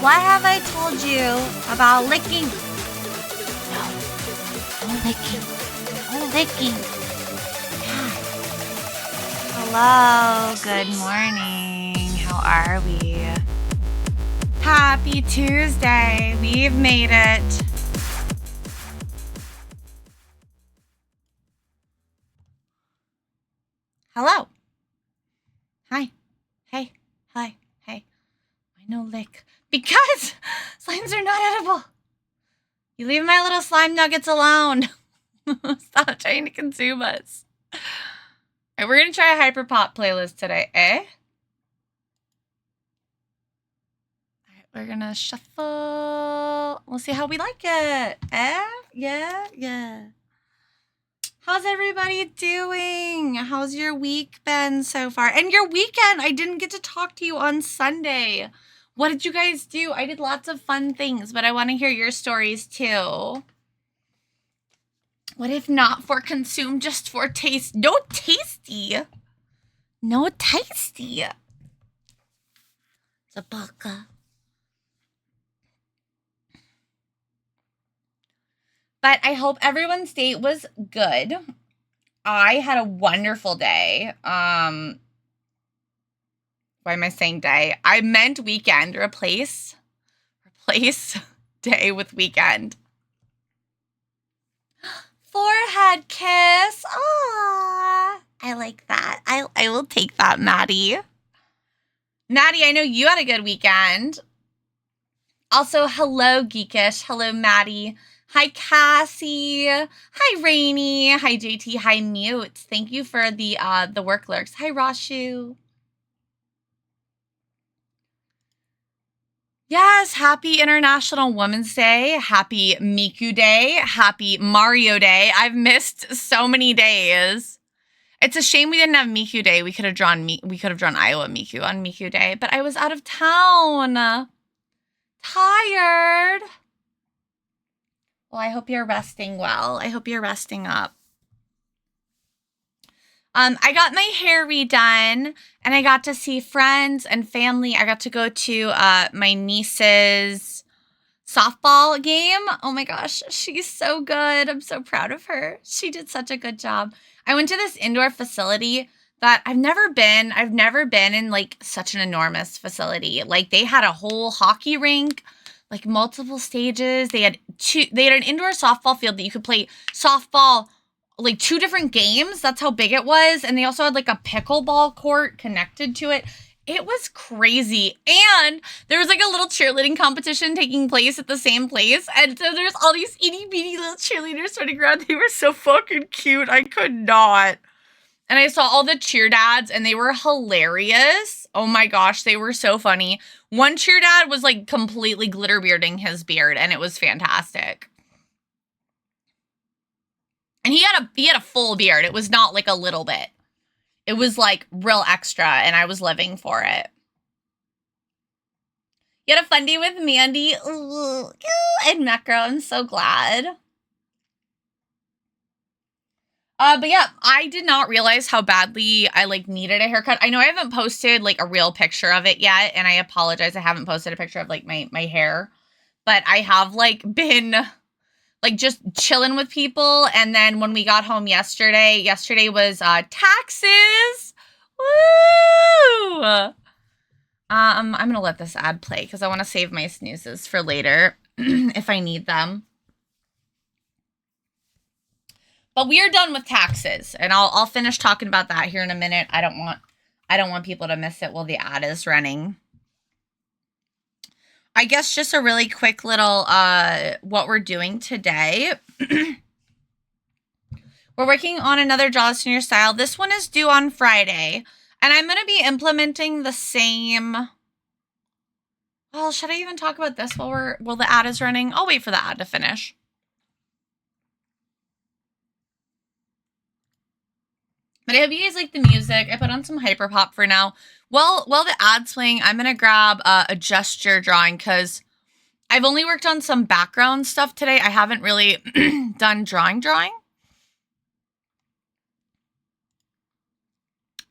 What have I told you about licking? No. No licking. No licking. Yeah. Hello. Good morning. How are we? Happy Tuesday. We've made it. Hello. Hi. Hey. Hi. Hey. Why no lick? Because slimes are not edible. You leave my little slime nuggets alone. Stop trying to consume us. All right, we're going to try a hyper pop playlist today, eh? All right, we're going to shuffle. We'll see how we like it. Eh? Yeah. How's everybody doing? How's your week been so far? And your weekend, I didn't get to talk to you on Sunday. What did you guys do? I did lots of fun things, but I want to hear your stories too. What if not for consume, just for taste? No tasty. No tasty. Zabaka. But I hope everyone's day was good. I had a wonderful day. Why am I saying day? I meant weekend. Replace day with weekend. Forehead kiss. Aww. I like that. I will take that, Maddie. Maddie, I know you had a good weekend. Also, hello, Geekish. Hello, Maddie. Hi, Cassie. Hi, Rainy. Hi, JT. Hi, Mute. Thank you for the work lurks. Hi, Rashu. Yes, happy International Women's Day. Happy Miku Day. Happy Mario Day. I've missed so many days. It's a shame we didn't have Miku Day. We could have drawn Iowa Miku on Miku Day, but I was out of town. Tired. Well, I hope you're resting well. I hope you're resting up. I got my hair redone, and I got to see friends and family. I got to go to my niece's softball game. Oh my gosh, she's so good. I'm so proud of her. She did such a good job. I went to this indoor facility that I've never been in like such an enormous facility. Like they had a whole hockey rink, like multiple stages. They had an indoor softball field that you could play softball, like 2 different games. That's how big it was. And they also had like a pickleball court connected to it. It was crazy. And there was like a little cheerleading competition taking place at the same place. And so there's all these itty bitty little cheerleaders running around. They were so fucking cute. I could not. And I saw all the cheer dads and they were hilarious. Oh my gosh, they were so funny. One cheer dad was like completely glitter bearding his beard and it was fantastic. And he had a full beard. It was not like a little bit. It was like real extra and I was living for it. You had a fun day with Mandy. Ooh, and Macro. I'm so glad. But yeah, I did not realize how badly I like needed a haircut. I know I haven't posted like a real picture of it yet, and I apologize. I haven't posted a picture of like my hair, but I have like been like just chilling with people. And then when we got home yesterday was taxes. Woo! I'm gonna let this ad play because I want to save my snoozes for later if I need them. But we are done with taxes, and I'll finish talking about that here in a minute. I don't want people to miss it while the ad is running. I guess just a really quick little what we're doing today. We're working on another Jaws in Your Style. This one is due on Friday, and I'm going to be implementing the same. Well, should I even talk about this while the ad is running? I'll wait for the ad to finish. But I hope you guys like the music. I put on some hyperpop for now. Well, while the ad's playing, I'm going to grab a gesture drawing because I've only worked on some background stuff today. I haven't really done drawing.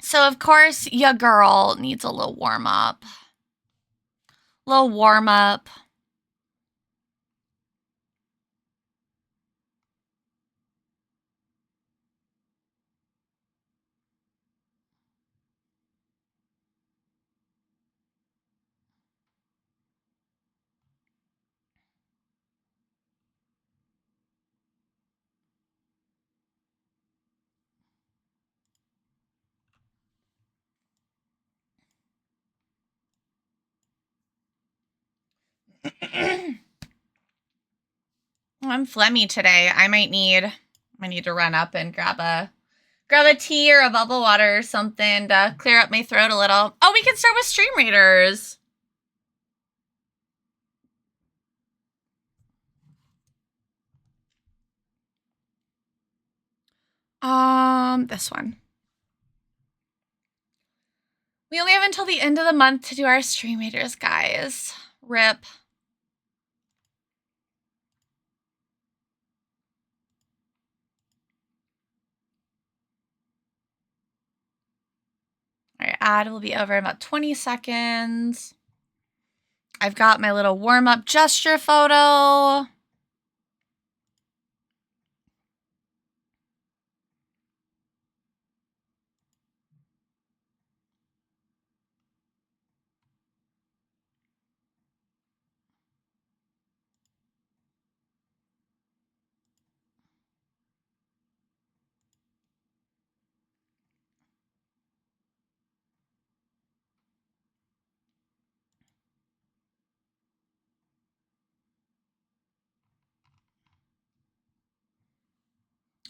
So, of course, your girl needs a little warm up. Little warm up. I'm phlegmy today. I might need to run up and grab a tea or a bubble water or something to clear up my throat a little. Oh, we can start with stream readers. This one. We only have until the end of the month to do our stream readers, guys. RIP. All right, ad will be over in about 20 seconds. I've got my little warm-up gesture photo.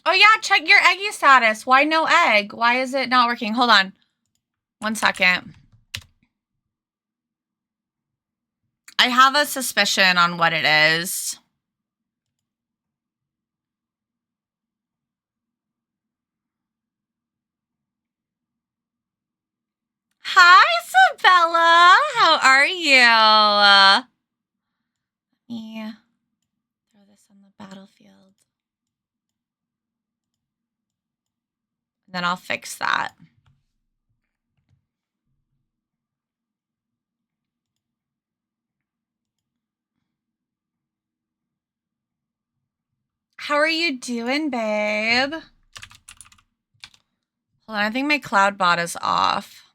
Oh yeah, check your eggy status. Why no egg? Why is it not working? Hold on. 1 second. I have a suspicion on what it is. Hi, Isabella. How are you? Let me throw this on the battlefield. Then I'll fix that. How are you doing, babe? Hold on, I think my cloud bot is off.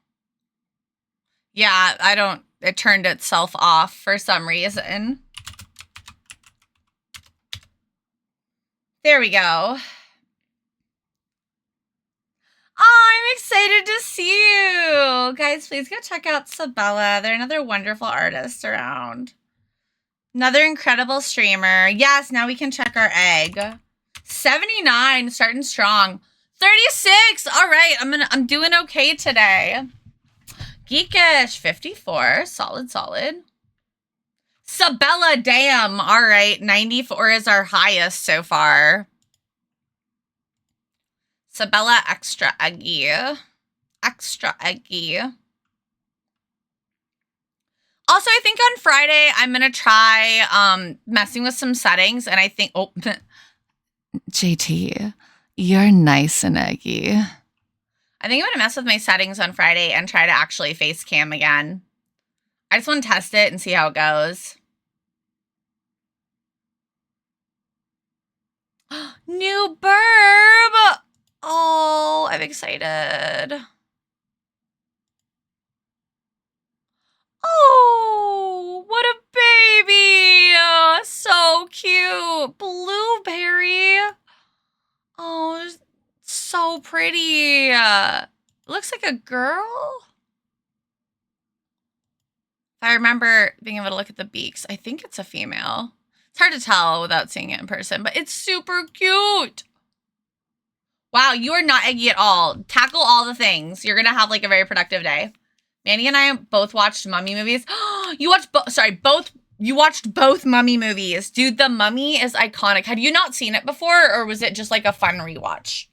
Yeah, it turned itself off for some reason. There we go. Oh, I'm excited to see you. Guys, please go check out Sabella. They're another wonderful artist around. Another incredible streamer. Yes, now we can check our egg. 79, starting strong. 36. All right, I'm doing okay today. Geekish, 54. Solid, solid. Sabella, damn. All right, 94 is our highest so far. Sabella, extra eggy. Extra eggy. Also, I think on Friday, I'm going to try messing with some settings. And I think, oh, JT, you're nice and eggy. I think I'm going to mess with my settings on Friday and try to actually face cam again. I just want to test it and see how it goes. New burb! Oh, I'm excited. Oh, what a baby! Oh, so cute. Blueberry. Oh, so pretty. Looks like a girl. If I remember being able to look at the beaks, I think it's a female. It's hard to tell without seeing it in person, but it's super cute. Wow, you are not eggy at all. Tackle all the things. You're going to have like a very productive day. Manny and I both watched Mummy movies. You watched you watched both Mummy movies. Dude, The Mummy is iconic. Had you not seen it before, or was it just like a fun rewatch?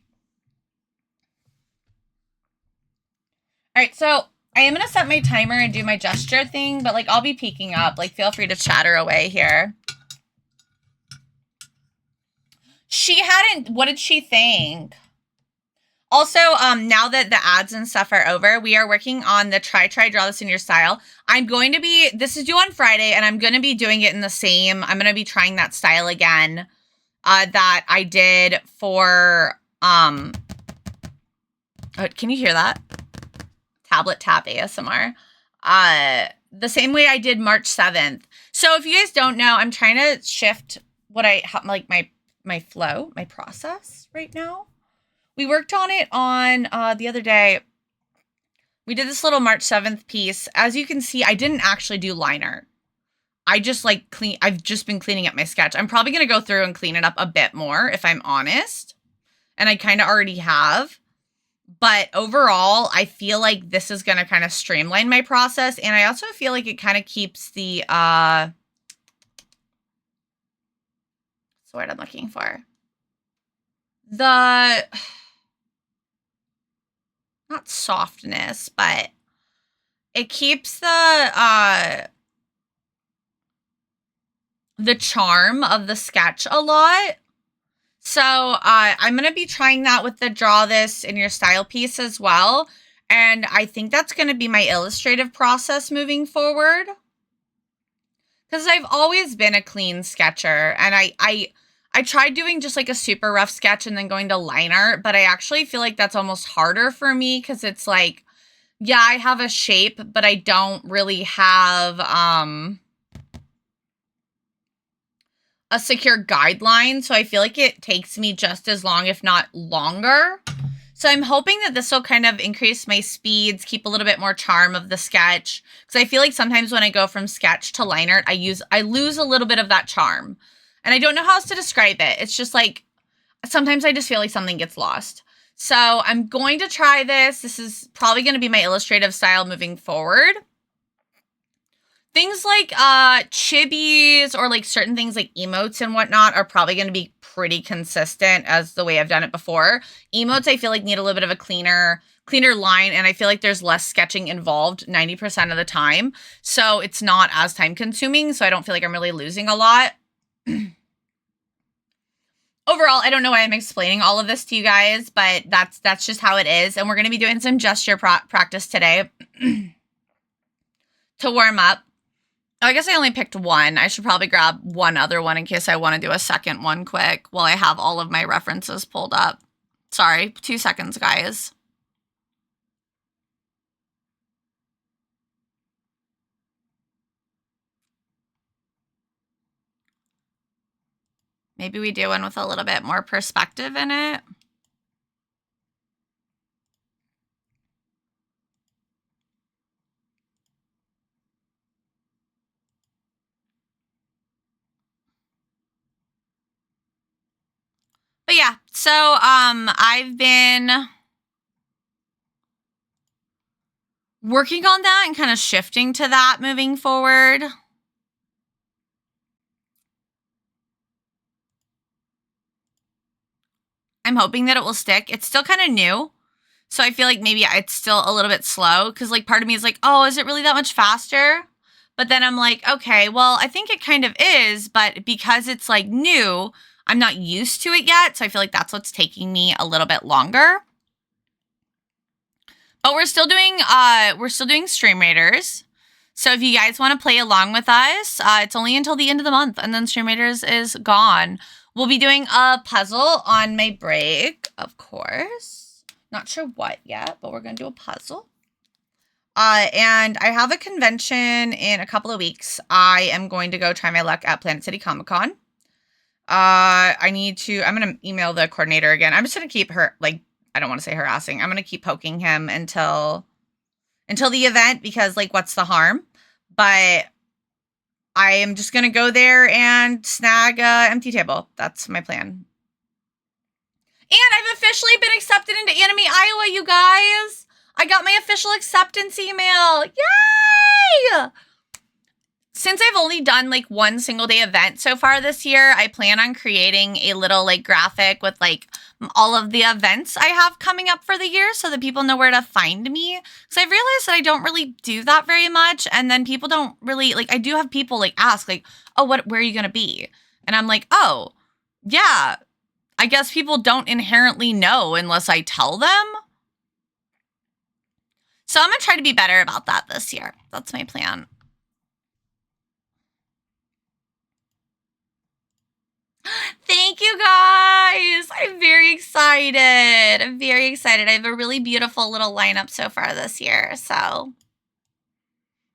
All right, so I am going to set my timer and do my gesture thing, but like I'll be peeking up. Like feel free to chatter away here. What did she think? Also, now that the ads and stuff are over, we are working on the TryTry Draw This in Your Style. This is due on Friday, and I'm going to be doing it in the same, I'm going to be trying that style again that I did for, oh, can you hear that? Tablet tap ASMR. The same way I did March 7th. So if you guys don't know, I'm trying to shift what like my flow, my process right now. We worked on it on the other day. We did this little March 7th piece. As you can see, I didn't actually do line art. I just like I've just been cleaning up my sketch. I'm probably going to go through and clean it up a bit more if I'm honest. And I kind of already have. But overall, I feel like this is going to kind of streamline my process. And I also feel like it kind of keeps the, what's the word I'm looking for? The, not softness, but it keeps the charm of the sketch a lot. So I'm going to be trying that with the Draw This in Your Style piece as well. And I think that's going to be my illustrative process moving forward. Because I've always been a clean sketcher. And I tried doing just like a super rough sketch and then going to line art. But I actually feel like that's almost harder for me. Because it's like, yeah, I have a shape, but I don't really have a secure guideline, so I feel like it takes me just as long, if not longer. So I'm hoping that this will kind of increase my speeds, keep a little bit more charm of the sketch, because I feel like sometimes when I go from sketch to line art, I lose a little bit of that charm. And I don't know how else to describe it. It's just like, sometimes I just feel like something gets lost. So I'm going to try this. This is probably going to be my illustrative style moving forward. Things like chibis or like certain things like emotes and whatnot are probably going to be pretty consistent as the way I've done it before. Emotes, I feel like need a little bit of a cleaner line, and I feel like there's less sketching involved 90% of the time. So it's not as time consuming, so I don't feel like I'm really losing a lot. Overall, I don't know why I'm explaining all of this to you guys, but that's just how it is. And we're going to be doing some gesture practice today to warm up. I guess I only picked one. I should probably grab one other one in case I want to do a second one quick while I have all of my references pulled up. Sorry, 2 seconds, guys. Maybe we do one with a little bit more perspective in it. But yeah, so I've been working on that and kind of shifting to that moving forward. I'm hoping that it will stick. It's still kind of new, so I feel like maybe it's still a little bit slow because like part of me is like, oh, is it really that much faster? But then I'm like, okay, well, I think it kind of is, but because it's like new, I'm not used to it yet, so I feel like that's what's taking me a little bit longer. But we're still doing Stream Raiders. So if you guys want to play along with us, it's only until the end of the month, and then Stream Raiders is gone. We'll be doing a puzzle on my break, of course. Not sure what yet, but we're going to do a puzzle. And I have a convention in a couple of weeks. I am going to go try my luck at Planet City Comic Con. I'm going to email the coordinator again. I'm just going to keep her, like, I don't want to say harassing. I'm going to keep poking him until the event because, like, what's the harm? But I am just going to go there and snag an empty table. That's my plan. And I've officially been accepted into Anime Iowa, you guys. I got my official acceptance email. Yay! Since I've only done like one single day event so far this year, I plan on creating a little like graphic with like all of the events I have coming up for the year so that people know where to find me. So I've realized that I don't really do that very much. And then people don't really like, I do have people like ask like, oh, where are you going to be? And I'm like, oh, yeah, I guess people don't inherently know unless I tell them. So I'm going to try to be better about that this year. That's my plan. Thank you guys. I'm very excited. I'm very excited. I have a really beautiful little lineup so far this year. So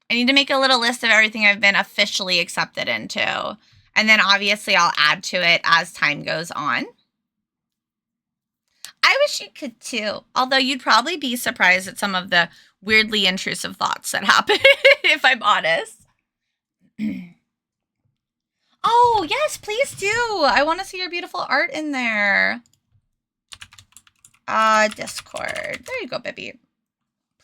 I need to make a little list of everything I've been officially accepted into. And then obviously I'll add to it as time goes on. I wish you could too. Although you'd probably be surprised at some of the weirdly intrusive thoughts that happen, if I'm honest. Oh, yes, please do. I want to see your beautiful art in there. Discord. There you go, baby.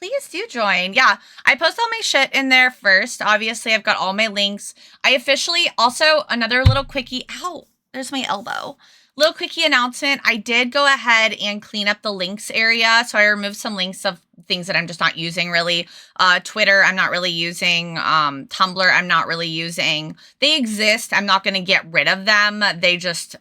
Please do join. Yeah, I post all my shit in there first. Obviously, I've got all my links. I officially, also, another little quickie. Ow, there's my elbow. Little quickie announcement. I did go ahead and clean up the links area. So I removed some links of things that I'm just not using really. Twitter, I'm not really using. Tumblr, I'm not really using. They exist. I'm not going to get rid of them.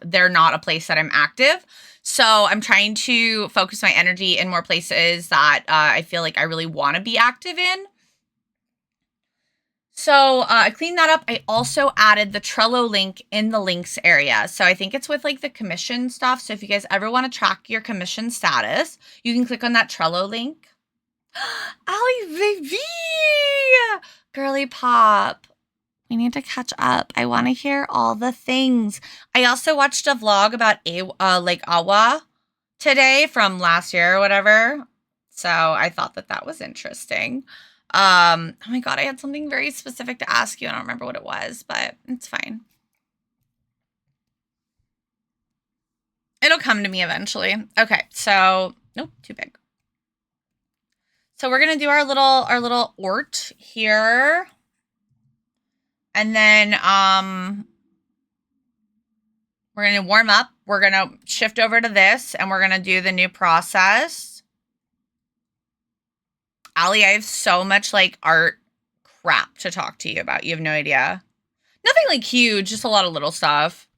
They're not a place that I'm active. So I'm trying to focus my energy in more places that I feel like I really want to be active in. So I cleaned that up. I also added the Trello link in the links area. So I think it's with like the commission stuff. So if you guys ever want to track your commission status, you can click on that Trello link. Allie, baby! Girly pop. We need to catch up. I want to hear all the things. I also watched a vlog about Awa today from last year or whatever. So I thought that was interesting. Oh my God, I had something very specific to ask you. I don't remember what it was, but it's fine. It'll come to me eventually. Okay, so nope, too big. So we're gonna do our little ort here. And then we're going to warm up. We're going to shift over to this, and we're going to do the new process. Allie, I have so much, like, art crap to talk to you about. You have no idea. Nothing, like, huge, just a lot of little stuff.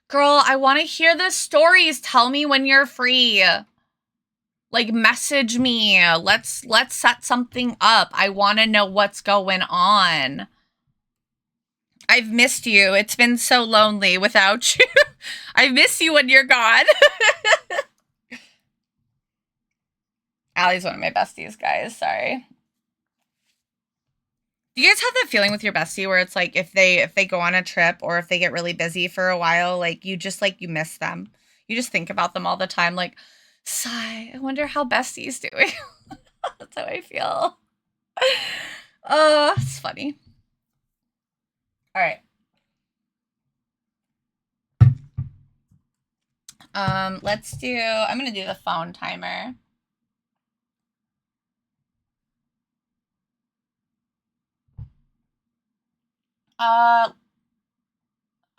Girl, I want to hear the stories. Tell me when you're free. Like, message me. Let's set something up. I want to know what's going on. I've missed you. It's been so lonely without you. I miss you when you're gone. Allie's one of my besties, guys. Sorry. Do you guys have that feeling with your bestie where it's like if they go on a trip or if they get really busy for a while, like you miss them. You just think about them all the time, like, sigh, I wonder how bestie's doing. That's how I feel. Oh, it's funny. All right. I'm going to do the phone timer. I'm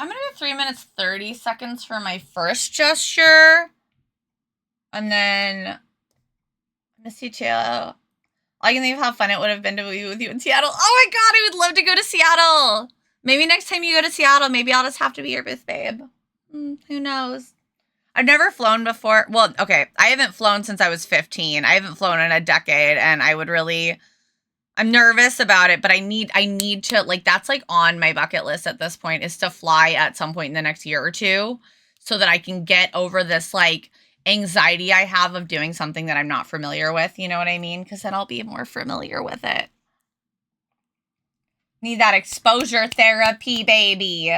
going to do 3 minutes, 30 seconds for my first gesture. And then, miss you too. All I can think of how fun it would have been to be with you in Seattle. Oh my God, I would love to go to Seattle. Maybe next time you go to Seattle, maybe I'll just have to be your booth babe. Who knows? I've never flown before. Well, okay, I haven't flown since I was 15. I haven't flown in a decade, and I'm nervous about it, but I need to, like, that's like on my bucket list at this point, is to fly at some point in the next year or two so that I can get over this, like, anxiety I have of doing something that I'm not familiar with. You know what I mean? Because then I'll be more familiar with it. Need that exposure therapy, baby.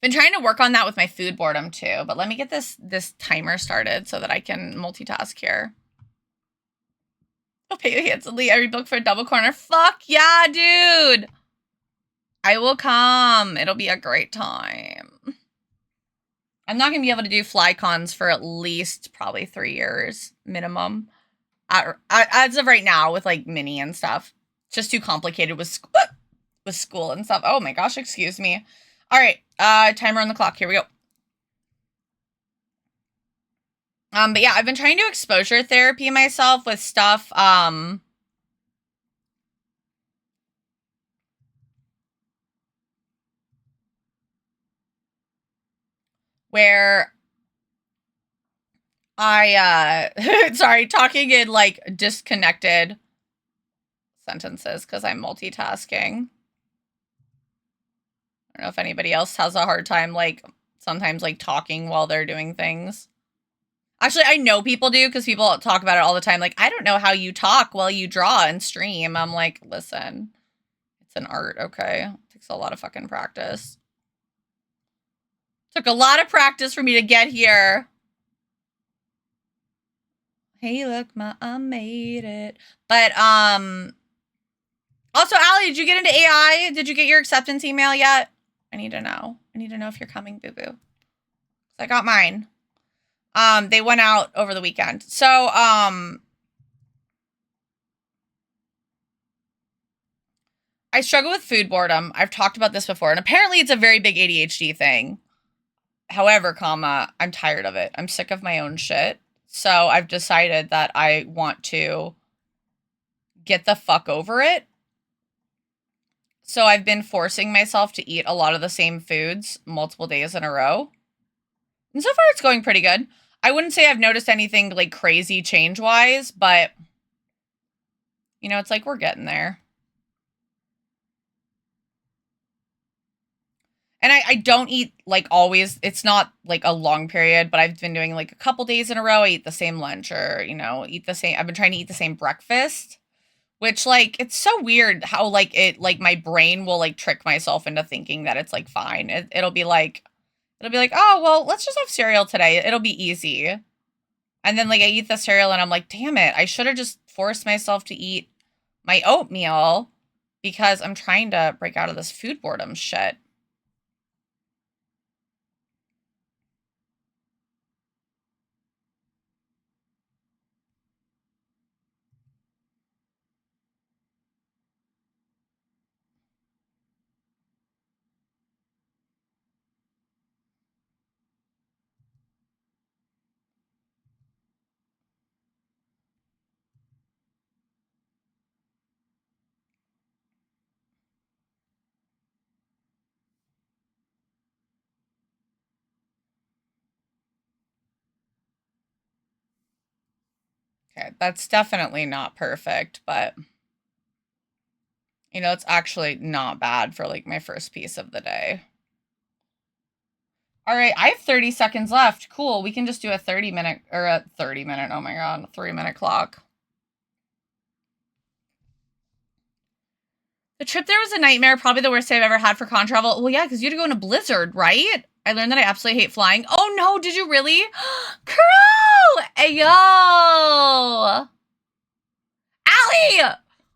Been trying to work on that with my food boredom too, but let me get this timer started so that I can multitask here. I'll pay you handsomely. I read book for a double corner. Fuck yeah, dude. I will come. It'll be a great time. I'm not going to be able to do fly cons for at least probably 3 years minimum. As of right now with like mini and stuff. It's just too complicated with school and stuff. Oh my gosh, excuse me. All right, timer on the clock. Here we go. But yeah, I've been trying to exposure therapy myself with stuff. where sorry, talking in like disconnected sentences because I'm multitasking. I don't know if anybody else has a hard time, like, sometimes, like, talking while they're doing things. Actually, I know people do because people talk about it all the time. Like, I don't know how you talk while you draw and stream. I'm like, listen, it's an art, okay? It takes a lot of fucking practice. Took a lot of practice for me to get here. Hey, look, I made it. But, also, Allie, did you get into AI? Did you get your acceptance email yet? I need to know. I need to know if you're coming, boo-boo. I got mine. They went out over the weekend. So, I struggle with food boredom. I've talked about this before, and apparently it's a very big ADHD thing. However, I'm tired of it. I'm sick of my own shit. So I've decided that I want to get the fuck over it. So I've been forcing myself to eat a lot of the same foods multiple days in a row. And so far it's going pretty good. I wouldn't say I've noticed anything like crazy change-wise, but you know, it's like we're getting there. And I don't eat like always. It's not like a long period, but I've been doing like a couple days in a row. I eat the same lunch or, you know, eat the same. I've been trying to eat the same breakfast, which like, it's so weird how like my brain will like trick myself into thinking that it's like fine. It'll be like, oh, well, let's just have cereal today. It'll be easy. And then like I eat the cereal and I'm like, damn it. I should have just forced myself to eat my oatmeal because I'm trying to break out of this food boredom shit. Okay, that's definitely not perfect, but you know, it's actually not bad for like my first piece of the day. All right, I have 30 seconds left. Cool, we can just do a 30-minute or a 30-minute, oh my god, a 3-minute clock. The trip there was a nightmare, probably the worst day I've ever had for con travel. Well, yeah, because you had to go in a blizzard, right? I learned that I absolutely hate flying. Oh no, did you really? Crow! Hey, yo! Allie!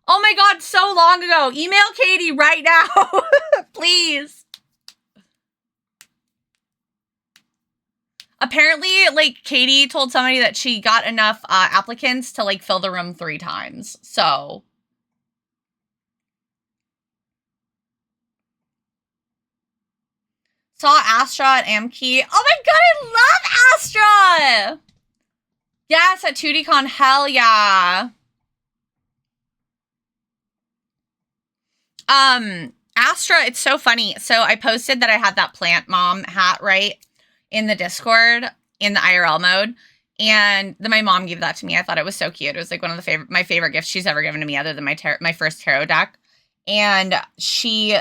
Oh my god, so long ago. Email Katie right now. Please. Apparently, like, Katie told somebody that she got enough applicants to, like, fill the room 3 times. So. Saw Astra at Amkey. Oh my god, I love Astra! Yes, at 2DCon, hell yeah. Astra, it's so funny. So I posted that I had that plant mom hat, right, in the Discord, in the IRL mode. And then my mom gave that to me. I thought it was so cute. It was like one of my favorite gifts she's ever given to me other than my first tarot deck. And she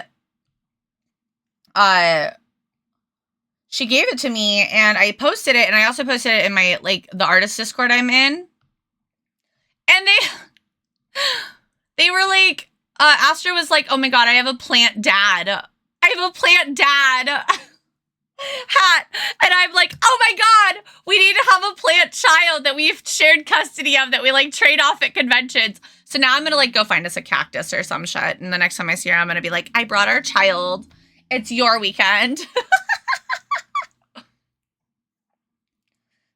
gave it to me and I posted it, and I also posted it in my, like, the artist Discord I'm in. And they were like, Astra was like, oh my god, I have a plant dad. I have a plant dad hat. And I'm like, oh my god, we need to have a plant child that we've shared custody of, that we like trade off at conventions. So now I'm gonna like go find us a cactus or some shit. And the next time I see her, I'm gonna be like, I brought our child. It's your weekend.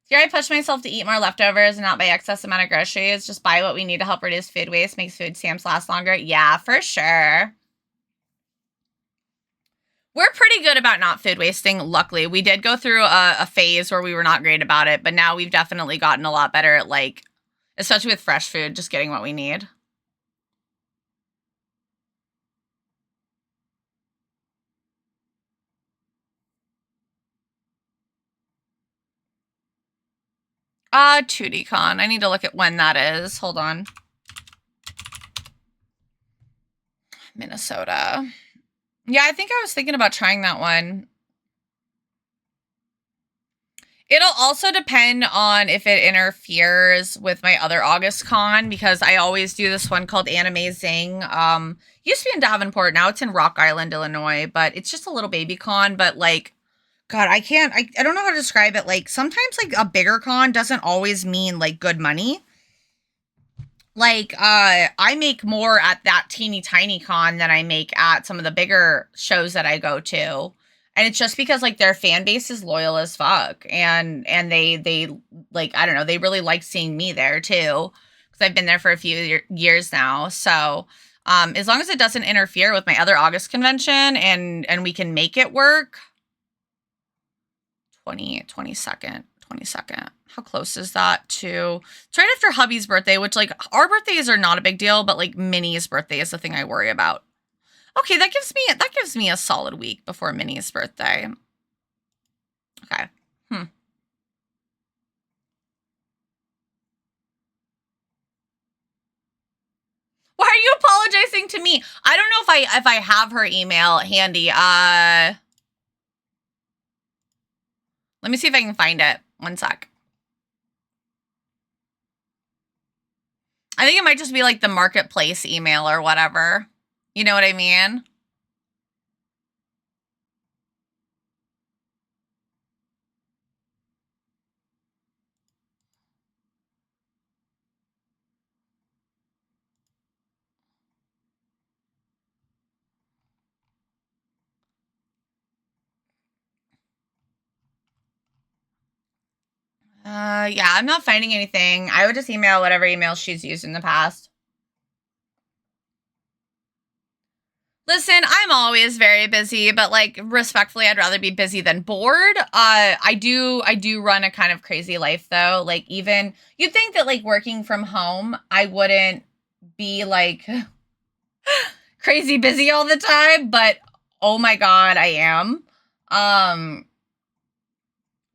Here I push myself to eat more leftovers and not buy excess amount of groceries. Just buy what we need to help reduce food waste, makes food stamps last longer. Yeah, for sure. We're pretty good about not food wasting, luckily. We did go through a phase where we were not great about it, but now we've definitely gotten a lot better at, like, especially with fresh food, just getting what we need. 2DCon. I need to look at when that is. Hold on. Minnesota. Yeah, I think I was thinking about trying that one. It'll also depend on if it interferes with my other August con, because I always do this one called Anime Zing. Used to be in Davenport, now it's in Rock Island, Illinois, but it's just a little baby con. But like, God, I don't know how to describe it. Like, sometimes like a bigger con doesn't always mean like good money. Like, I make more at that teeny tiny con than I make at some of the bigger shows that I go to. And it's just because like their fan base is loyal as fuck. And they like, I don't know, they really like seeing me there too. Cause I've been there for a few years now. So, as long as it doesn't interfere with my other August convention and we can make it work. 22nd. How close is that to? It's right after hubby's birthday, which like our birthdays are not a big deal, but like Minnie's birthday is the thing I worry about. Okay, that gives me a solid week before Minnie's birthday. Okay. Why are you apologizing to me? I don't know if I have her email handy. Let me see if I can find it. One sec. I think it might just be like the marketplace email or whatever. You know what I mean? Yeah, I'm not finding anything. I would just email whatever email she's used in the past. Listen, I'm always very busy, but like respectfully, I'd rather be busy than bored. I do run a kind of crazy life though. Like even you'd think that like working from home, I wouldn't be like crazy busy all the time, but oh my God, I am.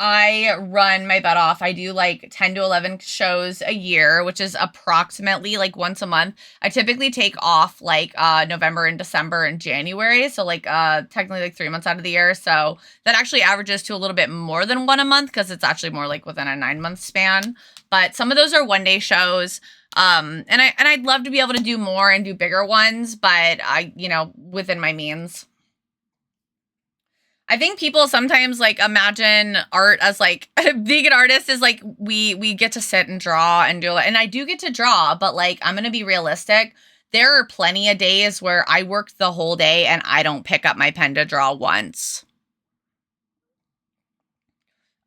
I run my butt off. I do like 10 to 11 shows a year, which is approximately like once a month. I typically take off like November and December and January. So like technically like 3 months out of the year. So that actually averages to a little bit more than one a month because it's actually more like within a 9-month span. But some of those are one-day shows. And I'd love to be able to do more and do bigger ones, but within my means. I think people sometimes like imagine art as like being an artist is like we get to sit and draw and do it. And I do get to draw, but like I'm going to be realistic. There are plenty of days where I work the whole day and I don't pick up my pen to draw once.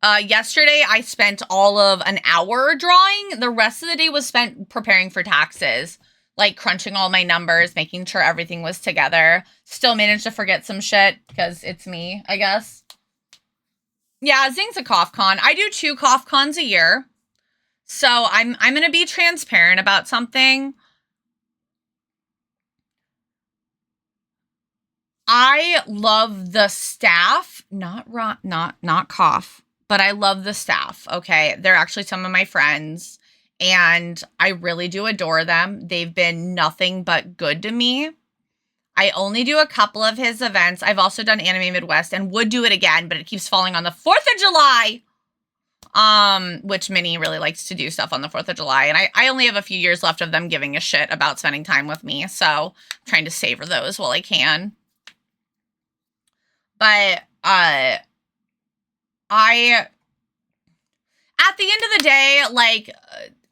Yesterday I spent all of an hour drawing. The rest of the day was spent preparing for taxes. Like crunching all my numbers, making sure everything was together. Still managed to forget some shit because it's me, I guess. Yeah, Zing's a cough con. I do 2 cough cons a year. So I'm going to be transparent about something. I love the staff, not cough, but I love the staff. Okay. They're actually some of my friends. And I really do adore them. They've been nothing but good to me. I only do a couple of his events. I've also done Anime Midwest and would do it again, but it keeps falling on the 4th of July. Which Minnie really likes to do stuff on the 4th of July. And I only have a few years left of them giving a shit about spending time with me. So I'm trying to savor those while I can. But, at the end of the day, like,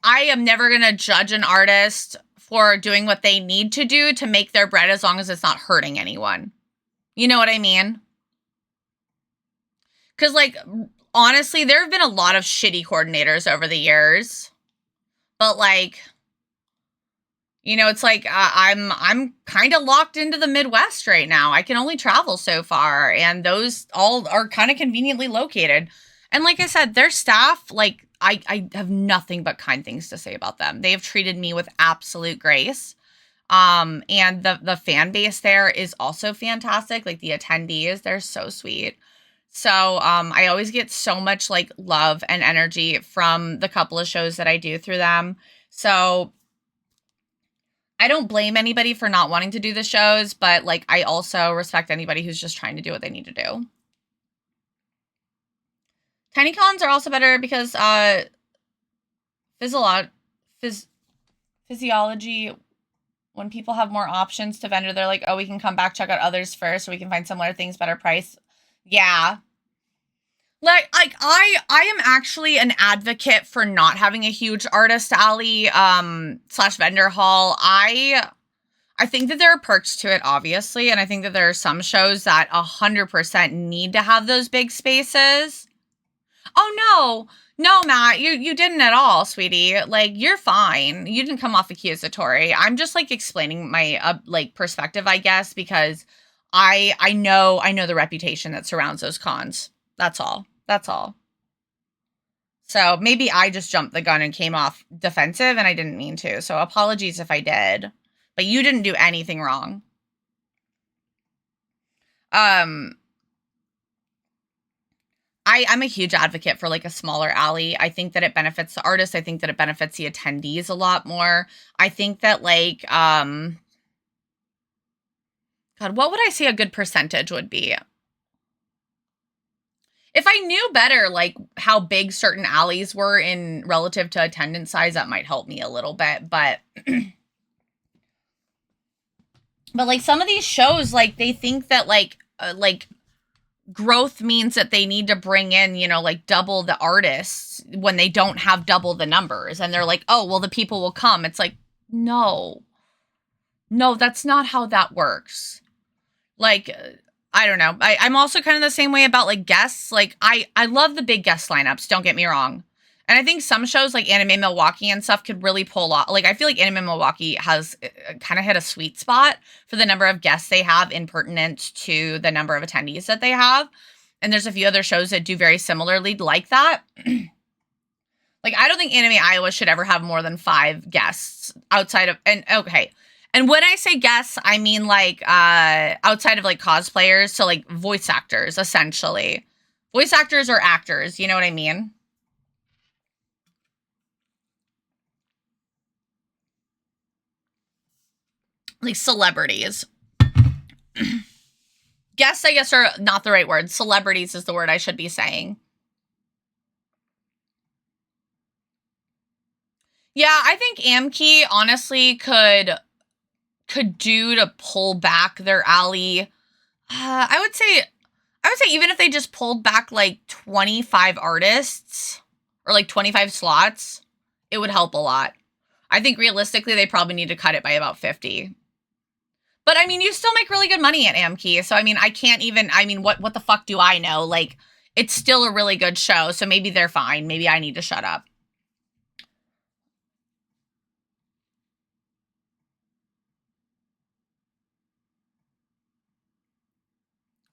I am never going to judge an artist for doing what they need to do to make their bread as long as it's not hurting anyone. You know what I mean? Because, like, honestly, there have been a lot of shitty coordinators over the years. But, like, it's like I'm kind of locked into the Midwest right now. I can only travel so far, and those all are kind of conveniently located. And like I said, their staff, like, I have nothing but kind things to say about them. They have treated me with absolute grace. And the fan base there is also fantastic. Like the attendees, they're so sweet. So I always get so much like love and energy from the couple of shows that I do through them. So I don't blame anybody for not wanting to do the shows, but like I also respect anybody who's just trying to do what they need to do. Tiny cons are also better because physiology, when people have more options to vendor, they're like, oh, we can come back, check out others first, so we can find similar things, better price. Yeah. Like I am actually an advocate for not having a huge artist alley / vendor hall. I think that there are perks to it, obviously, and I think that there are some shows that 100% need to have those big spaces. Oh no, Matt, you didn't at all, sweetie. Like you're fine. You didn't come off accusatory. I'm just like explaining my like perspective, I guess, because I know the reputation that surrounds those cons. That's all. That's all. So maybe I just jumped the gun and came off defensive and I didn't mean to. So apologies if I did. But you didn't do anything wrong. I'm a huge advocate for like a smaller alley. I think that it benefits the artists. I think that it benefits the attendees a lot more. I think that like God, what would I say a good percentage would be? If I knew better, like how big certain alleys were in relative to attendance size, that might help me a little bit. But, but like some of these shows, like they think that like growth means that they need to bring in, you know, like double the artists when they don't have double the numbers. And they're like, oh, well, the people will come. It's like, no, that's not how that works. Like, I don't know. I'm also kind of the same way about like guests. Like I love the big guest lineups. Don't get me wrong. And I think some shows like Anime Milwaukee and stuff could really pull off. Like I feel like Anime Milwaukee has kind of hit a sweet spot for the number of guests they have in pertinent to the number of attendees that they have. And there's a few other shows that do very similarly like that. Like I don't think Anime Iowa should ever have more than 5 guests outside of, and okay. And when I say guests, I mean like outside of like cosplayers, so like voice actors, essentially. Voice actors or actors, you know what I mean? Like celebrities. Guests, I guess, are not the right word. Celebrities is the word I should be saying. Yeah, I think Amkey honestly could do to pull back their alley. I would say even if they just pulled back like 25 artists or like 25 slots, it would help a lot. I think realistically they probably need to cut it by about 50. But I mean, you still make really good money at Amkey. So I mean, what the fuck do I know? Like, it's still a really good show. So maybe they're fine. Maybe I need to shut up.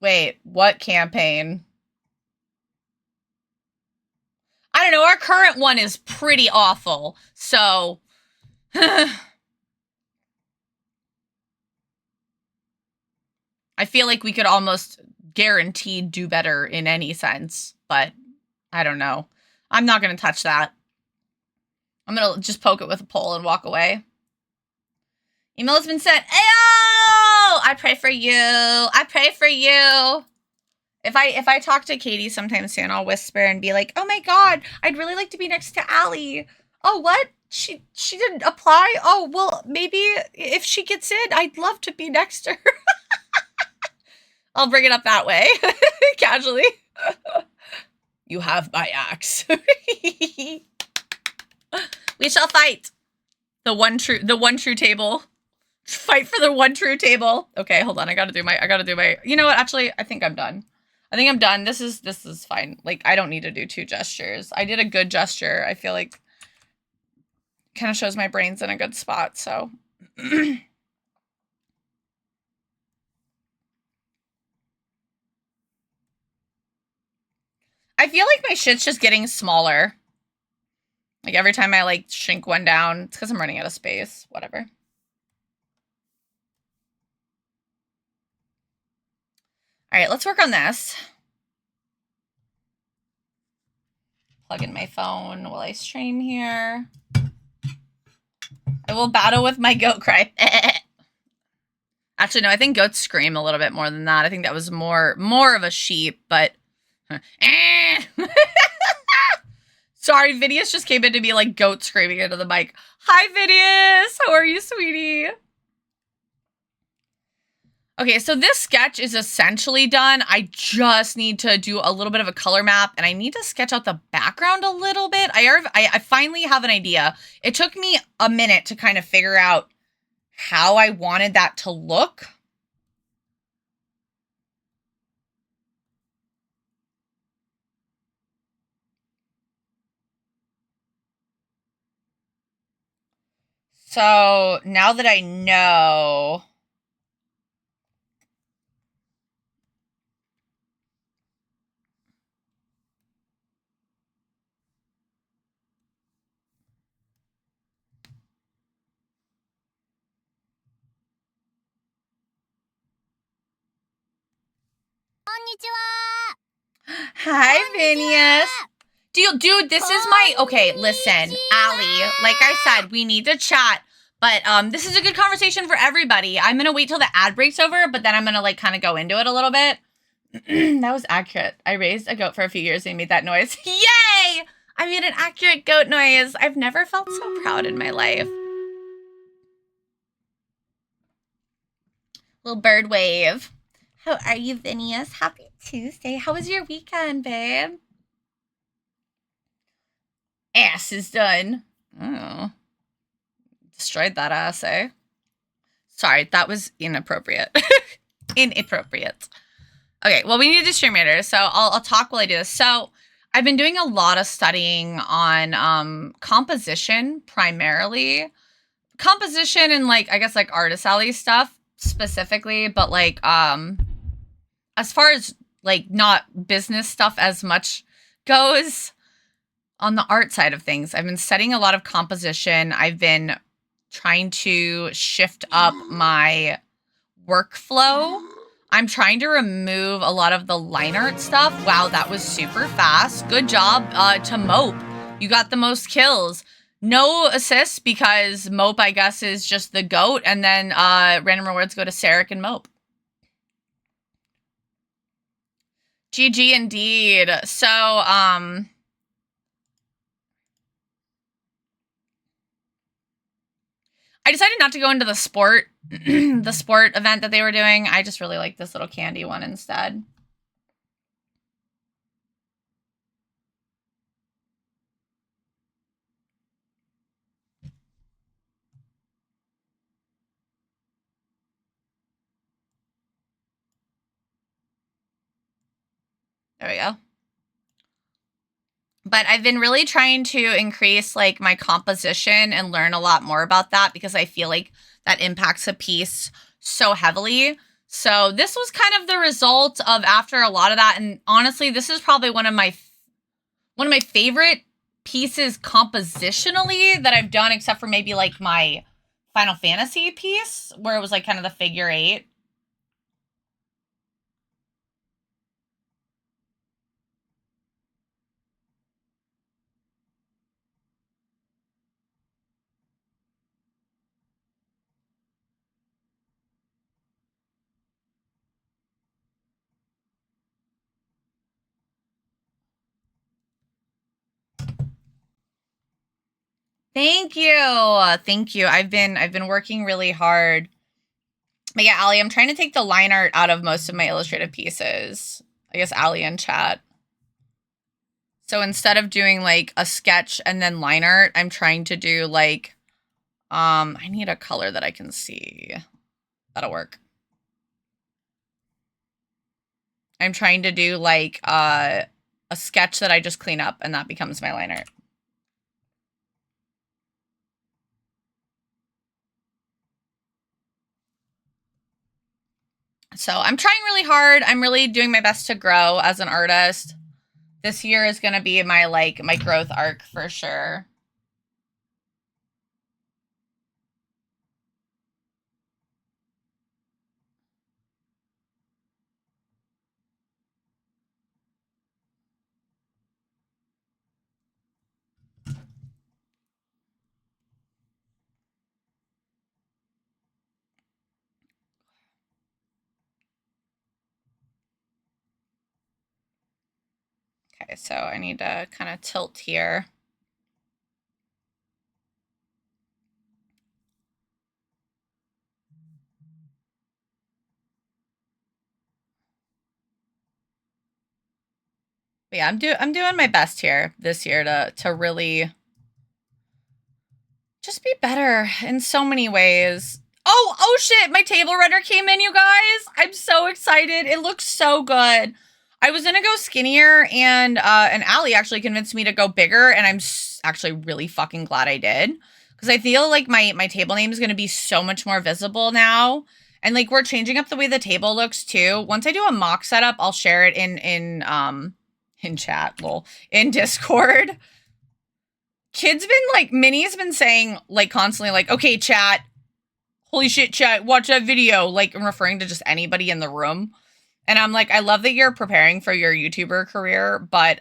Wait, what campaign? I don't know. Our current one is pretty awful. So I feel like we could almost guaranteed do better in any sense, but I don't know. I'm not going to touch that. I'm going to just poke it with a pole and walk away. Email has been sent. Ayo! I pray for you. I pray for you. If I talk to Katie sometime soon, I'll whisper and be like, oh my God, I'd really like to be next to Allie. Oh, what? She didn't apply? Oh, well, maybe if she gets in, I'd love to be next to her. I'll bring it up that way, casually. You have my axe. We shall fight. The one true table. Fight for the one true table. Okay, hold on. I gotta do my. You know what? Actually, I think I'm done. This is fine. Like, I don't need to do 2 gestures. I did a good gesture. I feel like kind of shows my brain's in a good spot. So. I feel like my shit's just getting smaller. Like every time I like shrink one down, it's because I'm running out of space. Whatever. All right, let's work on this. plug in my phone while I stream here. I will battle with my goat cry. Actually, no, I think goats scream a little bit more than that. I think that was more of a sheep, but... Sorry, Vidius just came in to be like goat screaming into the mic. Hi, Vidius! How are you, sweetie? Okay, so this sketch is essentially done. I just need to do a little bit of a color map, and I need to sketch out the background a little bit. I finally have an idea. It took me a minute to kind of figure out how I wanted that to look. So now that I know... Hi, Vinius. Dude, this is my... Okay, listen, Allie, like I said, we need to chat, but this is a good conversation for everybody. I'm going to wait till the ad break's over, but then I'm going to like kind of go into it a little bit. That was accurate. I raised a goat for a few years and he made that noise. Yay! I made an accurate goat noise. I've never felt so proud in my life. Little bird wave. How are you, Vinius? Happy Tuesday. How was your weekend, babe? Ass is done. Oh. Destroyed that ass, eh? Sorry, that was inappropriate. Inappropriate. Okay, well, we need a distributor, so I'll talk while I do this. So I've been doing a lot of studying on composition, primarily. Composition and, like, I guess, like, Artist Alley stuff, specifically, but, like, as far as, like, not business stuff as much goes, on the art side of things, I've been studying a lot of composition. I've been trying to shift up my workflow. I'm trying to remove a lot of the line art stuff. Wow, that was super fast. Good job to Mope. You got the most kills. No assists because Mope, I guess, is just the GOAT. And then random rewards go to Sarek and Mope. GG indeed. So, I decided not to go into the sport event that they were doing. I just really like this little candy one instead. There we go. But I've been really trying to increase like my composition and learn a lot more about that because I feel like that impacts a piece so heavily. So this was kind of the result of after a lot of that. And honestly, this is probably one of my favorite pieces compositionally that I've done, except for maybe like my Final Fantasy piece where it was like kind of the figure 8. Thank you. Thank you. I've been working really hard. But yeah, Allie, I'm trying to take the line art out of most of my illustrative pieces. I guess Allie in chat. So instead of doing like a sketch and then line art, I'm trying to do like, I need a color that I can see. That'll work. I'm trying to do like a sketch that I just clean up and that becomes my line art. So I'm trying really hard. I'm really doing my best to grow as an artist. This year is going to be my my growth arc for sure. Okay, so I need to kind of tilt here. But yeah, I'm doing my best here this year to really just be better in so many ways. Oh shit, my table runner came in, you guys. I'm so excited. It looks so good. I was gonna go skinnier, and Allie actually convinced me to go bigger, and I'm actually really fucking glad I did. Because I feel like my table name is gonna be so much more visible now. And like we're changing up the way the table looks too. Once I do a mock setup, I'll share it in chat, in Discord. Kid's been like, Minnie's been saying like constantly like, okay, chat, holy shit, chat, watch that video. Like I'm referring to just anybody in the room. And I'm like, I love that you're preparing for your YouTuber career, but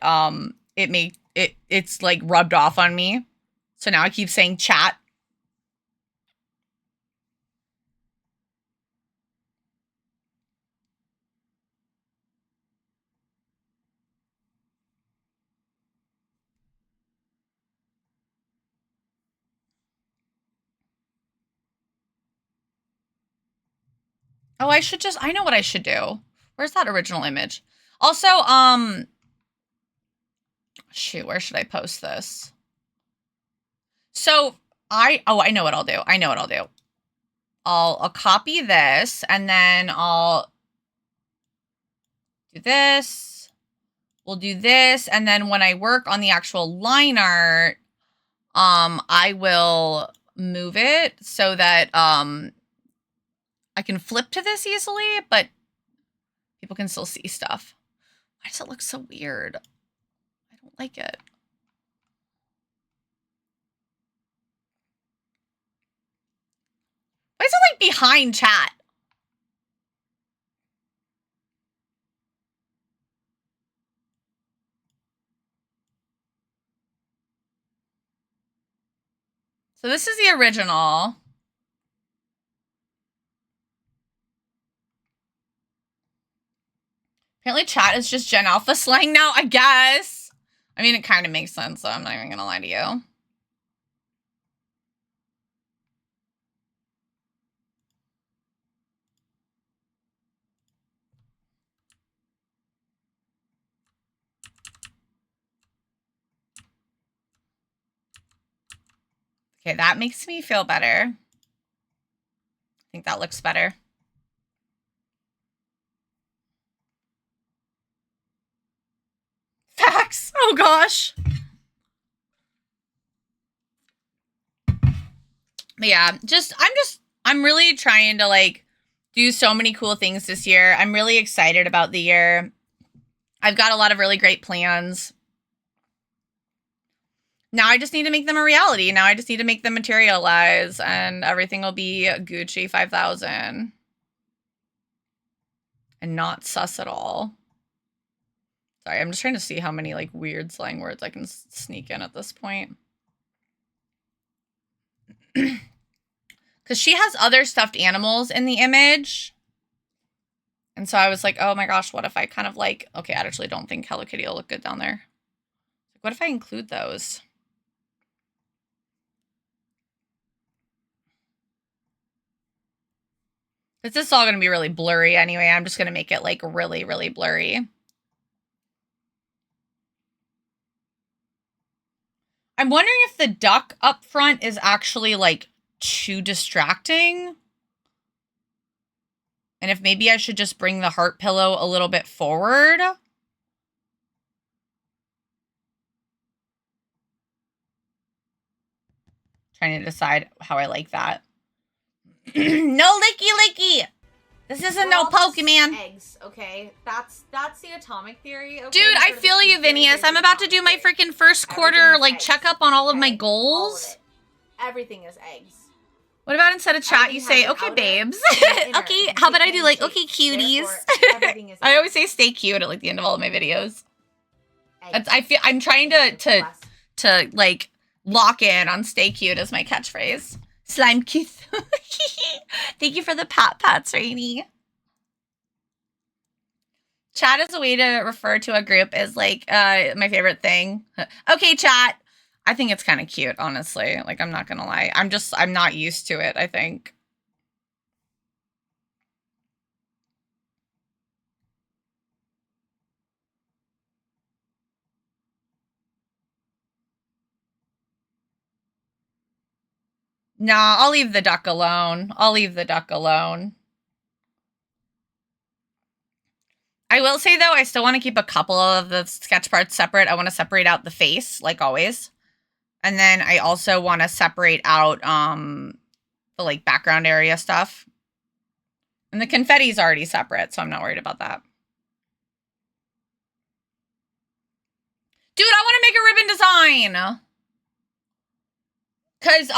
it's like rubbed off on me. So now I keep saying chat. Oh, I know what I should do. Where's that original image? Also, shoot, where should I post this? So I know what I'll do. I know what I'll do. I'll copy this and then I'll do this. We'll do this. And then when I work on the actual line art, I will move it so that I can flip to this easily, but people can still see stuff. Why does it look so weird? I don't like it. Why is it like behind chat? So this is the original. Apparently chat is just Gen Alpha slang now, I guess. I mean, it kind of makes sense, so I'm not even gonna lie to you. Okay, that makes me feel better. I think that looks better. Facts. Oh gosh. But yeah, I'm really trying to like do so many cool things this year. I'm really excited about the year. I've got a lot of really great plans. Now I just need to make them a reality. Now I just need to make them materialize and everything will be Gucci 5000. And not sus at all. Sorry, I'm just trying to see how many like weird slang words I can sneak in at this point. Because she has other stuffed animals in the image. And so I was like, oh my gosh, what if I kind of like, okay, I actually don't think Hello Kitty will look good down there. What if I include those? This is all going to be really blurry anyway. I'm just going to make it like really, really blurry. I'm wondering if the duck up front is actually like too distracting. And if maybe I should just bring the heart pillow a little bit forward. Trying to decide how I like that. No licky. This isn't no Pokemon. Eggs, okay? That's the atomic theory. Okay? Dude, I feel you, Vinius. I'm about to do my freaking first quarter like checkup on all of my goals. Everything is eggs. What about instead of chat, you say, okay, babes. Okay, how about I do like, okay, cuties. I always say stay cute at like the end of all of my videos. I'm trying to like lock in on stay cute as my catchphrase. Slime kiss. Thank you for the pats, Rainy. Chat is a way to refer to a group is like my favorite thing. Okay, chat. I think it's kind of cute, honestly. Like, I'm not gonna lie. I'm not used to it, I think. Nah, I'll leave the duck alone. I'll leave the duck alone. I will say, though, I still want to keep a couple of the sketch parts separate. I want to separate out the face, like always. And then I also want to separate out the, like, background area stuff. And the confetti's already separate, so I'm not worried about that. Dude, I want to make a ribbon design! Because,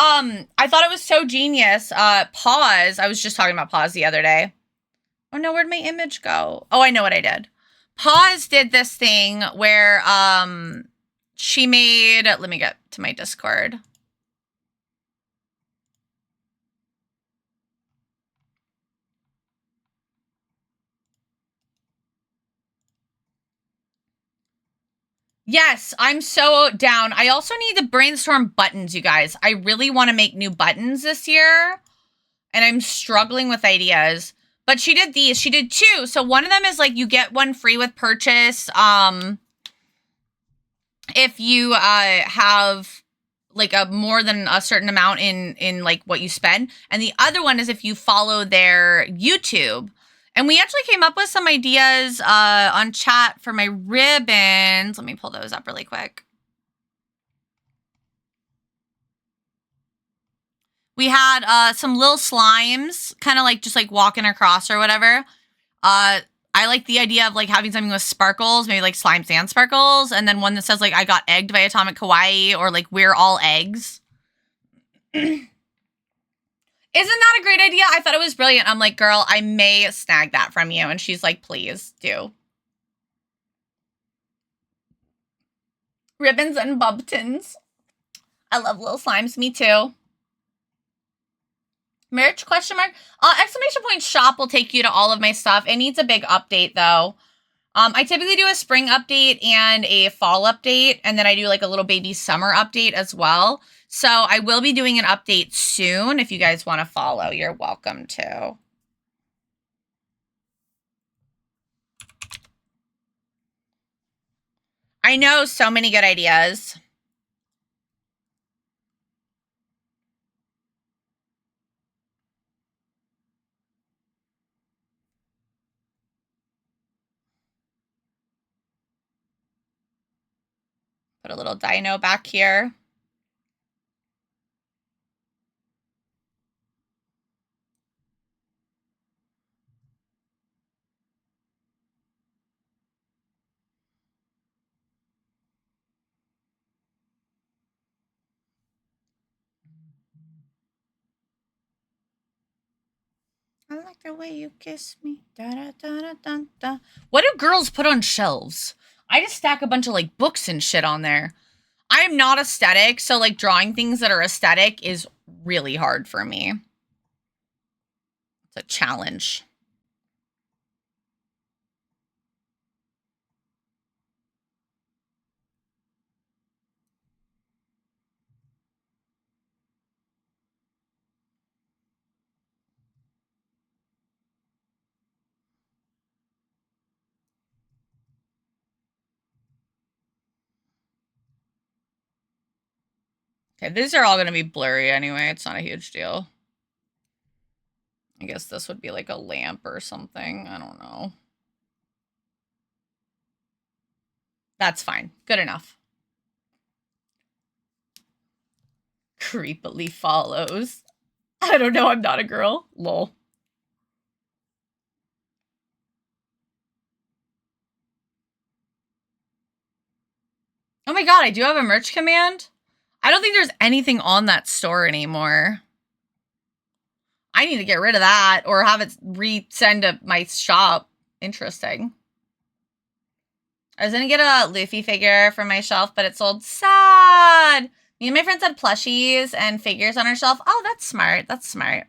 I thought it was so genius. Pause. I was just talking about Pause the other day. Oh no, where'd my image go? Oh, I know what I did. Pause did this thing where, she made, let me get to my Discord. Yes, I'm so down. I also need to brainstorm buttons, you guys. I really want to make new buttons this year, and I'm struggling with ideas. But she did these. She did two. So one of them is like you get one free with purchase. If you have like a more than a certain amount in like what you spend, and the other one is if you follow their YouTube. And we actually came up with some ideas on chat for my ribbons. Let me pull those up really quick. We had some little slimes, kind of like just like walking across or whatever. I like the idea of like having something with sparkles, maybe like slime sand sparkles, and then one that says like I got egged by AtomicKawaii or like we're all eggs. Isn't that a great idea? I thought it was brilliant. I'm like, girl, I may snag that from you. And she's like, please do. Ribbons and bubtons. I love little slimes. Me too. Merch question mark? Exclamation point shop will take you to all of my stuff. It needs a big update though. I typically do a spring update and a fall update. And then I do like a little baby summer update as well. So I will be doing an update soon. If you guys want to follow, you're welcome to. I know, so many good ideas. Put a little dino back here. I like the way you kiss me. Da, da, da, da, da, da. What do girls put on shelves? I just stack a bunch of like books and shit on there. I am not aesthetic, so like drawing things that are aesthetic is really hard for me. It's a challenge. Okay, these are all going to be blurry anyway. It's not a huge deal. I guess this would be like a lamp or something. I don't know. That's fine. Good enough. Creepily follows. I don't know. I'm not a girl. Lol. Oh my god, I do have a merch command? I don't think there's anything on that store anymore. I need to get rid of that or have it resend to my shop. Interesting. I was gonna get a Luffy figure from my shelf, but it sold. Sad! Me and my friends had plushies and figures on our shelf. Oh, that's smart. That's smart.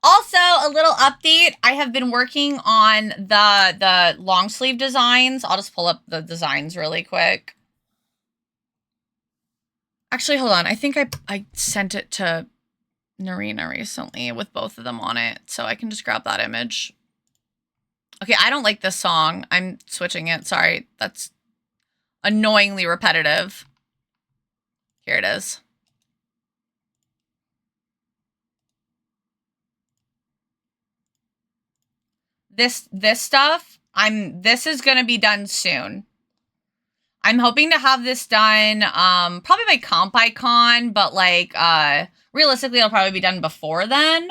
Also, a little update. I have been working on the long sleeve designs. I'll just pull up the designs really quick. Actually, hold on. I think I sent it to Narina recently with both of them on it, so I can just grab that image. Okay, I don't like this song. I'm switching it. Sorry, that's annoyingly repetitive. Here it is. This stuff, this is gonna be done soon. I'm hoping to have this done probably by CompICon, but like realistically it'll probably be done before then.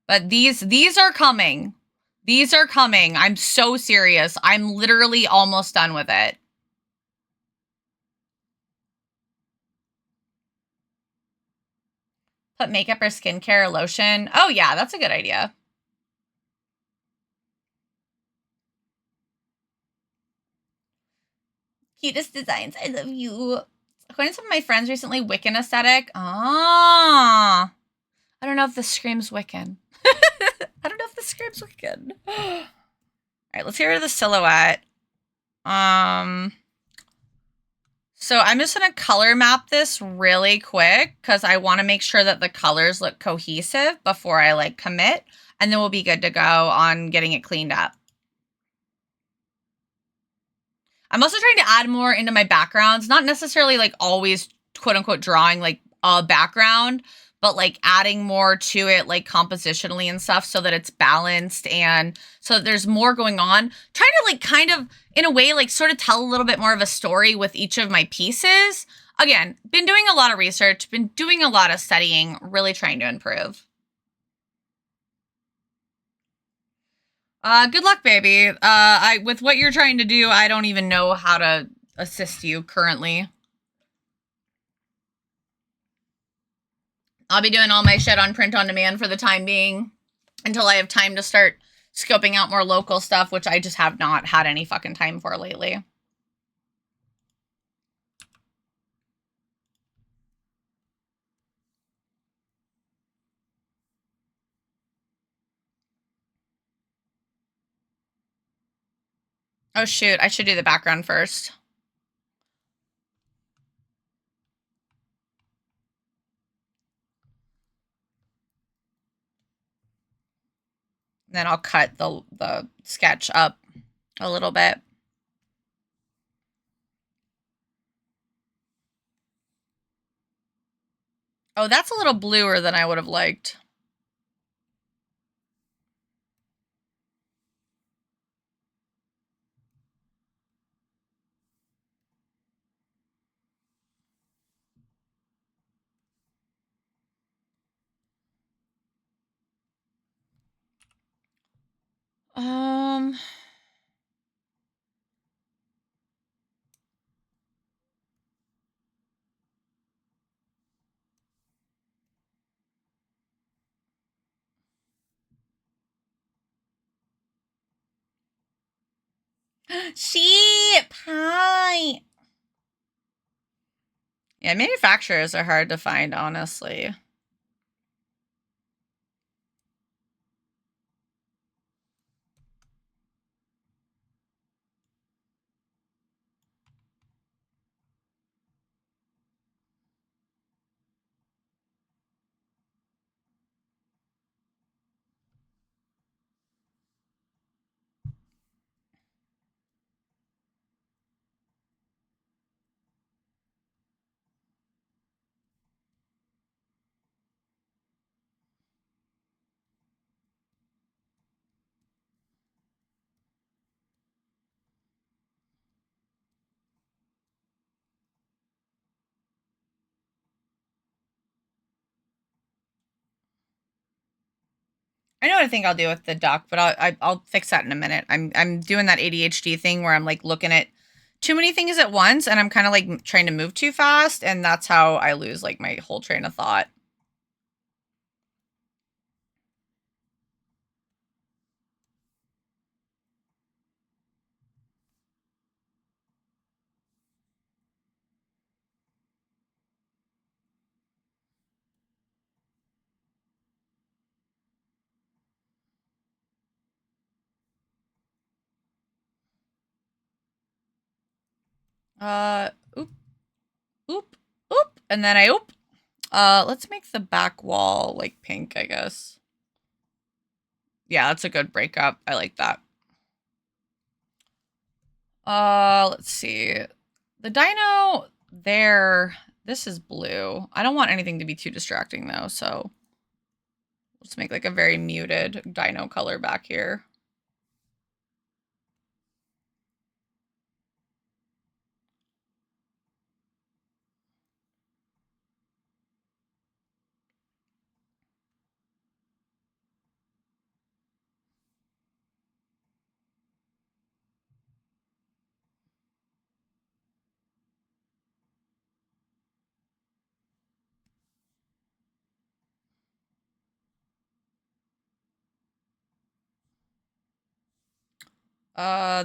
But these are coming. These are coming. I'm so serious. I'm literally almost done with it. Put makeup or skincare or lotion. Oh yeah, that's a good idea. Cutest designs. I love you. According to some of my friends recently, Wiccan aesthetic. Ah. I don't know if this screams Wiccan. I don't know if this screams Wiccan. All right, let's hear the silhouette. So I'm just going to color map this really quick because I want to make sure that the colors look cohesive before I like commit, and then we'll be good to go on getting it cleaned up. I'm also trying to add more into my backgrounds, not necessarily like always quote unquote drawing like a background, but like adding more to it like compositionally and stuff so that it's balanced and so that there's more going on. Trying to like kind of in a way like sort of tell a little bit more of a story with each of my pieces. Again, been doing a lot of research, been doing a lot of studying, really trying to improve. Good luck, baby. With what you're trying to do, I don't even know how to assist you currently. I'll be doing all my shit on print on demand for the time being until I have time to start scoping out more local stuff, which I just have not had any fucking time for lately. Oh shoot, I should do the background first. Then I'll cut the sketch up a little bit. Oh, that's a little bluer than I would have liked. Sheep pie. Yeah, manufacturers are hard to find, honestly. I know what I think I'll do with the duck, but I'll fix that in a minute. I'm doing that ADHD thing where I'm like looking at too many things at once, and I'm kind of like trying to move too fast, and that's how I lose like my whole train of thought. Oop, oop, oop, and then I oop. Let's make the back wall like pink, I guess. Yeah, that's a good breakup. I like that. Let's see. The dino there, this is blue. I don't want anything to be too distracting though, so let's make like a very muted dino color back here.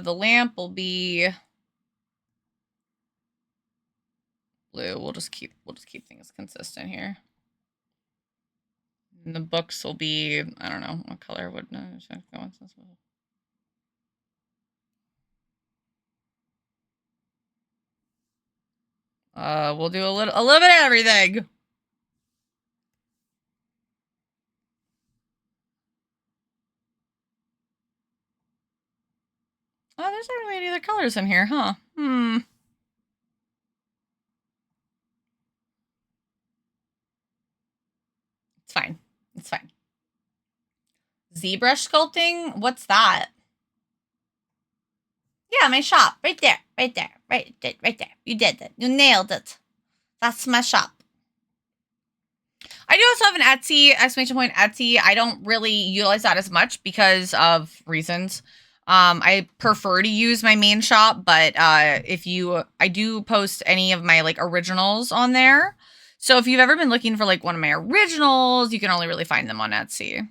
The lamp will be blue. We'll just keep things consistent here. And the books will be, I don't know, what color would go on this? We'll do a little bit of everything. Oh, there's not really any other colors in here, huh? It's fine. It's fine. ZBrush sculpting? What's that? Yeah, my shop. Right there. Right there. Right there. You did it. You nailed it. That's my shop. I do also have an Etsy, exclamation point Etsy. I don't really utilize that as much because of reasons. I prefer to use my main shop, but I do post any of my like originals on there. So if you've ever been looking for like one of my originals, you can only really find them on Etsy.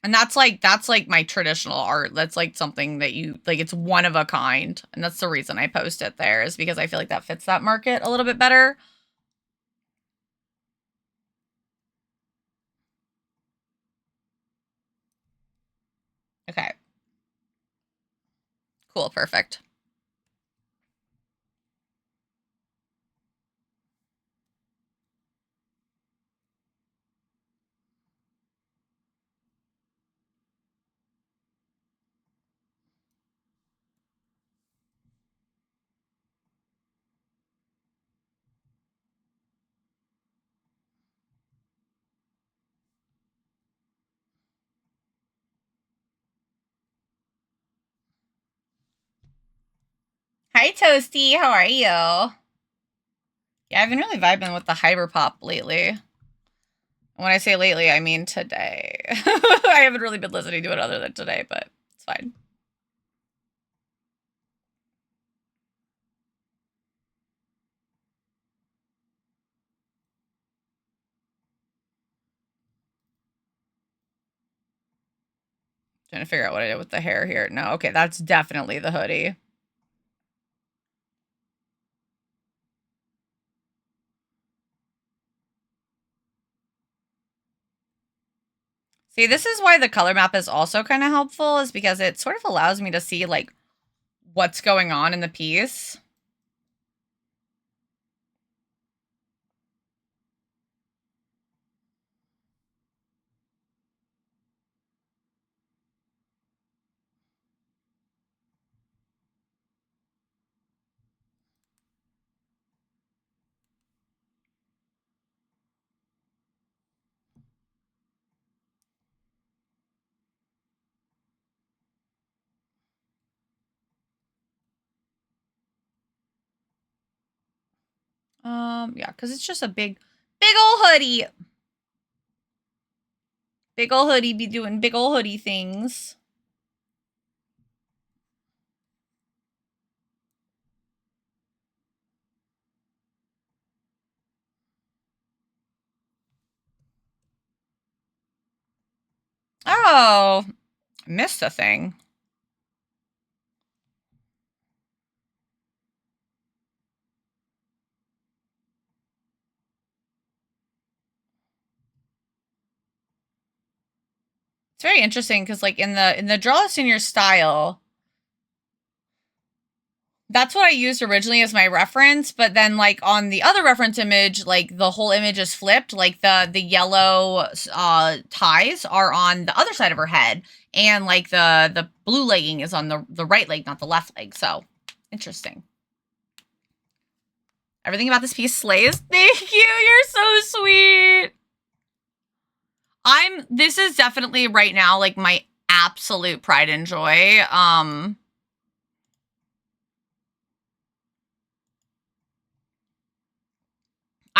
And that's like my traditional art. That's like something that you like, it's one of a kind. And that's the reason I post it there, is because I feel like that fits that market a little bit better. Okay. Cool, perfect. Hi, Toasty. How are you? Yeah, I've been really vibing with the hyperpop lately. When I say lately, I mean today. I haven't really been listening to it other than today, but it's fine. Trying to figure out what I did with the hair here. No, okay, that's definitely the hoodie. See, this is why the color map is also kind of helpful, is because it sort of allows me to see like what's going on in the piece. Yeah, because it's just a big ol' hoodie. Big ol' hoodie be doing big ol' hoodie things. Oh, missed a thing. It's very interesting because like in the draw this in your style, That's what I used originally as my reference, but then like on the other reference image, like the whole image is flipped. Like the yellow ties are on the other side of her head, and like the blue legging is on the right leg, not the left leg. So interesting. Everything about this piece slays. Thank you. You're so sweet. This is definitely right now like my absolute pride and joy.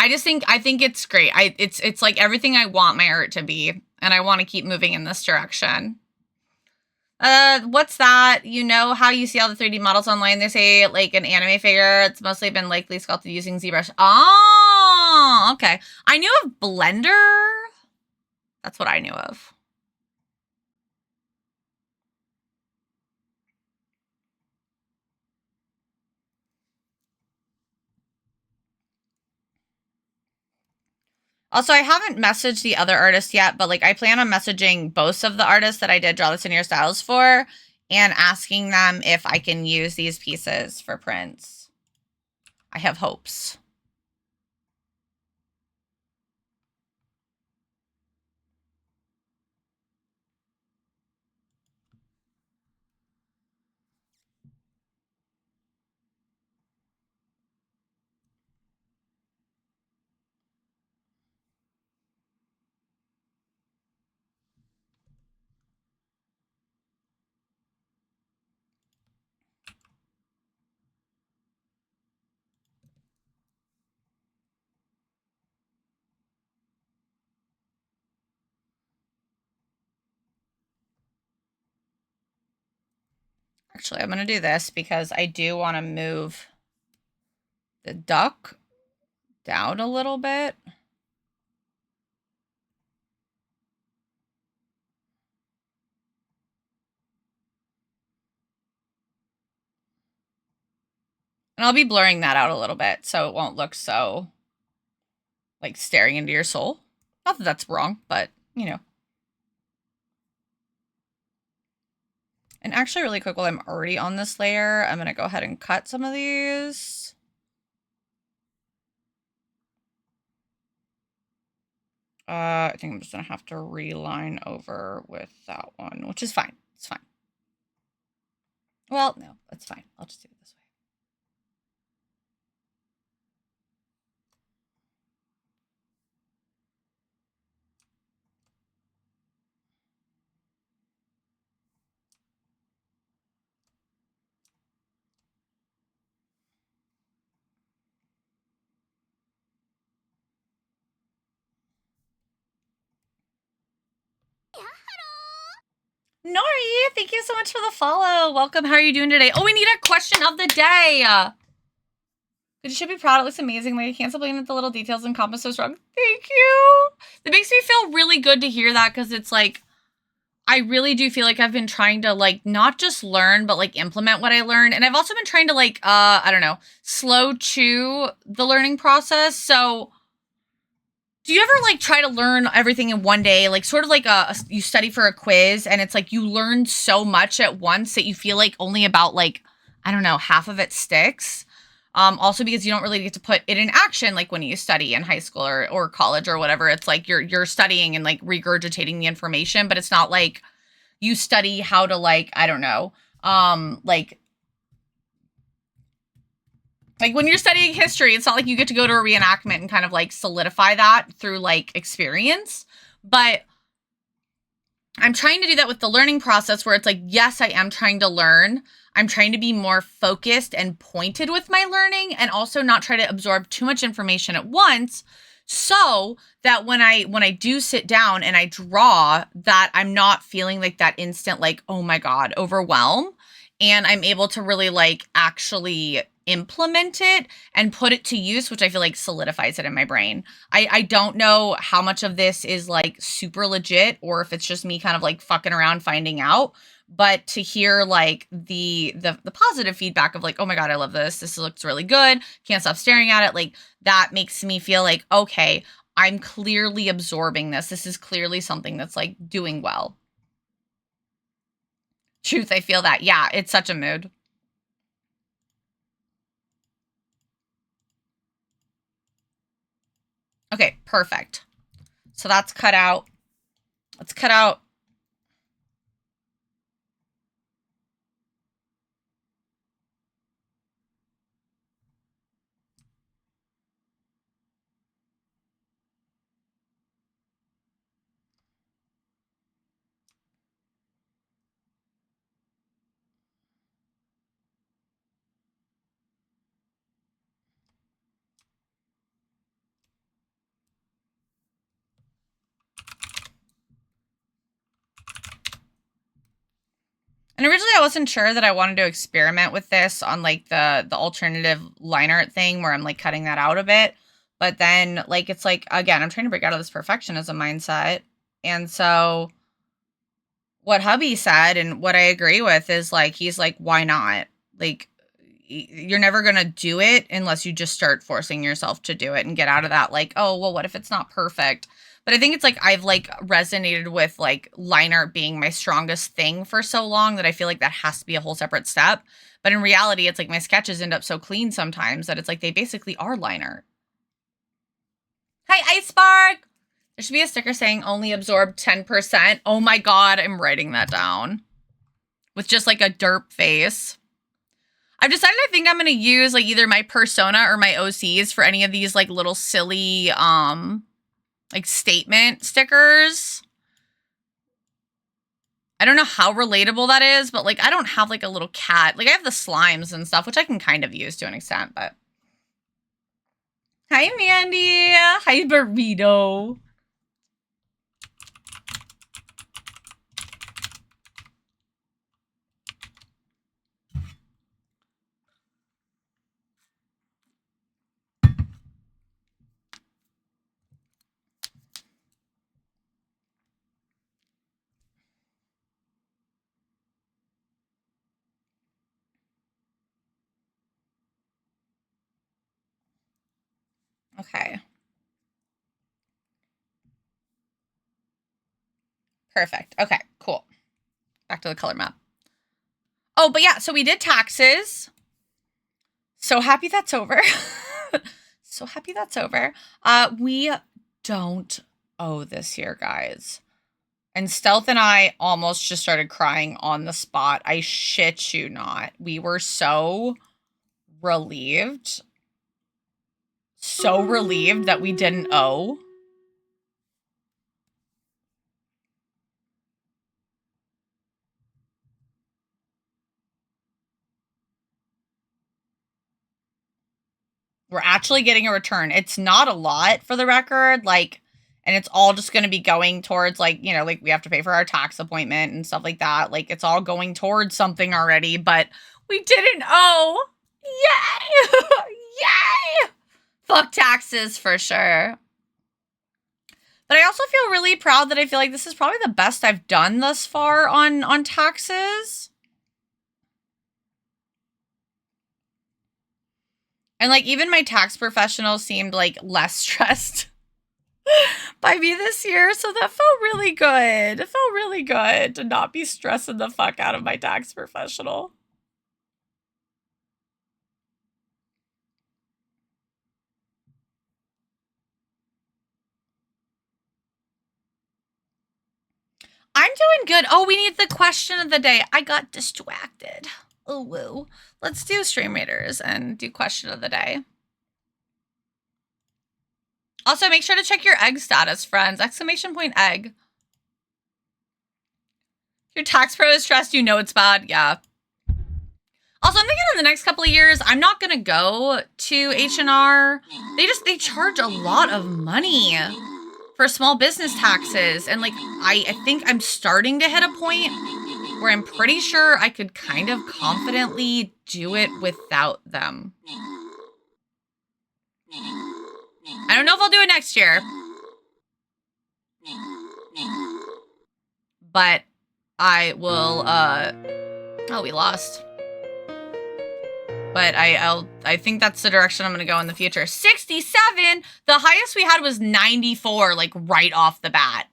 I think it's great. It's like everything I want my art to be, and I want to keep moving in this direction. What's that? You know how you see all the 3D models online? They say like an anime figure. It's mostly been likely sculpted using ZBrush. Oh, okay. I knew of Blender. That's what I knew of. Also, I haven't messaged the other artists yet, but like I plan on messaging both of the artists that I did Draw the Senior Styles for and asking them if I can use these pieces for prints. I have hopes. Actually, I'm going to do this because I do want to move the duck down a little bit. And I'll be blurring that out a little bit so it won't look so like staring into your soul. Not that that's wrong, but you know. And actually really quick, while I'm already on this layer, I'm going to go ahead and cut some of these. I think I'm just going to have to reline over with that one, which is fine. It's fine. Well, no, that's fine. I'll just do it this way. Nori, thank you so much for the follow. Welcome. How are you doing today? Oh, we need a question of the day. You should be proud. It looks amazing. Like, I can't stop looking at the little details and comp is so strong. Thank you. It makes me feel really good to hear that because it's like, I really do feel like I've been trying to like, not just learn, but like implement what I learned. And I've also been trying to like, I don't know, slow chew the learning process. So do you ever like try to learn everything in one day? Like sort of like you study for a quiz and it's like you learn so much at once that you feel like only about like, I don't know, half of it sticks. Also because you don't really get to put it in action like when you study in high school or college or whatever. It's like you're studying and like regurgitating the information, but it's not like you study how to like, I don't know, like when you're studying history, it's not like you get to go to a reenactment and kind of like solidify that through like experience. But I'm trying to do that with the learning process where it's like, yes, I am trying to learn. I'm trying to be more focused and pointed with my learning and also not try to absorb too much information at once so that when I do sit down and I draw that I'm not feeling like that instant, like, oh my God, overwhelm. And I'm able to really like actually implement it and put it to use, which I feel like solidifies it in my brain. I don't know how much of this is like super legit or if it's just me kind of like fucking around finding out. But to hear like the positive feedback of like, oh my God, I love this. This looks really good. Can't stop staring at it. Like that makes me feel like, okay, I'm clearly absorbing this. This is clearly something that's like doing well. Truth, I feel that. Yeah, it's such a mood. Okay, perfect. So that's cut out. Let's cut out. And originally I wasn't sure that I wanted to experiment with this on like the alternative line art thing where I'm like cutting that out a bit. But then like, it's like, again, I'm trying to break out of this perfectionism mindset. And so what hubby said and what I agree with is like, he's like, why not? Like, you're never going to do it unless you just start forcing yourself to do it and get out of that. Like, oh, well, what if it's not perfect? But I think it's like, I've like resonated with like line art being my strongest thing for so long that I feel like that has to be a whole separate step. But in reality, it's like my sketches end up so clean sometimes that it's like, they basically are line art. Hi, Icebark. There should be a sticker saying only absorb 10%. Oh my God, I'm writing that down. With just like a derp face. I've decided I think I'm going to use like either my persona or my OCs for any of these like little silly like statement stickers. I don't know how relatable that is, but like I don't have like a little cat. Like I have the slimes and stuff, which I can kind of use to an extent, but. Hi, Mandy. Hi, Burrito. Okay. Perfect. Okay, cool. Back to the color map. Oh, but yeah, so we did taxes. So happy that's over. So happy that's over. We don't owe this year, guys. And Stealth and I almost just started crying on the spot. I shit you not. We were so relieved. So relieved that we didn't owe. We're actually getting a return. It's not a lot for the record, like, and it's all just going to be going towards like, you know, like we have to pay for our tax appointment and stuff like that. Like it's all going towards something already, but we didn't owe. Yay! Yay! Fuck taxes for sure. But I also feel really proud that I feel like this is probably the best I've done thus far on taxes. And like even my tax professional seemed like less stressed by me this year. So that felt really good. It felt really good to not be stressing the fuck out of my tax professional. I'm doing good. Oh, we need the question of the day. I got distracted. Oh, woo. Let's do Stream Raiders and do question of the day. Also, make sure to check your egg status, friends. Exclamation point egg. If your tax pro is stressed, you know it's bad. Yeah. Also, I'm thinking in the next couple of years, I'm not going to go to H&R. They charge a lot of money for small business taxes. And like, I think I'm starting to hit a point where I'm pretty sure I could kind of confidently do it without them. I don't know if I'll do it next year. But I will, oh, we lost. But I think that's the direction I'm going to go in the future. 67! The highest we had was 94, like, right off the bat.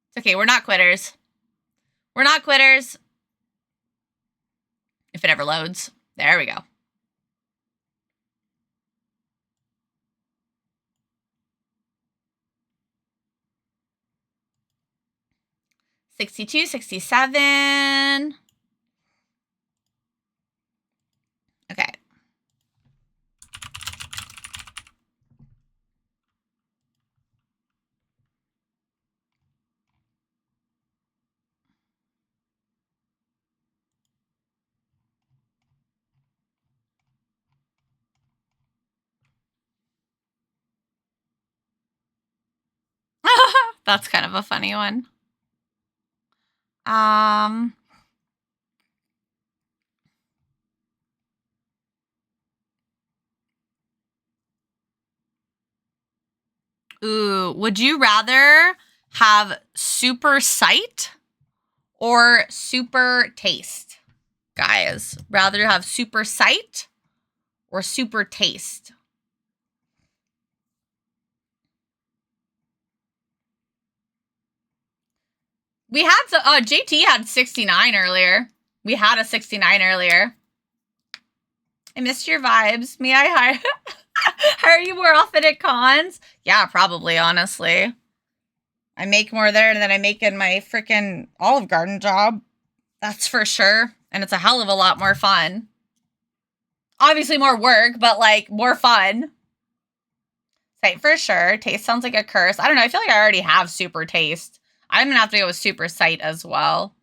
It's okay, we're not quitters. We're not quitters. If it ever loads. There we go. 62, 67. Okay. That's kind of a funny one. Ooh, would you rather have super sight or super taste? Guys, rather have super sight or super taste? We had JT had 69 earlier. We had a 69 earlier. I missed your vibes. May I hire you more often at cons? Yeah, probably, honestly. I make more there than I make in my freaking Olive Garden job. That's for sure. And it's a hell of a lot more fun. Obviously more work, but like more fun. Sight for sure. Taste sounds like a curse. I don't know. I feel like I already have super taste. I'm gonna have to go with super sight as well.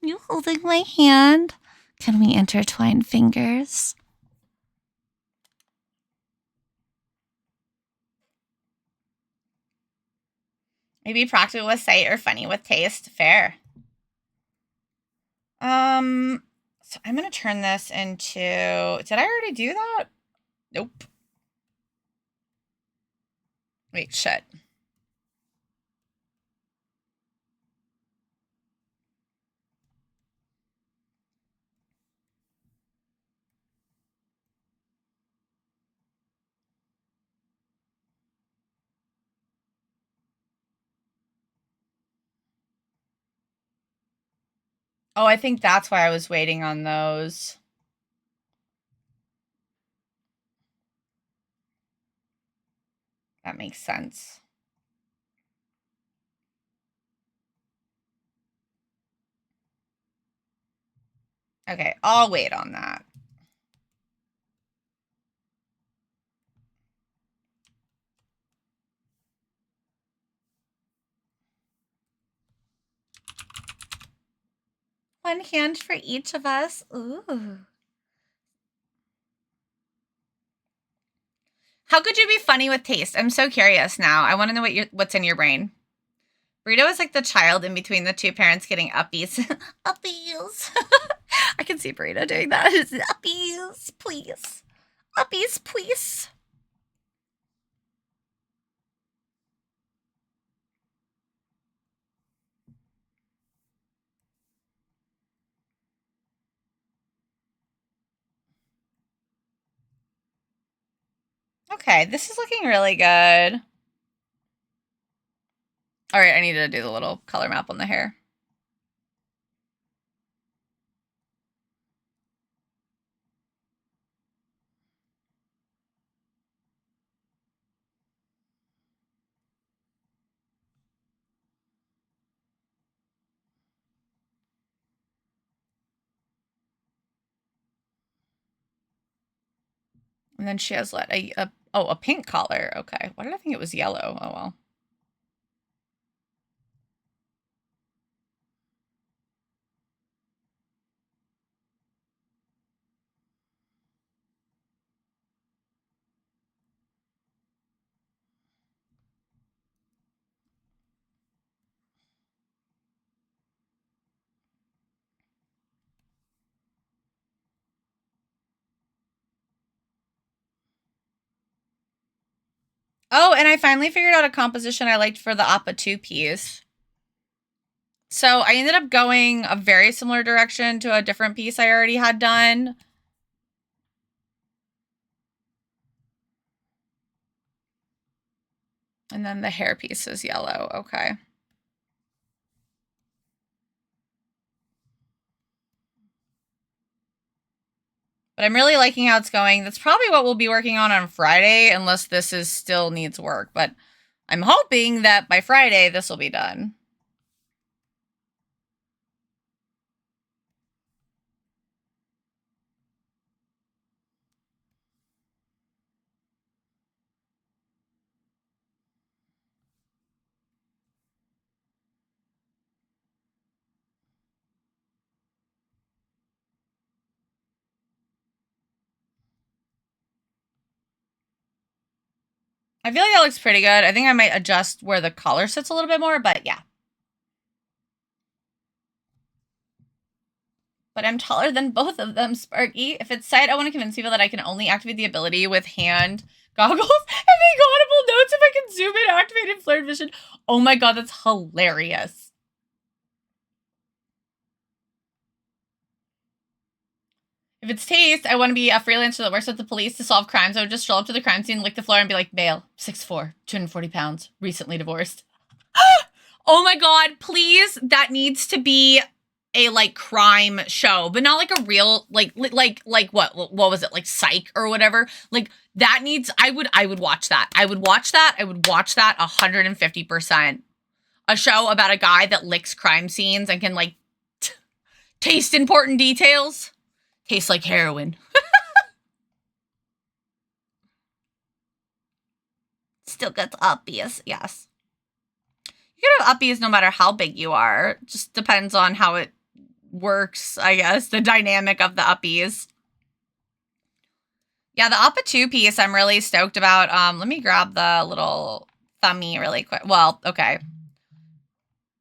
You holding my hand? Can we intertwine fingers? Maybe practical with sight or funny with taste. Fair. So I'm gonna turn this into. Did I already do that? Nope. Wait, shit. Oh, I think that's why I was waiting on those. That makes sense. Okay, I'll wait on that. One hand for each of us. Ooh. How could you be funny with taste? I'm so curious now. I want to know what's in your brain. Burrito is like the child in between the two parents getting uppies. Uppies. I can see Burrito doing that. Uppies, please. Uppies, please. Okay, this is looking really good. All right, I need to do the little color map on the hair. And then she has a pink collar. Okay, why did I think it was yellow? Oh well. Oh, and I finally figured out a composition I liked for the Appa 2 piece. So I ended up going a very similar direction to a different piece I already had done. And then the hair piece is yellow. Okay. But I'm really liking how it's going. That's probably what we'll be working on Friday, unless this still needs work. But I'm hoping that by Friday, this will be done. I feel like that looks pretty good. I think I might adjust where the color sits a little bit more, but yeah. But I'm taller than both of them, Sparky. If it's sight, I want to convince people that I can only activate the ability with hand goggles and make audible notes if I can zoom in, activated flared vision. Oh my god, that's hilarious. If it's taste, I want to be a freelancer that works with the police to solve crimes. I would just stroll up to the crime scene, lick the floor, and be like, male, 6'4", 240 pounds, recently divorced. Oh my god, please, that needs to be a like crime show, but not like a real like what was it, like Psych or whatever. Like that needs, I would watch that. I would watch that 150%. A show about a guy that licks crime scenes and can like taste important details. Tastes like heroin. Still gets uppies, yes. You can have uppies no matter how big you are. Just depends on how it works, I guess. The dynamic of the uppies. Yeah, the Appa 2 piece I'm really stoked about. Let me grab the little thummy really quick. Well, okay.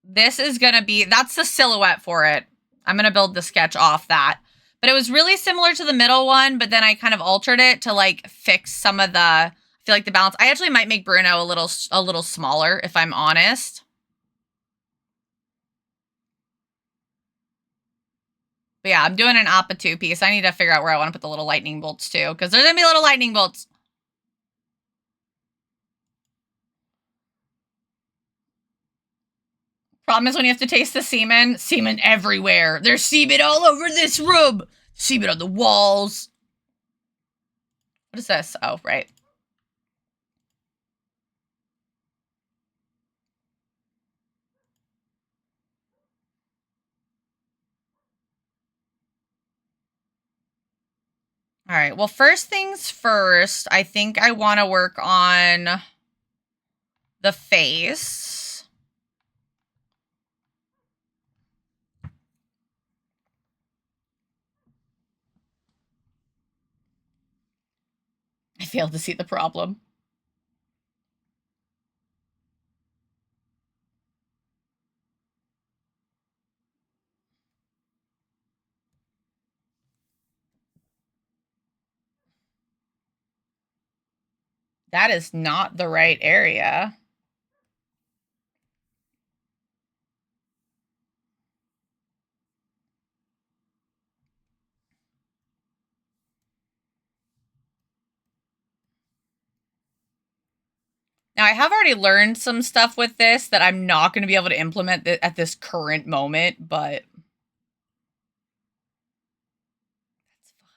This is gonna be, that's the silhouette for it. I'm gonna build the sketch off that. But it was really similar to the middle one, but then I kind of altered it to like fix some of the, I feel like the balance. I actually might make Bruno a little smaller, if I'm honest. But yeah, I'm doing an Appa 2 piece. I need to figure out where I want to put the little lightning bolts too, because there's gonna be little lightning bolts. Problem is when you have to taste the semen. Semen everywhere. There's semen all over this room. Semen on the walls. What is this? Oh, right. All right. Well, first things first, I think I want to work on the face. I failed to see the problem. That is not the right area. Now, I have already learned some stuff with this that I'm not going to be able to implement at this current moment, but that's fine.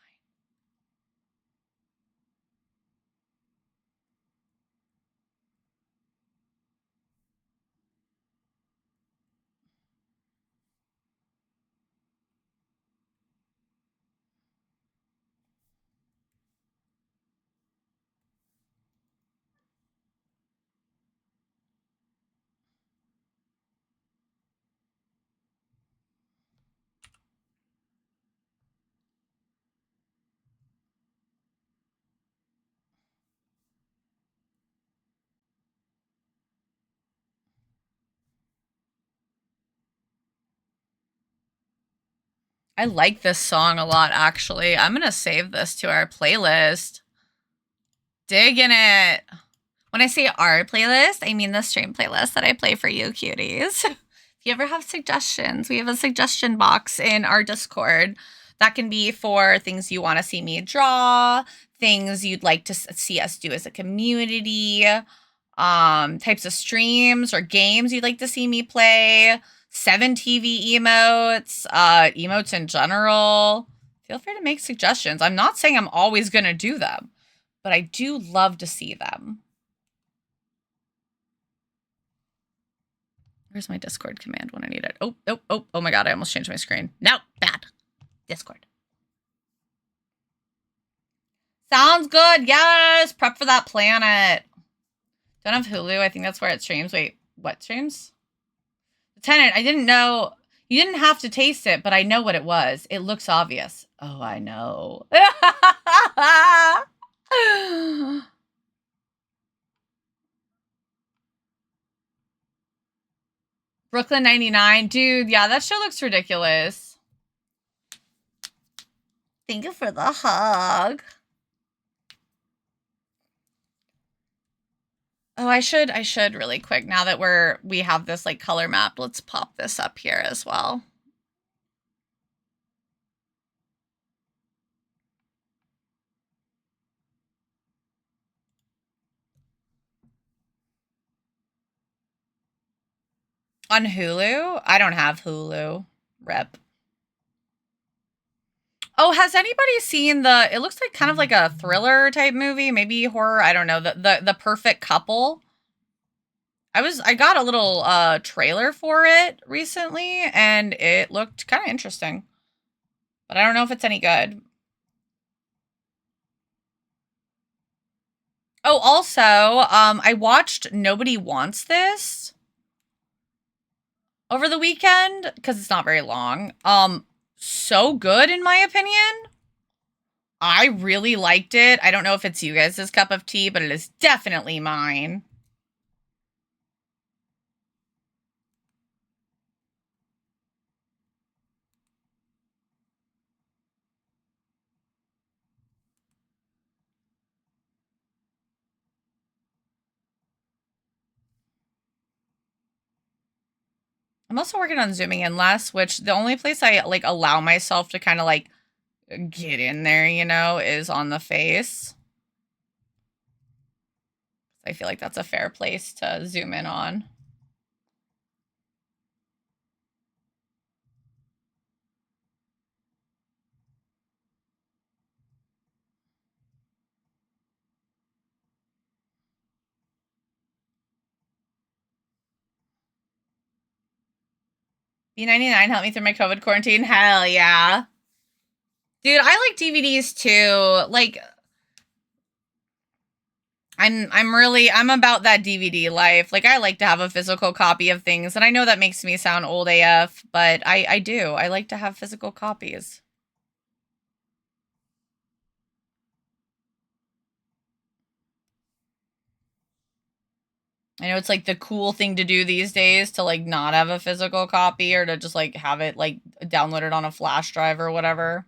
I like this song a lot, actually. I'm going to save this to our playlist. Digging it. When I say our playlist, I mean the stream playlist that I play for you, cuties. If you ever have suggestions, we have a suggestion box in our Discord. That can be for things you want to see me draw, things you'd like to see us do as a community, types of streams or games you'd like to see me play, 7 TV emotes, emotes in general. Feel free to make suggestions. I'm not saying I'm always going to do them, but I do love to see them. Where's my Discord command when I need it? Oh my god, I almost changed my screen. No, bad. Discord. Sounds good. Yes, prep for that planet. Don't have Hulu. I think that's where it streams. Wait, what streams? Lieutenant, I didn't know. You didn't have to taste it, but I know what it was. It looks obvious. Oh, I know. Brooklyn 99. Dude, yeah, that show looks ridiculous. Thank you for the hug. Oh, I should really quick, now that we have this like color map, let's pop this up here as well. On Hulu? I don't have Hulu. Rep. Oh, has anybody seen it looks like kind of like a thriller type movie, maybe horror, I don't know, the Perfect Couple? I got a little trailer for it recently and it looked kind of interesting. But I don't know if it's any good. Oh, also, I watched Nobody Wants This over the weekend because it's not very long. So good in my opinion. I really liked it. I don't know if it's you guys' cup of tea, but it is definitely mine. I'm also working on zooming in less, which the only place I like allow myself to kind of like get in there, you know, is on the face. I feel like that's a fair place to zoom in on. B99 helped me through my COVID quarantine. Hell yeah. Dude, I like DVDs too. Like, I'm about that DVD life. Like, I like to have a physical copy of things, and I know that makes me sound old AF, but I do. I like to have physical copies. I know it's like the cool thing to do these days to like not have a physical copy or to just like have it like downloaded on a flash drive or whatever.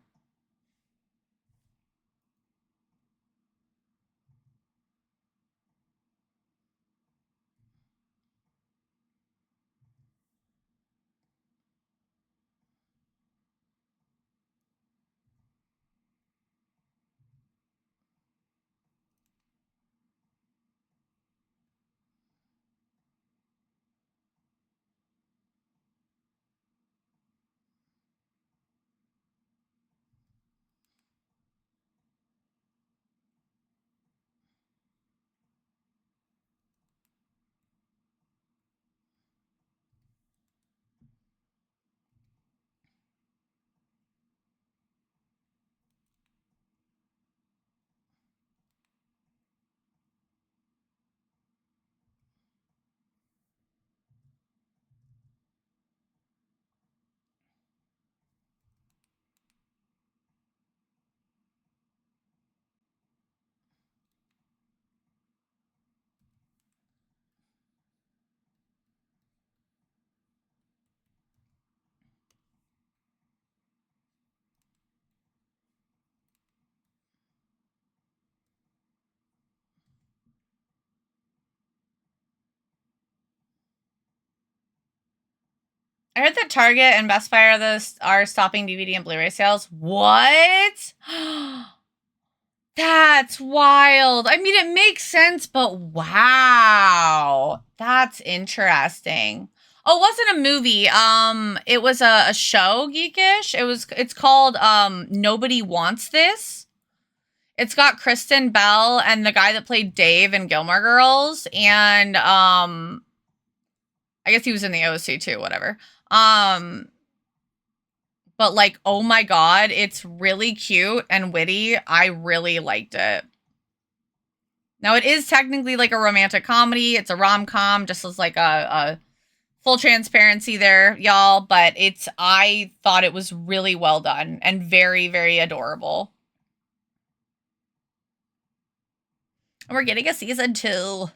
I heard that Target and Best Buy are stopping DVD and Blu-ray sales. What? That's wild. I mean, it makes sense, but wow. That's interesting. Oh, it wasn't a movie. It was a show, Geekish. It's called Nobody Wants This. It's got Kristen Bell and the guy that played Dave in Gilmore Girls, and I guess he was in the OC too, whatever. But like, oh my god, it's really cute and witty. I really liked it. Now it is technically like a romantic comedy. It's a rom-com, just as like a full transparency there, y'all. But I thought it was really well done and very, very adorable. And we're getting a season 2.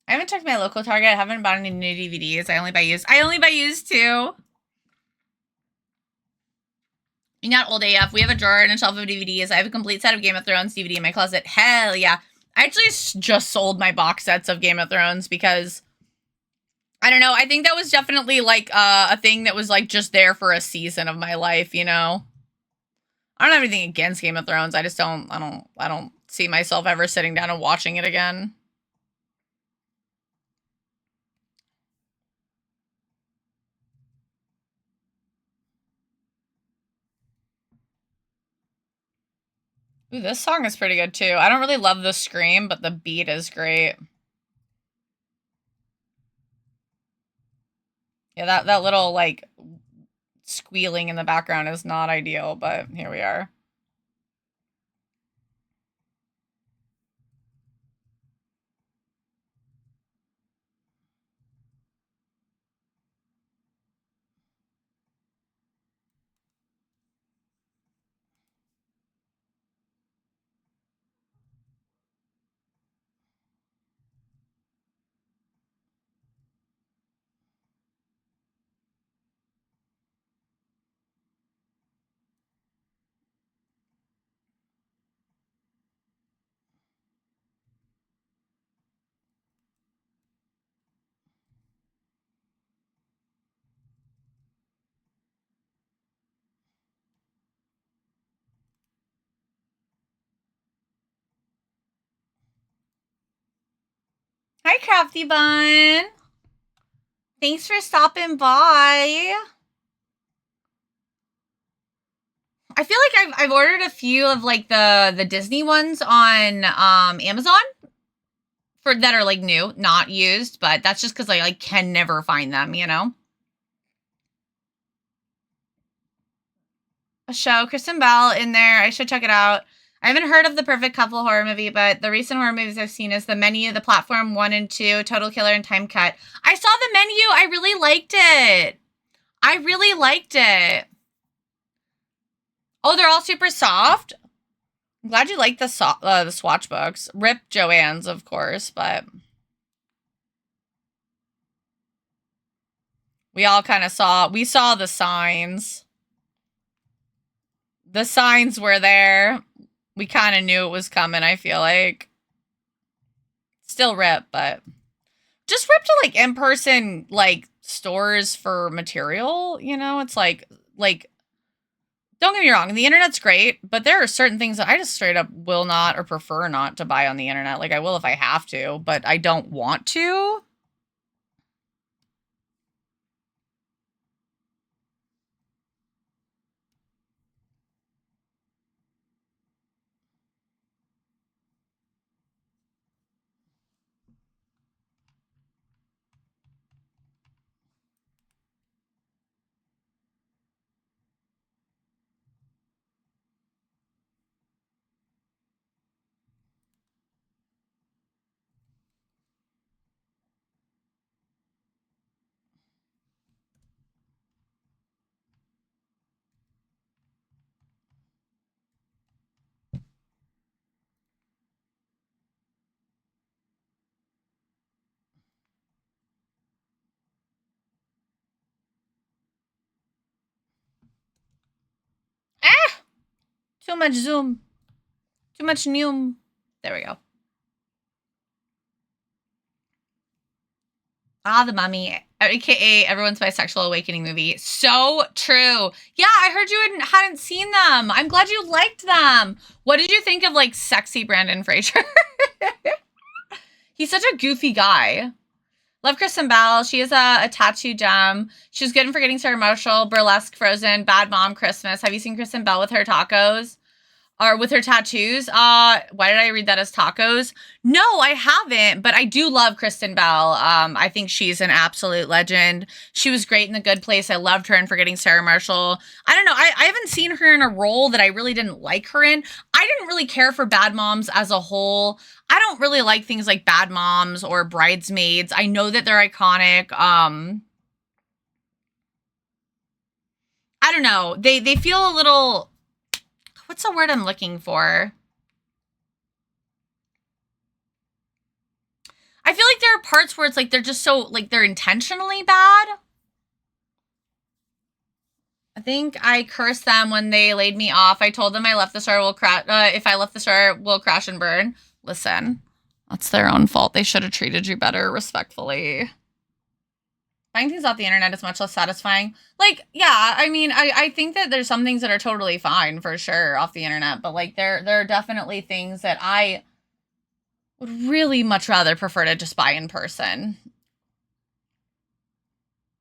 I haven't checked my local Target. I haven't bought any new DVDs. I only buy used too. You're not old AF. We have a drawer and a shelf of DVDs. I have a complete set of Game of Thrones DVD in my closet. Hell yeah. I actually just sold my box sets of Game of Thrones because, I don't know, I think that was definitely like a thing that was like just there for a season of my life, you know? I don't have anything against Game of Thrones. I just don't, I don't see myself ever sitting down and watching it again. Ooh, this song is pretty good too. I don't really love the scream, but the beat is great. Yeah, that little like squealing in the background is not ideal, but here we are. Hi, Crafty Bun. Thanks for stopping by. I feel like I've ordered a few of like the Disney ones on Amazon for that are like new, not used, but that's just because I like can never find them, you know. A show, Kristen Bell in there. I should check it out. I haven't heard of The Perfect Couple horror movie, but the recent horror movies I've seen is The Menu, The Platform 1 and 2, Total Killer, and Time Cut. I saw The Menu. I really liked it. I really liked it. Oh, they're all super soft? I'm glad you like the swatch books. Rip Joanne's, of course, but we all kind of saw the signs. The signs were there. We kind of knew it was coming, I feel like. Still rip, but just rip to like in-person like stores for material, you know? It's like don't get me wrong, the internet's great, but there are certain things that I just straight up will not or prefer not to buy on the internet. Like I will if I have to, but I don't want to. Ah! Too much zoom. Too much neum. There we go. Ah, The Mummy, aka everyone's bisexual awakening movie. So true. Yeah, I heard you hadn't seen them. I'm glad you liked them. What did you think of like sexy Brandon Fraser? He's such a goofy guy. Love Kristen Bell. She is a tattoo gem. She was good in Forgetting Sarah Marshall, Burlesque, Frozen, Bad Mom, Christmas. Have you seen Kristen Bell with her tacos? Or with her tattoos? Why did I read that as tacos? No, I haven't, but I do love Kristen Bell. I think she's an absolute legend. She was great in The Good Place. I loved her in Forgetting Sarah Marshall. I don't know. I haven't seen her in a role that I really didn't like her in. I didn't really care for Bad Moms as a whole. I don't really like things like Bad Moms or Bridesmaids. I know that they're iconic. I don't know. They feel a little... What's the word I'm looking for? I feel like there are parts where it's like they're just so, like, they're intentionally bad. I think I cursed them when they laid me off. I told them I left the star will crash. If I left the star, will crash and burn. Listen, that's their own fault. They should have treated you better, respectfully. Finding things off the internet is much less satisfying. Like, yeah, I mean, I think that there's some things that are totally fine for sure off the internet, but like there are definitely things that I would really much rather prefer to just buy in person.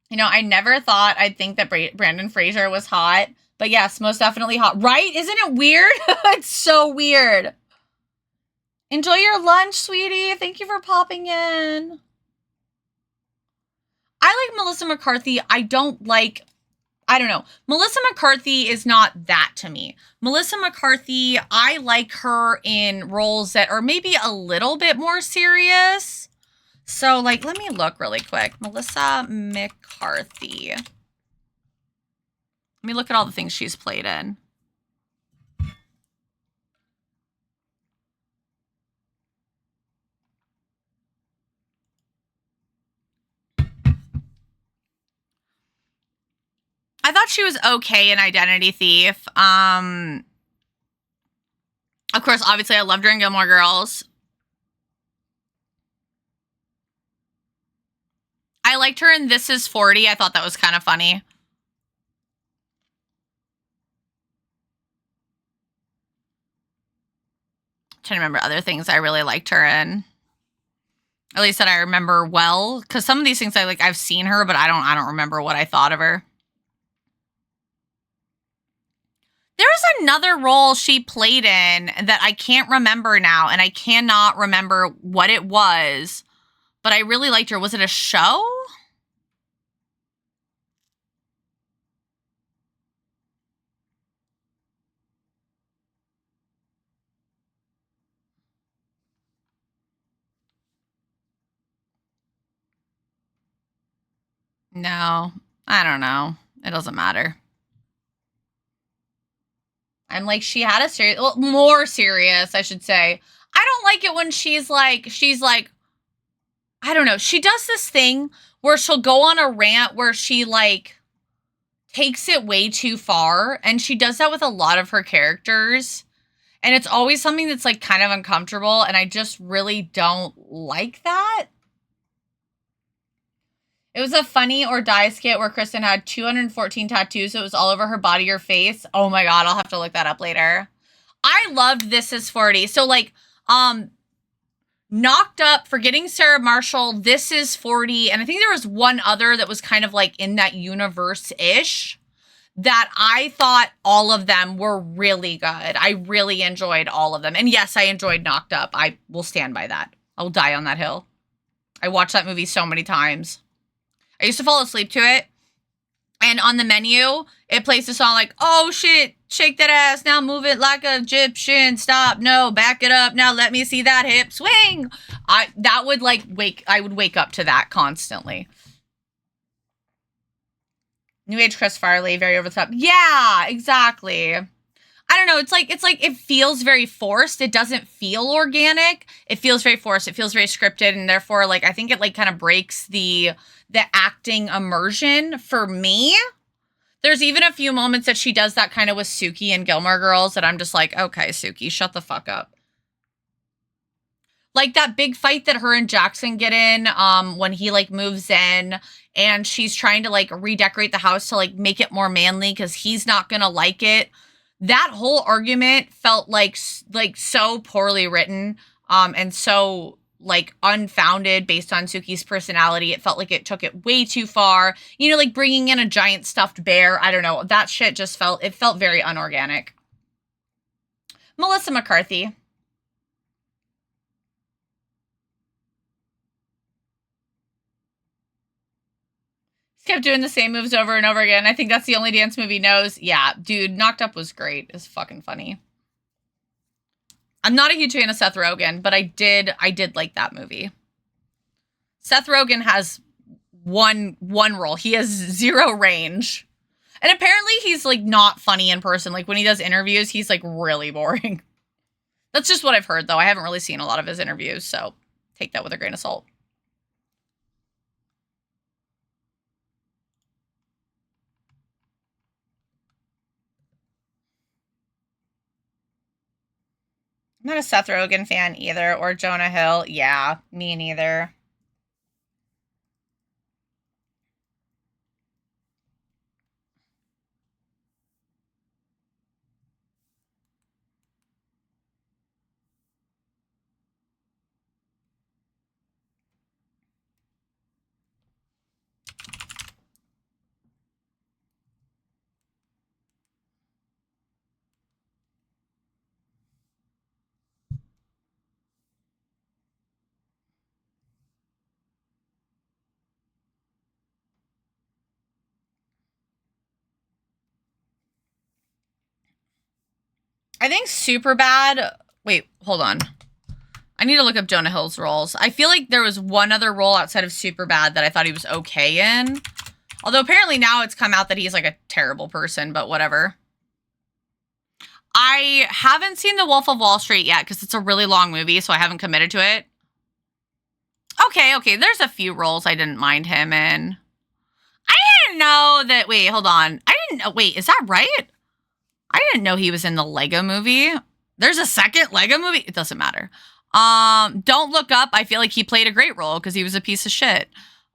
You know, I never thought I'd think that Brandon Fraser was hot, but yes, most definitely hot. Right? Isn't it weird? It's so weird. Enjoy your lunch, sweetie. Thank you for popping in. I like Melissa McCarthy. I don't know. Melissa McCarthy is not that to me. Melissa McCarthy, I like her in roles that are maybe a little bit more serious. So, like, let me look really quick. Melissa McCarthy. Let me look at all the things she's played in. I thought she was okay in Identity Thief. Of course, obviously, I loved her in Gilmore Girls. I liked her in This Is 40. I thought that was kind of funny. I'm trying to remember other things I really liked her in. At least that I remember well, because some of these things I've seen her, but I don't remember what I thought of her. There was another role she played in that I can't remember now, and I cannot remember what it was, but I really liked her. Was it a show? No, I don't know. It doesn't matter. I'm like, she had a serious, well, more serious, I should say. I don't like it when she's like, I don't know. She does this thing where she'll go on a rant where she like takes it way too far. And she does that with a lot of her characters. And it's always something that's like kind of uncomfortable. And I just really don't like that. It was a Funny or Die skit where Kristen had 214 tattoos. So it was all over her body or face. Oh my God, I'll have to look that up later. I loved This Is 40. So like, Knocked Up, Forgetting Sarah Marshall, This Is 40, and I think there was one other that was kind of like in that universe-ish that I thought all of them were really good. I really enjoyed all of them. And yes, I enjoyed Knocked Up. I will stand by that. I'll die on that hill. I watched that movie so many times. I used to fall asleep to it. And on the menu, it plays the song like, oh shit, shake that ass, now move it like a Egyptian, stop, no, back it up, now let me see that hip swing. I would wake up to that constantly. New Age Chris Farley, very over the top. Yeah, exactly. I don't know, it's like it feels very forced. It doesn't feel organic. It feels very forced. It feels very scripted, and therefore, like, I think it like kind of breaks the acting immersion for me. There's even a few moments that she does that kind of with Suki and Gilmore Girls that I'm just like, okay, Suki, shut the fuck up. Like that big fight that her and Jackson get in when he like moves in and she's trying to like redecorate the house to like make it more manly because he's not gonna like it. That whole argument felt like so poorly written and so like unfounded based on Suki's personality. It felt like it took it way too far. You know, like bringing in a giant stuffed bear. I don't know. That shit just felt very unorganic. Melissa McCarthy. Kept doing the same moves over and over again. I think that's the only dance move he knows. Yeah, dude, Knocked Up was great. It's fucking funny. I'm not a huge fan of Seth Rogen, but I did like that movie. Seth Rogen has one role. He has zero range. And apparently he's like not funny in person. Like when he does interviews, he's like really boring. That's just what I've heard though. I haven't really seen a lot of his interviews, so take that with a grain of salt. I'm not a Seth Rogen fan either, or Jonah Hill. Yeah, me neither. I think Superbad. Wait, hold on. I need to look up Jonah Hill's roles. I feel like there was one other role outside of Superbad that I thought he was okay in. Although apparently now it's come out that he's like a terrible person, but whatever. I haven't seen The Wolf of Wall Street yet because it's a really long movie, so I haven't committed to it. Okay, there's a few roles I didn't mind him in. I didn't know that, wait, hold on. I didn't know, wait, is that right? I didn't know he was in the Lego movie. There's a second Lego movie? It doesn't matter. Don't Look Up. I feel like he played a great role because he was a piece of shit.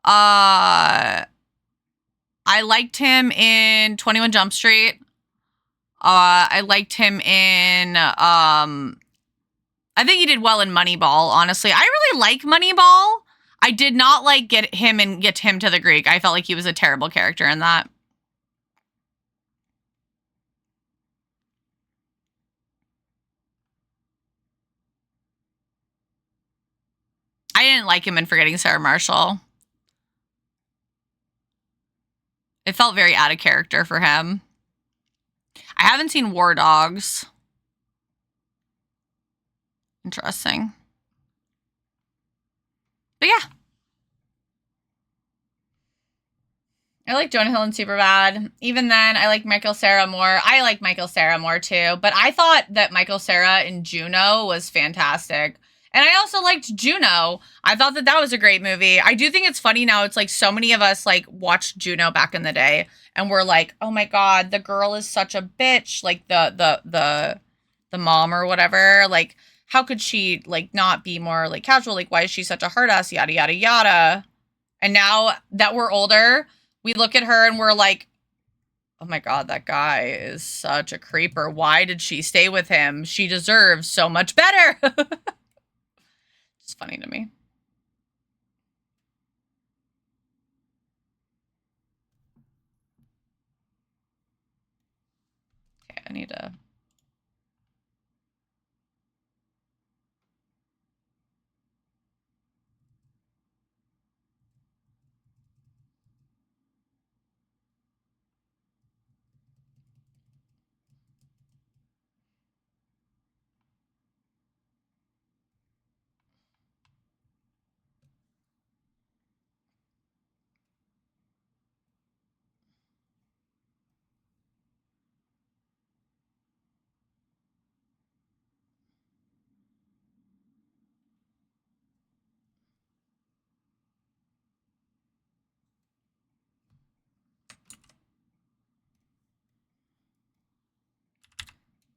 I liked him in 21 Jump Street. I liked him in, I think he did well in Moneyball, honestly. I really like Moneyball. I did not like Get Him to the Greek. I felt like he was a terrible character in that. I didn't like him in Forgetting Sarah Marshall. It felt very out of character for him. I haven't seen War Dogs. Interesting. But yeah. I like Jonah Hill in Superbad. Even then, I like Michael Cera more. I like Michael Cera more too. But I thought that Michael Cera in Juno was fantastic. And I also liked Juno. I thought that was a great movie. I do think it's funny now. It's like so many of us like watched Juno back in the day, and we're like, oh my god, the girl is such a bitch. Like the mom or whatever. Like, how could she like not be more like casual? Like, why is she such a hard ass? Yada yada yada. And now that we're older, we look at her and we're like, oh my god, that guy is such a creeper. Why did she stay with him? She deserves so much better. It's funny to me. Okay, I need to...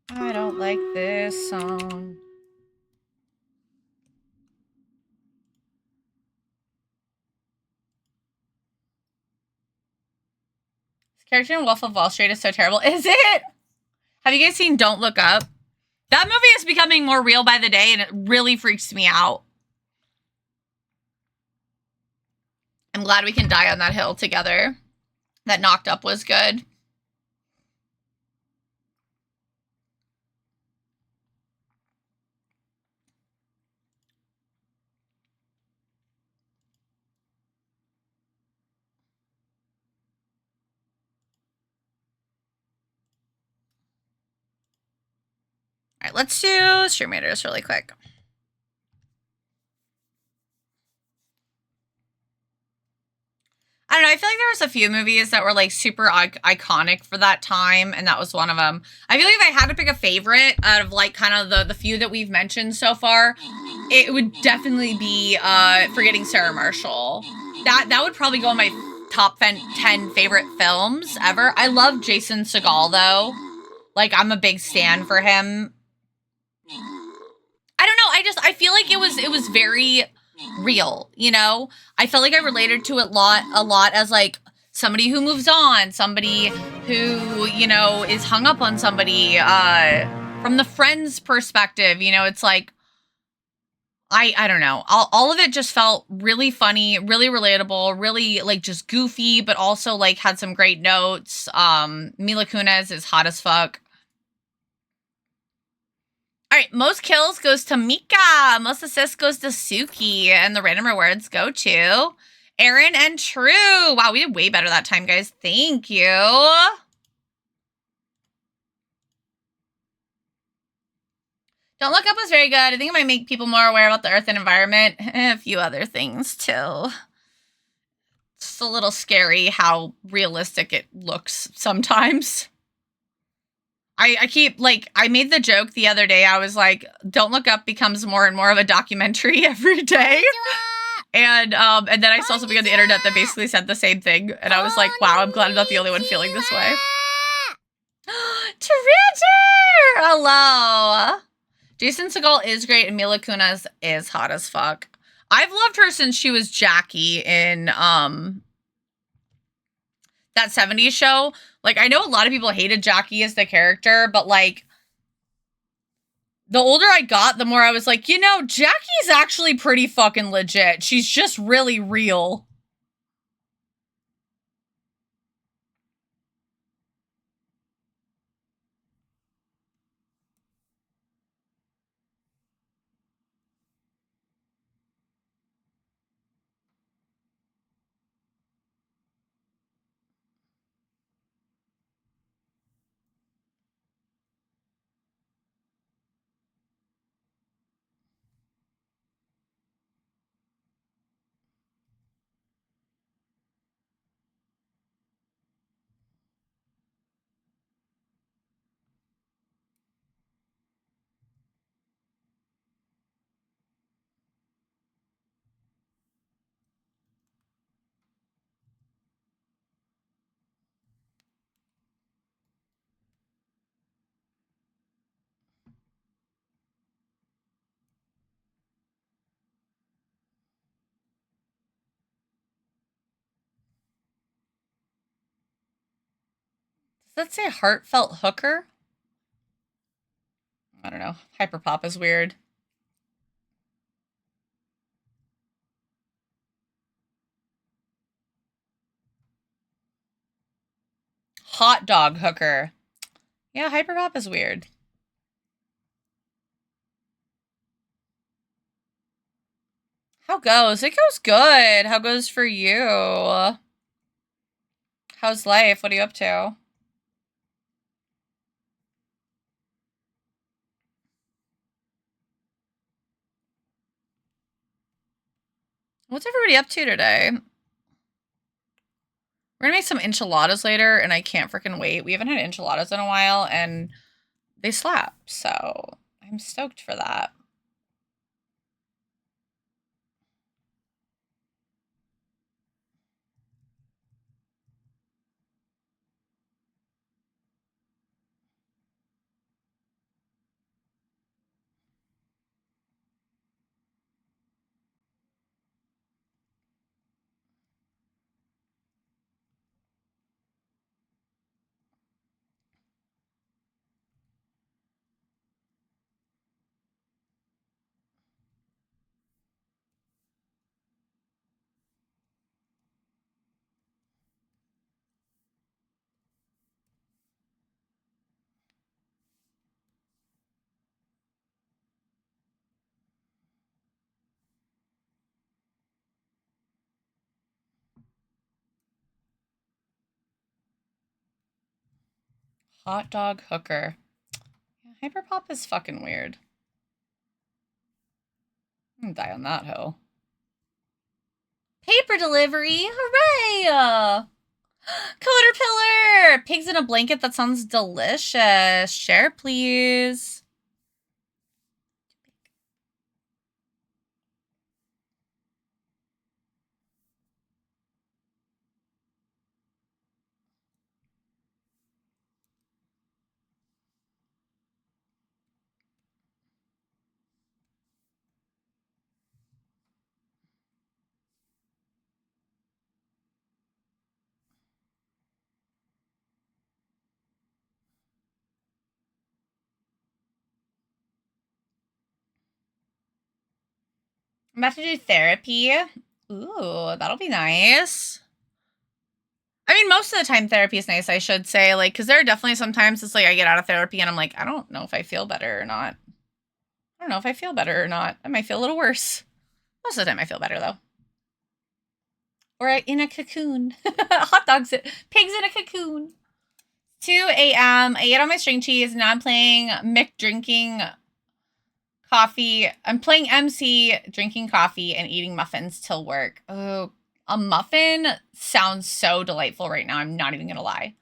I don't like this song. This character in Wolf of Wall Street is so terrible. Is it? Have you guys seen Don't Look Up? That movie is becoming more real by the day, and it really freaks me out. I'm glad we can die on that hill together. That Knocked Up was good. All right, let's do Stream Raiders really quick. I don't know. I feel like there was a few movies that were like super iconic for that time, and that was one of them. I feel like if I had to pick a favorite out of like kind of the few that we've mentioned so far, it would definitely be Forgetting Sarah Marshall. That would probably go in my top 10 favorite films ever. I love Jason Segel though. Like, I'm a big stan for him. don't know. I feel like it was very real, you know? I felt like I related to it a lot as like somebody who moves on, somebody who, you know, is hung up on somebody, from the friend's perspective, you know, it's like, I don't know. All of it just felt really funny, really relatable, really like just goofy, but also like had some great notes. Mila Kunis is hot as fuck. All right, most kills goes to Mika. Most assists goes to Suki. And the random rewards go to Aaron and True. Wow, we did way better that time, guys. Thank you. Don't Look Up was very good. I think it might make people more aware about the earth and environment. A few other things, too. It's a little scary how realistic it looks sometimes. I keep, like, I made the joke the other day. I was like, Don't Look Up becomes more and more of a documentary every day. And then I saw something on the internet that basically said the same thing. And I was like, wow, I'm glad I'm not the only one feeling this way. Treasure! Hello. Jason Segel is great, and Mila Kunis is hot as fuck. I've loved her since she was Jackie in that 70s show. Like, I know a lot of people hated Jackie as the character, but like, the older I got, the more I was like, you know, Jackie's actually pretty fucking legit. She's just really real. Does that say heartfelt hooker? I don't know. Hyperpop is weird. Hot dog hooker. Yeah, hyperpop is weird. How goes? It goes good. How goes for you? How's life? What are you up to? What's everybody up to today? We're gonna make some enchiladas later, and I can't freaking wait. We haven't had enchiladas in a while, and they slap, so I'm stoked for that. Hot dog hooker. Yeah, hyperpop is fucking weird. I'm gonna die on that hill. Paper delivery! Hooray! Caterpillar! Pigs in a blanket, that sounds delicious. Share, please. I'm about to do therapy. Ooh, that'll be nice. I mean, most of the time therapy is nice, I should say, like, because there are definitely sometimes it's like I get out of therapy and I'm like, I don't know if I feel better or not. I don't know if I feel better or not. I might feel a little worse. Most of the time I feel better, though. Or in a cocoon. Hot dogs, pigs in a cocoon. 2 a.m. I ate all my string cheese. Now I'm playing Mick drinking coffee. I'm playing MC, drinking coffee, and eating muffins till work. Oh, a muffin sounds so delightful right now. I'm not even going to lie.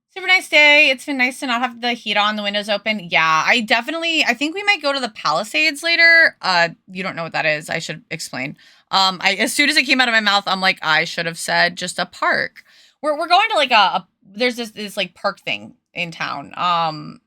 Super nice day. It's been nice to not have the heat on, the windows open. Yeah, I think we might go to the Palisades later. You don't know what that is. I should explain. As soon as it came out of my mouth, I'm like, I should have said just a park. We're going to like there's this like park thing in town. I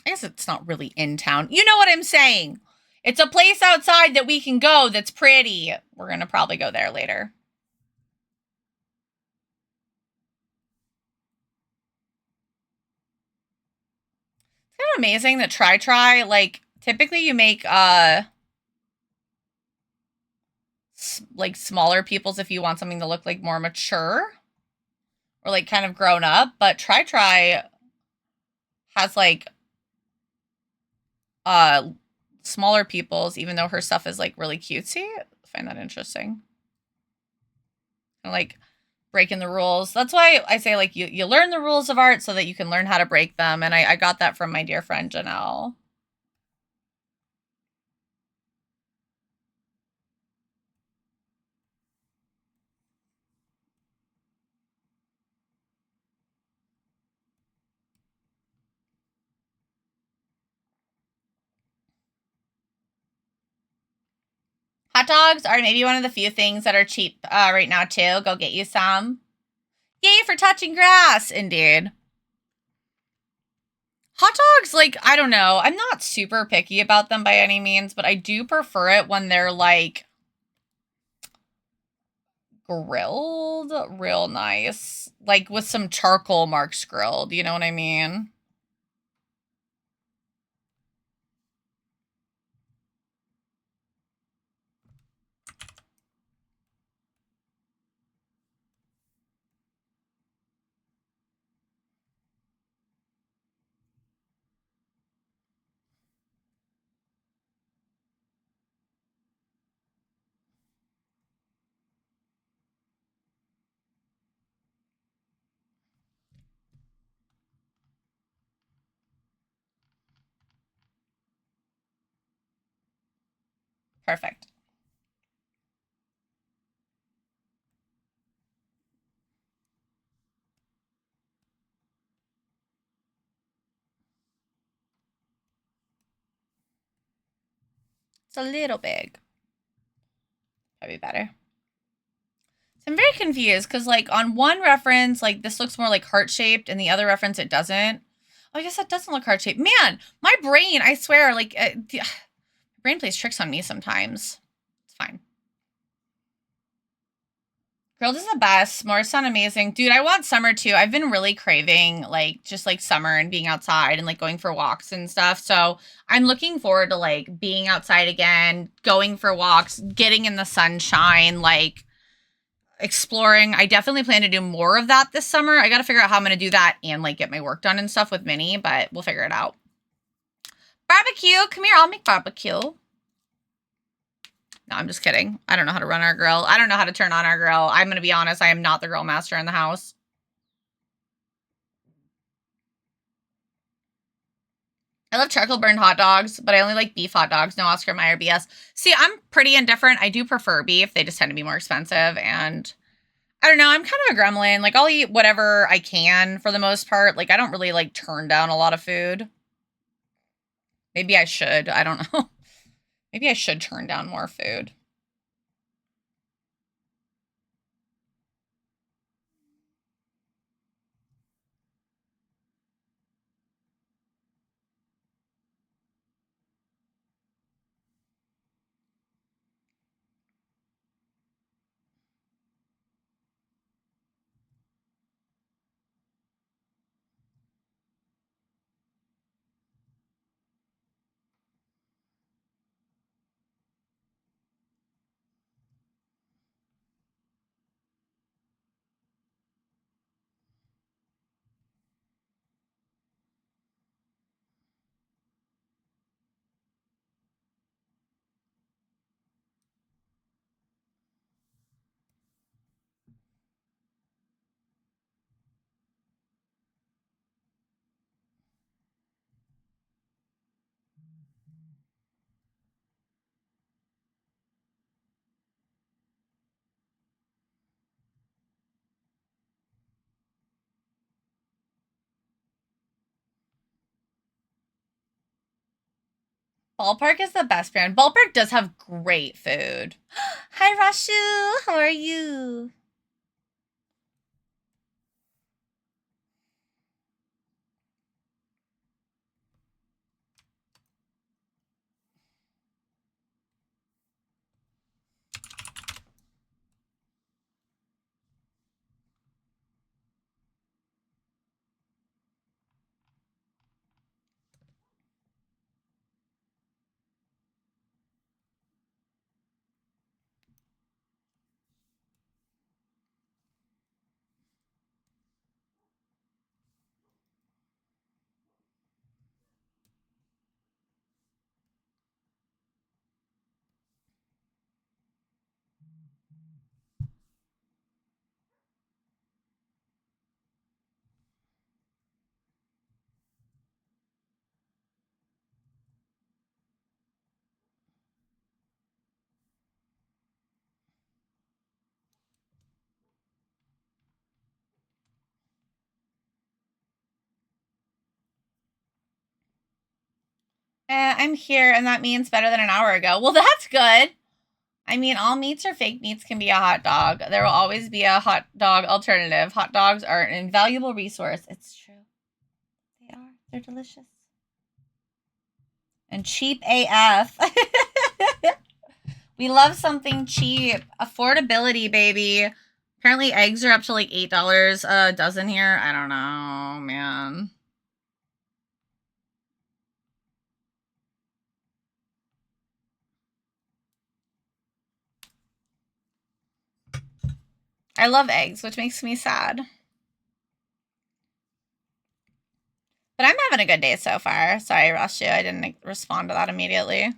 guess it's not really in town. You know what I'm saying? It's a place outside that we can go that's pretty. We're going to probably go there later. It's kind of amazing that TryTry, like, typically you make, like, smaller peoples if you want something to look, like, more mature. Or, like, kind of grown up. But TryTry has, like, smaller peoples, even though her stuff is, like, really cutesy. I find that interesting. And, like, breaking the rules. That's why I say, like, you learn the rules of art so that you can learn how to break them. And I got that from my dear friend Janelle. Hot dogs are maybe one of the few things that are cheap right now, too. Go get you some. Yay for touching grass, indeed. Hot dogs, like, I don't know. I'm not super picky about them by any means, but I do prefer it when they're, like, grilled real nice. Like, with some charcoal marks grilled, you know what I mean? Perfect. It's a little big. That'd be better. So I'm very confused because, like, on one reference, like, this looks more like heart-shaped, and the other reference, it doesn't. Oh, I guess that doesn't look heart-shaped. Man, my brain, I swear, like, my brain plays tricks on me sometimes. It's fine. Grilled is the best. S'mores sound amazing. Dude, I want summer, too. I've been really craving, like, just, like, summer and being outside and, like, going for walks and stuff. So I'm looking forward to, like, being outside again, going for walks, getting in the sunshine, like, exploring. I definitely plan to do more of that this summer. I got to figure out how I'm going to do that and, like, get my work done and stuff with Minnie, but we'll figure it out. Barbecue. Come here. I'll make barbecue. No, I'm just kidding. I don't know how to run our grill. I don't know how to turn on our grill. I'm going to be honest. I am not the grill master in the house. I love charcoal burned hot dogs, but I only like beef hot dogs. No Oscar Mayer BS. See, I'm pretty indifferent. I do prefer beef. They just tend to be more expensive. And I don't know. I'm kind of a gremlin. Like, I'll eat whatever I can for the most part. Like, I don't really, like, turn down a lot of food. Maybe I should. I don't know. Maybe I should turn down more food. Ballpark is the best brand. Ballpark does have great food. Hi, Rashu. How are you? I'm here, and that means better than an hour ago. Well, that's good. I mean, all meats or fake meats can be a hot dog. There will always be a hot dog alternative. Hot dogs are an invaluable resource. It's true. They are. They're delicious. And cheap AF. We love something cheap. Affordability, baby. Apparently eggs are up to like $8 a dozen here. I don't know, man. I love eggs, which makes me sad. But I'm having a good day so far. Sorry, Rashu, I didn't respond to that immediately.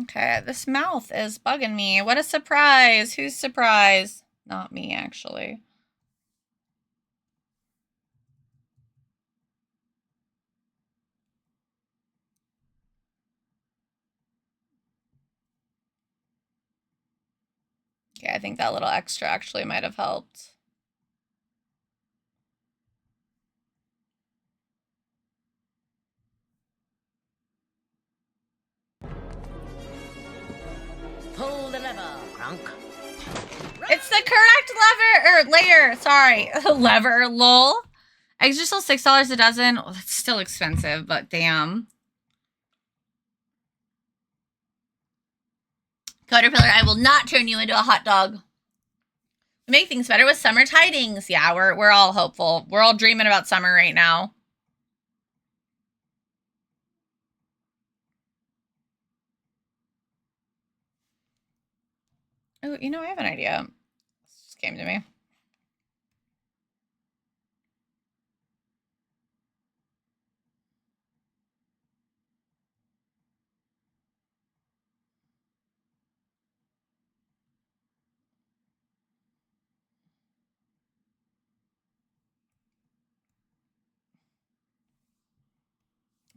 Okay, this mouth is bugging me. What a surprise. Who's surprised? Not me, actually. Okay, I think that little extra actually might have helped. Pull the lever, Crunk. It's the correct lever, or layer, sorry. Lever, lol. Eggs are still $6 a dozen. Oh, that's still expensive, but damn. Caterpillar, I will not turn you into a hot dog. Make things better with summer tidings. Yeah, we're all hopeful. We're all dreaming about summer right now. Oh, you know, I have an idea. This just came to me. I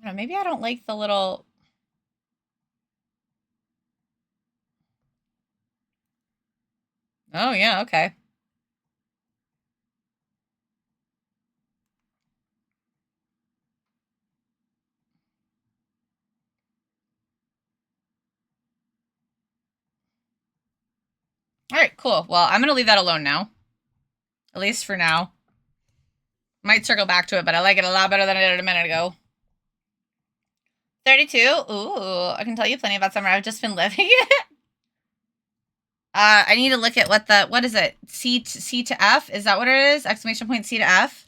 don't know, maybe I don't like the little... Oh, yeah, okay. All right, cool. Well, I'm going to leave that alone now. At least for now. Might circle back to it, but I like it a lot better than I did a minute ago. 32? Ooh, I can tell you plenty about summer. I've just been living it. I need to look at what is it? C to F? Is that what it is? Exclamation point C to F?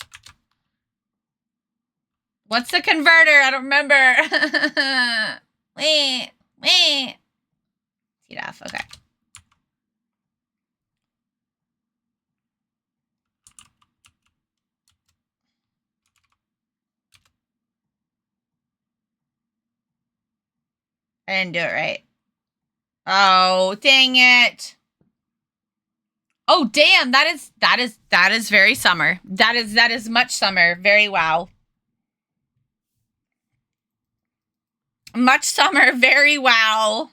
What's the converter? I don't remember. Wait. C to F, okay. I didn't do it right. Oh, dang it. Oh, damn. That is very summer. That is much summer. Very wow. Much summer. Very wow.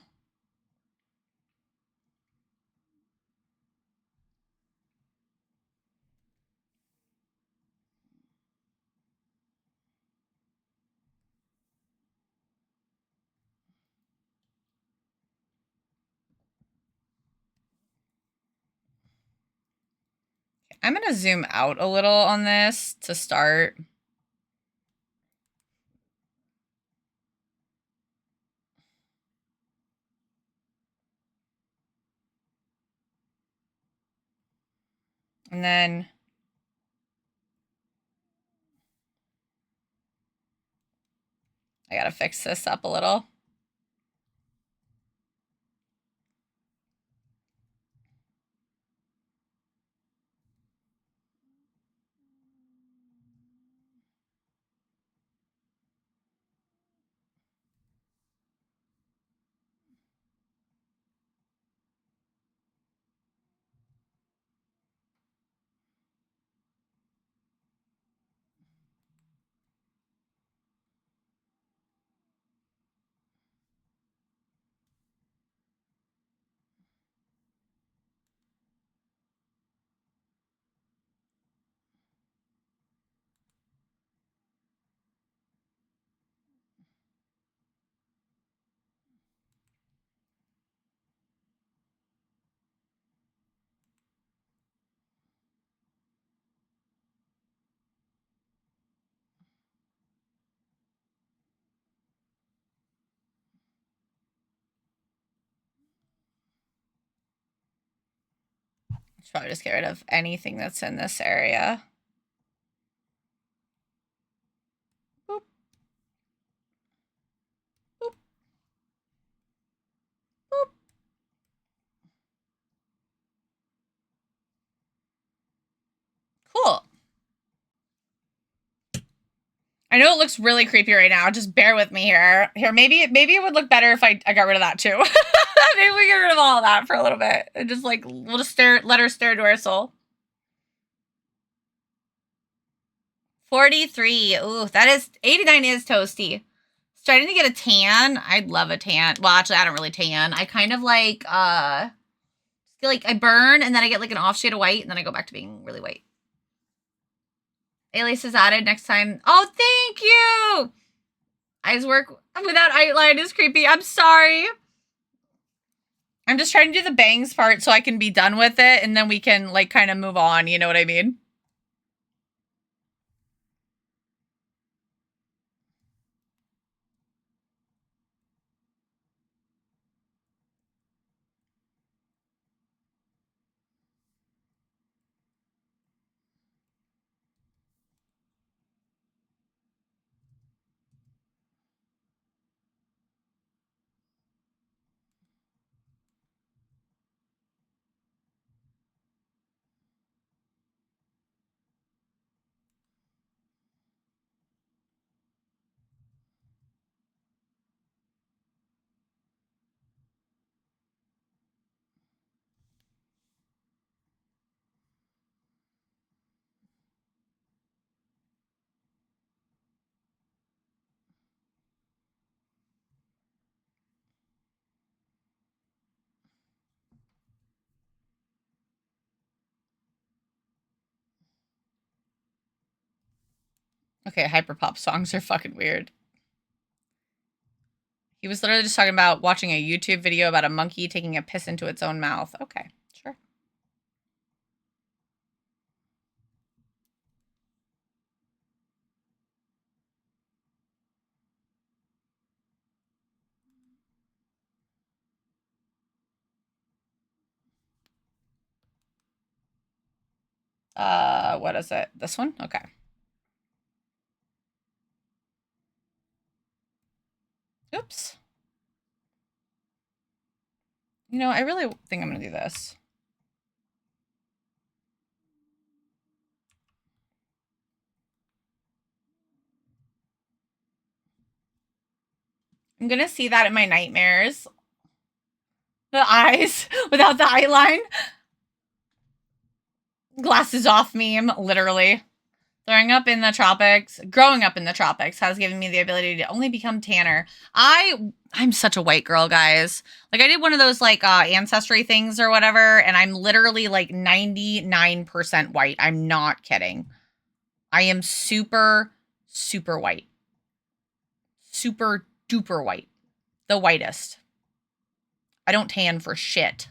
I'm going to zoom out a little on this to start. And then I got to fix this up a little. Should probably just get rid of anything that's in this area. Boop. Boop. Boop. Cool. I know it looks really creepy right now. Just bear with me here. Here, maybe it would look better if I got rid of that too. Maybe we get rid of all of that for a little bit. And just like we'll just let her stare to our soul. 43. Ooh, that is 89 is toasty. Starting to get a tan. I'd love a tan. Well, actually, I don't really tan. I kind of like I burn and then I get like an off shade of white and then I go back to being really white. Alias is added next time. Oh, thank you. Eyes work without outline is creepy. I'm sorry. I'm just trying to do the bangs part so I can be done with it and then we can like kind of move on. You know what I mean? Okay, hyperpop songs are fucking weird. He was literally just talking about watching a YouTube video about a monkey taking a piss into its own mouth. Okay, sure. What is it? This one? Okay. Oops. You know, I really think I'm gonna do this. I'm gonna see that in my nightmares. The eyes without the eyeline. Glasses off meme, literally. Growing up in the tropics has given me the ability to only become tanner. I'm such a white girl, guys. Like, I did one of those, like, ancestry things or whatever, and I'm literally, like, 99% white. I'm not kidding. I am super, super white. Super duper white. The whitest. I don't tan for shit.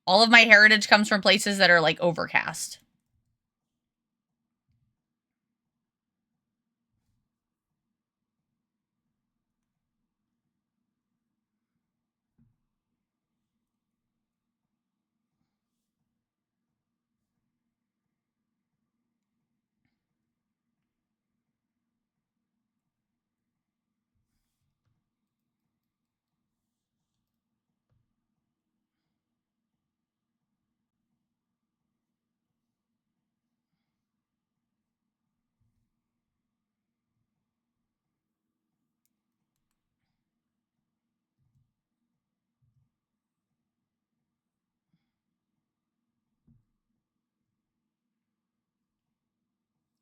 All of my heritage comes from places that are, like, overcast.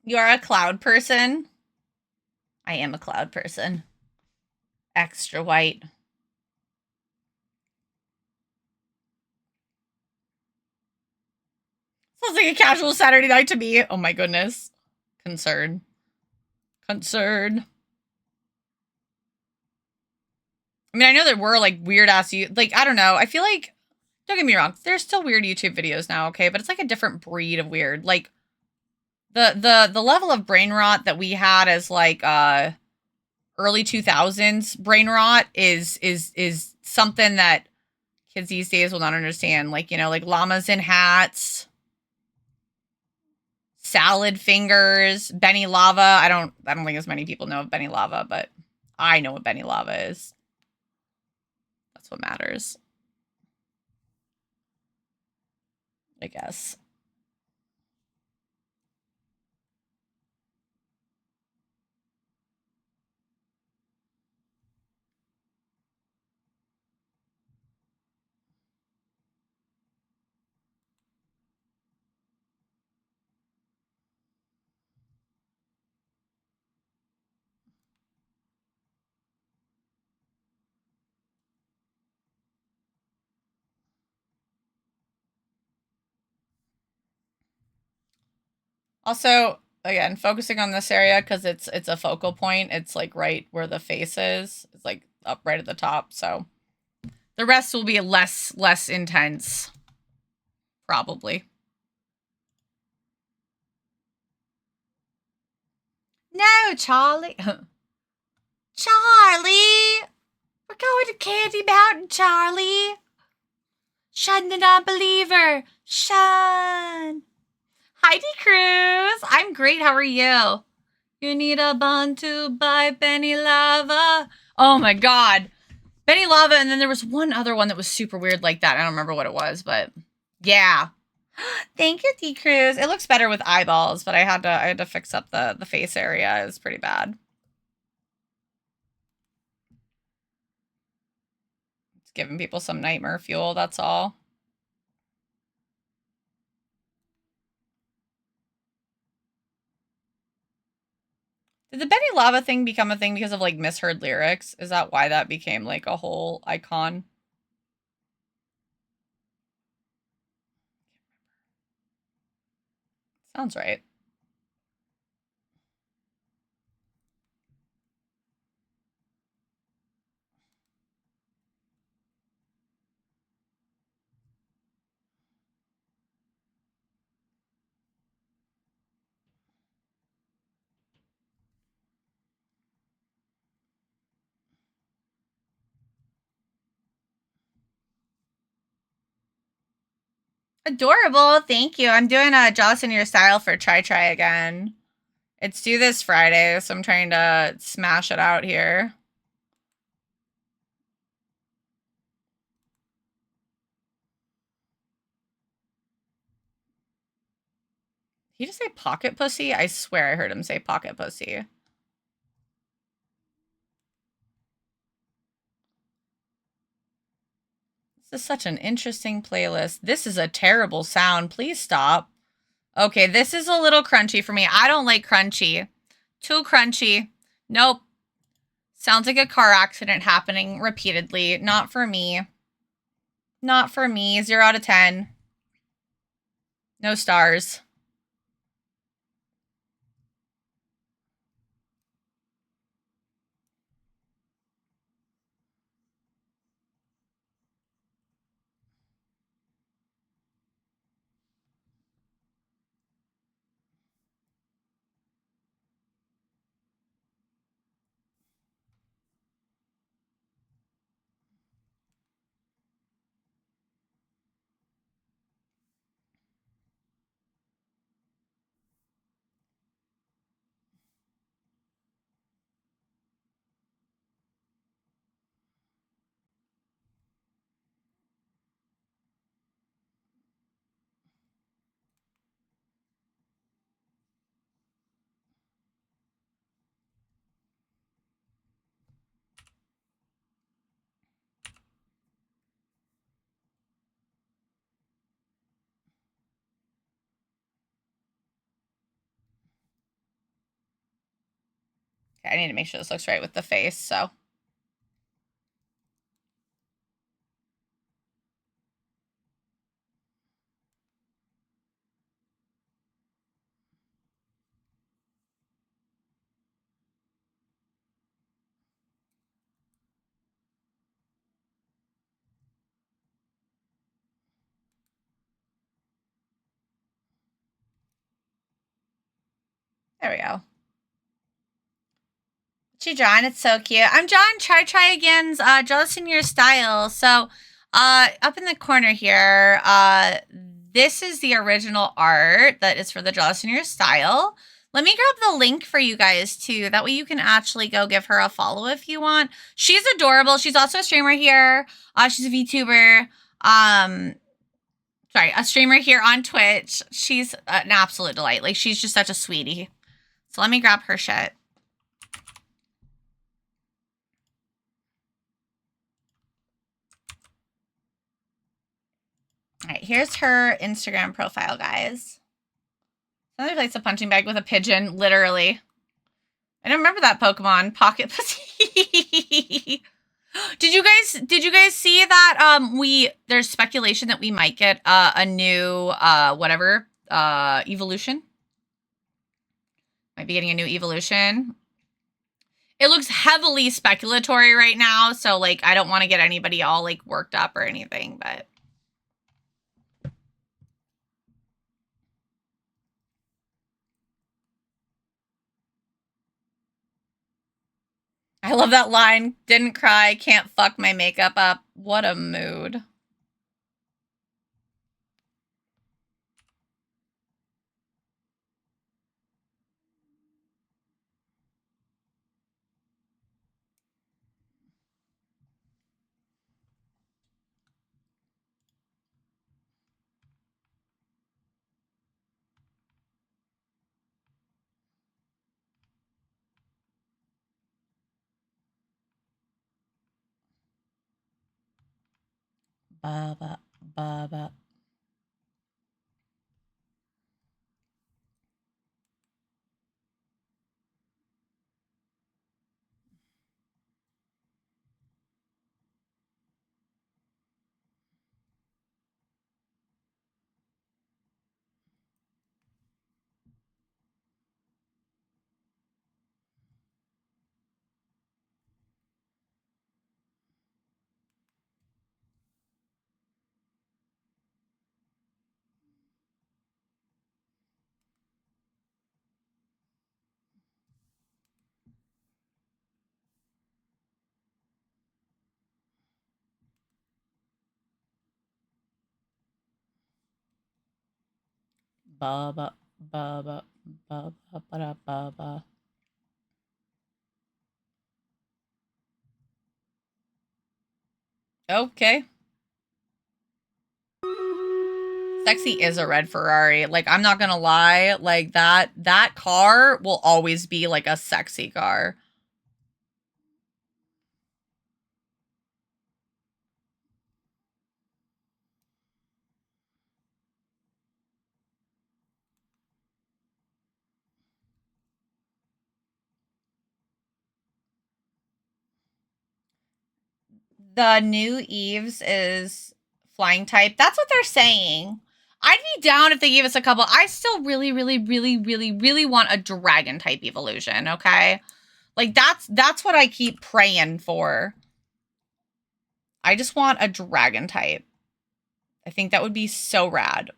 You are a cloud person? I am a cloud person. Extra white. Sounds like a casual Saturday night to me. Oh my goodness. Concern. Concern. I mean, I know there were, like, weird-ass... Like, I don't know. I feel like... Don't get me wrong. There's still weird YouTube videos now, okay? But it's, like, a different breed of weird. Like, the level of brain rot that we had as, like, early 2000s brain rot is something that kids these days will not understand. Like, you know, like, llamas in hats... Salad fingers, Benny Lava. I don't think as many people know of Benny Lava, but I know what Benny Lava is. That's what matters. I guess. Also, again, focusing on this area because it's a focal point. It's like right where the face is. It's like up right at the top. So the rest will be less intense, probably. No, Charlie. Charlie! We're going to Candy Mountain, Charlie! Shun the non-believer! Shun! Heidi Cruz! I'm great, how are you? You need a bun to buy Benny Lava. Oh my god. Benny Lava, and then there was one other one that was super weird like that. I don't remember what it was, but yeah. Thank you, D Cruz. It looks better with eyeballs, but I had to fix up the face area. It was pretty bad. It's giving people some nightmare fuel, that's all. Did the Benny Lava thing become a thing because of, like, misheard lyrics? Is that why that became, like, a whole icon? Sounds right. Adorable. Thank you. I'm doing a Jealous in Your Style for TryTry Again. It's due this Friday, so I'm trying to smash it out here. Did he just say pocket pussy? I swear I heard him say pocket pussy. This is such an interesting playlist. This is a terrible sound. Please stop. Okay, this is a little crunchy for me. I don't like crunchy. Too crunchy. Nope. Sounds like a car accident happening repeatedly. Not for me. Not for me. 0 out of 10. No stars. Okay, I need to make sure this looks right with the face, so. There we go. She John, it's so cute. I'm John, TryTryAgain's Jealous in Your Style. So up in the corner here, this is the original art that is for the Jealous in Your Style. Let me grab the link for you guys too. That way you can actually go give her a follow if you want. She's adorable. She's also a streamer here. She's a VTuber. Sorry, a streamer here on Twitch. She's an absolute delight. Like, she's just such a sweetie. So let me grab her shit. All right, here's her Instagram profile, guys. Another place a punching bag with a pigeon, literally. I don't remember that Pokemon. Pocket Pussy. Did you guys see that there's speculation that we might get a new evolution? Might be getting a new evolution. It looks heavily speculatory right now, so like I don't want to get anybody all like worked up or anything, but I love that line. Didn't cry, can't fuck my makeup up. What a mood. Baba, baba. Baba, baba, baba, baba, baba. Okay. Sexy is a red Ferrari. Like, I'm not gonna lie. Like, that car will always be, like, a sexy car. the new Eves is flying type. That's what they're saying. I'd be down if they gave us a couple. I still really want a dragon type evolution, okay? Like that's what I keep praying for. I just want a dragon type. I think that would be so rad.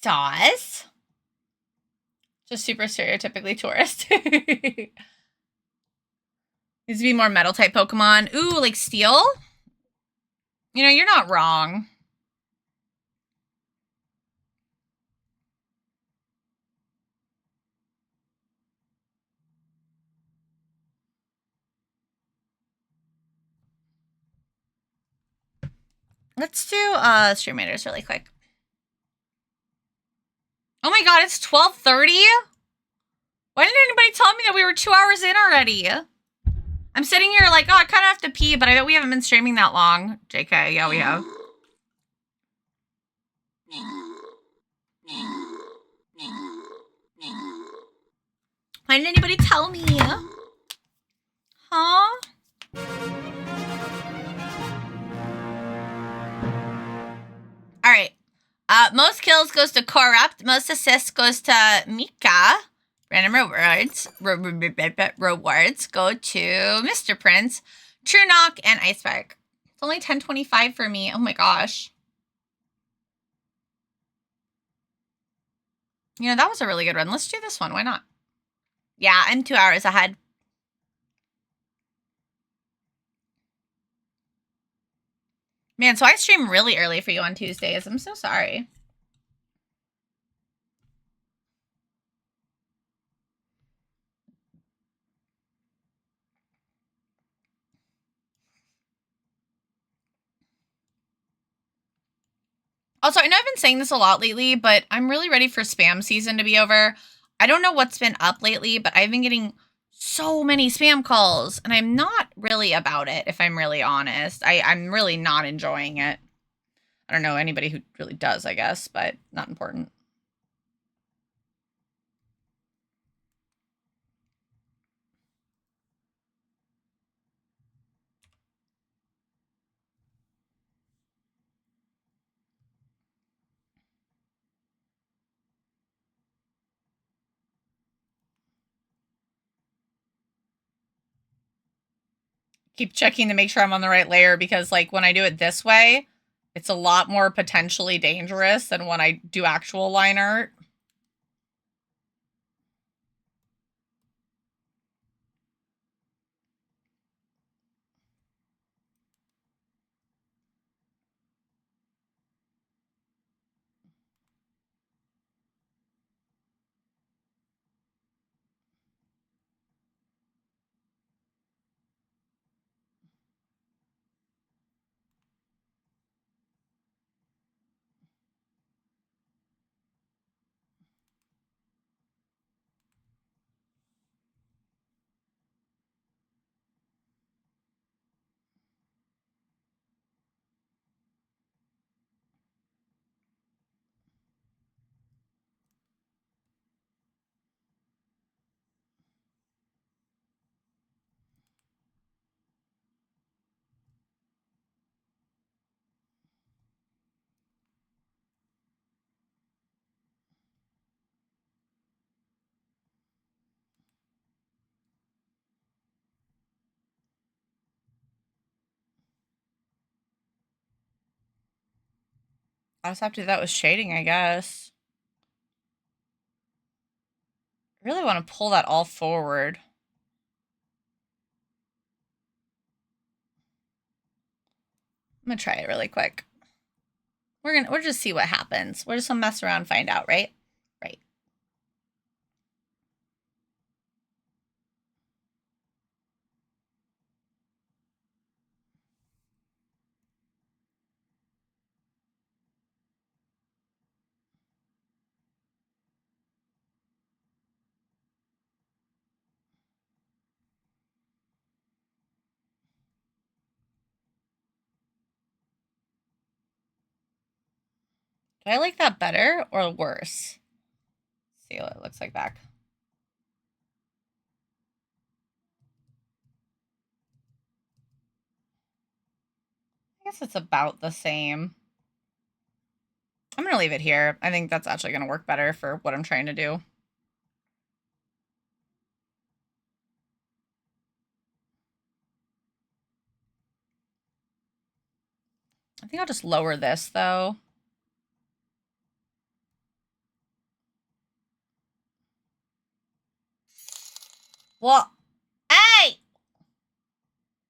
Sauce. Just super stereotypically tourist. Needs to be more metal type Pokemon. Ooh, like steel? You know, you're not wrong. Let's do Stream Raiders really quick. Oh my god, it's 12:30? Why didn't anybody tell me that we were 2 hours in already? I'm sitting here like, oh, I kind of have to pee, but I bet we haven't been streaming that long. JK, yeah, we have. Why didn't anybody tell me? Huh? All right. Most kills goes to Corrupt. Most assists goes to Mika. Random rewards go to Mr. Prince, True Knock, and Ice Spark. It's only 10:25 for me. Oh my gosh. You know, that was a really good run. Let's do this one. Why not? Yeah, I'm 2 hours ahead. Man, so I stream really early for you on Tuesdays. I'm so sorry. Also, I know I've been saying this a lot lately, but I'm really ready for spam season to be over. I don't know what's been up lately, but I've been getting so many spam calls, and I'm not really about it, if I'm really honest. I'm really not enjoying it. I don't know anybody who really does, I guess, but not important. Keep checking to make sure I'm on the right layer because, like, when I do it this way, it's a lot more potentially dangerous than when I do actual line art. I'll just have to do that with shading, I guess. I really want to pull that all forward. I'm gonna try it really quick. We'll just see what happens. We're just gonna mess around and find out, right? Right. Do I like that better or worse? Let's see what it looks like back. I guess it's about the same. I'm going to leave it here. I think that's actually going to work better for what I'm trying to do. I think I'll just lower this, though. Well, hey!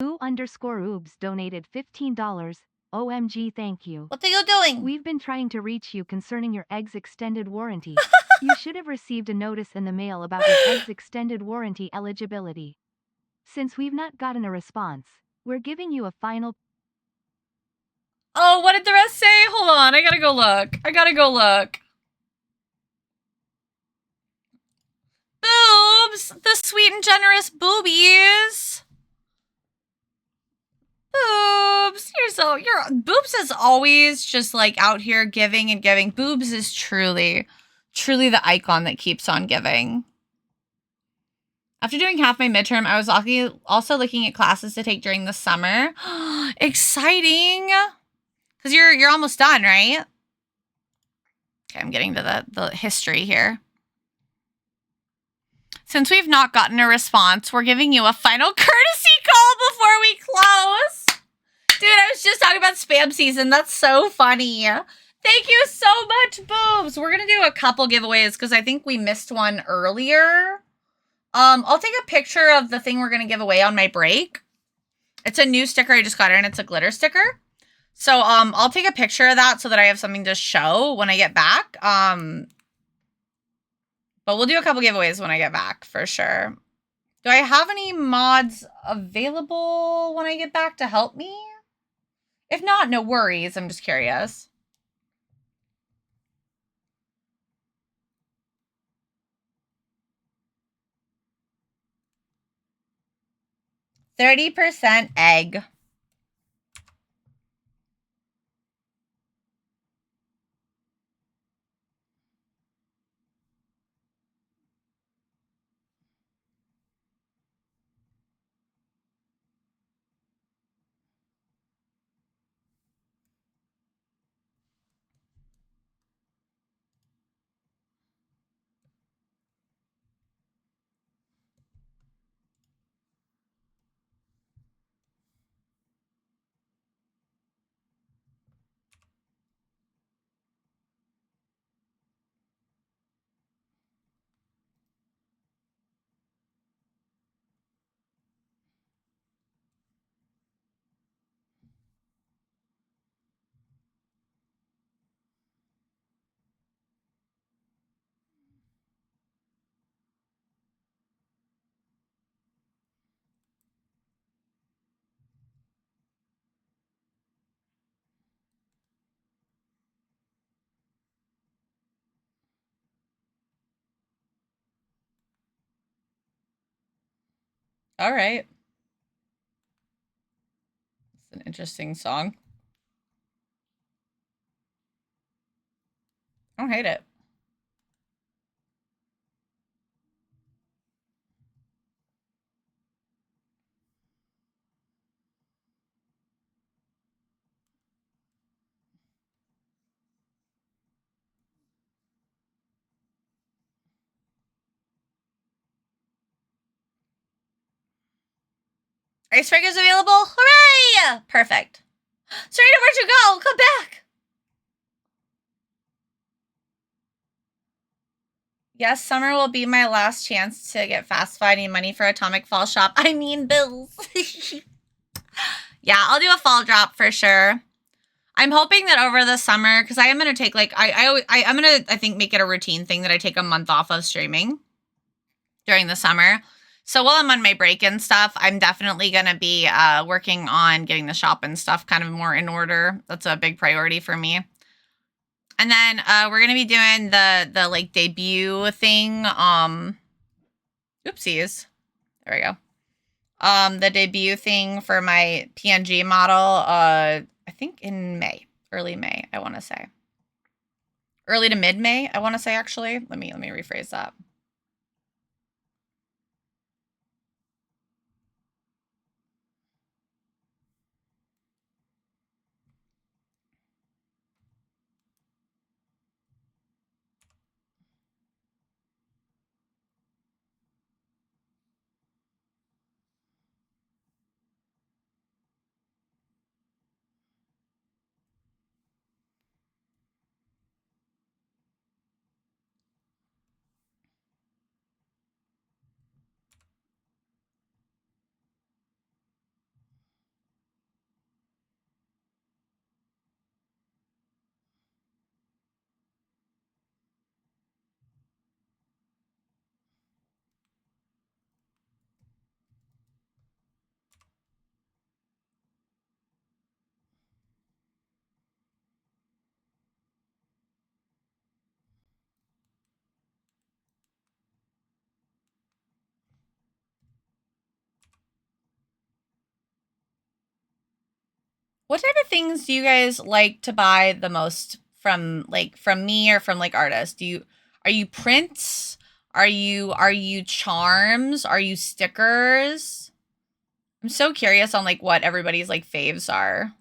_oobs donated $15. OMG, thank you. What are you doing? We've been trying to reach you concerning your egg's extended warranty. You should have received a notice in the mail about your egg's extended warranty eligibility. Since we've not gotten a response, we're giving you a final... Oh, what did the rest say? Hold on, I gotta go look. Boobs! The sweet and generous boobies! Boobs! Boobs is always just like out here giving and giving. Boobs is truly the icon that keeps on giving. After doing half my midterm, I was also looking at classes to take during the summer. Exciting! Because you're almost done, right? Okay, I'm getting to the history here. Since we've not gotten a response, we're giving you a final courtesy call before we close. Dude, I was just talking about spam season. That's so funny. Thank you so much, Boobs. We're going to do a couple giveaways because I think we missed one earlier. I'll take a picture of the thing we're going to give away on my break. It's a new sticker I just got in. It's a glitter sticker. So, I'll take a picture of that so that I have something to show when I get back. But we'll do a couple giveaways when I get back, for sure. Do I have any mods available when I get back to help me? If not, no worries. I'm just curious. %, egg. All right. It's an interesting song. I don't hate it. Icebreaker's available? Hooray! Perfect. Serena, where'd you go? Come back. Yes, summer will be my last chance to get fast finding money for Atomic Fall Shop. I mean, bills. Yeah, I'll do a fall drop for sure. I'm hoping that over the summer, because I am going to take like, I'm going to, I think, make it a routine thing that I take a month off of streaming during the summer. So while I'm on my break and stuff, I'm definitely going to be working on getting the shop and stuff kind of more in order. That's a big priority for me. And then we're going to be doing the like debut thing. Oopsies. There we go. The debut thing for my PNG model, I think in May, early May, I want to say. Early to mid-May, I want to say, actually. Let me rephrase that. What type of things do you guys like to buy the most from me or from like artists? Are you prints? Are you charms? Are you stickers? I'm so curious on like what everybody's like faves are.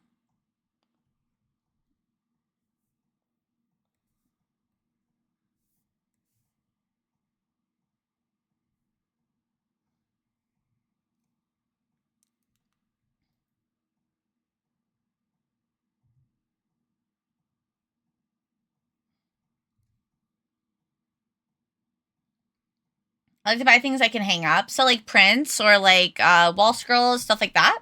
I like to buy things I can hang up. So like prints or like wall scrolls, stuff like that.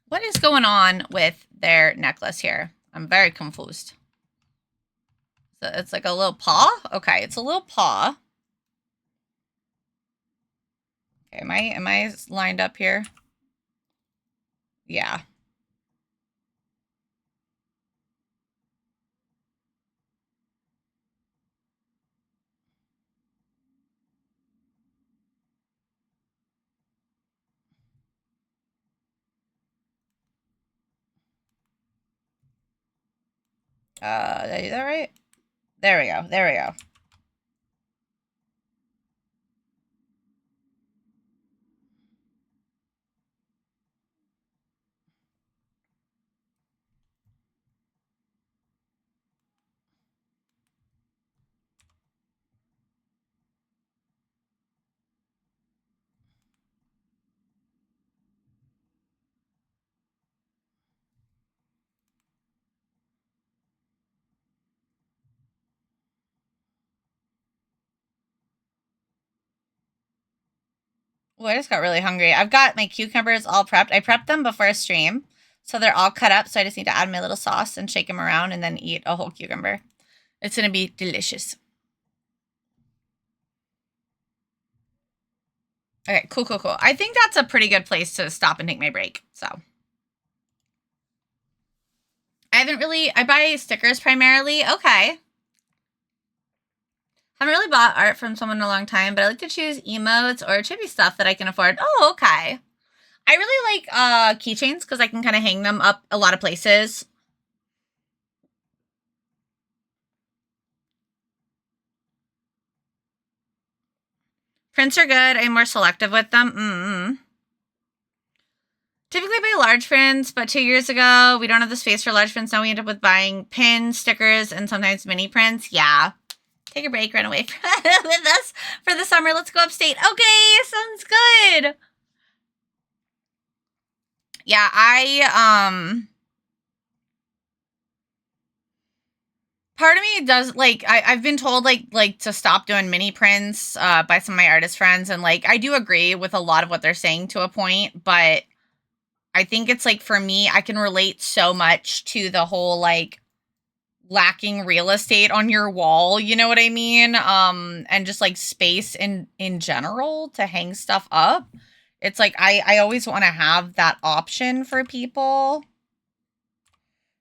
What is going on with their necklace here? I'm very confused. So it's like a little paw? Okay, it's a little paw. Okay, am I lined up here? Yeah. Did I do that right? There we go. There we go. Oh, I just got really hungry. I've got my cucumbers all prepped. I prepped them before a stream, so they're all cut up. So I just need to add my little sauce and shake them around and then eat a whole cucumber. It's going to be delicious. Okay, cool, cool, cool. I think that's a pretty good place to stop and take my break. So I buy stickers primarily. Okay. Haven't really bought art from someone in a long time, but I like to choose emotes or chibi stuff that I can afford. Oh, okay. I really like keychains because I can kind of hang them up a lot of places. Prints are good. I'm more selective with them. Typically buy large prints, but 2 years ago, we don't have the space for large prints. Now we end up with buying pins, stickers, and sometimes mini prints. Yeah. Take a break, run away with us for the summer. Let's go upstate. Okay, sounds good. Yeah, part of me does like I've been told like to stop doing mini prints by some of my artist friends, and like I do agree with a lot of what they're saying to a point, but I think it's like for me, I can relate so much to the whole like lacking real estate on your wall, you know what I mean? And just like space in general to hang stuff up. It's like I always want to have that option for people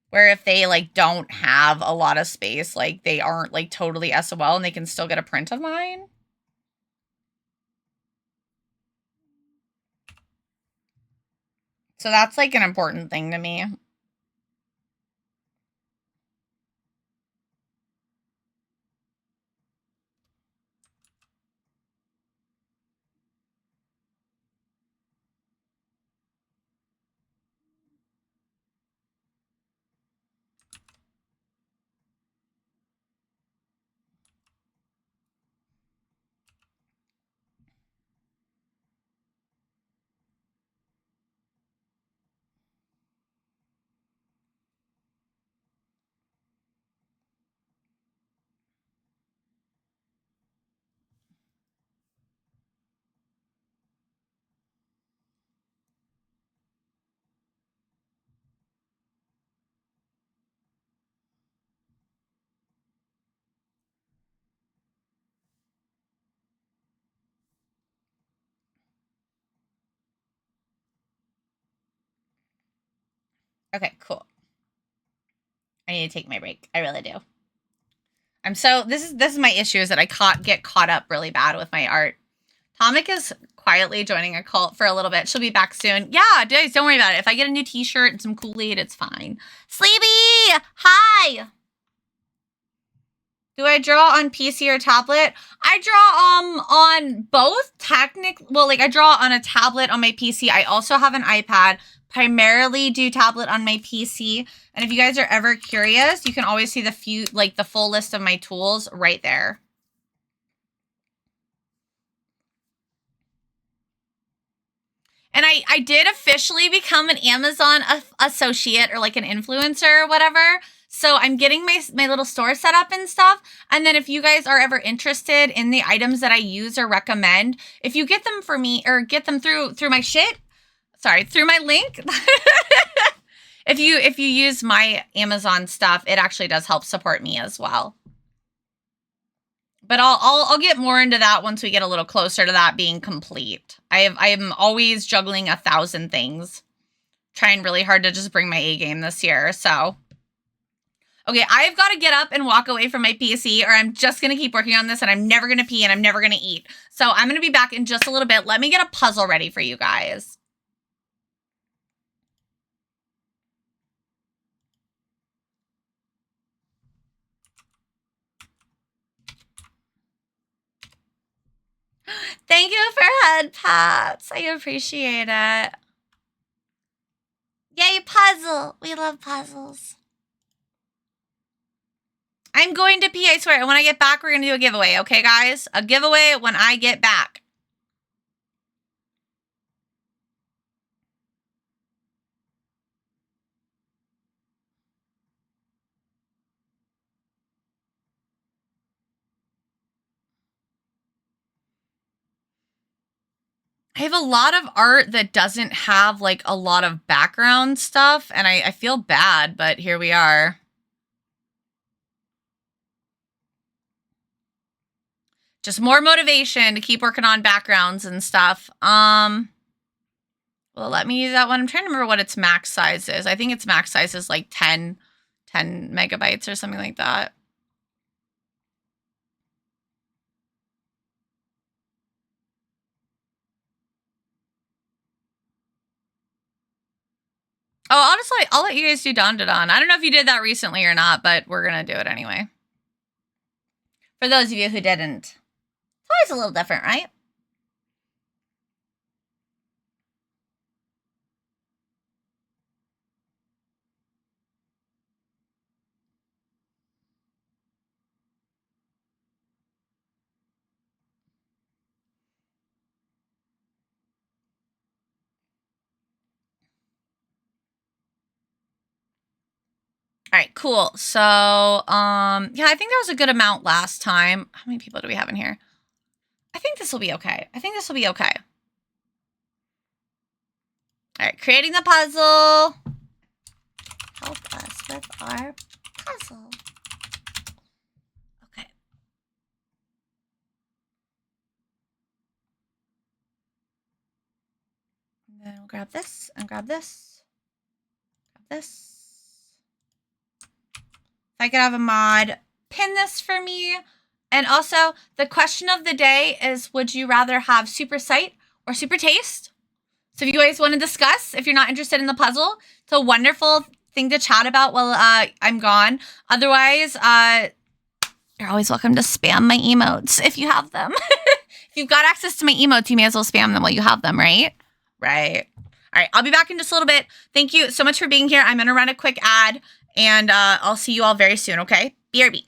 where if they like don't have a lot of space, like they aren't like totally SOL and they can still get a print of mine. So that's like an important thing to me. Okay, cool. I need to take my break. I really do. This is my issue is that I get caught up really bad with my art. Atomic is quietly joining a cult for a little bit. She'll be back soon. Yeah, guys, don't worry about it. If I get a new t-shirt and some Kool-Aid, it's fine. Sleepy! Hi! Do I draw on PC or tablet? I draw on both well, like I draw on a tablet on my PC. I also have an iPad. Primarily do tablet on my PC. And if you guys are ever curious, you can always see the full list of my tools right there. And I did officially become an Amazon associate or like an influencer or whatever. So I'm getting my little store set up and stuff. And then if you guys are ever interested in the items that I use or recommend, if you get them for me or get them through my through my link. if you use my Amazon stuff, it actually does help support me as well. But I'll get more into that once we get a little closer to that being complete. I am always juggling 1,000 things, trying really hard to just bring my A game this year. So, okay, I've got to get up and walk away from my PC, or I'm just gonna keep working on this, and I'm never gonna pee, and I'm never gonna eat. So I'm gonna be back in just a little bit. Let me get a puzzle ready for you guys. Thank you for head pats. I appreciate it. Yay, puzzle. We love puzzles. I'm going to pee, I swear. And when I get back, we're going to do a giveaway. Okay, guys? A giveaway when I get back. I have a lot of art that doesn't have like a lot of background stuff, and I feel bad, but here we are. just more motivation to keep working on backgrounds and stuff. Well, let me use that one. I'm trying to remember what its max size is. I think its max size is like 10 megabytes or something like that. Oh, honestly, I'll let you guys do Don. I don't know if you did that recently or not, but we're going to do it anyway. For those of you who didn't. It's always a little different, right? All right, cool. So, yeah, I think there was a good amount last time. How many people do we have in here? I think this will be okay. All right, creating the puzzle. Help us with our puzzle. Okay. And then we'll grab this and grab this. Grab this. If I could have a mod pin this for me. And also, the question of the day is, would you rather have super sight or super taste? So if you guys want to discuss, if you're not interested in the puzzle, it's a wonderful thing to chat about while I'm gone. Otherwise, you're always welcome to spam my emotes if you have them. If you've got access to my emotes, you may as well spam them while you have them, right? Right. All right, I'll be back in just a little bit. Thank you so much for being here. I'm going to run a quick ad, and I'll see you all very soon, okay? BRB.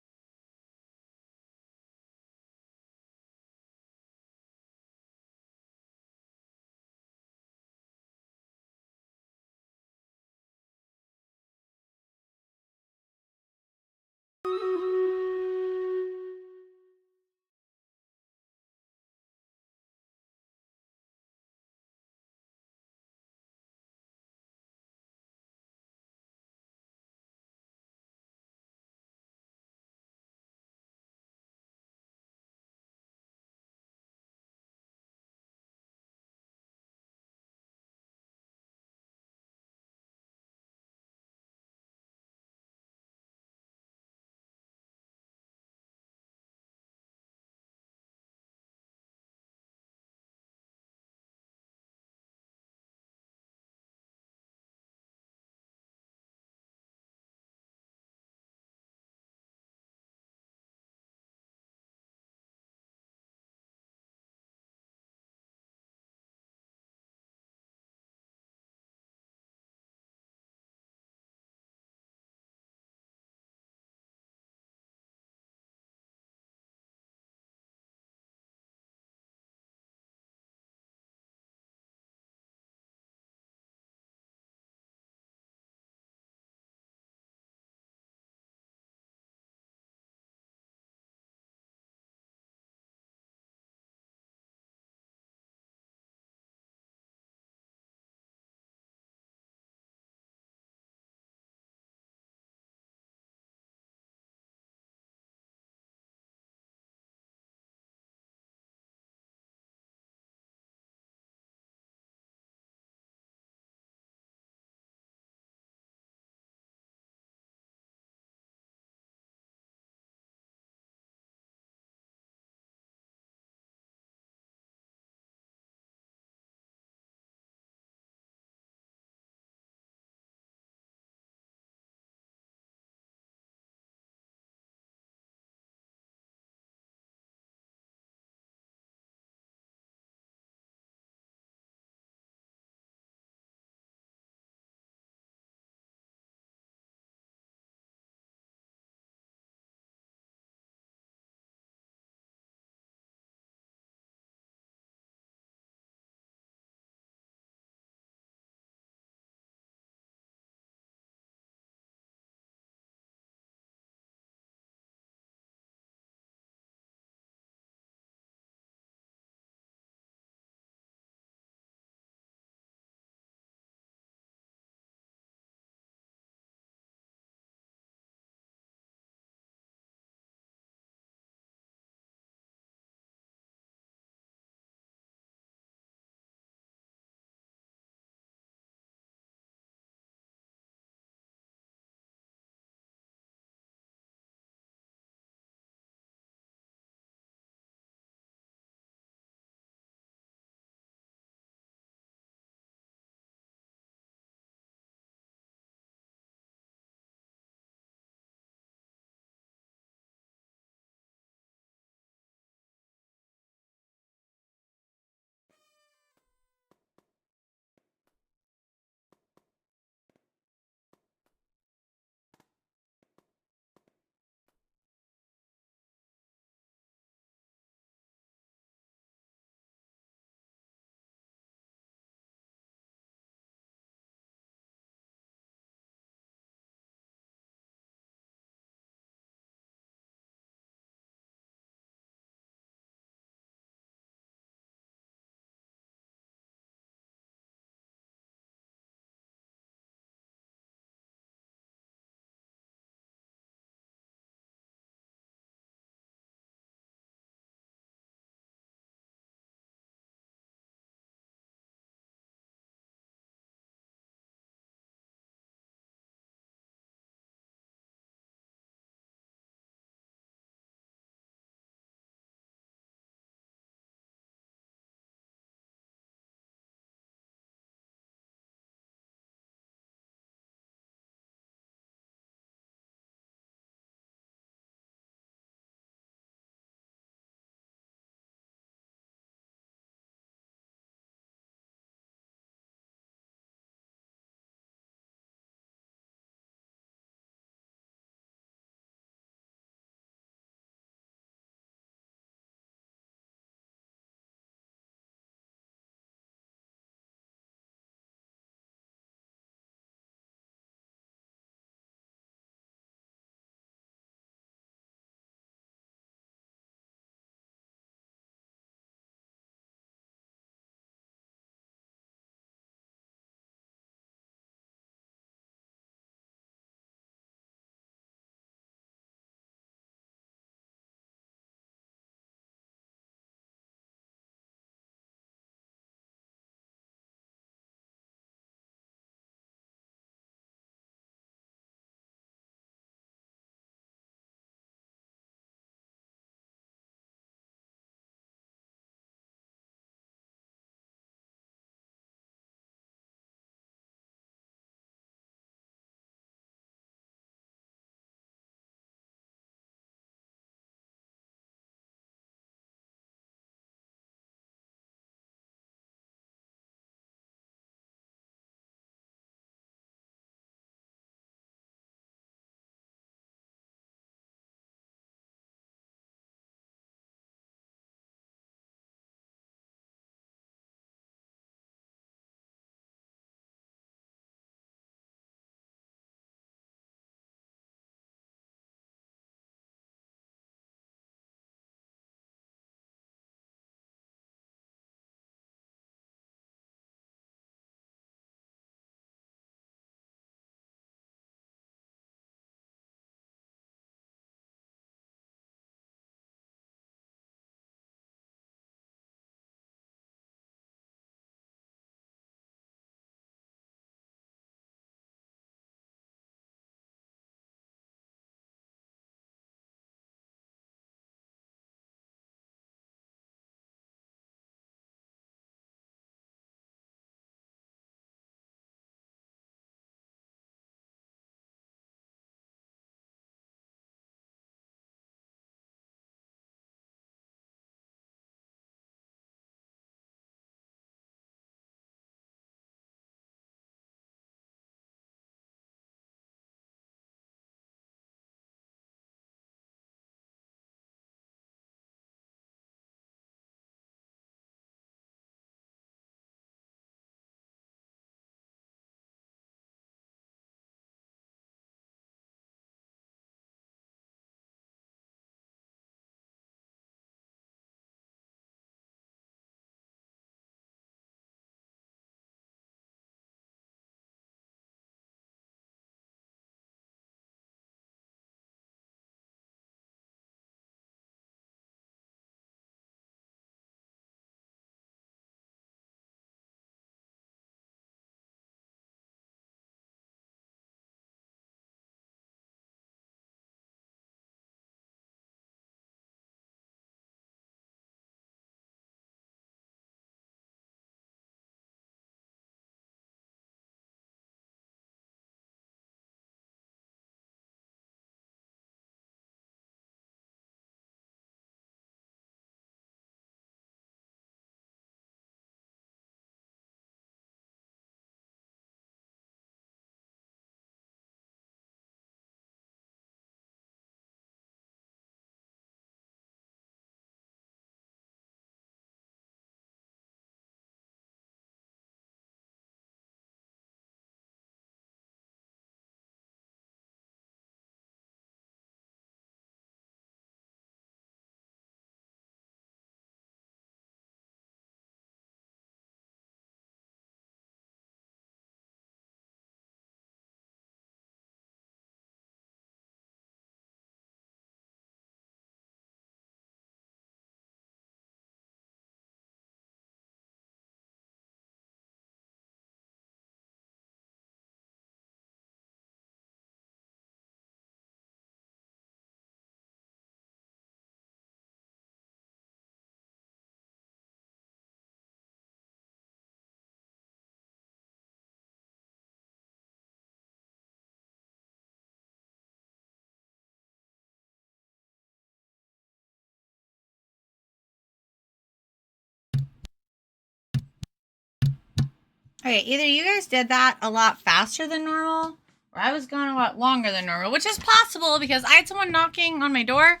Okay, either you guys did that a lot faster than normal, or I was gone a lot longer than normal, which is possible because I had someone knocking on my door.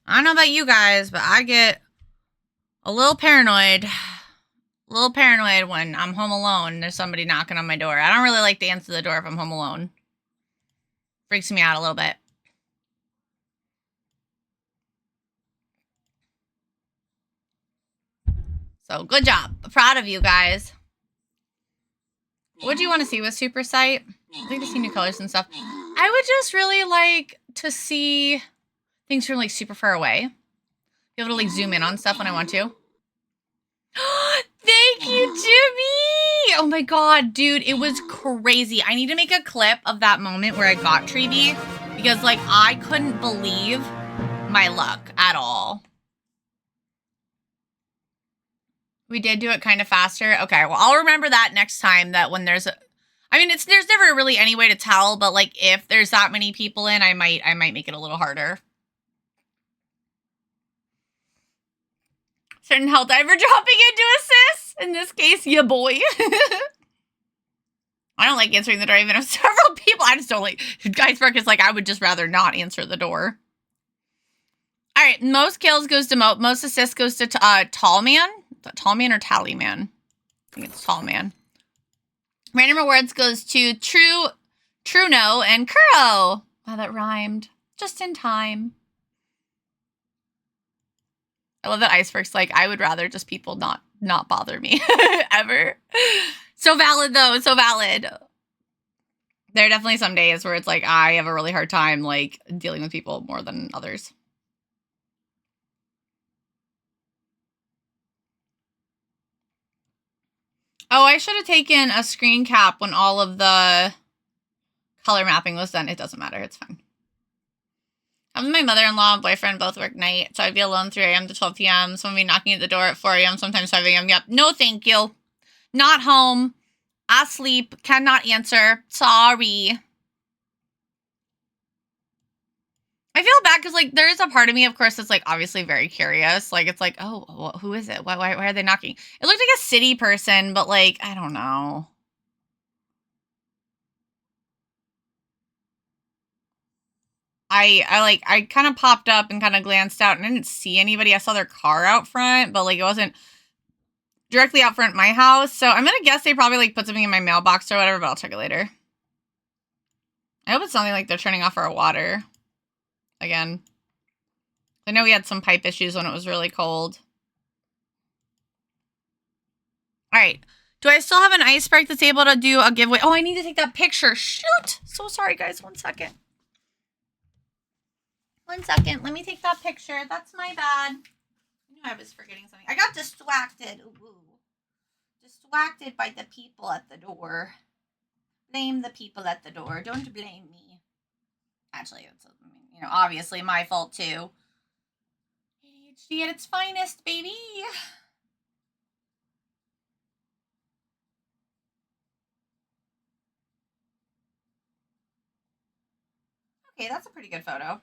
I don't know about you guys, but I get a little paranoid. A little paranoid when I'm home alone and there's somebody knocking on my door. I don't really like to answer the door if I'm home alone. Freaks me out a little bit. So, good job. Proud of you guys. What do you want to see with Super Sight? I'd like to see new colors and stuff. I would just really like to see things from, like, super far away. Be able to, like, zoom in on stuff when I want to. Thank you, Jimmy! Oh my god, dude, it was crazy. I need to make a clip of that moment where I got Treevee because, like, I couldn't believe my luck at all. We did do it kind of faster. Okay, well, I'll remember that next time that when there's a... I mean, there's never really any way to tell, but, like, if there's that many people in, I might make it a little harder. Certain health diver dropping into assist. In this case, ya boy. I don't like answering the door even if several people. I just don't like... Iceberg is like, I would just rather not answer the door. All right, most kills goes to Moat. Most assists goes to Tall Man. Is that Tall Man or Tally Man? I think it's Tall Man. Random rewards goes to True No and Kuro. Wow, that rhymed. Just in time. I love that Iceberg's like, I would rather just people not bother me ever. So valid though, so valid. There are definitely some days where it's like I have a really hard time like dealing with people more than others. Oh, I should have taken a screen cap when all of the color mapping was done. It doesn't matter, it's fine. My mother-in-law and boyfriend both work night, so I'd be alone 3 a.m. to 12 p.m. Someone would be knocking at the door at 4 a.m., sometimes 5 a.m. Yep, no thank you. Not home. Asleep. Cannot answer. Sorry. I feel bad because, like, there is a part of me, of course, that's, like, obviously very curious. Like, it's like, oh, who is it? Why are they knocking? It looked like a city person, but, like, I don't know. I kind of popped up and kind of glanced out and I didn't see anybody. I saw their car out front, but, like, it wasn't directly out front of my house. So I'm going to guess they probably, like, put something in my mailbox or whatever, but I'll check it later. I hope it's something like they're turning off our water again. I know we had some pipe issues when it was really cold. All right. Do I still have an iceberg that's able to do a giveaway? Oh, I need to take that picture. Shoot. So sorry, guys. 1 second. 1 second. Let me take that picture. That's my bad. I knew I was forgetting something. I got distracted. Ooh. Distracted by the people at the door. Blame the people at the door. Don't blame me. Actually, it's, you know, obviously my fault too. ADHD at its finest, baby. Okay, that's a pretty good photo.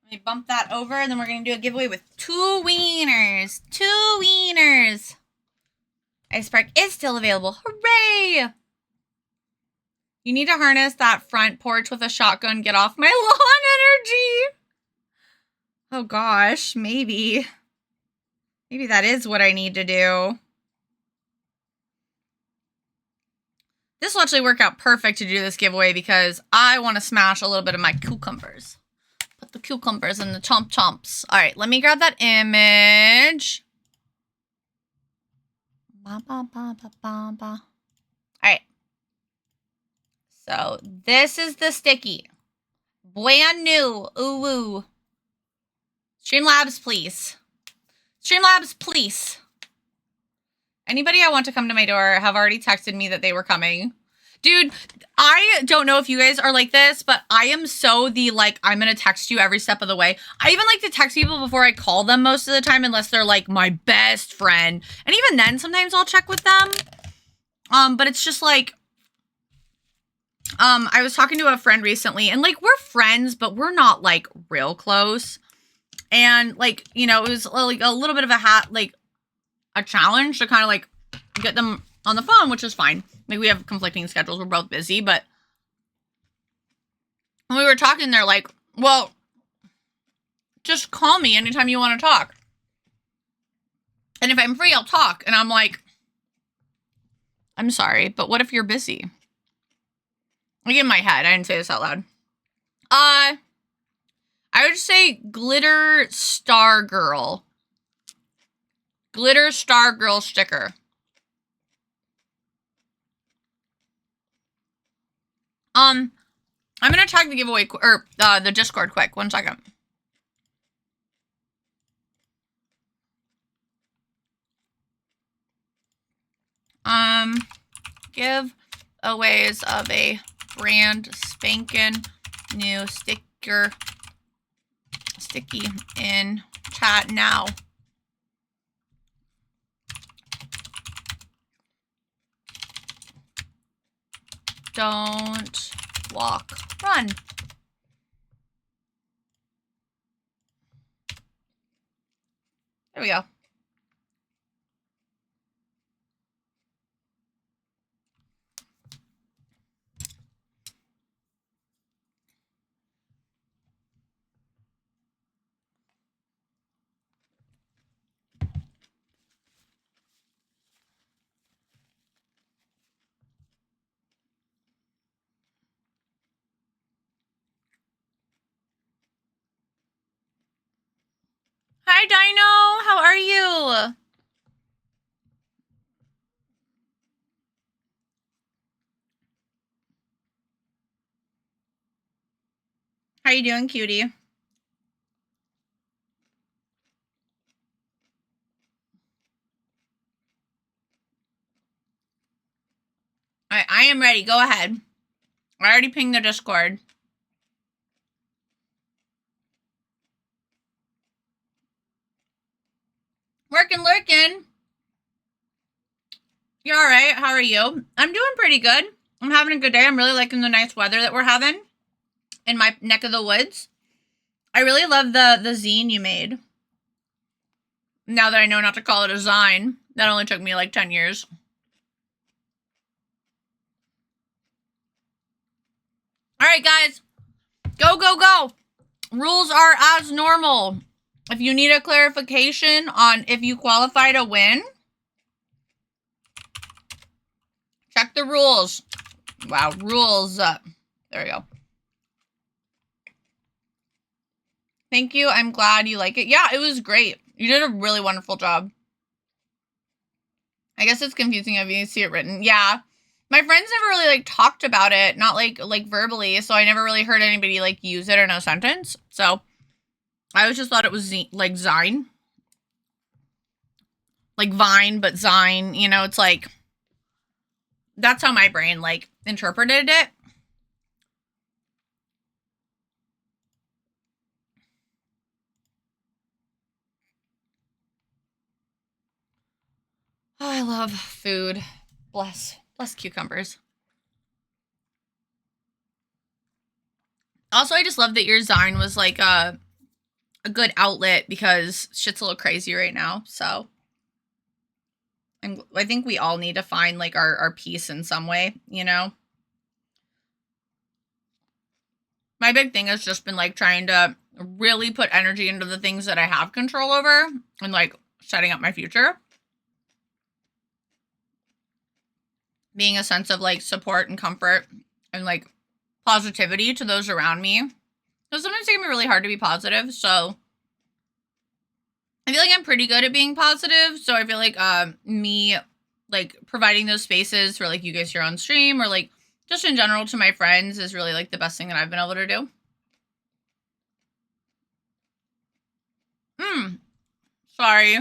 Let me bump that over, and then we're going to do a giveaway with 2 wieners. 2 wieners. Iceberg is still available. Hooray! You need to harness that front porch with a shotgun. Get off my lawn energy. Oh, gosh. Maybe. Maybe that is what I need to do. This will actually work out perfect to do this giveaway because I want to smash a little bit of my cucumbers. Put the cucumbers in the chomps. All right, let me grab that image. All right. So this is the sticky. Brand new. Ooh, woo. Streamlabs, please. Streamlabs, please. Anybody I want to come to my door have already texted me that they were coming. Dude, I don't know if you guys are like this, but I am so the, like, I'm gonna text you every step of the way. I even like to text people before I call them most of the time, unless they're, like, my best friend. And even then, sometimes I'll check with them. But it's just, like, I was talking to a friend recently, and, like, we're friends, but we're not, like, real close. And, like, you know, it was, like, a little bit of a challenge to kind of, like, get them on the phone, which is fine. Like, we have conflicting schedules. We're both busy, but when we were talking, they're like, well, just call me anytime you want to talk. And if I'm free, I'll talk. And I'm like, I'm sorry, but what if you're busy? Like, in my head, I didn't say this out loud. I would say Glitter Star Girl. Glitter Star Girl sticker. I'm gonna tag the giveaway, or the Discord quick. 1 second. Giveaways of a brand spanking new sticky in chat now. Don't walk, run. There we go. Hi, Dino. How are you? How you doing, cutie? I am ready. Go ahead. I already pinged the Discord. Lurking. You all right? How are you? I'm doing pretty good. I'm having a good day. I'm really liking the nice weather that we're having in my neck of the woods. I really love the zine you made. Now that I know not to call it a zine. That only took me like 10 years. All right, guys. Go, go, go. Rules are as normal. If you need a clarification on if you qualify to win, check the rules. Wow, rules. There we go. Thank you. I'm glad you like it. Yeah, it was great. You did a really wonderful job. I guess it's confusing if you see it written. Yeah. My friends never really, like, talked about it. Not, like verbally. So I never really heard anybody, like, use it in a sentence. So I always just thought it was, like, Zine. Like Vine, but Zine. You know, it's like... That's how my brain, like, interpreted it. Oh, I love food. Bless cucumbers. Also, I just love that your Zine was, like, a good outlet because shit's a little crazy right now, so... I think we all need to find, like, our peace in some way, you know? My big thing has just been, like, trying to really put energy into the things that I have control over and, like, setting up my future. Being a sense of, like, support and comfort and, like, positivity to those around me. Because sometimes it can be really hard to be positive, so... I feel like I'm pretty good at being positive, so I feel like, me, like, providing those spaces for, like, you guys here on stream, or, like, just in general to my friends is really, like, the best thing that I've been able to do. Sorry.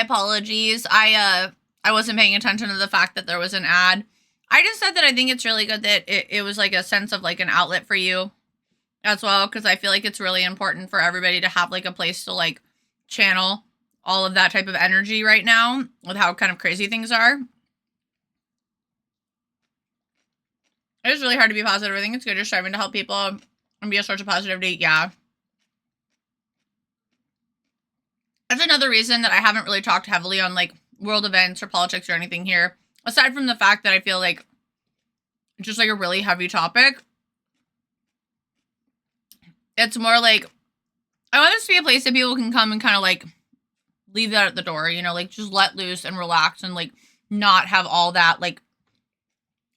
My apologies. I wasn't paying attention to the fact that there was an ad. I just said that I think it's really good that it was like a sense of like an outlet for you as well, because I feel like it's really important for everybody to have like a place to like channel all of that type of energy right now with how kind of crazy things are. It's really hard to be positive. I think it's good just striving to help people and be a source of positivity. Yeah. That's another reason that I haven't really talked heavily on like world events or politics or anything here. Aside from the fact that I feel like it's just like a really heavy topic. It's more like, I want this to be a place that people can come and kind of like leave that at the door, you know, like just let loose and relax and like not have all that like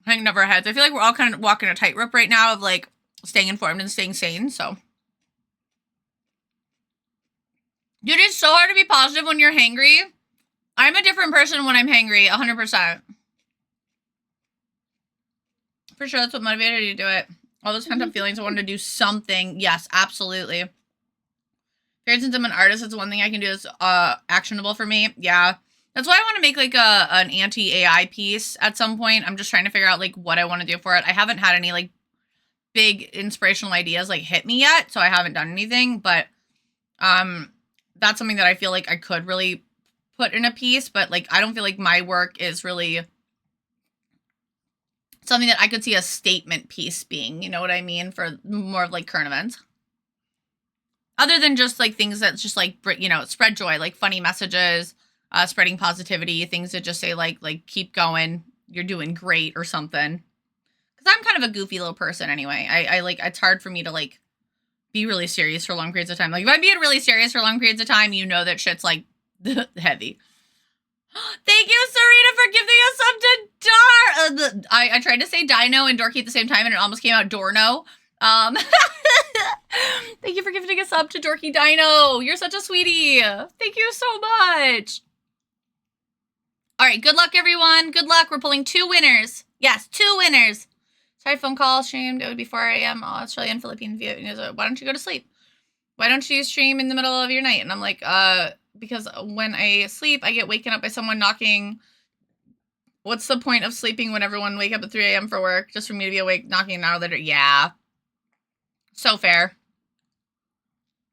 hanging over our heads. I feel like we're all kind of walking a tightrope right now of like staying informed and staying sane. So, dude, it's so hard to be positive when you're hangry. I'm a different person when I'm hangry, 100%. For sure, that's what motivated you to do it. All those pent up feelings, I wanted to do something. Yes, absolutely. Since I'm an artist, it's one thing I can do that's actionable for me. Yeah. That's why I want to make like an anti-AI piece at some point. I'm just trying to figure out like what I want to do for it. I haven't had any like big inspirational ideas like hit me yet, so I haven't done anything, but that's something that I feel like I could really put in a piece, but like I don't feel like my work is really something that I could see a statement piece being, you know what I mean, for more of like current events. Other than just like things that's just like, you know, spread joy, like funny messages, spreading positivity, things that just say like keep going, you're doing great or something. Because I'm kind of a goofy little person anyway. I like, it's hard for me to like be really serious for long periods of time. Like if I'm being really serious for long periods of time, you know that shit's like heavy. Thank you, Serena, for giving us sub to Dar. I tried to say Dino and Dorky at the same time, and it almost came out Dorno. Thank you for giving us sub to Dorky Dino. You're such a sweetie. Thank you so much. All right, good luck, everyone. Good luck. We're pulling 2 winners. Yes, 2 winners. Sorry, phone call streamed. It would be 4 a.m. Australia and Philippines. Why don't you go to sleep? Why don't you stream in the middle of your night? And I'm like, because when I sleep, I get waken up by someone knocking. What's the point of sleeping when everyone wake up at 3 a.m. for work? Just for me to be awake knocking an hour later? Yeah. So fair.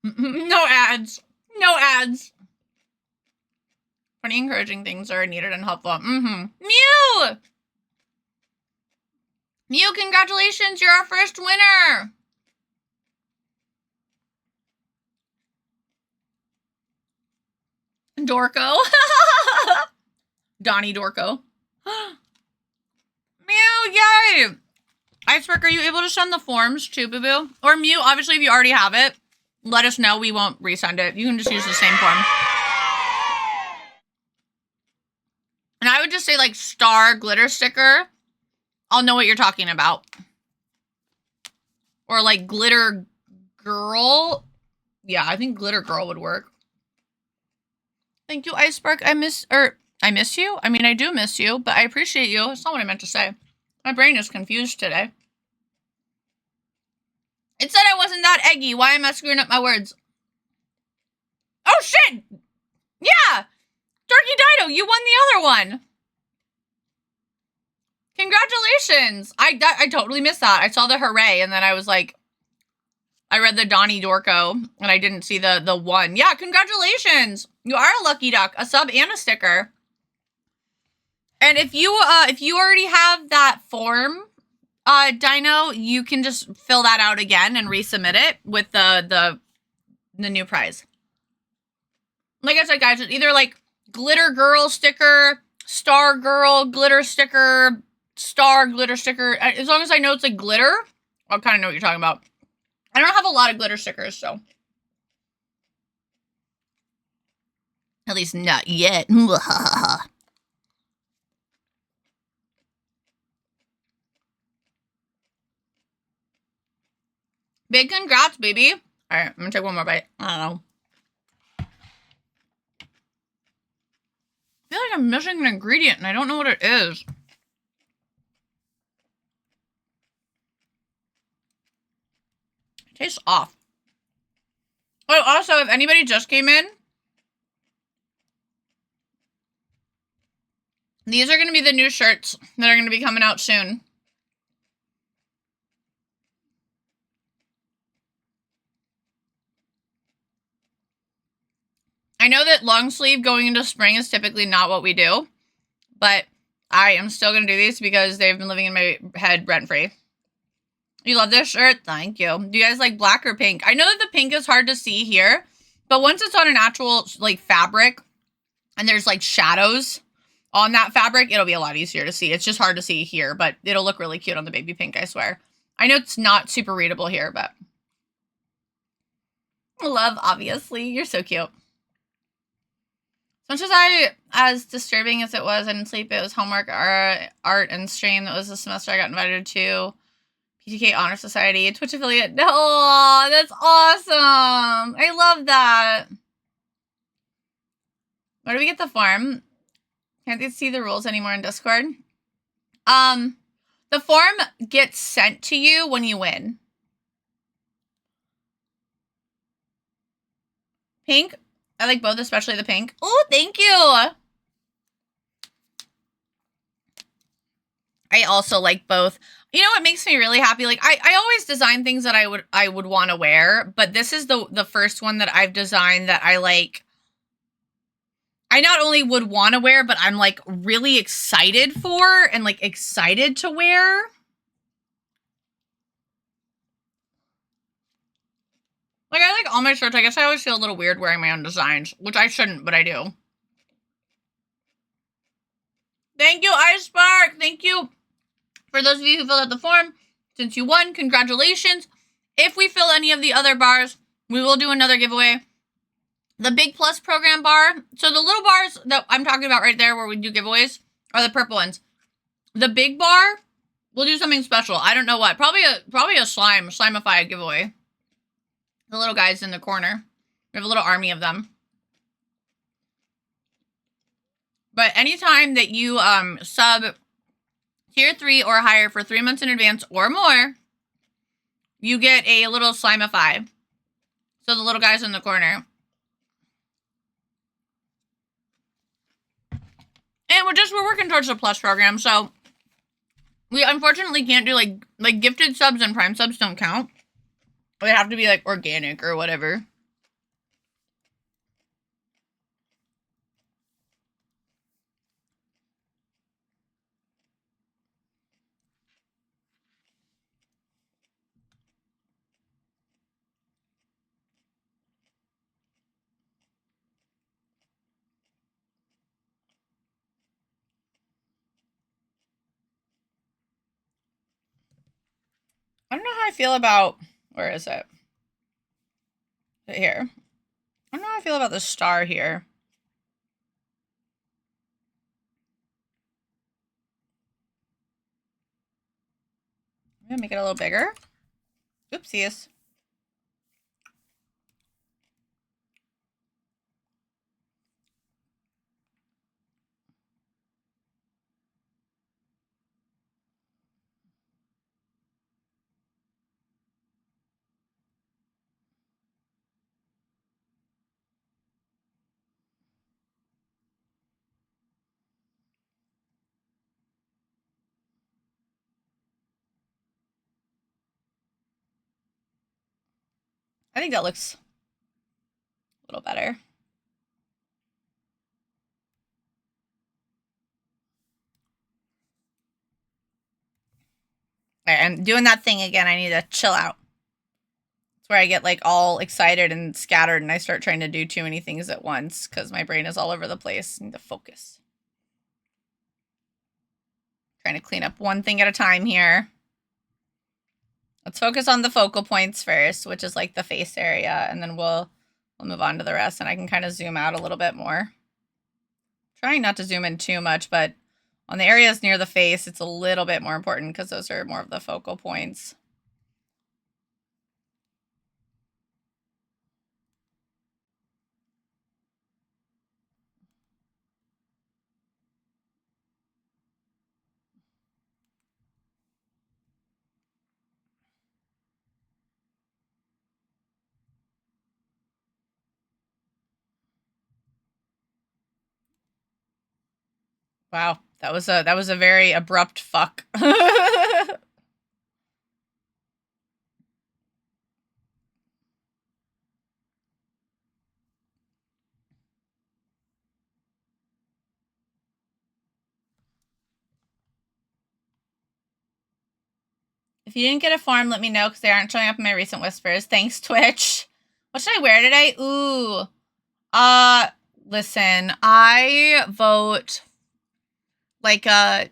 No ads. No ads. Funny, encouraging things are needed and helpful. Mew! Mew, congratulations. You're our first winner. Dorco. Donnie Dorco. Mew, yay! Iceberg, are you able to send the forms too, boo-boo? Or Mew, obviously if you already have it, let us know. We won't resend it. You can just use the same form. And I would just say like star glitter sticker. I'll know what you're talking about. Or like glitter girl. Yeah, I think glitter girl would work. Thank you, Iceberg. I miss you? I mean, I do miss you, but I appreciate you. That's not what I meant to say. My brain is confused today. It said I wasn't that eggy. Why am I screwing up my words? Oh, shit! Yeah! Dorky Dido, you won the other one! Congratulations! I totally missed that. I saw the hooray, and then I was like, I read the Donnie Dorco, and I didn't see the one. Yeah, congratulations! You are a lucky duck, a sub and a sticker. And if you already have that form, Dino, you can just fill that out again and resubmit it with the new prize. Like I said, guys, it's either like glitter girl sticker, star girl glitter sticker, star glitter sticker. As long as I know it's like glitter, I'll kind of know what you're talking about. I don't have a lot of glitter stickers, so. At least not yet. Big congrats, baby. All right, I'm gonna take one more bite. I don't know. I feel like I'm missing an ingredient and I don't know what it is. It tastes off. Oh, also, if anybody just came in, These are going to be the new shirts that are going to be coming out soon. I know that long sleeve going into spring is typically not what we do, but I am still going to do these because they've been living in my head rent-free. You love this shirt? Thank you. Do you guys like black or pink? I know that the pink is hard to see here, but once it's on an actual, like, fabric, and there's, like, shadows on that fabric, it'll be a lot easier to see. It's just hard to see here, but it'll look really cute on the baby pink, I swear. I know it's not super readable here, but... Love, obviously. You're so cute. As much as disturbing as it was, I didn't sleep. It was homework, art, and stream. That was the semester I got invited to. PTK Honor Society, Twitch affiliate. Oh, that's awesome. I love that. Where do we get the form? Can't they see the rules anymore in Discord? The form gets sent to you when you win. Pink. I like both, especially the pink. Oh, thank you. I also like both. You know what makes me really happy? Like I always design things that I would want to wear, but this is the first one that I've designed that I like. I not only would want to wear, but I'm like really excited for and like excited to wear. Like I like all my shirts. I guess I always feel a little weird wearing my own designs, which I shouldn't, but I do. Thank you, Ice Spark. Thank you. For those of you who filled out the form, since you won, congratulations. If we fill any of the other bars, we will do another giveaway. The Big Plus program bar, so the little bars that I'm talking about right there where we do giveaways are the purple ones. The big bar, we'll do something special. I don't know what. Probably a Slimify giveaway. The little guys in the corner. We have a little army of them. But anytime that you sub Tier 3 or higher for 3 months in advance or more, you get a little Slimify. So the little guys in the corner. And we're working towards the Plus program, so we unfortunately can't do like gifted subs and prime subs don't count. They have to be like organic or whatever. I don't know how I feel about, where is it? Here. I don't know how I feel about the star here. I'm gonna make it a little bigger. Oopsies. I think that looks a little better. All right, I'm doing that thing again. I need to chill out. It's where I get like all excited and scattered and I start trying to do too many things at once because my brain is all over the place. I need to focus. Trying to clean up one thing at a time here. Let's focus on the focal points first, which is like the face area, and then we'll move on to the rest, and I can kind of zoom out a little bit more. Trying not to zoom in too much, but on the areas near the face, it's a little bit more important because those are more of the focal points. Wow. That was a very abrupt fuck. If you didn't get a form, let me know because they aren't showing up in my recent whispers. Thanks, Twitch. What should I wear today? Ooh. Listen, I vote like I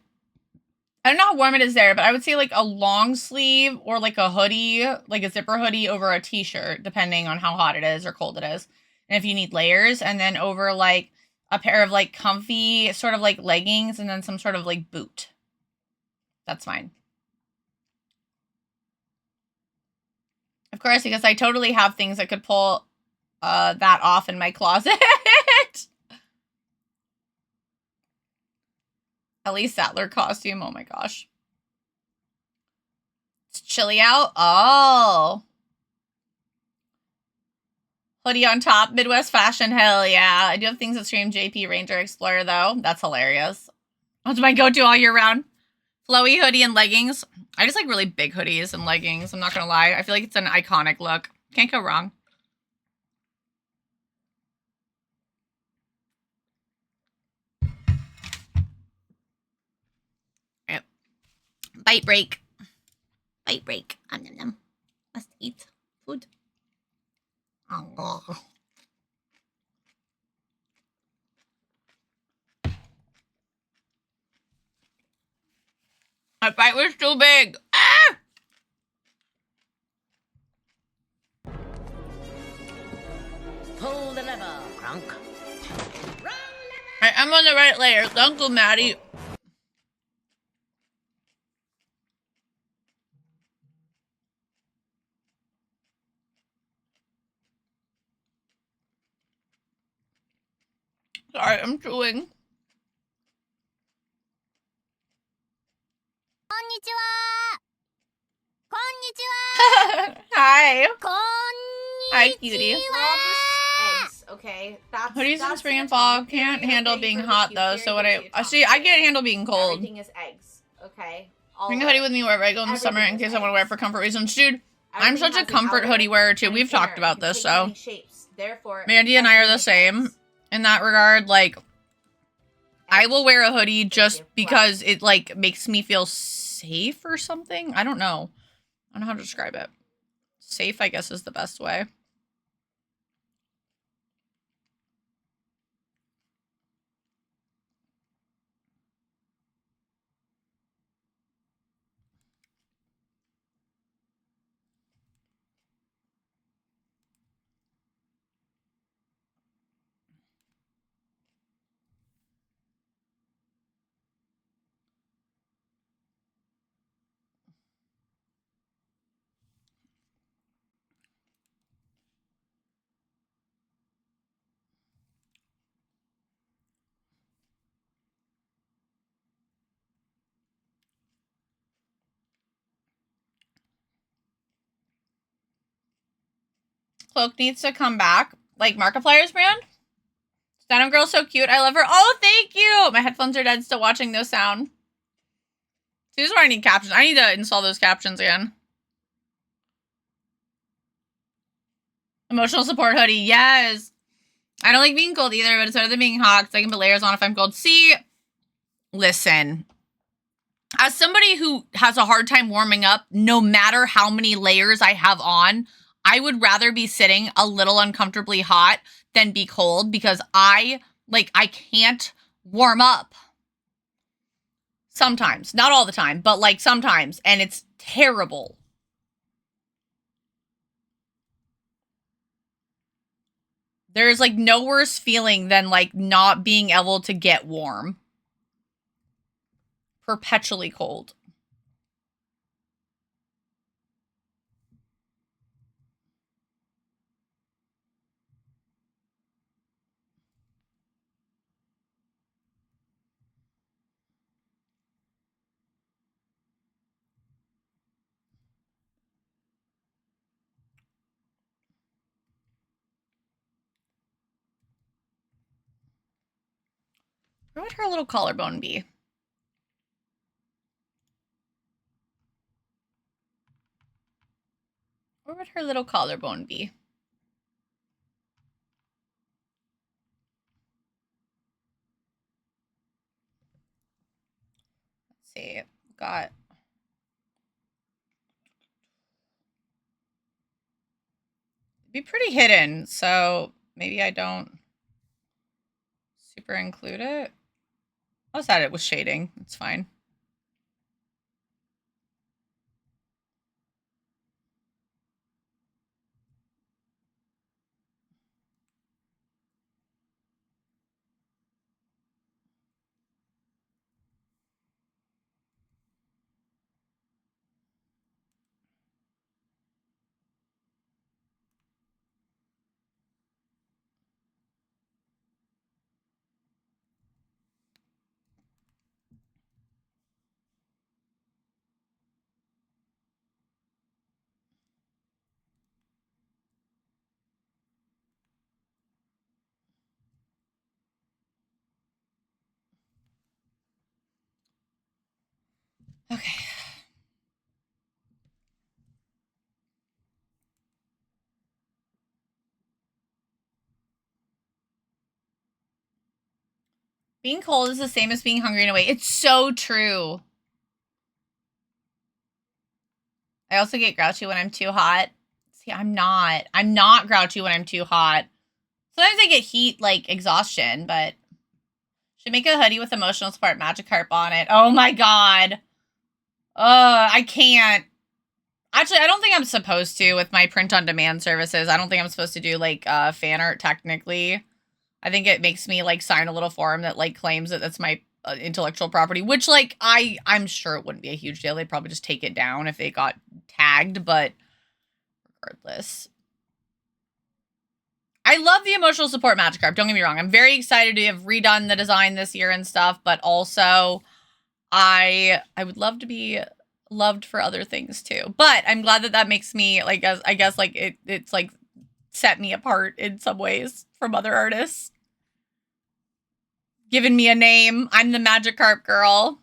don't know how warm it is there, but I would say like a long sleeve or like a hoodie, like a zipper hoodie over a t-shirt, depending on how hot it is or cold it is. And if you need layers, and then over like a pair of like comfy sort of like leggings and then some sort of like boot. That's fine. Of course, because I totally have things that could pull that off in my closet. Ellie Sattler costume. Oh my gosh. It's chilly out. Oh. Hoodie on top. Midwest fashion. Hell yeah. I do have things that scream JP Ranger Explorer though. That's hilarious. That's my go-to all year round. Flowy hoodie and leggings. I just like really big hoodies and leggings. I'm not gonna lie. I feel like it's an iconic look. Can't go wrong. Yep. Bite break. Bite break. Let's eat food. Oh. My bite was too big. Ah! Pull the lever, Kronk. I'm on the right layer. Uncle Maddie. Sorry, I'm chewing. Hi. Hi, cutie. We're all just eggs, okay? Hoodies in that's spring the and fall atomic can't theory, handle okay, being for the hot cute though. theory, So what there's I the atomic see, I theory. can't handle being cold. Everything is eggs, okay? Bring a hoodie with me wherever I go in the summer in case I want to wear it for comfort reasons, dude. I'm such a comfort hoodie wearer too. We've talked about this, so Mandy and I are the same in that regard. Like, I will wear a hoodie just because it like makes me feel safe or something. I don't know. I don't know how to describe it. Safe, I guess, is the best way. Cloak needs to come back. Like Markiplier's brand? Denim Girl's so cute. I love her. Oh, thank you! My headphones are dead, still watching no sound. See, this is where I need captions. I need to install those captions again. Emotional support hoodie. Yes! I don't like being cold either, but it's better than being hot because I can put layers on if I'm cold. See, listen. As somebody who has a hard time warming up, no matter how many layers I have on, I would rather be sitting a little uncomfortably hot than be cold because I can't warm up. Sometimes. Not all the time, but like sometimes. And it's terrible. There's like no worse feeling than like not being able to get warm. Perpetually cold. Where would her little collarbone be? Where would her little collarbone be? Let's see. Got... It'd be pretty hidden, so maybe I don't super include it. I was at it with shading. It's fine. Okay. Being cold is the same as being hungry in a way. It's so true. I also get grouchy when I'm too hot. See, I'm not. I'm not grouchy when I'm too hot. Sometimes I get heat, like, exhaustion, but... Should make a hoodie with emotional support Magikarp on it. Oh my god. I can't. Actually, I don't think I'm supposed to with my print-on-demand services. I don't think I'm supposed to do, like, fan art, technically. I think it makes me, like, sign a little form that, like, claims that that's my intellectual property, which, like, I'm sure it wouldn't be a huge deal. They'd probably just take it down if they got tagged, but regardless. I love the emotional support Magikarp, don't get me wrong. I'm very excited to have redone the design this year and stuff, but also I would love to be loved for other things too. But I'm glad that that makes me, like, I guess, like, it's, like, set me apart in some ways from other artists. Given me a name. I'm the Magikarp girl.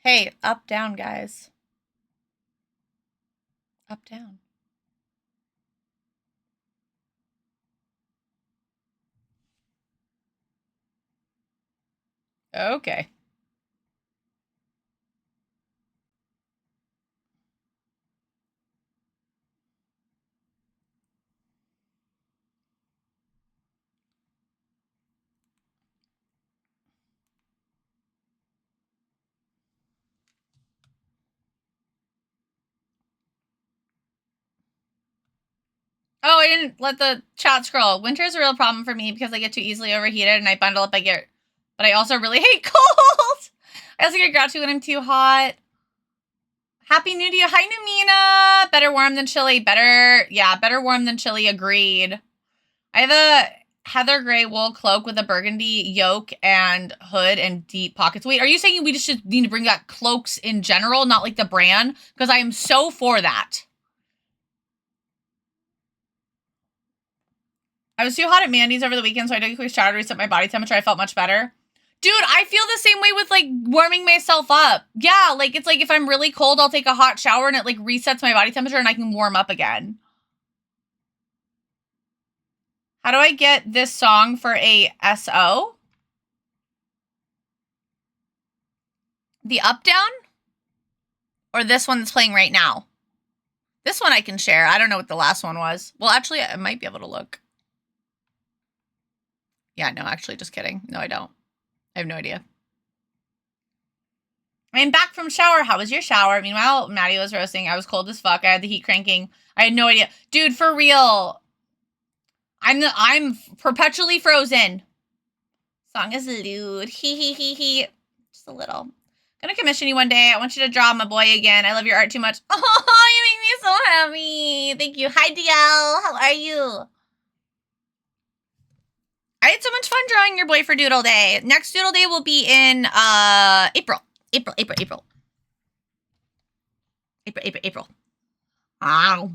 Hey, up, down, guys. Up, down. Okay. Oh, I didn't let the chat scroll. Winter is a real problem for me because I get too easily overheated and I bundle up, but I also really hate cold. I also get grouchy when I'm too hot. Happy New Year. Hi, Namina. Better warm than chilly. Better warm than chilly. Agreed. I have a heather gray wool cloak with a burgundy yoke and hood and deep pockets. Wait, are you saying we just should need to bring back cloaks in general, not like the brand? Because I am so for that. I was too hot at Mandy's over the weekend, so I took a quick shower to reset my body temperature. I felt much better. Dude, I feel the same way with, like, warming myself up. Yeah, like, it's like if I'm really cold, I'll take a hot shower and it, like, resets my body temperature and I can warm up again. How do I get this song for a SO? The up down? Or this one that's playing right now? This one I can share. I don't know what the last one was. Well, actually, I might be able to look. Yeah, no, actually, just kidding. No, I don't. I have no idea. I'm back from shower. How was your shower? Meanwhile, Maddie was roasting. I was cold as fuck. I had the heat cranking. I had no idea. Dude, for real. I'm perpetually frozen. Song is lewd. He. Just a little. Gonna commission you one day. I want you to draw my boy again. I love your art too much. Oh, you make me me so happy. Thank you. Hi, DL. How are you? I had so much fun drawing your boy for Doodle Day. Next Doodle Day will be in April. April. Ow.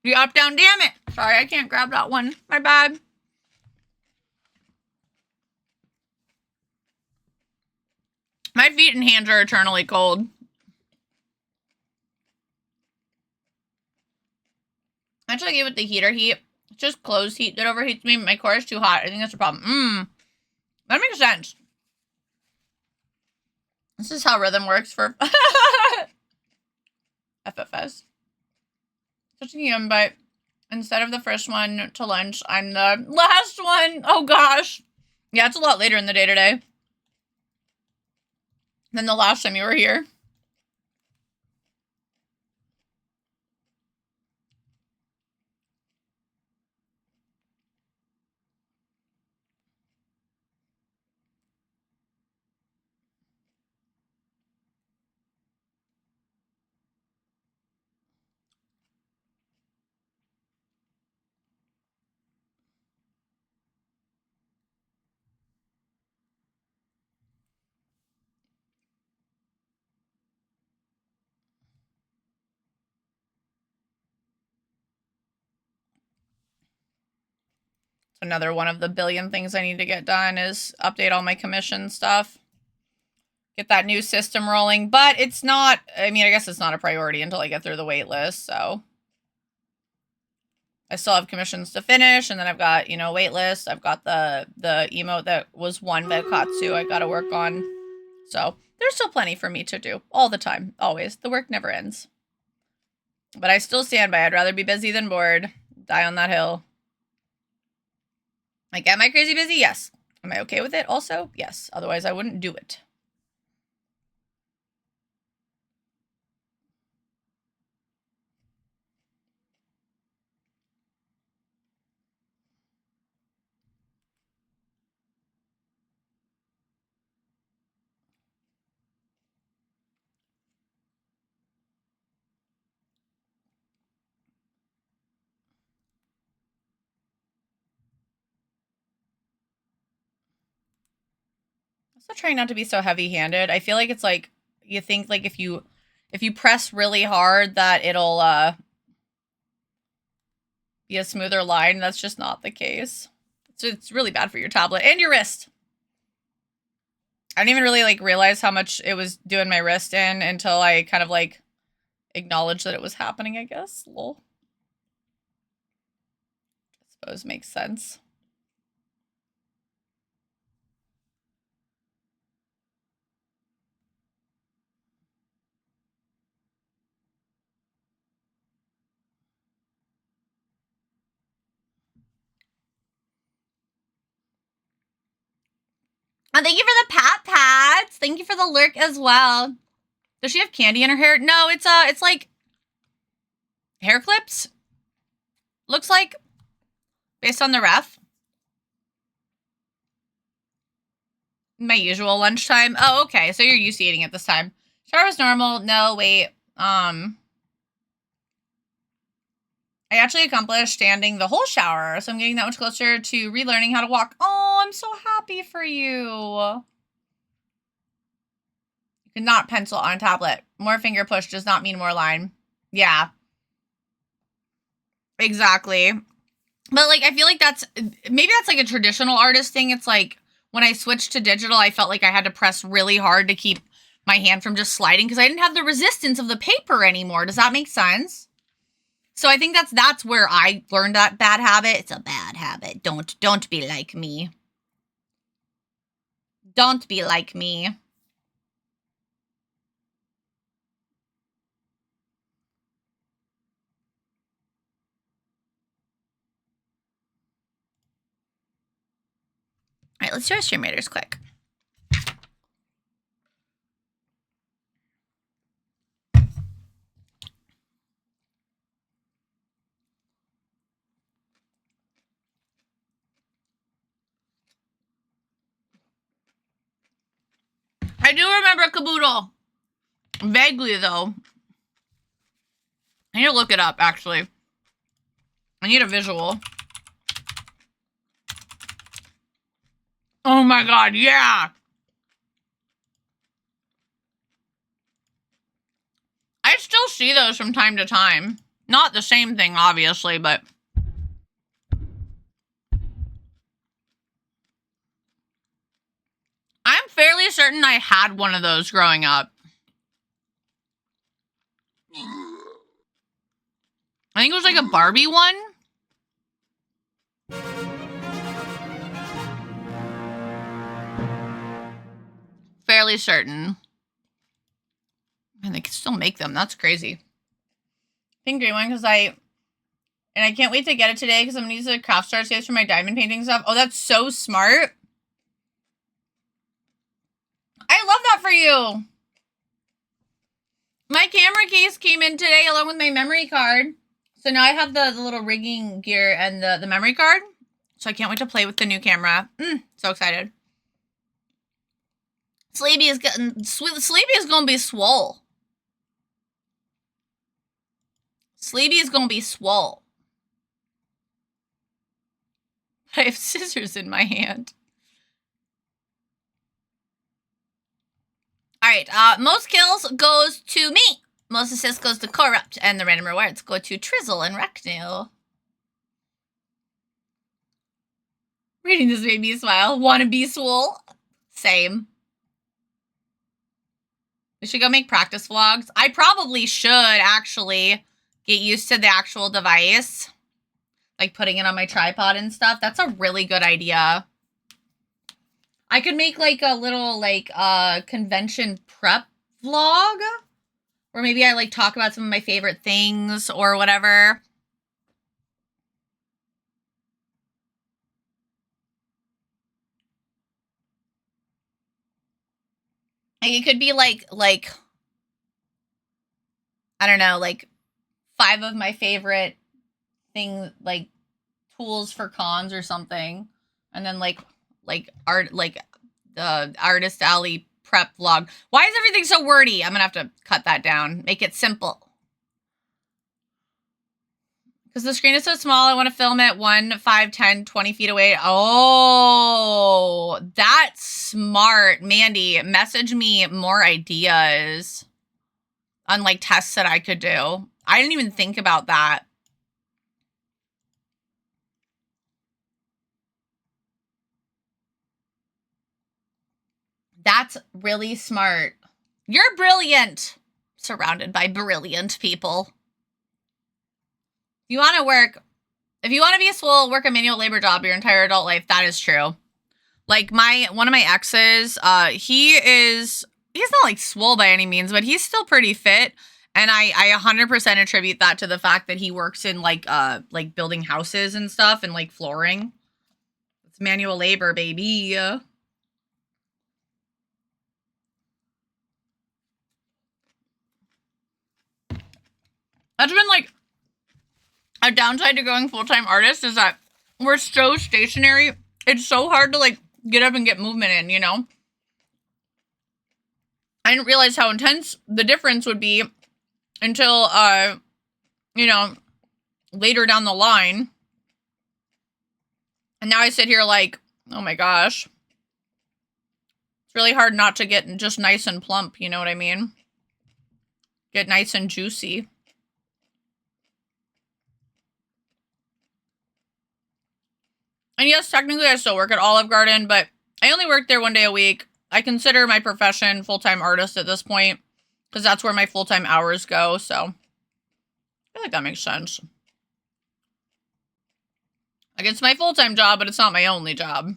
You up, down, damn it. Sorry, I can't grab that one. My bad. My feet and hands are eternally cold. Actually, I gave it the heater heat. It's just clothes heat that overheats me. My core is too hot. I think that's a problem. That makes sense. This is how rhythm works for FFS. Such a yum bite. Instead of the first one to lunch, I'm the last one. Oh gosh. Yeah, it's a lot later in the day today than the last time you were here. Another one of the billion things I need to get done is update all my commission stuff. Get that new system rolling. But it's not, I mean, I guess it's not a priority until I get through the wait list, so. I still have commissions to finish, and then I've got, you know, wait list. I've got the emote that was one Vekkatsu I gotta work on. So, there's still plenty for me to do. All the time. Always. The work never ends. But I still stand by. I'd rather be busy than bored. Die on that hill. Like, am I crazy busy? Yes. Am I okay with it? Also, yes. Otherwise, I wouldn't do it. Also trying not to be so heavy-handed. I feel like it's like, you think like if you press really hard that it'll be a smoother line. That's just not the case. So it's really bad for your tablet and your wrist. I didn't even really like realize how much it was doing my wrist in until I kind of like acknowledged that it was happening, I guess. Lol. I suppose makes sense. And thank you for the pat pats. Thank you for the lurk as well. Does she have candy in her hair? No, it's like hair clips. Looks like, based on the ref. My usual lunchtime. Oh, okay. So you're used to eating at this time. Shower was normal. No, wait. I actually accomplished standing the whole shower, so I'm getting that much closer to relearning how to walk. Oh, I'm so happy for you. You cannot pencil on a tablet. More finger push does not mean more line. Yeah. Exactly. But, like, I feel like maybe that's, like, a traditional artist thing. It's, like, when I switched to digital, I felt like I had to press really hard to keep my hand from just sliding because I didn't have the resistance of the paper anymore. Does that make sense? So I think that's where I learned that bad habit. It's a bad habit. Don't be like me. Don't be like me. All right, let's do our stream raiders quick. I do remember Caboodle. Vaguely, though. I need to look it up, actually. I need a visual. Oh my god, yeah! I still see those from time to time. Not the same thing, obviously, but... I'm fairly certain I had one of those growing up. I think it was like a Barbie one. Fairly certain. And they can still make them. That's crazy. Pink green one because I can't wait to get it today because I'm gonna use the craft star case for my diamond painting stuff. Oh, that's so smart. I love that for you. My camera case came in today along with my memory card. So now I have the little rigging gear and the memory card. So I can't wait to play with the new camera. So excited. Sleepy is gonna be swole. Sleepy is gonna be swole. I have scissors in my hand. Alright, most kills goes to me. Most assists goes to Corrupt, and the random rewards go to Trizzle and Reknu. Reading this made me smile. Wanna be swole? Same. We should go make practice vlogs. I probably should actually get used to the actual device. Like putting it on my tripod and stuff. That's a really good idea. I could make like a little like convention prep vlog. Or maybe I like talk about some of my favorite things or whatever. Like it could be like I don't know, like 5 of my favorite things, like tools for cons or something. And then like the Artist Alley prep vlog. Why is everything so wordy? I'm gonna have to cut that down. Make it simple. Because the screen is so small, I want to film it 1, 5, 10, 20 feet away. Oh, that's smart. Mandy, message me more ideas on like tests that I could do. I didn't even think about that. That's really smart. You're brilliant. Surrounded by brilliant people. If you want to work, if you want to be a swole, work a manual labor job your entire adult life, that is true. Like one of my exes, he's not like swole by any means, but he's still pretty fit. And I 100% attribute that to the fact that he works in like building houses and stuff and like flooring. It's manual labor, baby. That's been like a downside to going full-time artist is that we're so stationary. It's so hard to like get up and get movement in, you know? I didn't realize how intense the difference would be until, you know, later down the line. And now I sit here like, oh my gosh. It's really hard not to get just nice and plump, you know what I mean? Get nice and juicy. And yes, technically I still work at Olive Garden, but I only work there 1 day a week. I consider my profession full-time artist at this point because that's where my full-time hours go, so I feel like that makes sense. Like, it's my full-time job, but it's not my only job.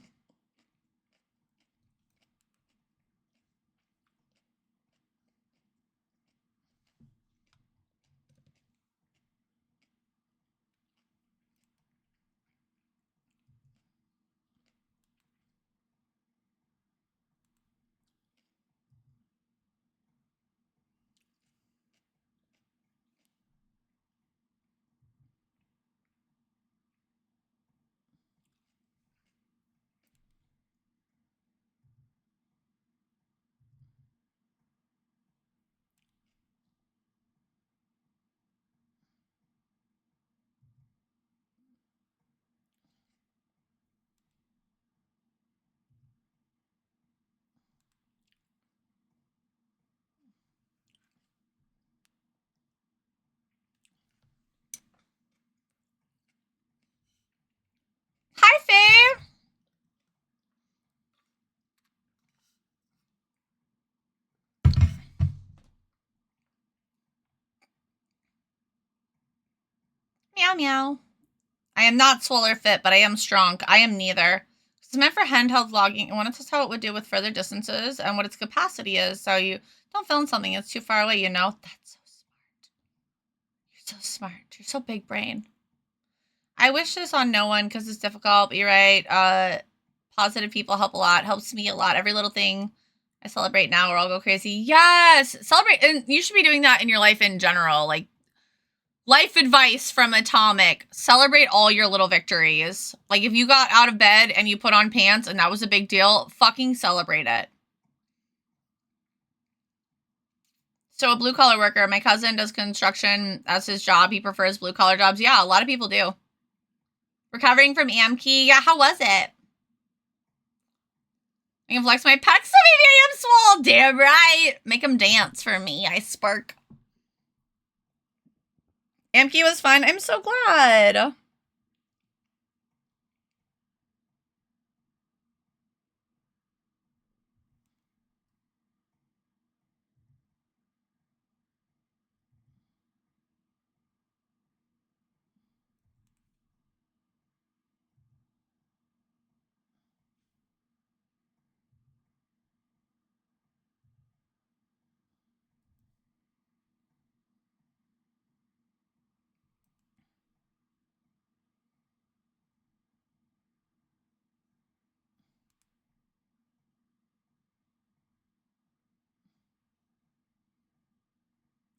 Meow meow. I am not Swoller Fit, but I am strong. I am neither. It's meant for handheld vlogging. I want to test how it would do with further distances and what its capacity is. So you don't film something that's too far away, you know? That's so smart. You're so smart. You're so big brain. I wish this on no one because it's difficult, but you're right. Positive people help a lot. Helps me a lot. Every little thing I celebrate now or I'll go crazy. Yes! Celebrate. And you should be doing that in your life in general. Like, life advice from Atomic. Celebrate all your little victories. Like, if you got out of bed and you put on pants and that was a big deal, fucking celebrate it. So a blue-collar worker. My cousin does construction as his job. He prefers blue-collar jobs. Yeah, a lot of people do. Recovering from AMKey. Yeah, how was it? I can flex my pecs so maybe I am swole. Damn right. Make them dance for me. I spark. AMKey was fun. I'm so glad.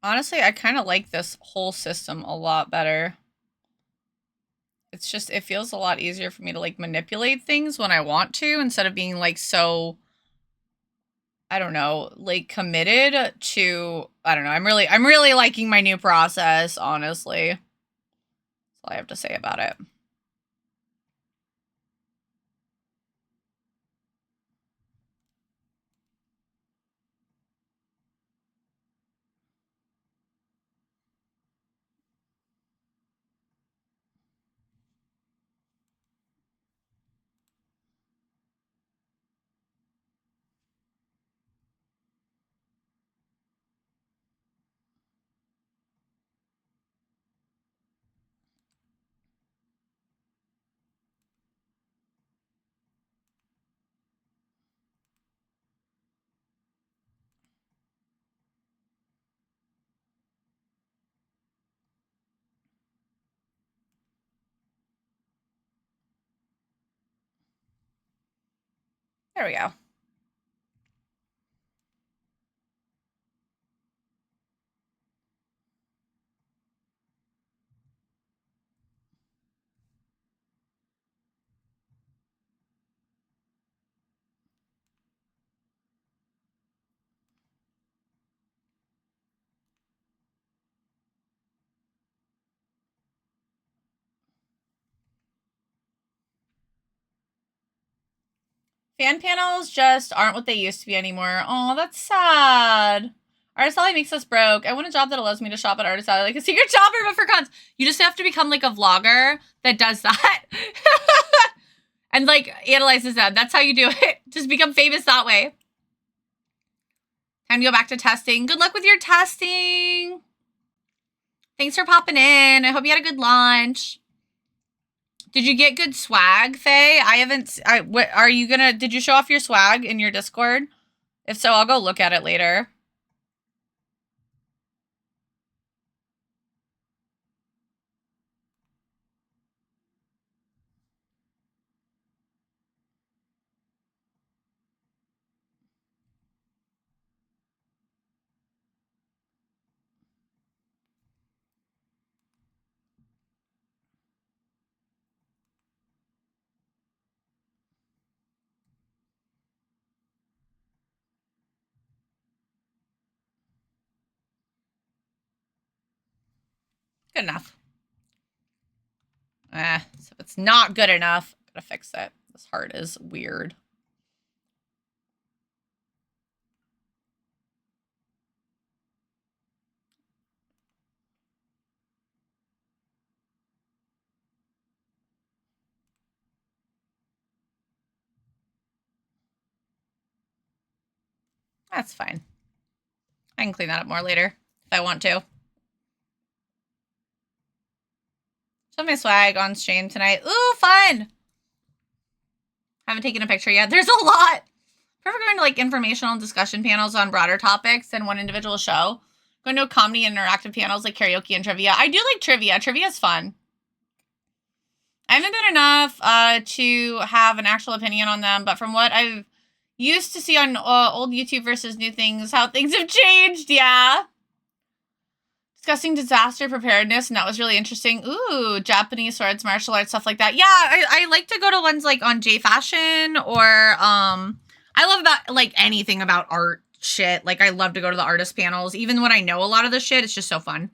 Honestly, I kind of like this whole system a lot better. It's just, it feels a lot easier for me to, like, manipulate things when I want to, instead of being, like, so, I don't know, like, committed to, I don't know, I'm really liking my new process, honestly. That's all I have to say about it. There we go. Fan panels just aren't what they used to be anymore. Oh, that's sad. Artist Alley makes us broke. I want a job that allows me to shop at Artist Alley, like a secret shopper, but for cons. You just have to become, like, a vlogger that does that. And, like, analyzes them. That's how you do it. Just become famous that way. Time to go back to testing. Good luck with your testing. Thanks for popping in. I hope you had a good lunch. Did you get good swag, Faye? I haven't. What are you gonna? Did you show off your swag in your Discord? If so, I'll go look at it later. Good enough. So if it's not good enough, I'm gonna fix it. This heart is weird. That's fine. I can clean that up more later if I want to. Show my swag on stream tonight. Ooh, fun! Haven't taken a picture yet. There's a lot. Prefer going to like informational discussion panels on broader topics than one individual show. Going to a comedy and interactive panels like karaoke and trivia. I do like trivia. Trivia is fun. I haven't been enough to have an actual opinion on them, but from what I've used to see on old YouTube versus new things, how things have changed, yeah. Discussing disaster preparedness, and that was really interesting. Ooh, Japanese swords, martial arts, stuff like that. Yeah, I like to go to ones like on J Fashion or I love about like anything about art shit. Like I love to go to the artist panels, even when I know a lot of the shit. It's just so fun.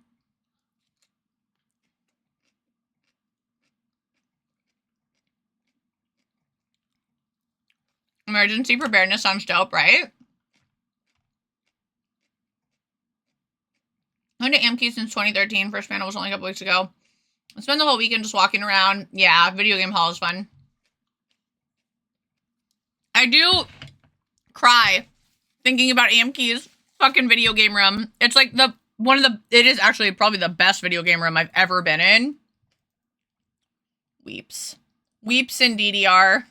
Emergency preparedness sounds dope, right? I've been to AMK since 2013. First panel was only a couple weeks ago. I spent the whole weekend just walking around. Yeah, video game hall is fun. I do cry thinking about AMK's fucking video game room. It's like it is actually probably the best video game room I've ever been in. Weeps. Weeps in DDR.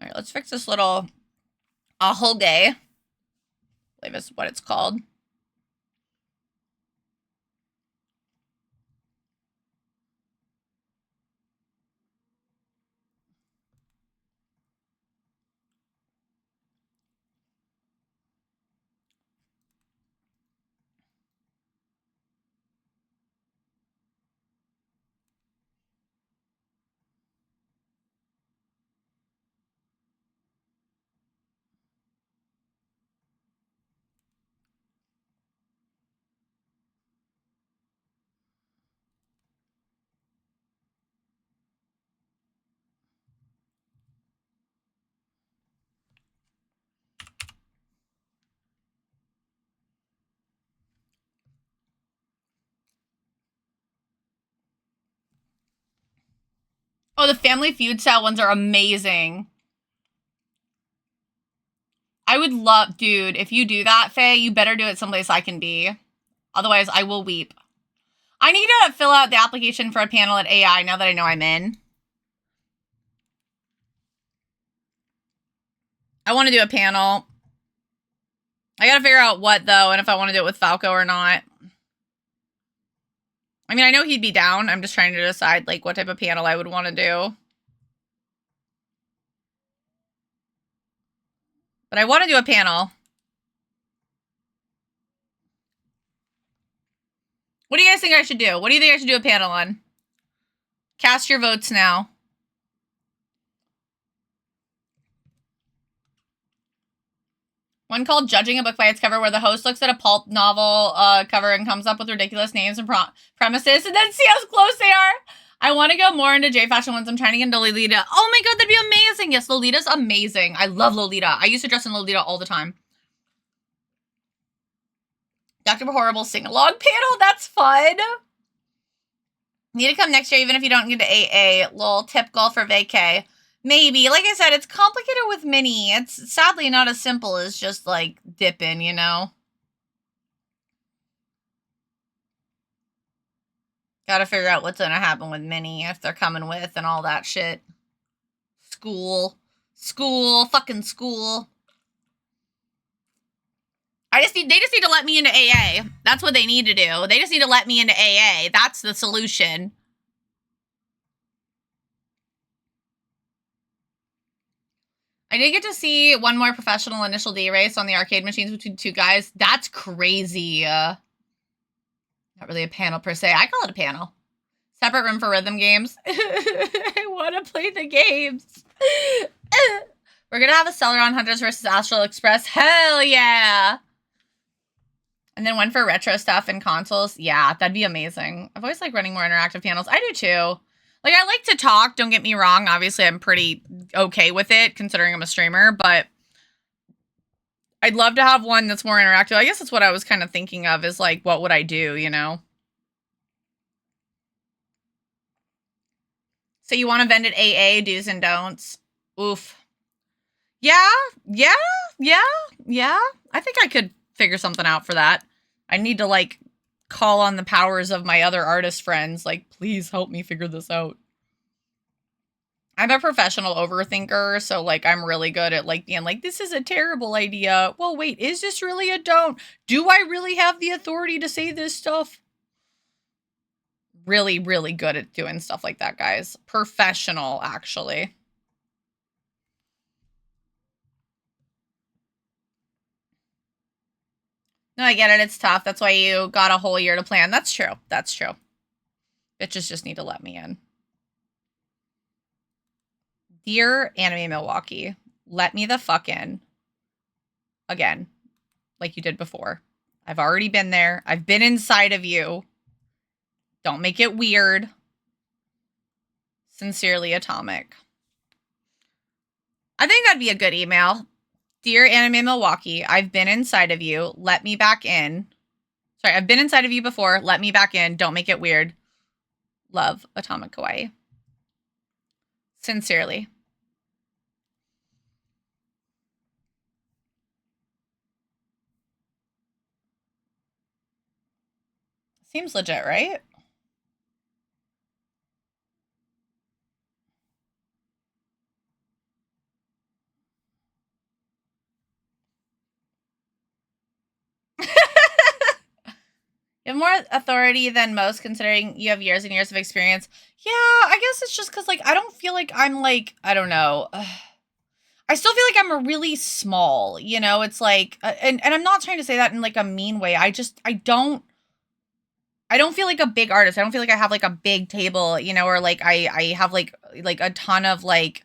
All right, let's fix this little ahoge. I believe is what it's called. Oh, the Family Feud style ones are amazing. I would love, dude, if you do that, Faye, you better do it someplace I can be. Otherwise, I will weep. I need to fill out the application for a panel at AI now that I know I'm in. I want to do a panel. I gotta figure out what, though, and if I want to do it with Falco or not. I mean, I know he'd be down. I'm just trying to decide, like, what type of panel I would want to do. But I want to do a panel. What do you guys think I should do? What do you think I should do a panel on? Cast your votes now. One called Judging a Book by Its Cover, where the host looks at a pulp novel cover and comes up with ridiculous names and premises, and then see how close they are. I want to go more into J-Fashion ones. I'm trying to get into Lolita. Oh my god, that'd be amazing. Yes, Lolita's amazing. I love Lolita. I used to dress in Lolita all the time. Dr. Horrible sing-along panel. That's fun. Need to come next year, even if you don't get to AA. Lol, tip goal for vacay. Maybe. Like I said, it's complicated with Minnie. It's sadly not as simple as just, like, dipping, you know? Gotta figure out what's gonna happen with Minnie, if they're coming with and all that shit. School. School. Fucking school. They just need to let me into AA. That's what they need to do. They just need to let me into AA. That's the solution. I did get to see one more professional Initial D race on the arcade machines between two guys. That's crazy. Not really a panel per se. I call it a panel. Separate room for rhythm games. I want to play the games. We're going to have a Celeron Hunters versus Astral Express. Hell yeah. And then one for retro stuff and consoles. Yeah, that'd be amazing. I've always liked running more interactive panels. I do too. Like, I like to talk, don't get me wrong. Obviously, I'm pretty okay with it, considering I'm a streamer, but I'd love to have one that's more interactive. I guess that's what I was kind of thinking of, is, like, what would I do, you know? So you want to vend at AA, do's and don'ts. Oof. Yeah. I think I could figure something out for that. I need to, like, call on the powers of my other artist friends. Like, please help me figure this out. I'm a professional overthinker, so, like, I'm really good at, like, being like, this is a terrible idea. Well, wait, is this really a don't? Do I really have the authority to say this stuff? Really, really good at doing stuff like that, guys. Professional, actually. No, I get it. It's tough. That's why you got a whole year to plan. That's true. That's true. Bitches just need to let me in. Dear Anime Milwaukee, let me the fuck in. Again, like you did before. I've already been there. I've been inside of you. Don't make it weird. Sincerely, Atomic. I think that'd be a good email. Dear Anime Milwaukee, I've been inside of you. Let me back in. Sorry, I've been inside of you before. Let me back in. Don't make it weird. Love, AtomicKawaii. Sincerely. Seems legit, right? You have more authority than most, considering you have years and years of experience. Yeah, I guess it's just because, like, I don't feel like I'm, like, I don't know. I still feel like I'm a really small, you know? It's like, and I'm not trying to say that in, like, a mean way. I don't feel like a big artist. I don't feel like I have, like, a big table, you know, or, like, I have, like a ton of, like,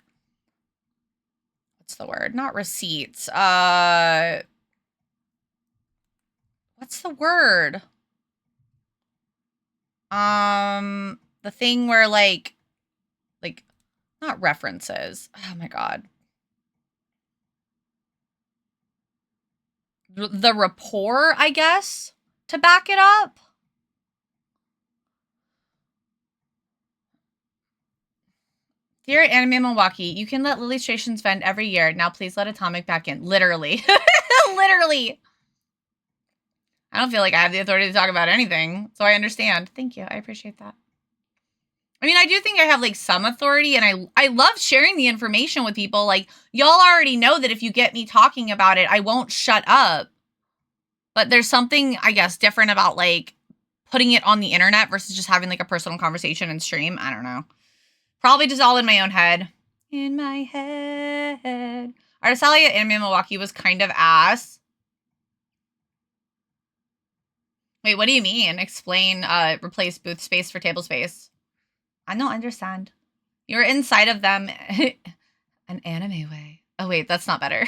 what's the word? Not receipts. What's the word? The thing where, like, not references. Oh my God. The rapport, I guess, to back it up. Dear Anime Milwaukee, you can let Lily Stations vend every year. Now please let Atomic back in. Literally. Literally. I don't feel like I have the authority to talk about anything, so I understand. Thank you. I appreciate that. I mean, I do think I have, like, some authority, and I love sharing the information with people. Like, y'all already know that if you get me talking about it, I won't shut up. But there's something, I guess, different about, like, putting it on the internet versus just having, like, a personal conversation and stream. I don't know. Probably just all in my own head. In my head. Artisalia Anime Milwaukee was kind of ass. Wait, what do you mean? Explain, replace booth space for table space. I don't understand. You're inside of them an anime way. Oh, wait, that's not better.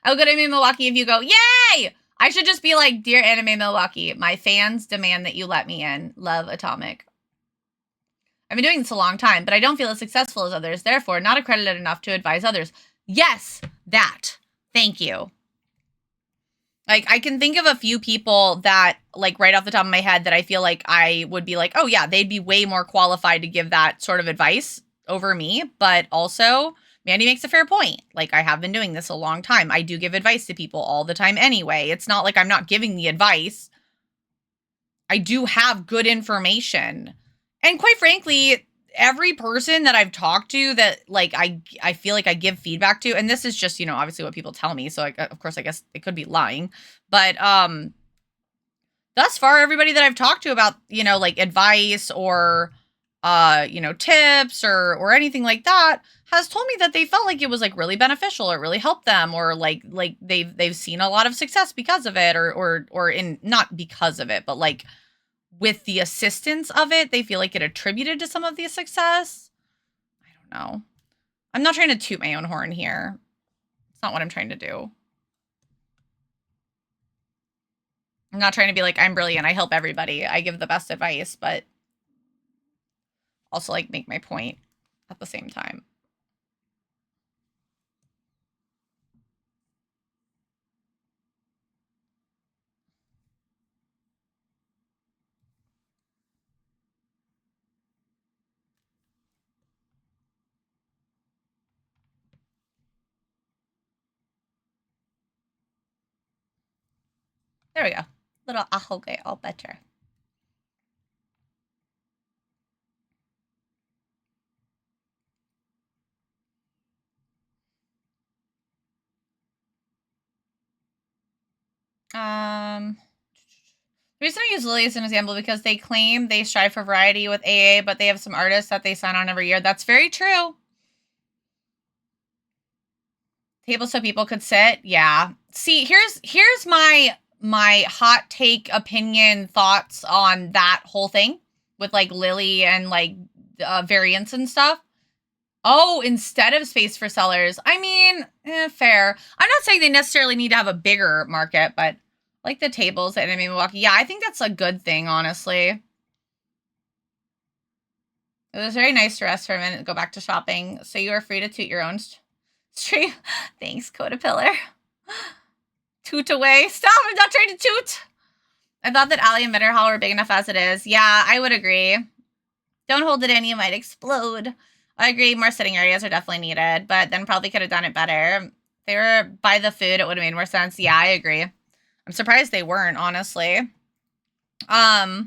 I'll go to Anime Milwaukee if you go, yay! I should just be like, dear Anime Milwaukee, my fans demand that you let me in. Love, Atomic. I've been doing this a long time, but I don't feel as successful as others, therefore not accredited enough to advise others. Yes, that. Thank you. Like, I can think of a few people that, like, right off the top of my head that I feel like I would be like, oh yeah, they'd be way more qualified to give that sort of advice over me. But also, Mandy makes a fair point. Like, I have been doing this a long time. I do give advice to people all the time anyway. It's not like I'm not giving the advice. I do have good information. And quite frankly, every person that I've talked to that, like, I feel like I give feedback to, and this is just, you know, obviously what people tell me, so of course I guess it could be lying, but thus far everybody that I've talked to about, you know, like, advice or you know, tips or anything like that has told me that they felt like it was, like, really beneficial or really helped them, or like they've seen a lot of success because of it, or in, not because of it, but, like, with the assistance of it, they feel like it attributed to some of the success. I don't know. I'm not trying to toot my own horn here. It's not what I'm trying to do. I'm not trying to be like, I'm brilliant, I help everybody, I give the best advice, but also, like, make my point at the same time. There we go. Little ahoge, all better. The reason I use Lily as an example because they claim they strive for variety with AA, but they have some artists that they sign on every year. That's very true. Table so people could sit. Yeah. See, here's my hot take opinion thoughts on that whole thing with like Lily and like variants and stuff. Oh, instead of space for sellers. I mean, fair. I'm not saying they necessarily need to have a bigger market, but like the tables at Anime Milwaukee. Yeah, I think that's a good thing, honestly. It was very nice to rest for a minute and go back to shopping. So you are free to toot your own stream. Thanks, Codapillar. Toot away. Stop, I'm not trying to toot. I thought that Alley and Mitter Hall were big enough as it is. Yeah, I would agree. Don't hold it in, you might explode. I agree, more sitting areas are definitely needed, but then probably could have done it better. If they were by the food, it would have made more sense. Yeah, I agree. I'm surprised they weren't, honestly. I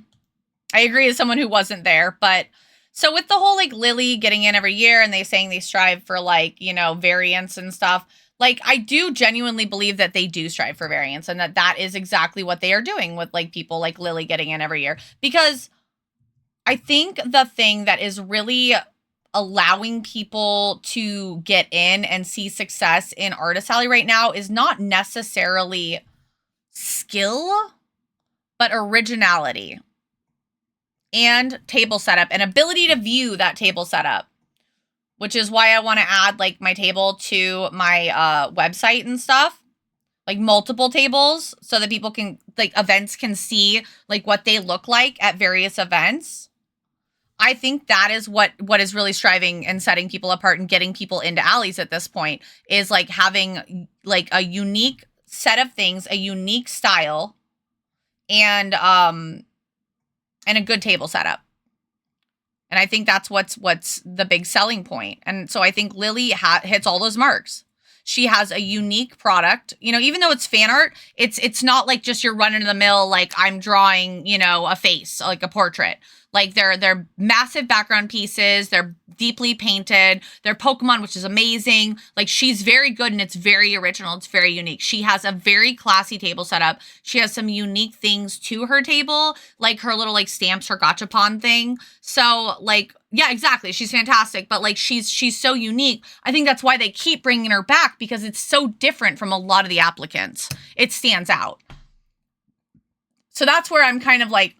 agree as someone who wasn't there, but so with the whole like Lily getting in every year and they saying they strive for like, you know, variants and stuff, like I do genuinely believe that they do strive for variants and that is exactly what they are doing with like people like Lily getting in every year. Because I think the thing that is really allowing people to get in and see success in Artist Alley right now is not necessarily skill, but originality and table setup and ability to view that table setup, which is why I want to add like my table to my website and stuff, like multiple tables so that people can like events can see like what they look like at various events. I think that is what is really striving and setting people apart and getting people into alleys at this point is like having like a unique set of things, a unique style, and a good table setup. And I think that's what's the big selling point. And so I think Lily hits all those marks. She has a unique product, you know, even though it's fan art, it's not like just your run of the mill, like I'm drawing, you know, a face, like a portrait. Like they're massive background pieces. They're deeply painted. They're Pokemon, which is amazing. Like she's very good and it's very original. It's very unique. She has a very classy table setup. She has some unique things to her table, like her little like stamps, her gachapon thing. So like, yeah, exactly. She's fantastic, but like she's so unique. I think that's why they keep bringing her back because it's so different from a lot of the applicants. It stands out. So that's where I'm kind of like,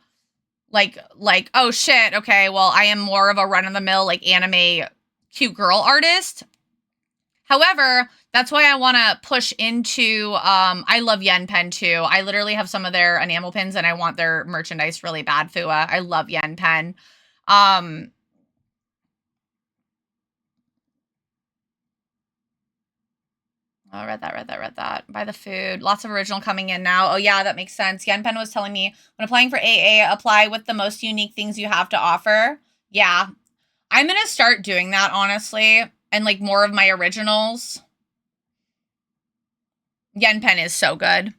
oh shit, okay, well, I am more of a run-of-the-mill, like, anime cute girl artist. However, that's why I want to push into, I love Yen Pen, too. I literally have some of their enamel pins, and I want their merchandise really bad, Fua. I love Yen Pen. Oh, read that. Buy the food. Lots of original coming in now. Oh, yeah, that makes sense. Yen Pen was telling me, when applying for AA, apply with the most unique things you have to offer. Yeah. I'm going to start doing that, honestly. And, like, more of my originals. Yen Pen is so good.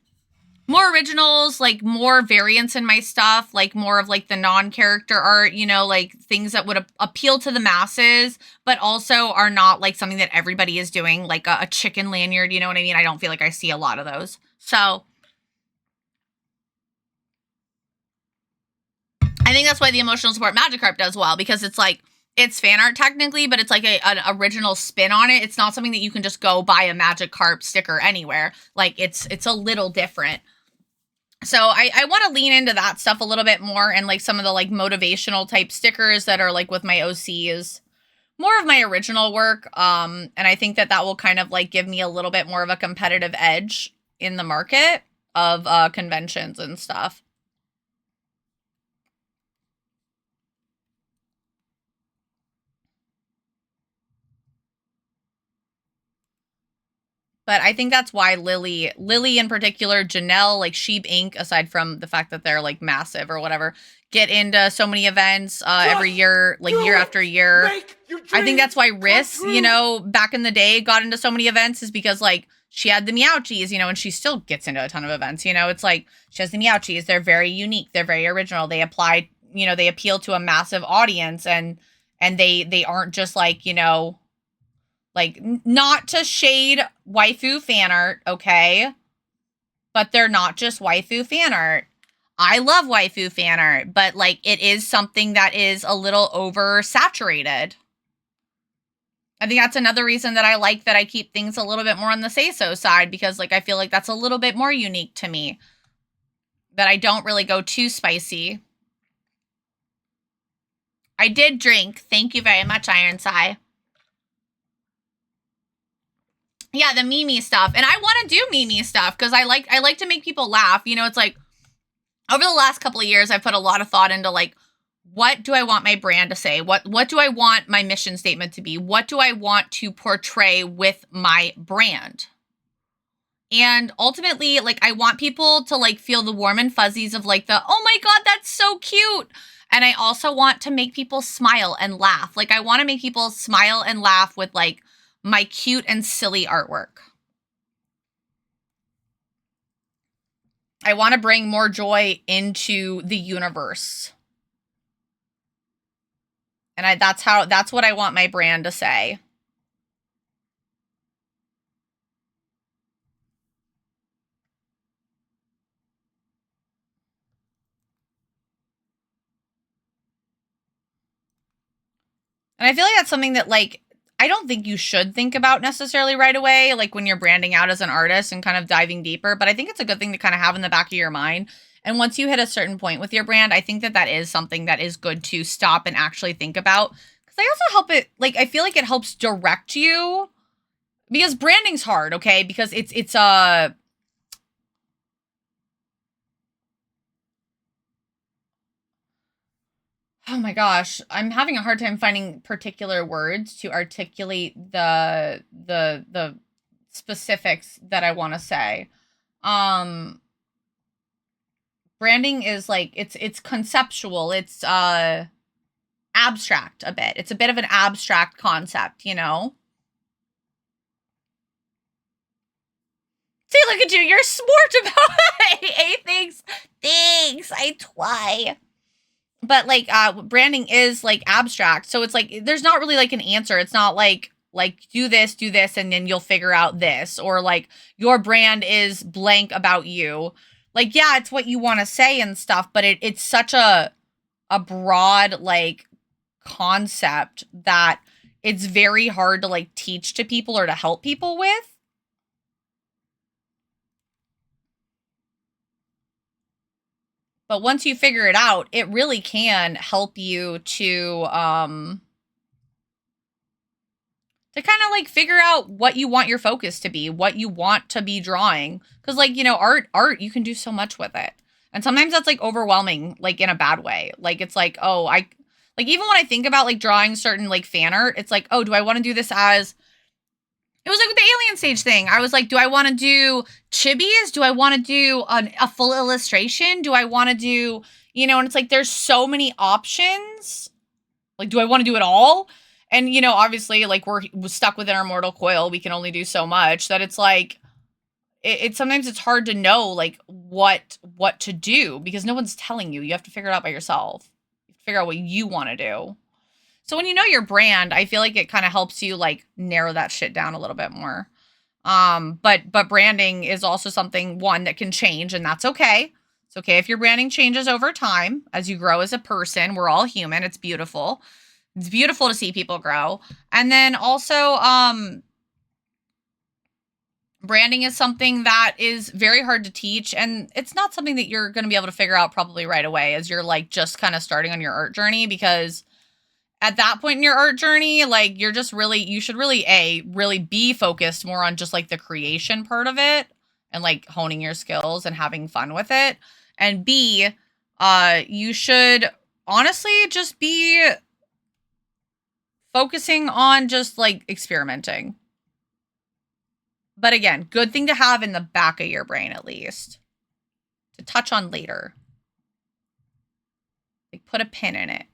More originals, like, more variants in my stuff. Like, more of, like, the non-character art, you know, like, things that would appeal to the masses, but also are not, like, something that everybody is doing. Like, a chicken lanyard, you know what I mean? I don't feel like I see a lot of those. So, I think that's why the emotional support Magikarp does well, because it's, like, it's fan art technically, but it's like an original spin on it. It's not something that you can just go buy a Magikarp sticker anywhere. Like, it's a little different. So I want to lean into that stuff a little bit more and like some of the like motivational type stickers that are like with my OCs, more of my original work. And I think that will kind of like give me a little bit more of a competitive edge in the market of conventions and stuff. But I think that's why Lily in particular, Janelle, like Sheep Inc., aside from the fact that they're like massive or whatever, get into so many events every year, like year after year. I think that's why Riss, you know, back in the day got into so many events is because like she had the Meowchies, you know, and she still gets into a ton of events, you know, it's like, she has the Meowchies, they're very unique, they're very original, they apply, you know, they appeal to a massive audience, and they aren't just like, you know, like, not to shade waifu fan art, okay, but they're not just waifu fan art. I love waifu fan art, but like, it is something that is a little oversaturated. I think that's another reason that I like that I keep things a little bit more on the say-so side, because like I feel like that's a little bit more unique to me. That I don't really go too spicy. I did drink. Thank you very much, Ironside. Yeah, the Mimi stuff. And I want to do Mimi stuff because I like to make people laugh. You know, it's like over the last couple of years, I've put a lot of thought into like, what do I want my brand to say? What do I want my mission statement to be? What do I want to portray with my brand? And ultimately, like, I want people to like feel the warm and fuzzies of like the, oh my God, that's so cute. And I also want to make people smile and laugh. Like, I want to make people smile and laugh with like my cute and silly artwork. I want to bring more joy into the universe. And that's what I want my brand to say. And I feel like that's something that like, I don't think you should think about necessarily right away, like when you're branding out as an artist and kind of diving deeper, but I think it's a good thing to kind of have in the back of your mind. And once you hit a certain point with your brand, I think that that is something that is good to stop and actually think about. Because I also help it, like, I feel like it helps direct you, because branding's hard, okay? Because it's oh my gosh, I'm having a hard time finding particular words to articulate the specifics that I want to say. Branding is like, it's conceptual. It's abstract a bit. It's a bit of an abstract concept, you know? See, look at you. You're smart about it. Hey, thanks. Thanks. I try. But like, branding is like abstract. So it's like, there's not really like an answer. It's not like do this, and then you'll figure out this, or like your brand is blank about you. Like, yeah, it's what you want to say and stuff, but it's such a broad like concept that it's very hard to like teach to people or to help people with. But once you figure it out, it really can help you to kind of like figure out what you want your focus to be, what you want to be drawing. Because like, you know, art, you can do so much with it. And sometimes that's like overwhelming, like in a bad way. Like, it's like, oh, like even when I think about like drawing certain like fan art, it's like, oh, do I want to do this as, it was like with the alien stage thing. I was like, do I want to do chibis? Do I want to do a full illustration? Do I want to do, you know, and it's like, there's so many options. Like, do I want to do it all? And, you know, obviously, like, we're stuck within our mortal coil. We can only do so much that it's like, sometimes it's hard to know, like, what to do because no one's telling you. You have to figure it out by yourself. You have to figure out what you want to do. So when you know your brand, I feel like it kind of helps you, like, narrow that shit down a little bit more. But branding is also something, one, that can change, and that's okay. It's okay if your branding changes over time as you grow as a person. We're all human. It's beautiful. It's beautiful to see people grow. And then also, branding is something that is very hard to teach, and it's not something that you're going to be able to figure out probably right away as you're like just kind of starting on your art journey, because at that point in your art journey, like you should really really be focused more on just like the creation part of it and like honing your skills and having fun with it. And B, you should honestly just be focusing on just like experimenting. But again, good thing to have in the back of your brain, at least, to touch on later. Like, put a pin in it.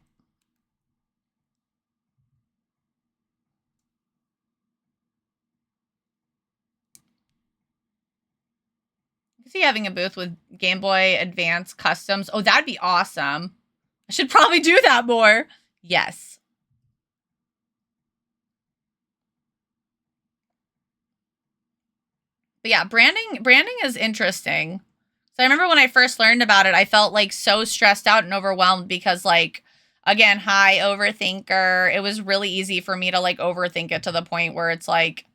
see having a booth with Game Boy Advance customs. Oh, that'd be awesome. I should probably do that more. Yes. But yeah, branding is interesting. So I remember when I first learned about it, I felt like so stressed out and overwhelmed because like, again, high overthinker. It was really easy for me to like overthink it to the point where it's like,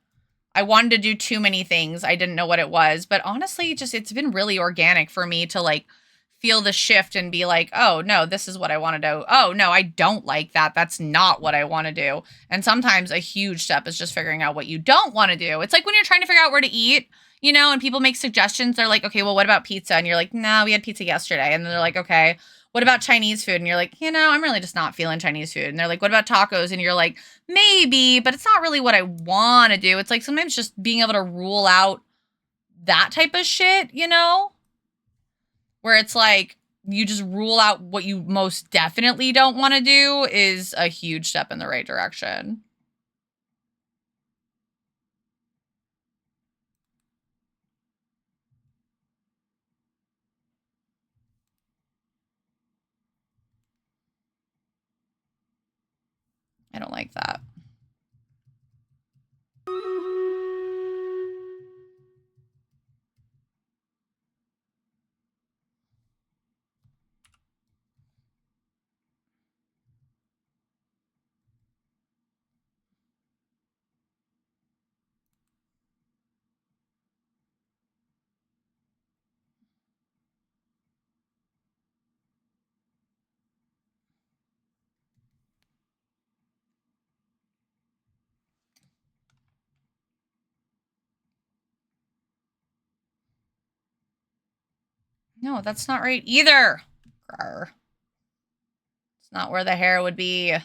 I wanted to do too many things. I didn't know what it was, but honestly, just, it's been really organic for me to like feel the shift and be like, oh no, this is what I want to do. Oh no, I don't like that. That's not what I want to do. And sometimes a huge step is just figuring out what you don't want to do. It's like when you're trying to figure out where to eat, you know, and people make suggestions. They're like, okay, well, what about pizza? And you're like, no, we had pizza yesterday. And then they're like, okay, what about Chinese food? And you're like, you know, I'm really just not feeling Chinese food. And they're like, what about tacos? And you're like, maybe, but it's not really what I want to do. It's like sometimes just being able to rule out that type of shit, you know? Where it's like, you just rule out what you most definitely don't want to do is a huge step in the right direction. I don't like that. No, that's not right either. Grr. It's not where the hair would be. Okay,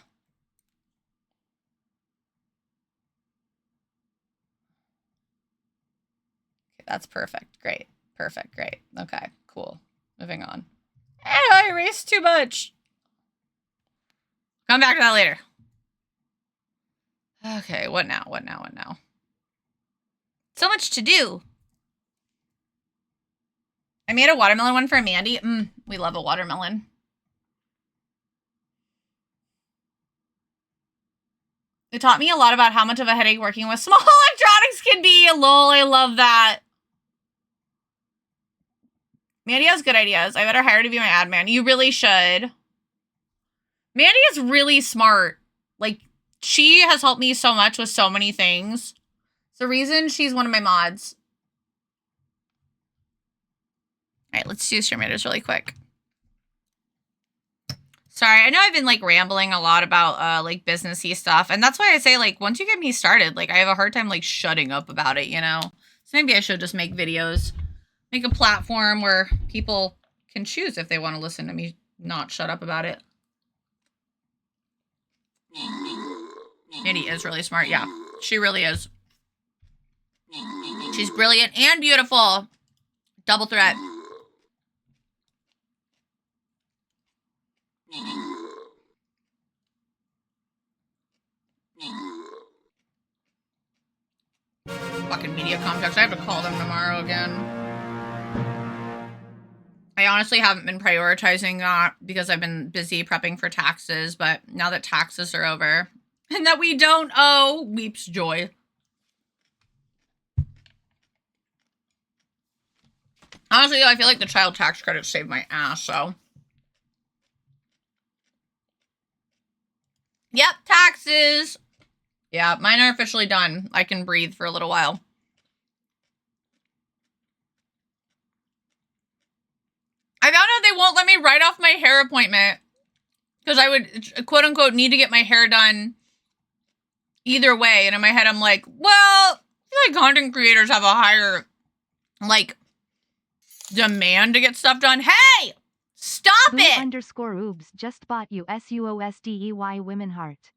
that's perfect. Great. Perfect. Great. Okay, cool. Moving on. I erased too much. Come back to that later. Okay, what now? What now? What now? So much to do. I made a watermelon one for Mandy. We love a watermelon. It taught me a lot about how much of a headache working with small electronics can be. Lol, I love that. Mandy has good ideas. I better hire her to be my ad man. You really should. Mandy is really smart. Like, she has helped me so much with so many things. It's the reason she's one of my mods. All right, let's do streamers really quick. Sorry, I know I've been, like, rambling a lot about, like, businessy stuff. And that's why I say, like, once you get me started, like, I have a hard time, like, shutting up about it, you know? So maybe I should just make videos. Make a platform where people can choose if they want to listen to me not shut up about it. Mandy is really smart. Yeah, she really is. She's brilliant and beautiful. Double threat. Fucking media contacts. I have to call them tomorrow again. I honestly haven't been prioritizing that because I've been busy prepping for taxes, but now that taxes are over and that we don't owe, weeps joy. Honestly, though, I feel like the child tax credit saved my ass, so. Yep, taxes. Yeah, mine are officially done. I can breathe for a little while. I found out they won't let me write off my hair appointment because I would, quote unquote, need to get my hair done either way. And in my head, I'm like, well, I feel like content creators have a higher, like, demand to get stuff done. Hey! Stop it! _oobs just bought you SUOSDEY women heart.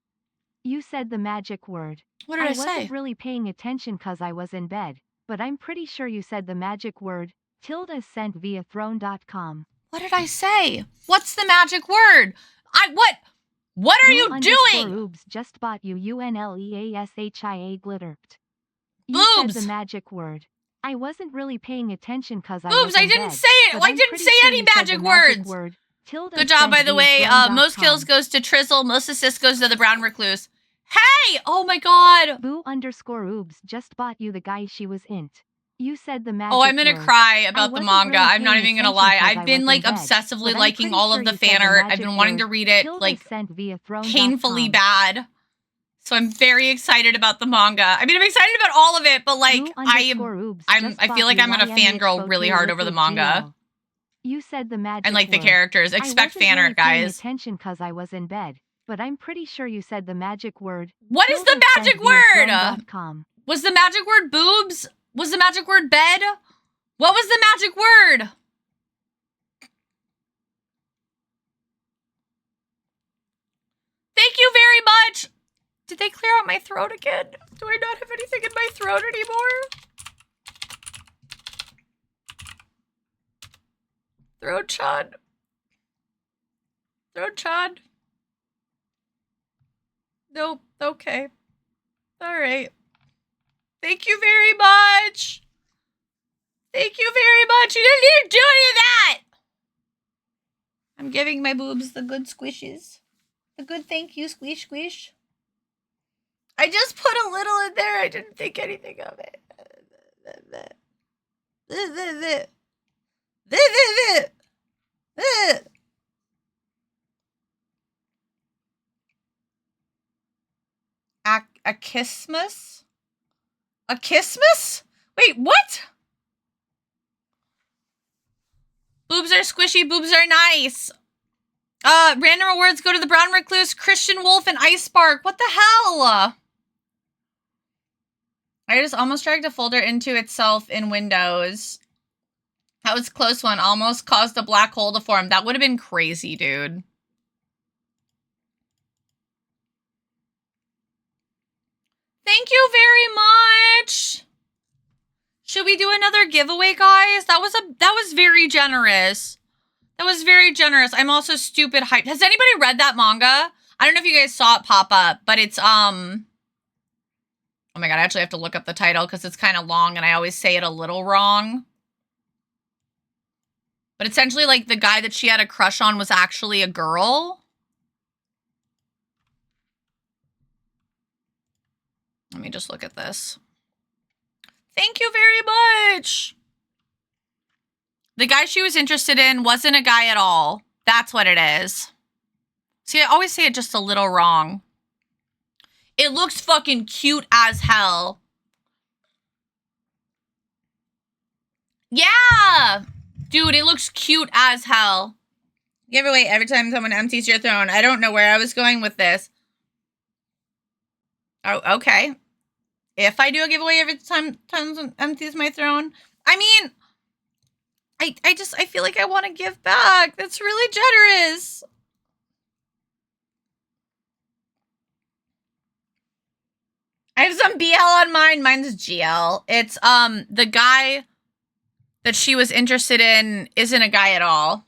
You said the magic word. What did I wasn't say? really paying attention cause I was in bed, but I'm pretty sure you said the magic word. Tilda sent via throne.com. What did I say? What's the magic word? What are you doing? _oobs just bought you UNLEASHIA glittered. You Boobs! said the magic word. I wasn't really paying attention because I Boobs, was I in didn't bed, say it. but I I'm didn't pretty say sure any you said magic the magic words. word. Tilda Good job, by sent the via way. throne.com. Most kills goes to Trizzle. Most assists goes to the Brown Recluse. Hey! Oh my god. Boo_oobs just bought you the guy she was int. You said the magic Oh, I'm gonna word. cry about the wasn't manga. really I'm not paying even gonna attention lie. 'cause I've I been was like in bed, obsessively but I'm liking pretty all sure of the you said fan the art. I've magic been wanting to word. read it Tilda like sent via throne.com. painfully bad. So I'm very excited about the manga. I mean, I'm excited about all of it, but like I feel like I'm gonna fangirl really hard over the manga. You said the magic And like the word. characters. Expect fan art, Paying guys. attention because I was in bed, but I'm pretty sure you said the magic word. What is the Tilda magic sent via word? throne.com. Was the magic word boobs? Was the magic word bed? What was the magic word? Thank you very much. Did they clear out my throat again? Do I not have anything in my throat anymore? Throat chud. Throat chud. Nope. Okay. All right. Thank you very much. Thank you very much. You didn't need to do any of that. I'm giving my boobs the good squishes. The good thank you squish squish. I just put a little in there. I didn't think anything of it. A Christmas? A Christmas? Wait, what? Boobs are squishy, boobs are nice. Random rewards go to the Brown Recluse, Christian Wolf, and Ice Spark. What the hell? I just almost dragged a folder into itself in Windows. That was a close one. Almost caused a black hole to form. That would have been crazy, dude. Thank you very much. Should we do another giveaway, guys? That was very generous. That was very generous. I'm also stupid hyped. Has anybody read that manga? I don't know if you guys saw it pop up, but it's oh my god, I actually have to look up the title because it's kind of long and I always say it a little wrong. But essentially, like, the guy that she had a crush on was actually a girl. Let me just look at this. Thank you very much. The guy she was interested in wasn't a guy at all. That's what it is. See, I always say it just a little wrong. It looks fucking cute as hell. Yeah! Dude, it looks cute as hell. Giveaway every time someone empties your throne. I don't know where I was going with this. Oh, okay. If I do a giveaway every time someone empties my throne. I mean, I feel like I want to give back. That's really generous. I have some BL on mine. Mine's GL. It's, the guy that she was interested in isn't a guy at all.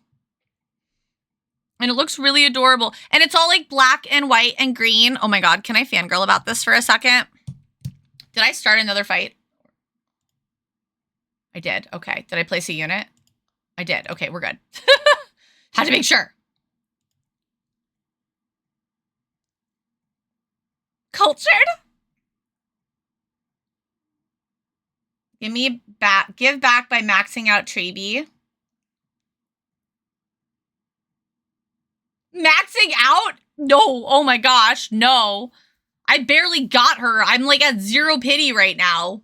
And it looks really adorable. And it's all like black and white and green. Oh my god, can I fangirl about this for a second? Did I start another fight? I did. Okay. Did I place a unit? I did. Okay, we're good. Had to make sure. Cultured? Give back by maxing out Treeby. Maxing out? No. Oh my gosh. No. I barely got her. I'm like at 0 pity right now.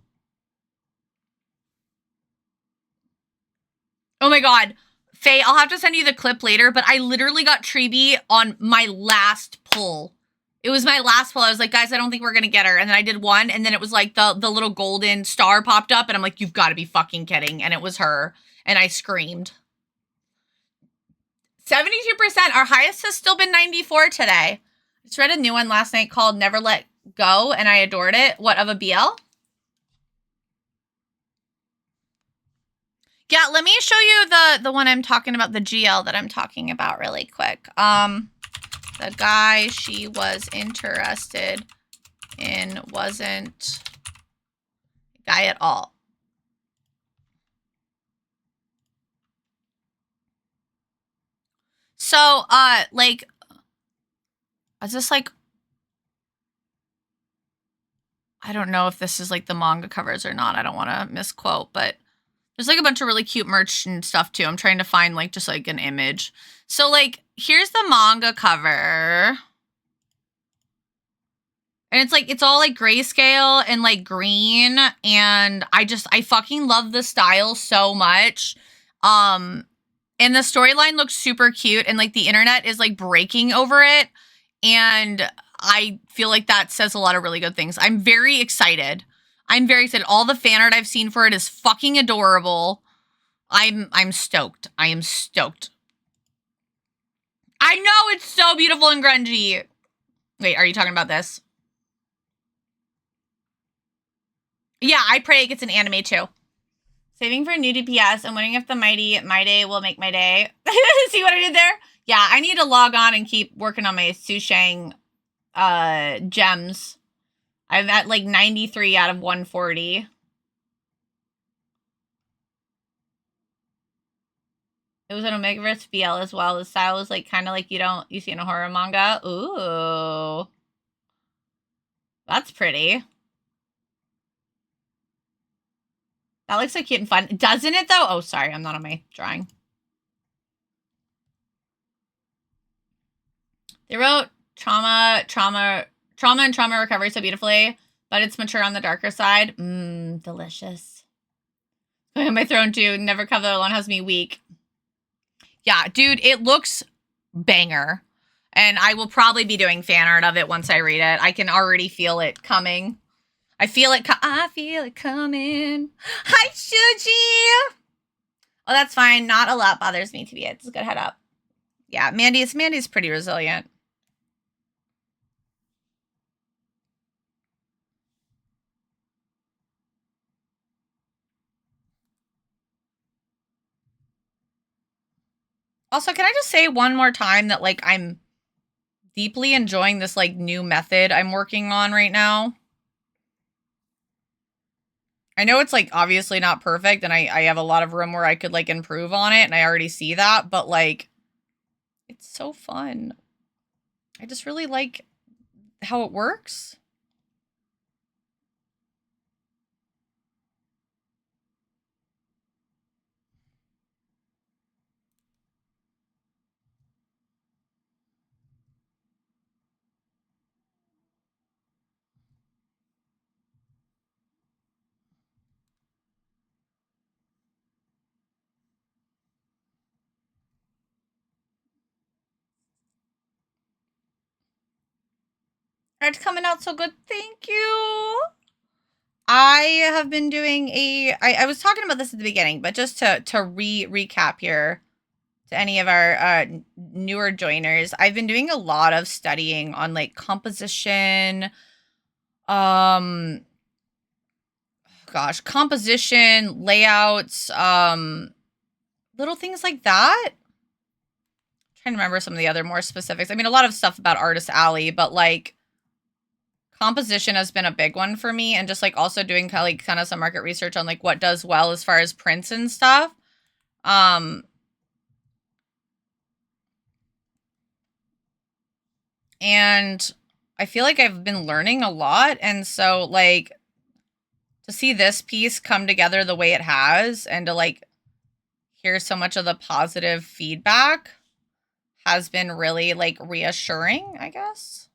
Oh my god. Faye, I'll have to send you the clip later, but I literally got Treeby on my last pull. It was my last pull. I was like, guys, I don't think we're going to get her. And then I did one, and then it was like the little golden star popped up, and I'm like, you've got to be fucking kidding. And it was her, and I screamed. 72%. Our highest has still been 94 today. I just read a new one last night called Never Let Go, and I adored it. What, of a BL? Yeah, let me show you the one I'm talking about, the GL that I'm talking about really quick. The guy she was interested in wasn't a guy at all. So, like, is this like, I don't know if this is like the manga covers or not. I don't want to misquote, but there's like a bunch of really cute merch and stuff too. I'm trying to find like just like an image. So like, here's the manga cover. And it's like, it's all like grayscale and like green. And I fucking love the style so much. And the storyline looks super cute. And like the internet is like breaking over it. And I feel like that says a lot of really good things. I'm very excited. I'm very excited. All the fan art I've seen for it is fucking adorable. I'm stoked. I am stoked. I know it's so beautiful and grungy. Wait, are you talking about this? Yeah, I pray it gets an anime too. Saving for new DPS. I'm wondering if the mighty My Day will make my day. See what I did there? Yeah, I need to log on and keep working on my Sushang gems. I'm at like 93 out of 140. It was an Omegaverse BL as well. The style is like kind of like you see in a horror manga. Ooh. That's pretty. That looks so cute and fun. Doesn't it though? Oh, sorry. I'm not on my drawing. They wrote trauma and trauma recovery so beautifully, but it's mature on the darker side. Mmm, delicious. My throne too. Never Cover Alone has me weak. Yeah, dude, it looks banger. And I will probably be doing fan art of it once I read it. I can already feel it coming. I feel it coming. Hi, Shuji! Oh, that's fine. Not a lot bothers me, to be it. Just good head up. Yeah, Mandy's pretty resilient. Also, can I just say one more time that, like, I'm deeply enjoying this, like, new method I'm working on right now. I know it's, like, obviously not perfect, and I have a lot of room where I could, like, improve on it, and I already see that, but, like, it's so fun. I just really like how it works. It's coming out so good. Thank you. I have been doing I was talking about this at the beginning, but just to recap here to any of our newer joiners, I've been doing a lot of studying on like composition, composition, layouts, little things like that. I'm trying to remember some of the other more specifics. I mean, a lot of stuff about Artist Alley, but like composition has been a big one for me, and just like also doing kind of some market research on like what does well as far as prints and stuff. And I feel like I've been learning a lot, and so like to see this piece come together the way it has and to like hear so much of the positive feedback has been really like reassuring, I guess.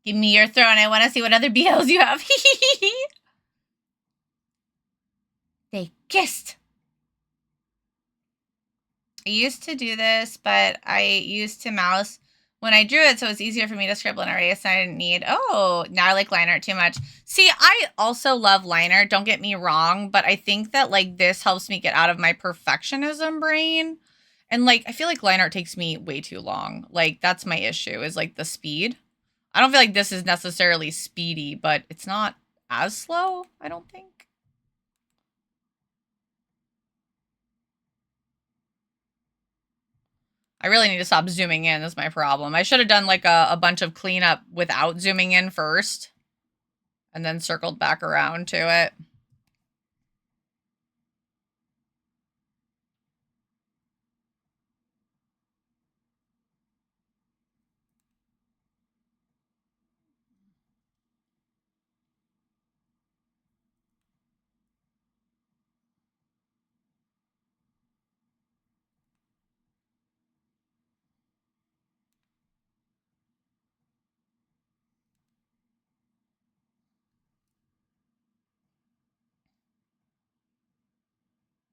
Give me your throne. I want to see what other BLs you have. They kissed. I used to do this, but I used to mouse when I drew it, so it's easier for me to scribble and erase, and I didn't need, oh, now I like line art too much. See, I also love line art, don't get me wrong, but I think that, like, this helps me get out of my perfectionism brain. And, like, I feel like line art takes me way too long. Like, that's my issue, is, like, the speed. I don't feel like this is necessarily speedy, but it's not as slow, I don't think. I really need to stop zooming in, is my problem. I should have done like a bunch of cleanup without zooming in first. And then circled back around to it.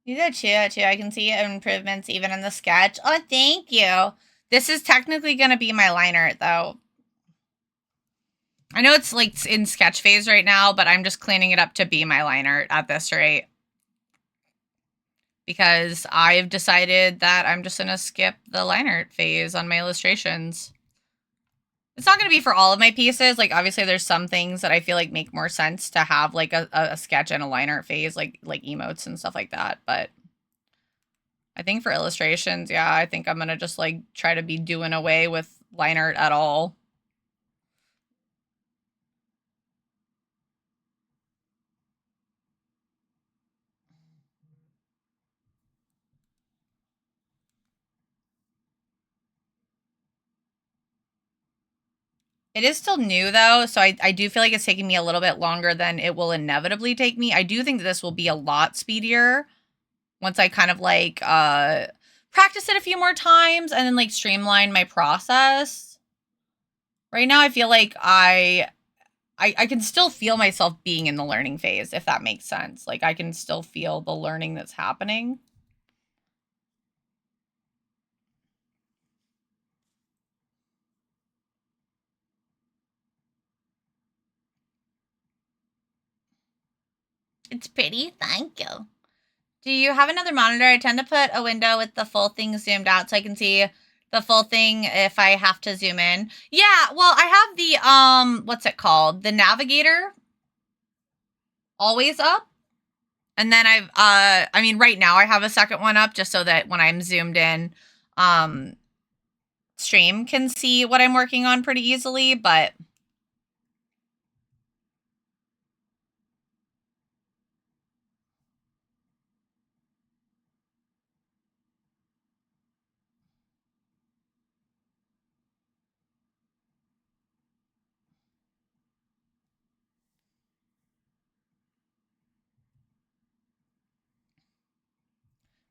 You did too. I can see improvements even in the sketch. Oh, thank you. This is technically going to be my line art, though. I know it's like in sketch phase right now, but I'm just cleaning it up to be my line art at this rate. Because I've decided that I'm just going to skip the line art phase on my illustrations. It's not going to be for all of my pieces. Like, obviously, there's some things that I feel like make more sense to have, like, a sketch and a line art phase, like emotes and stuff like that. But I think for illustrations, yeah, I think I'm going to just, like, try to be doing away with line art at all. It is still new, though, so I do feel like it's taking me a little bit longer than it will inevitably take me. I do think that this will be a lot speedier once I kind of, like, practice it a few more times and then, like, streamline my process. Right now, I feel like I can still feel myself being in the learning phase, if that makes sense. Like, I can still feel the learning that's happening. It's pretty. Thank you. Do you have another monitor? I tend to put a window with the full thing zoomed out so I can see the full thing if I have to zoom in. Yeah, well, I have the, what's it called? The navigator always up. And then I mean, right now I have a second one up just so that when I'm zoomed in, stream can see what I'm working on pretty easily, but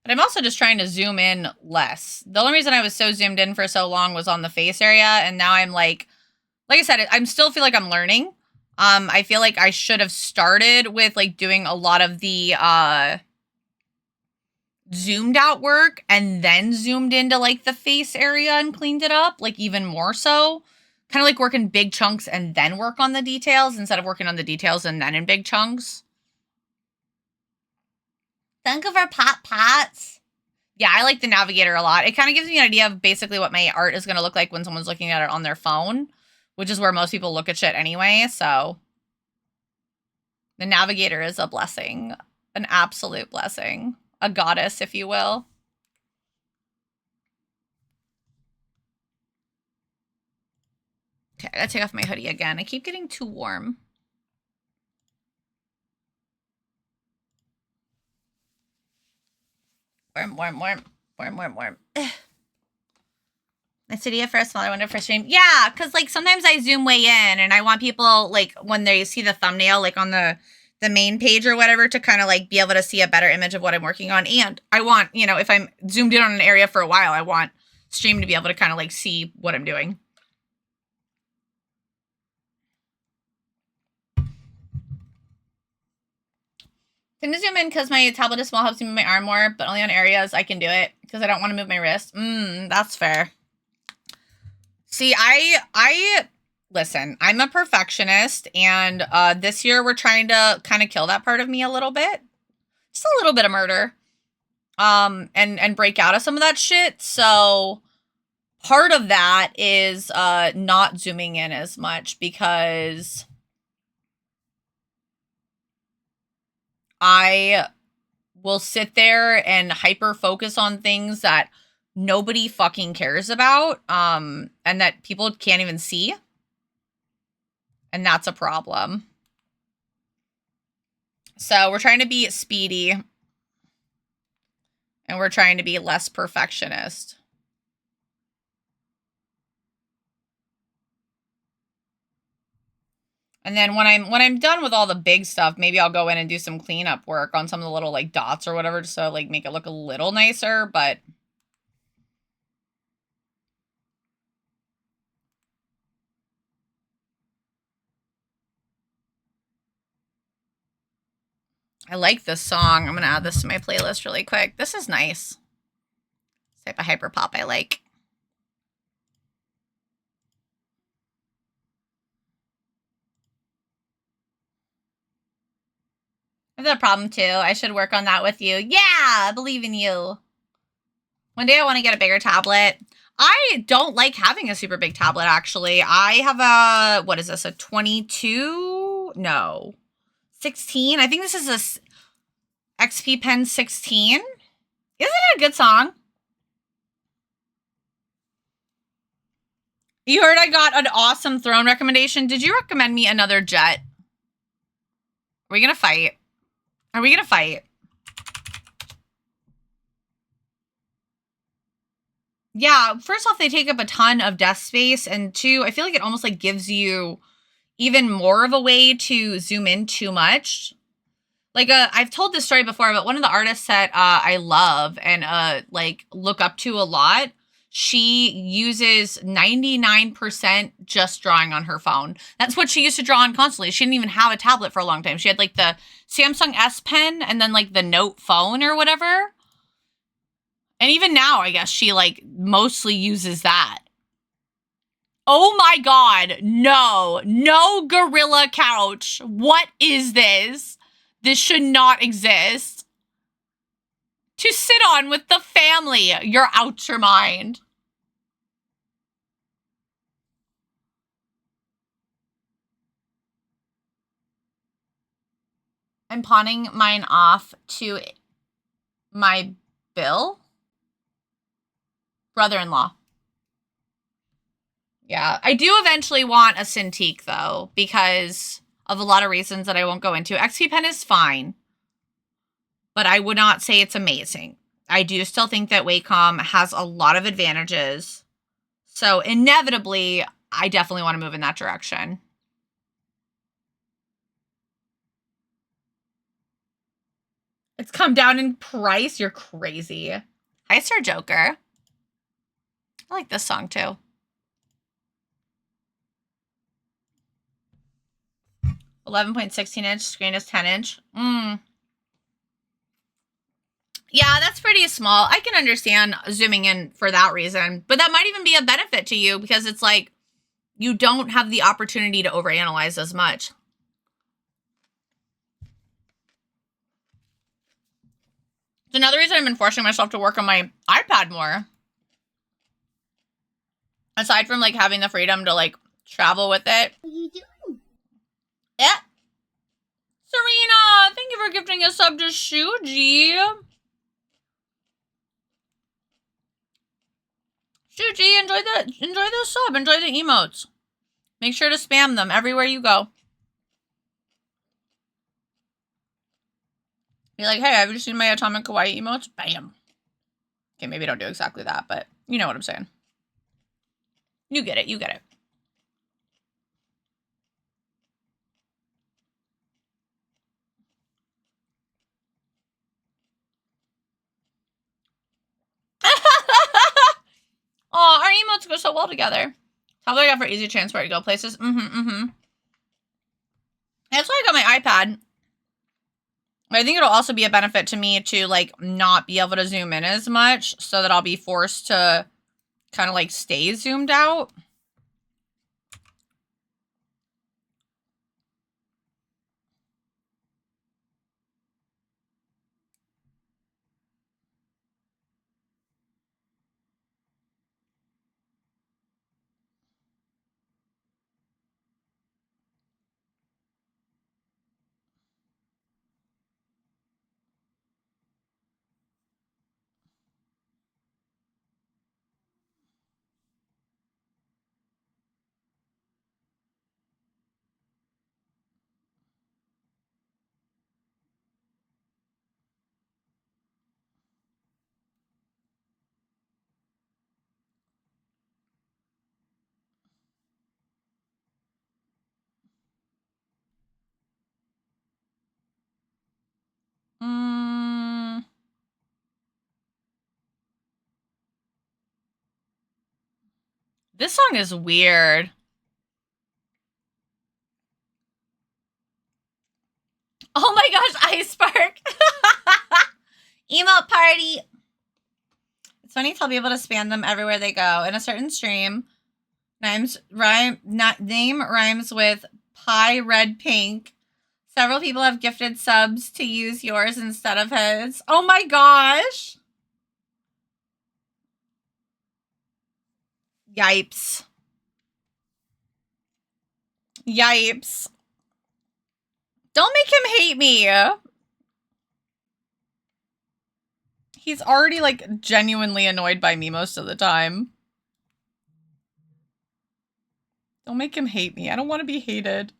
I'm also just trying to zoom in less. The only reason I was so zoomed in for so long was on the face area, and now I'm like I said, I'm still feel like I'm learning. I feel like I should have started with like doing a lot of the zoomed out work and then zoomed into like the face area and cleaned it up, like even more so. Kind of like work in big chunks and then work on the details instead of working on the details and then in big chunks. Thank you for pats. Yeah, I like the navigator a lot. It kind of gives me an idea of basically what my art is going to look like when someone's looking at it on their phone, which is where most people look at shit anyway, so the navigator is a blessing, an absolute blessing, a goddess, if you will. Okay, I gotta take off my hoodie again. I keep getting too warm. Warm. Nice idea for a smaller window for stream. Yeah, because, like, sometimes I zoom way in, and I want people, like, when they see the thumbnail, like, on the main page or whatever, to kind of, like, be able to see a better image of what I'm working on. And I want, you know, if I'm zoomed in on an area for a while, I want stream to be able to kind of, like, see what I'm doing. Can you zoom in because my tablet is small, helps me move my arm more, but only on areas I can do it because I don't want to move my wrist. That's fair. See, listen, I'm a perfectionist, and this year we're trying to kind of kill that part of me a little bit. Just a little bit of murder. And break out of some of that shit. So part of that is not zooming in as much because I will sit there and hyper focus on things that nobody fucking cares about, and that people can't even see. And that's a problem. So we're trying to be speedy. And we're trying to be less perfectionist. And then when I'm done with all the big stuff, maybe I'll go in and do some cleanup work on some of the little like dots or whatever, just so like make it look a little nicer, but I like this song. I'm gonna add this to my playlist really quick. This is nice. This type of hyper pop I like. I've got a problem too. I should work on that with you. Yeah, I believe in you. One day I want to get a bigger tablet. I don't like having a super big tablet, actually. I have a, what is this, a 22? No. 16? I think this is a XP Pen 16. Isn't it a good song? You heard I got an awesome throne recommendation. Did you recommend me another jet? Are we gonna fight? Are we gonna fight? Yeah, first off, they take up a ton of desk space, and two, I feel like it almost like gives you even more of a way to zoom in too much. Like, I've told this story before, but one of the artists that I love and like look up to a lot, she uses 99% just drawing on her phone. That's what she used to draw on constantly. She didn't even have a tablet for a long time. She had like the Samsung S Pen and then like the Note phone or whatever. And even now, I guess she like mostly uses that. Oh my God, no gorilla couch. What is this? This should not exist. To sit on with the family. You're out your mind. I'm pawning mine off to my Bill? Brother-in-law. Yeah, I do eventually want a Cintiq, though, because of a lot of reasons that I won't go into. XP Pen is fine, but I would not say it's amazing. I do still think that Wacom has a lot of advantages. So inevitably, I definitely want to move in that direction. It's come down in price? You're crazy. Hi, Sir Joker. I like this song, too. 11.16-inch, screen is 10-inch. Yeah, that's pretty small. I can understand zooming in for that reason, but that might even be a benefit to you because it's like you don't have the opportunity to overanalyze as much. It's another reason I've been forcing myself to work on my iPad more. Aside from like having the freedom to like travel with it. What are you doing? Yeah. Serena, thank you for gifting a sub to Shuji. Shuji, enjoy the sub. Enjoy the emotes. Make sure to spam them everywhere you go. Be like, hey, have you seen my AtomicKawaii emotes? Bam. Okay, maybe don't do exactly that, but you know what I'm saying. You get it. You get it. Aw, our emotes go so well together. How do I got for easy transport to go places? That's why I got my iPad. But I think it'll also be a benefit to me to, like, not be able to zoom in as much so that I'll be forced to kind of, like, stay zoomed out. This song is weird. Oh my gosh, Ice Spark. Emote party. It's funny to tell people to spam them everywhere they go. In a certain stream, name rhymes with pie, red, pink. Several people have gifted subs to use yours instead of his. Oh my gosh. Yipes. Yipes. Don't make him hate me. He's already, like, genuinely annoyed by me most of the time. Don't make him hate me. I don't want to be hated.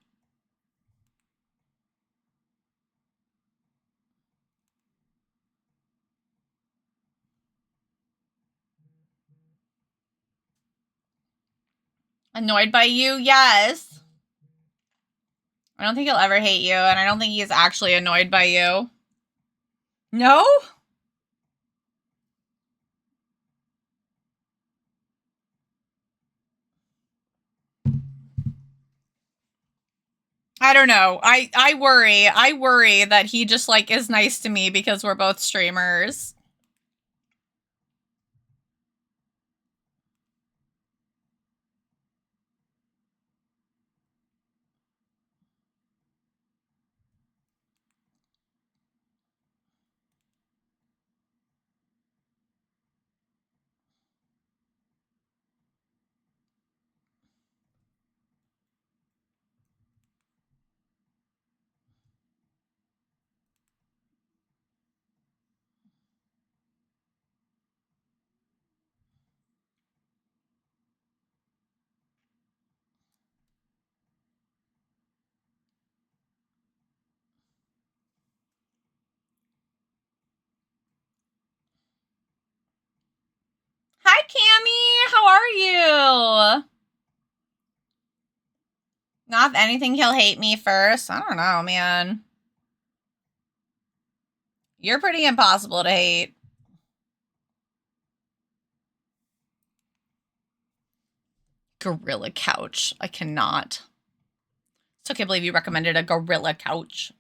Annoyed by you? Yes. I don't think he'll ever hate you, and I don't think he's actually annoyed by you. No? I don't know. I worry that he just, like, is nice to me because we're both streamers. Hi, Cammy. How are you? Not if anything, he'll hate me first. I don't know, man. You're pretty impossible to hate. Gorilla couch. I cannot. Still can't believe you recommended a gorilla couch.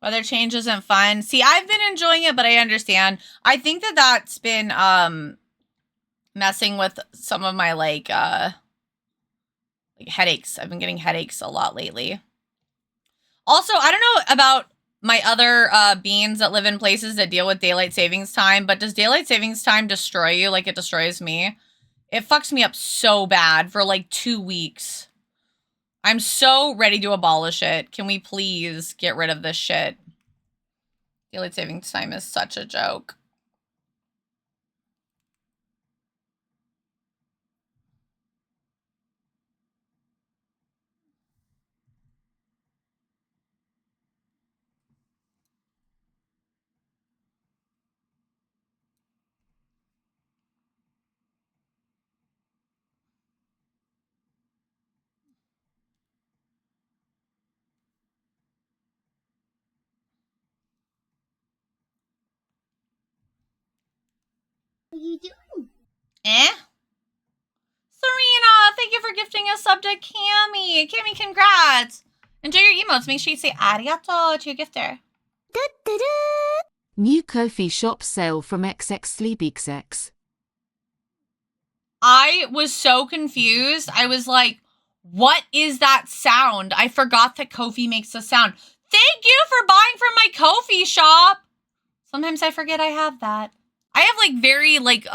Weather change isn't fun. See, I've been enjoying it, but I understand. I think that that's been messing with some of my like headaches. I've been getting headaches a lot lately. Also, I don't know about my other beans that live in places that deal with daylight savings time, but does daylight savings time destroy you like it destroys me? It fucks me up so bad for like 2 weeks. I'm so ready to abolish it. Can we please get rid of this shit? Daylight savings time is such a joke. What are you doing? Eh? Serena, thank you for gifting a sub to Cammy. Cammy, congrats. Enjoy your emotes. Make sure you say arigato to your gifter. New Ko-fi shop sale from XX. I was so confused. I was like, what is that sound? I forgot that Ko-fi makes a sound. Thank you for buying from my Ko-fi shop. Sometimes I forget I have that. I have like very like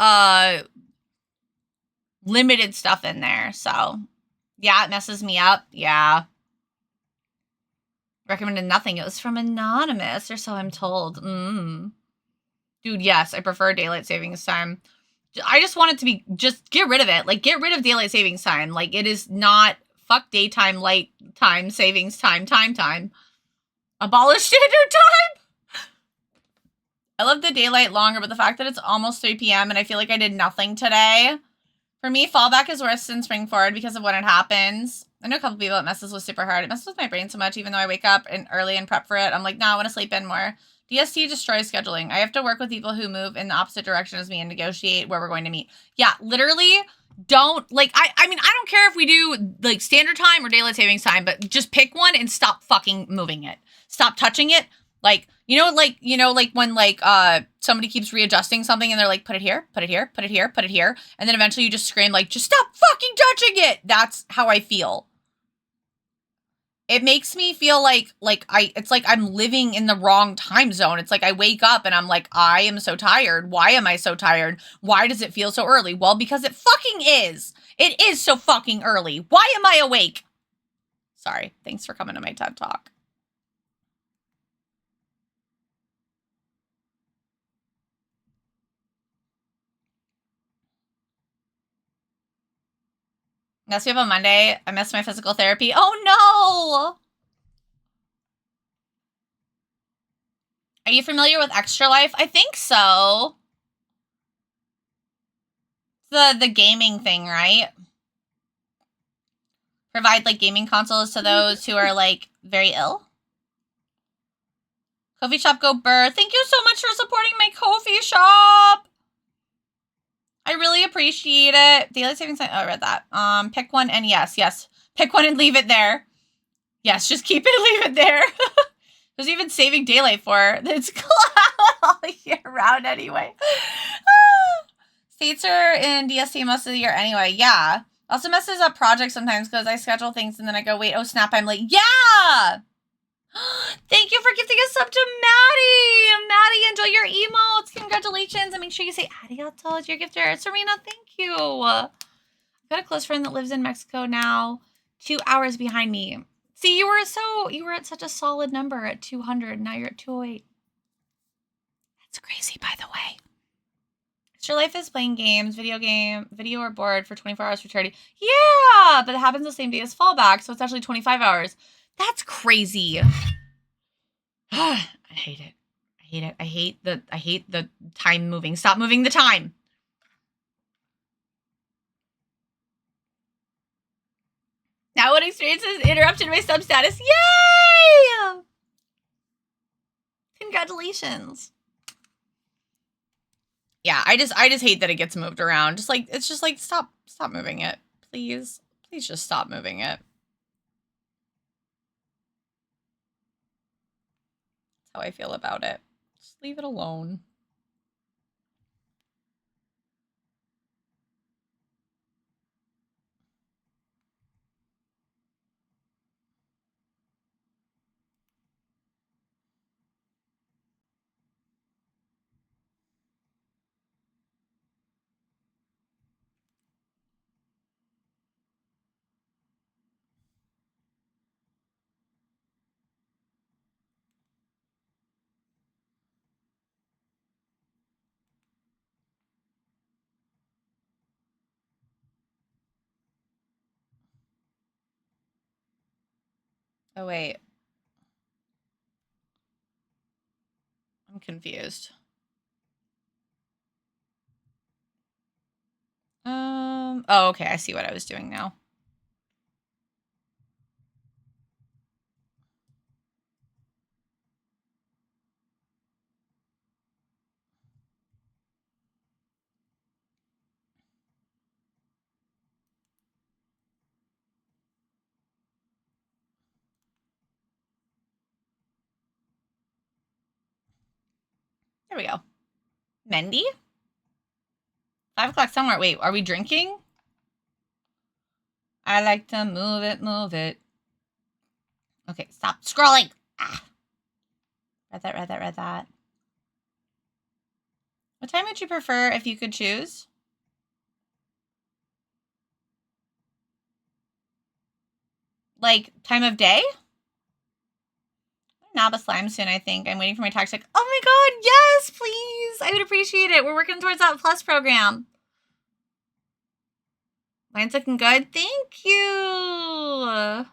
limited stuff in there, so yeah, it messes me up. Yeah. Recommended nothing. It was from Anonymous, or so I'm told. Dude, yes, I prefer daylight savings time. I just want it to be, just get rid of it. Like, get rid of daylight savings time. Like, it is not, fuck daytime, light time, savings time. Abolish standard time! I love the daylight longer, but the fact that it's almost 3 p.m. and I feel like I did nothing today. For me, fallback is worse than spring forward because of when it happens. I know a couple people that messes with super hard. It messes with my brain so much, even though I wake up and early and prep for it. I'm like, nah, I want to sleep in more. DST destroys scheduling. I have to work with people who move in the opposite direction as me and negotiate where we're going to meet. Yeah, literally don't, like, I mean, I don't care if we do, like, standard time or daylight savings time, but just pick one and stop fucking moving it. Stop touching it. Like, you know, when, like, somebody keeps readjusting something and they're like, put it here, put it here, put it here, put it here. And then eventually you just scream, like, just stop fucking touching it. That's how I feel. It makes me feel like it's like I'm living in the wrong time zone. It's like I wake up and I'm like, I am so tired. Why am I so tired? Why does it feel so early? Well, because it fucking is. It is so fucking early. Why am I awake? Sorry. Thanks for coming to my TED Talk. Next week on Monday, I missed my physical therapy. Oh no! Are you familiar with Extra Life? I think so. The gaming thing, right? Provide like gaming consoles to those who are like very ill. Coffee shop go burr. Thank you so much for supporting my coffee shop. I really appreciate it. Daylight savings time. Oh, I read that. Pick one and yes. Pick one and leave it there. Yes, just keep it and leave it there. Who's even saving daylight for? It's cloud all year round anyway. States are in DST most of the year anyway. Yeah. Also messes up projects sometimes because I schedule things and then I go, wait, oh snap, I'm late. Yeah! Thank you for gifting a sub to Maddie. Maddie, enjoy your emotes. Congratulations. And make sure you say arigato to your gifter. Serena, thank you. I've got a close friend that lives in Mexico now. 2 hours behind me. See, you were at such a solid number at 200. Now you're at 208. That's crazy, by the way. Extra Life is playing games, video or board for 24 hours for charity. Yeah, but it happens the same day as fallback, so it's actually 25 hours. That's crazy. I hate it. I hate the time moving. Stop moving the time. Now what experiences interrupted my sub status? Yay! Congratulations. Yeah, I just hate that it gets moved around. It's just like stop moving it. Please just stop moving it. That's how I feel about it. Just leave it alone. Oh, wait. I'm confused. Oh, okay. I see what I was doing now. There we go. Mendy? 5 o'clock somewhere. Wait, are we drinking? I like to move it. Okay, stop scrolling. Ah. Read that. What time would you prefer if you could choose? Like, time of day? Naba slime soon, I think. I'm waiting for my toxic. Oh my god, yes, please. I would appreciate it. We're working towards that plus program. Line's looking good. Thank you.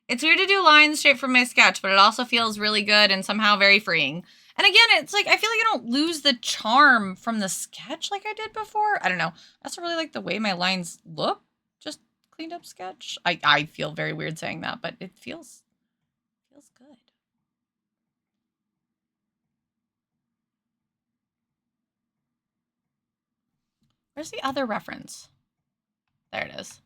It's weird to do lines straight from my sketch, but it also feels really good and somehow very freeing. And again, it's like, I feel like I don't lose the charm from the sketch like I did before. I don't know. I also really like the way my lines look. Just cleaned up sketch. I feel very weird saying that, but it feels good. Where's the other reference? There it is.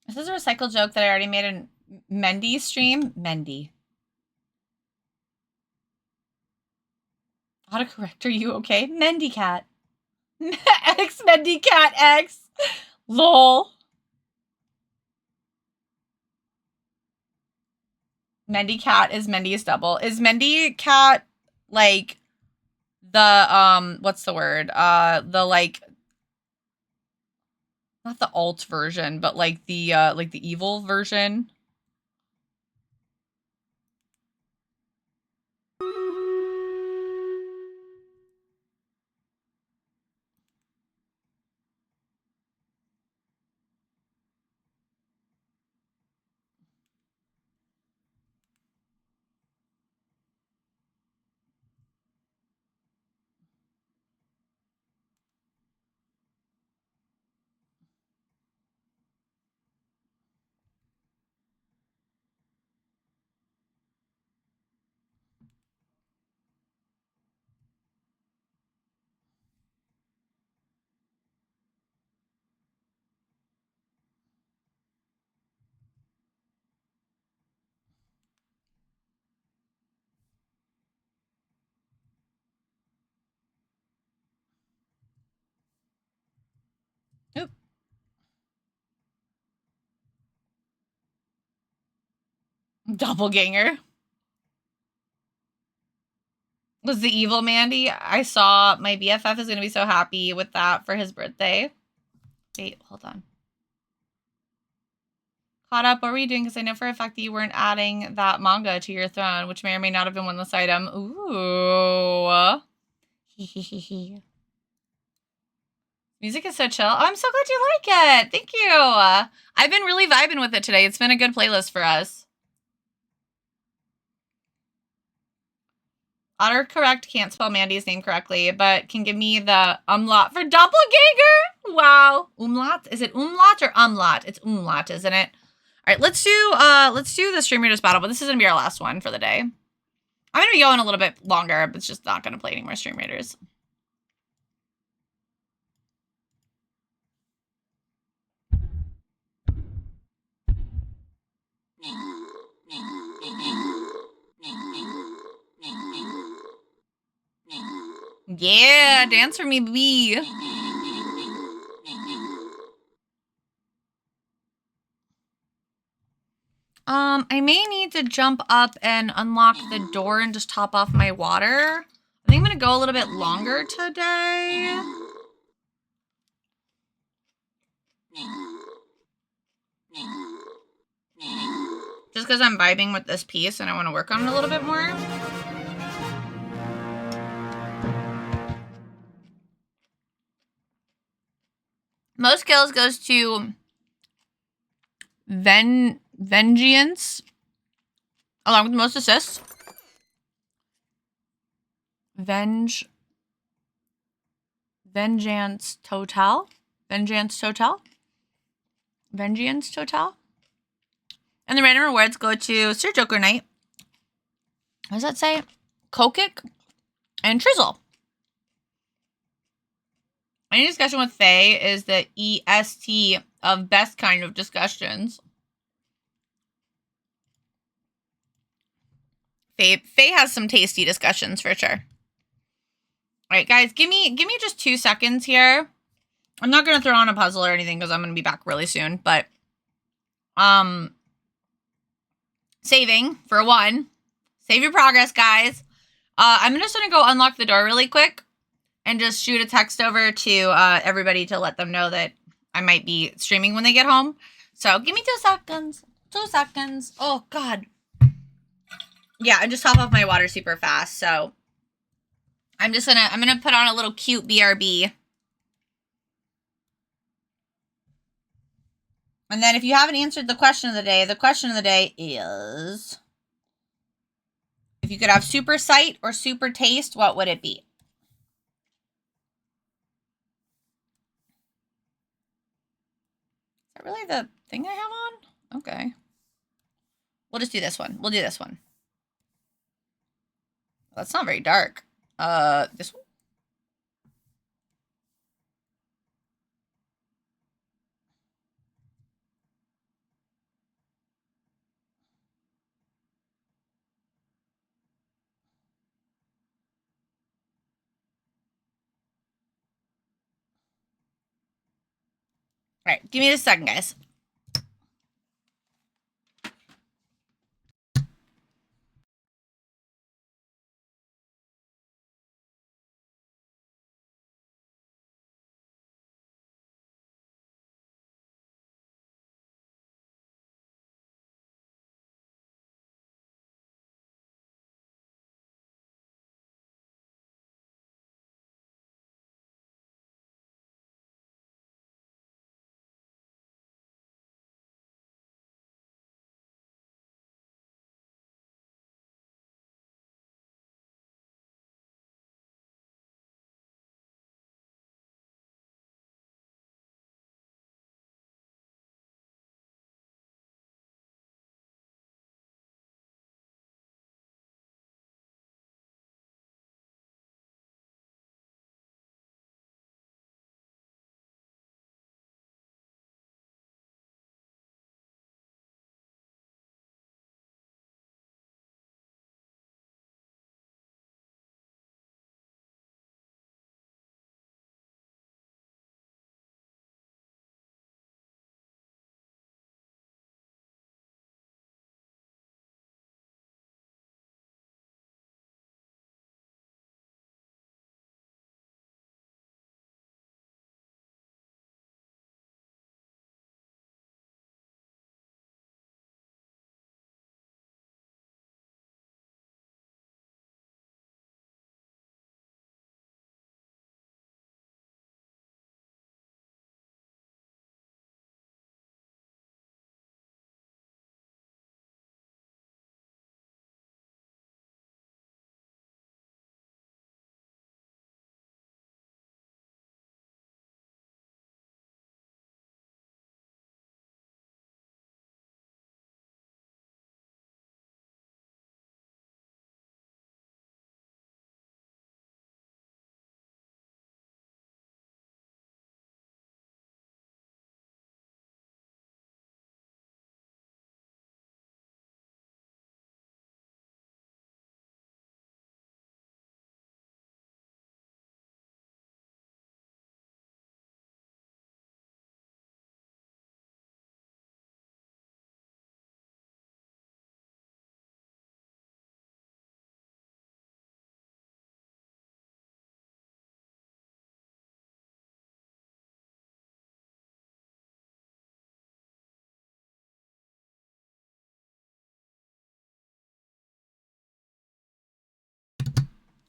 This is a recycled joke that I already made in Mendy stream. Mendy. Autocorrect, are you okay? Mendy cat. X Mendy cat X. Lol. Mendy cat is Mendy's double. Is Mendy cat like the what's the word? The like not the alt version, but like the evil version. Oop. Doppelganger. Was the evil Mandy? I saw my BFF is going to be so happy with that for his birthday. Wait, hold on. Caught up, what were you doing? Because I know for a fact that you weren't adding that manga to your throne, which may or may not have been one list item. Ooh. Music is so chill. Oh, I'm so glad you like it. Thank you. I've been really vibing with it today. It's been a good playlist for us. Autocorrect can't spell Mandy's name correctly, but can give me the umlaut for doppelganger. Wow. Umlaut? Is it umlaut or umlaut? It's umlaut, isn't it? All right, let's do the Stream Readers battle, but this is gonna be our last one for the day. I'm gonna be going a little bit longer, but it's just not gonna play any more Stream Readers. Yeah, dance for me, bee. I may need to jump up and unlock the door and just top off my water. I think I'm gonna go a little bit longer today. Just because I'm vibing with this piece and I want to work on it a little bit more. Most kills goes to Vengeance, along with most assists. Vengeance Total. And the random rewards go to Sir Joker Knight. What does that say? Kokik and Trizzle. Any discussion with Faye is the EST of best kind of discussions. Faye has some tasty discussions for sure. All right, guys, give me just 2 seconds here. I'm not gonna throw on a puzzle or anything because I'm gonna be back really soon, but saving for one. Save your progress, guys. I'm just gonna go unlock the door really quick and just shoot a text over to everybody to let them know that I might be streaming when they get home. So give me 2 seconds. 2 seconds. Oh, God. Yeah, I just top off my water super fast, so I'm gonna put on a little cute BRB. And then if you haven't answered the question of the day is, if you could have super sight or super taste, what would it be? Is that really the thing I have on? Okay. We'll just do this one. We'll do this one. Well, that's not very dark. This one? All right, give me a second, guys.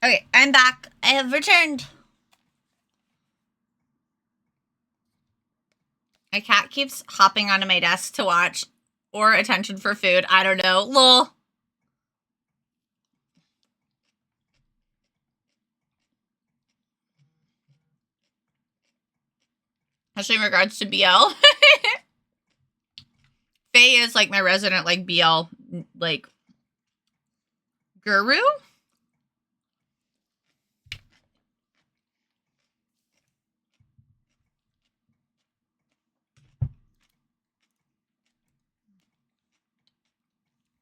Okay, I'm back. I have returned. My cat keeps hopping onto my desk to watch or attention for food. I don't know. Lol. Especially in regards to BL. Faye is like my resident like BL like guru.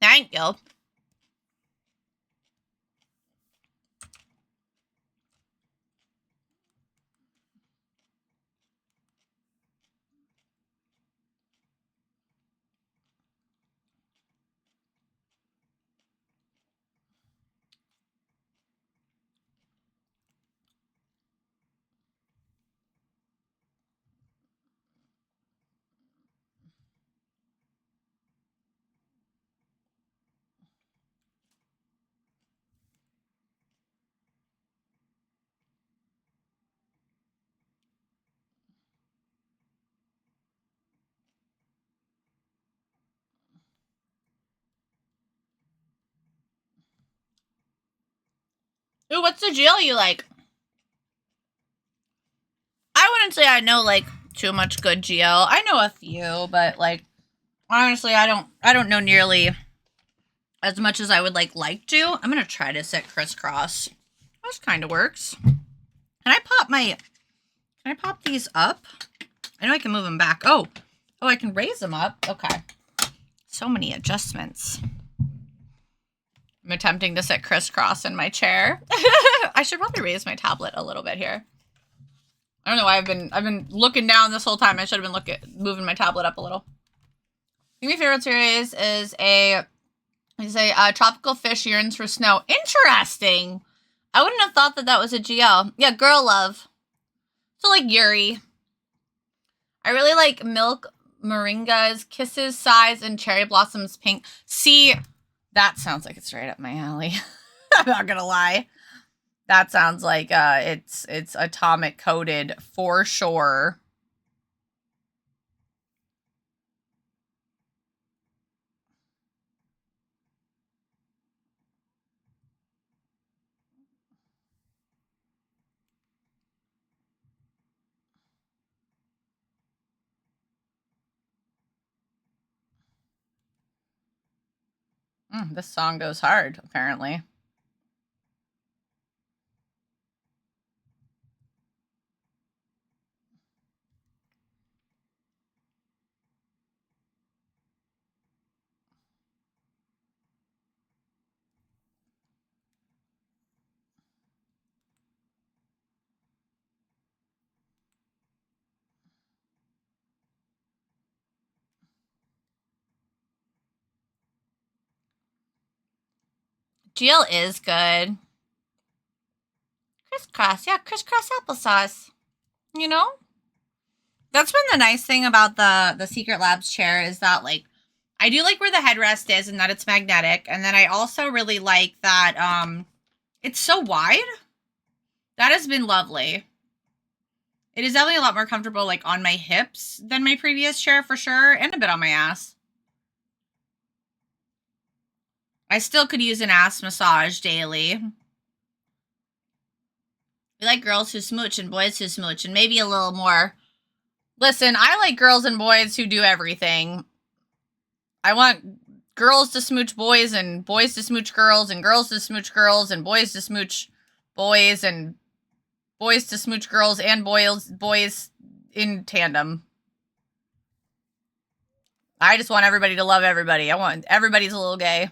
Thank you. Ooh, what's the GL you like? I wouldn't say I know like too much good GL. I know a few, but like honestly, I don't know nearly as much as I would like to. I'm gonna try to set crisscross. That kind of works. Can I pop these up? I know I can move them back. Oh, I can raise them up. Okay. So many adjustments. I'm attempting to sit crisscross in my chair. I should probably raise my tablet a little bit here. I don't know why I've been looking down this whole time. I should have been moving my tablet up a little. My favorite series is a tropical fish yearns for snow. Interesting. I wouldn't have thought that was a GL. Yeah, girl love. So like Yuri. I really like Milk Moringa's Kisses Size and Cherry Blossoms Pink. See, that sounds like it's right up my alley. I'm not gonna lie. That sounds like it's atomic coded for sure. This song goes hard, apparently. GL is good. Crisscross, yeah, crisscross applesauce. You know? That's been the nice thing about the Secret Labs chair is that, like, I do like where the headrest is and that it's magnetic. And then I also really like that it's so wide. That has been lovely. It is definitely a lot more comfortable, like, on my hips than my previous chair for sure, and a bit on my ass. I still could use an ass massage daily. We like girls who smooch and boys who smooch, and maybe a little more. Listen, I like girls and boys who do everything. I want girls to smooch boys and boys to smooch girls and girls to smooch girls and boys to smooch boys and boys to smooch girls and boys in tandem. I just want everybody to love everybody. I want everybody's a little gay.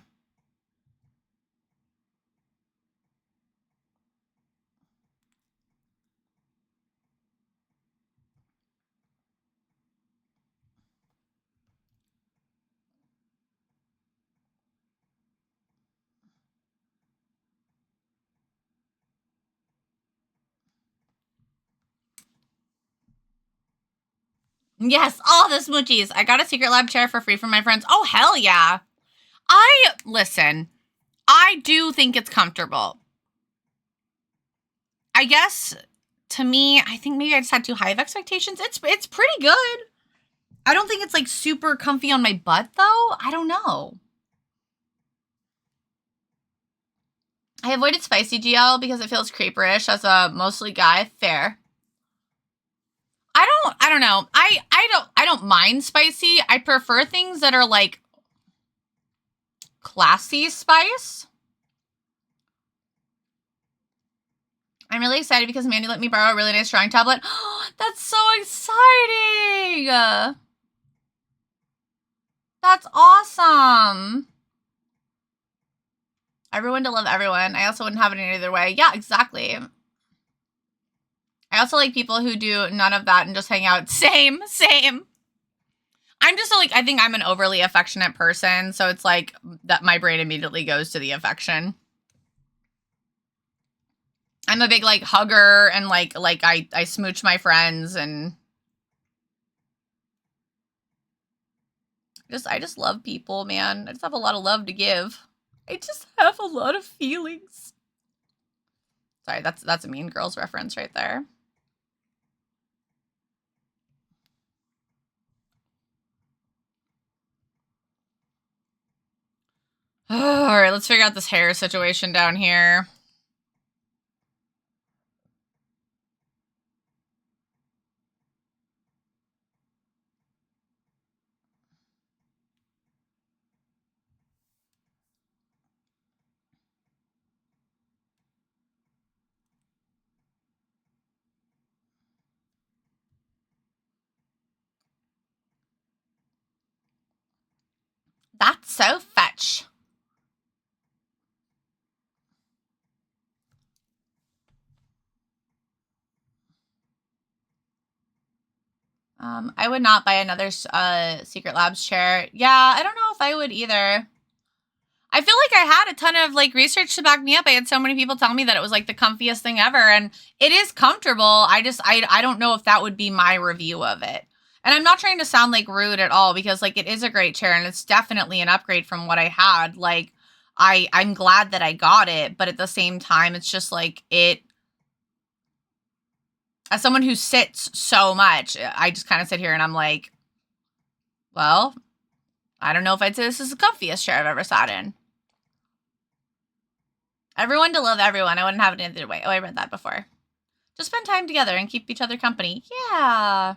Yes, all the smoochies. I got a Secret Lab chair for free from my friends. Oh, hell yeah. Listen, I do think it's comfortable. I guess, to me, I think maybe I just had too high of expectations. It's pretty good. I don't think it's, like, super comfy on my butt, though. I don't know. I avoided spicy GL because it feels creeperish as a mostly guy. Fair. I don't know. I don't mind spicy. I prefer things that are like classy spice. I'm really excited because Mandy let me borrow a really nice drawing tablet. Oh, that's so exciting. That's awesome. Everyone to love everyone. I also wouldn't have it any other way. Yeah, exactly. I also like people who do none of that and just hang out. Same. I'm just like, I think I'm an overly affectionate person. So it's like that my brain immediately goes to the affection. I'm a big like hugger and like I smooch my friends and I just love people, man. I just have a lot of love to give. I just have a lot of feelings. Sorry, that's a Mean Girls reference right there. All right, let's figure out this hair situation down here. I would not buy another Secret Labs chair. Yeah, I don't know if I would either. I feel like I had a ton of like research to back me up. I had so many people tell me that it was like the comfiest thing ever, and it is comfortable. I don't know if that would be my review of it. And I'm not trying to sound like rude at all, because like it is a great chair and it's definitely an upgrade from what I had. Like I'm glad that I got it, but at the same time, it's just like as someone who sits so much, I just kind of sit here and I'm like, well, I don't know if I'd say this is the comfiest chair I've ever sat in. Everyone to love everyone. I wouldn't have it any other way. Oh, I read that before. Just spend time together and keep each other company. Yeah.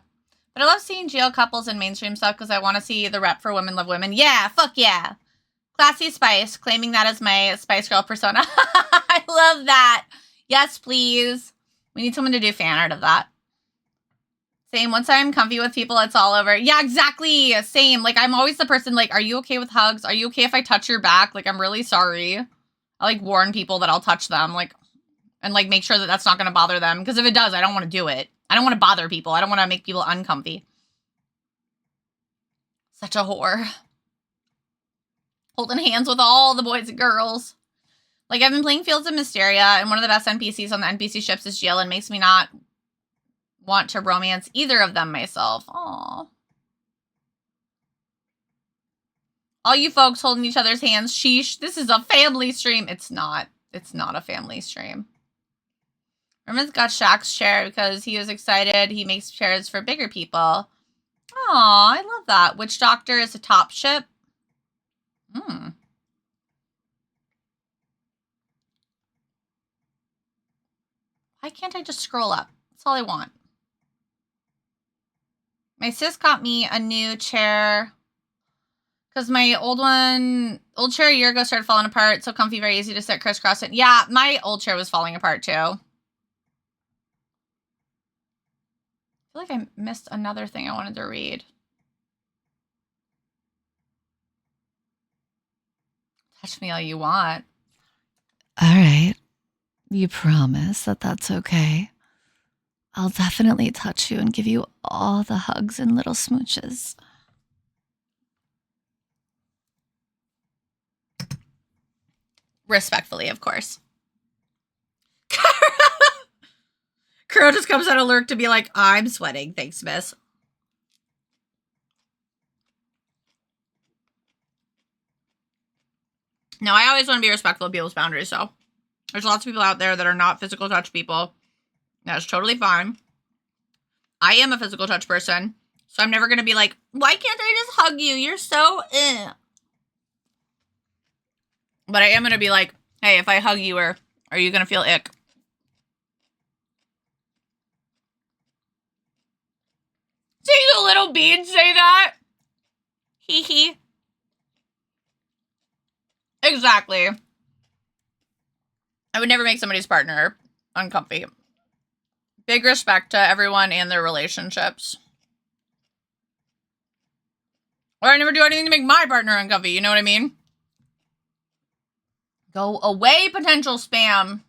But I love seeing GL couples and mainstream stuff because I want to see the rep for women love women. Yeah, fuck yeah. Classy Spice, claiming that as my Spice Girl persona. I love that. Yes, please. We need someone to do fan art of that. Same. Once I'm comfy with people, it's all over. Yeah, exactly. Same. Like, I'm always the person, like, are you okay with hugs? Are you okay if I touch your back? Like, I'm really sorry. I, like, warn people that I'll touch them, like, and, like, make sure that that's not going to bother them. Because if it does, I don't want to do it. I don't want to bother people. I don't want to make people uncomfy. Such a whore. Holding hands with all the boys and girls. Like, I've been playing Fields of Mysteria, and one of the best NPCs on the NPC ships is Jill, and makes me not want to romance either of them myself. Aww. All you folks holding each other's hands, sheesh. This is a family stream. It's not. It's not a family stream. Herman's got Shaq's chair because he was excited. He makes chairs for bigger people. Aw, I love that. Witch Doctor is a top ship. Hmm. Why can't I just scroll up? That's all I want. My sis got me a new chair because my old chair a year ago started falling apart. So comfy, very easy to sit crisscross it. Yeah, my old chair was falling apart too. I feel like I missed another thing I wanted to read. Touch me all you want. All right. You promise that that's okay? I'll definitely touch you and give you all the hugs and little smooches. Respectfully, of course. Crow just comes out of lurk to be like, I'm sweating. Thanks, miss. No, I always want to be respectful of people's boundaries, so. There's lots of people out there that are not physical touch people. That's totally fine. I am a physical touch person, so I'm never going to be like, why can't I just hug you? You're so But I am going to be like, hey, if I hug you, are you going to feel ick? See the little bean say that? Hee hee. Exactly. I would never make somebody's partner uncomfy. Big respect to everyone and their relationships. Or I never do anything to make my partner uncomfy, you know what I mean? Go away, potential spam.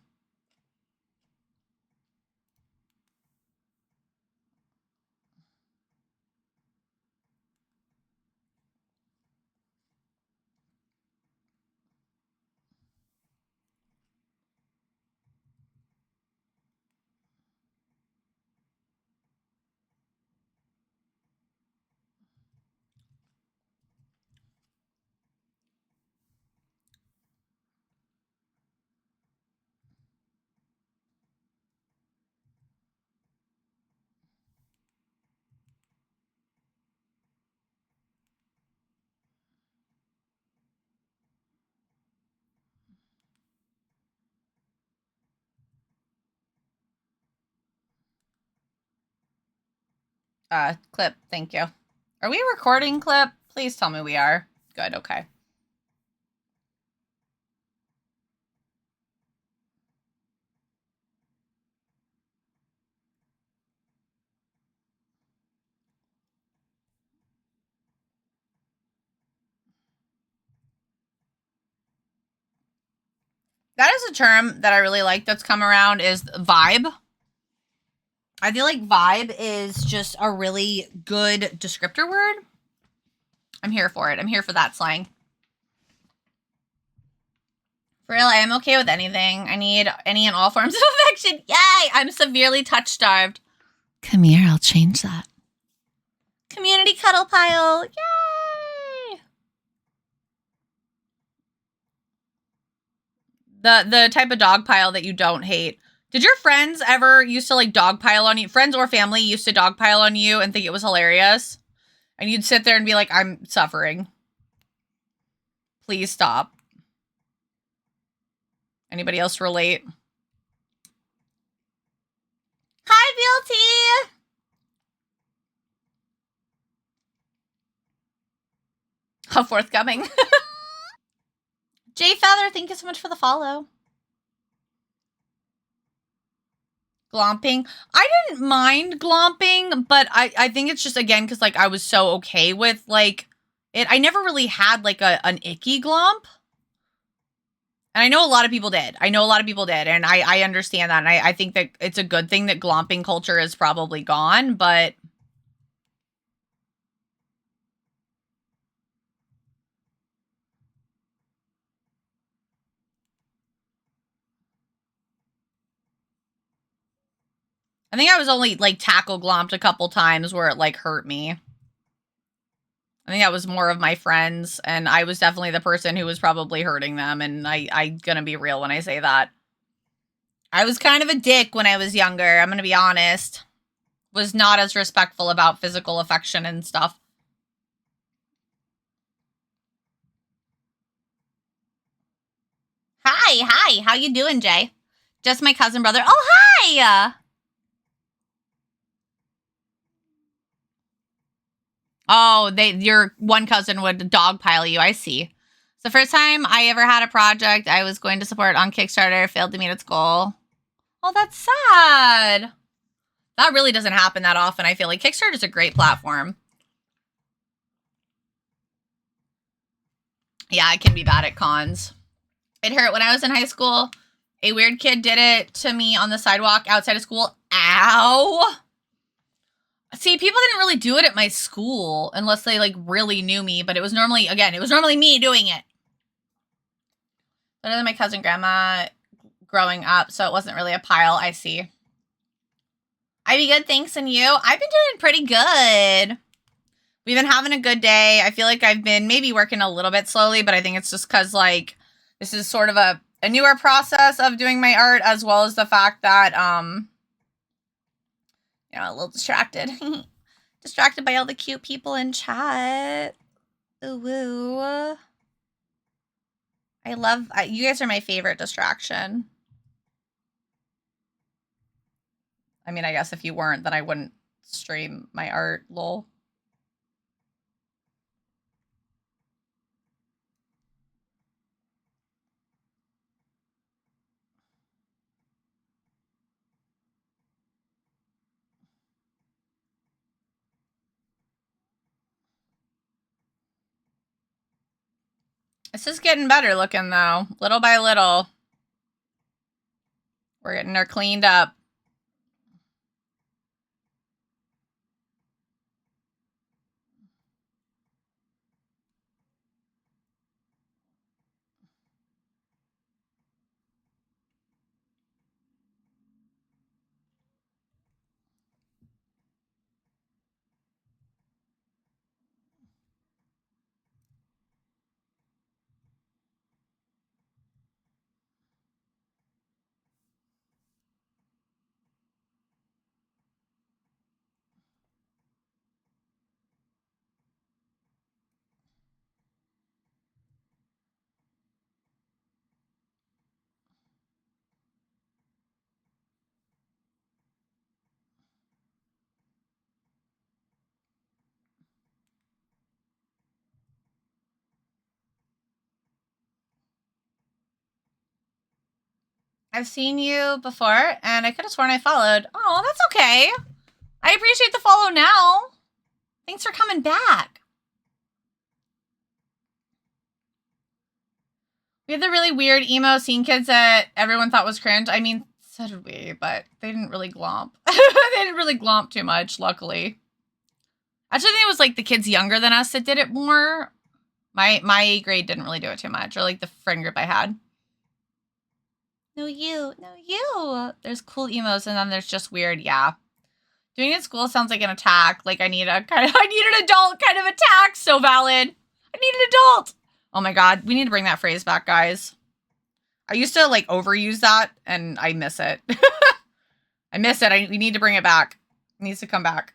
Clip, thank you. Are we recording, Clip? Please tell me we are. Good, okay. That is a term that I really like that's come around, is vibe. I feel like vibe is just a really good descriptor word. I'm here for it. I'm here for that slang. For real, I am okay with anything. I need any and all forms of affection. Yay! I'm severely touch-starved. Come here, I'll change that. Community cuddle pile. Yay! The type of dog pile that you don't hate. Did your friends ever used to like dog pile on you? Friends or family used to dog pile on you and think it was hilarious? And you'd sit there and be like, I'm suffering. Please stop. Anybody else relate? Hi, BLT! How forthcoming. Jay Feather, thank you so much for the follow. Glomping. I didn't mind glomping, but I think it's just, again, because, like, I was so okay with, like, it. I never really had, like, an icky glomp. And I know a lot of people did. And I understand that. And I think that it's a good thing that glomping culture is probably gone, but... I think I was only, like, tackle glomped a couple times where it, like, hurt me. I think that was more of my friends, and I was definitely the person who was probably hurting them, and I'm gonna be real when I say that. I was kind of a dick when I was younger, I'm gonna be honest. Was not as respectful about physical affection and stuff. Hi, how you doing, Jay? Just my cousin brother. Oh, hi! Oh, your one cousin would dogpile you. I see. It's the first time I ever had a project I was going to support on Kickstarter failed to meet its goal. Oh, that's sad. That really doesn't happen that often. I feel like Kickstarter is a great platform. Yeah, I can be bad at cons. It hurt when I was in high school. A weird kid did it to me on the sidewalk outside of school. Ow! See, people didn't really do it at my school unless they, like, really knew me. But it was normally, again, it was normally me doing it. Better than my cousin grandma growing up, so it wasn't really a pile. I see. I be good, thanks, and you? I've been doing pretty good. We've been having a good day. I feel like I've been maybe working a little bit slowly, but I think it's just because, like, this is sort of a newer process of doing my art, as well as the fact that, you know, a little distracted. Distracted by all the cute people in chat. Ooh, woo. I love, you guys are my favorite distraction. I mean, I guess if you weren't, then I wouldn't stream my art, lol. This is getting better looking, though. Little by little. We're getting her cleaned up. I've seen you before, and I could have sworn I followed. Oh, that's okay. I appreciate the follow now. Thanks for coming back. We had the really weird emo scene kids that everyone thought was cringe. I mean, So did we, but they didn't really glomp. They didn't really glomp too much, luckily. Actually, I think it was like the kids younger than us that did it more. My grade didn't really do it too much, or like the friend group I had. No, you. No, you. There's cool emos, and then there's just weird, yeah. Doing it in school sounds like an attack. Like I need an adult kind of attack. So valid. I need an adult. Oh my God. We need to bring that phrase back, guys. I used to like overuse that and I miss it. I miss it. We need to bring it back. It needs to come back.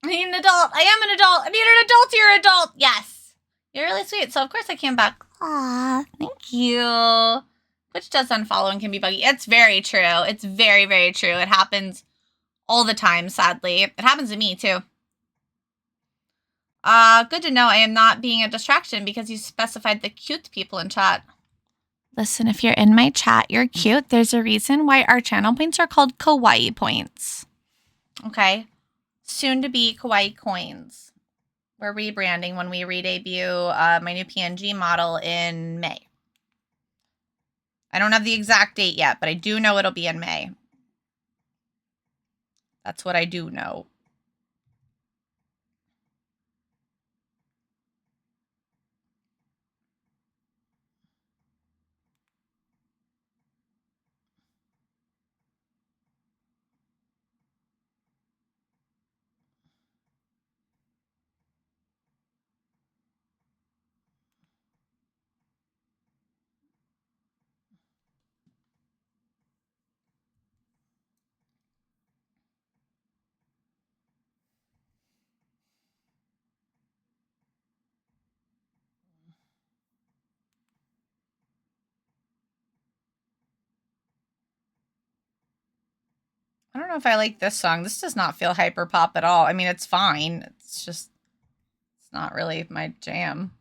I need an adult. I am an adult. I need an adult. You're an adult. Yes. You're really sweet. So, of course, I came back. Aw, thank you. Which does unfollow and can be buggy. It's very true. It's very, very true. It happens all the time, sadly. It happens to me, too. Good to know I am not being a distraction because you specified the cute people in chat. Listen, if you're in my chat, you're cute. There's a reason why our channel points are called Kawaii points. Okay? Soon to be Kawaii coins. We're rebranding when we re-debut my new PNG model in May. I don't have the exact date yet, but I do know it'll be in May. That's what I do know. I don't know if I like this song. This does not feel hyper pop at all. I mean, it's fine. It's just, it's not really my jam.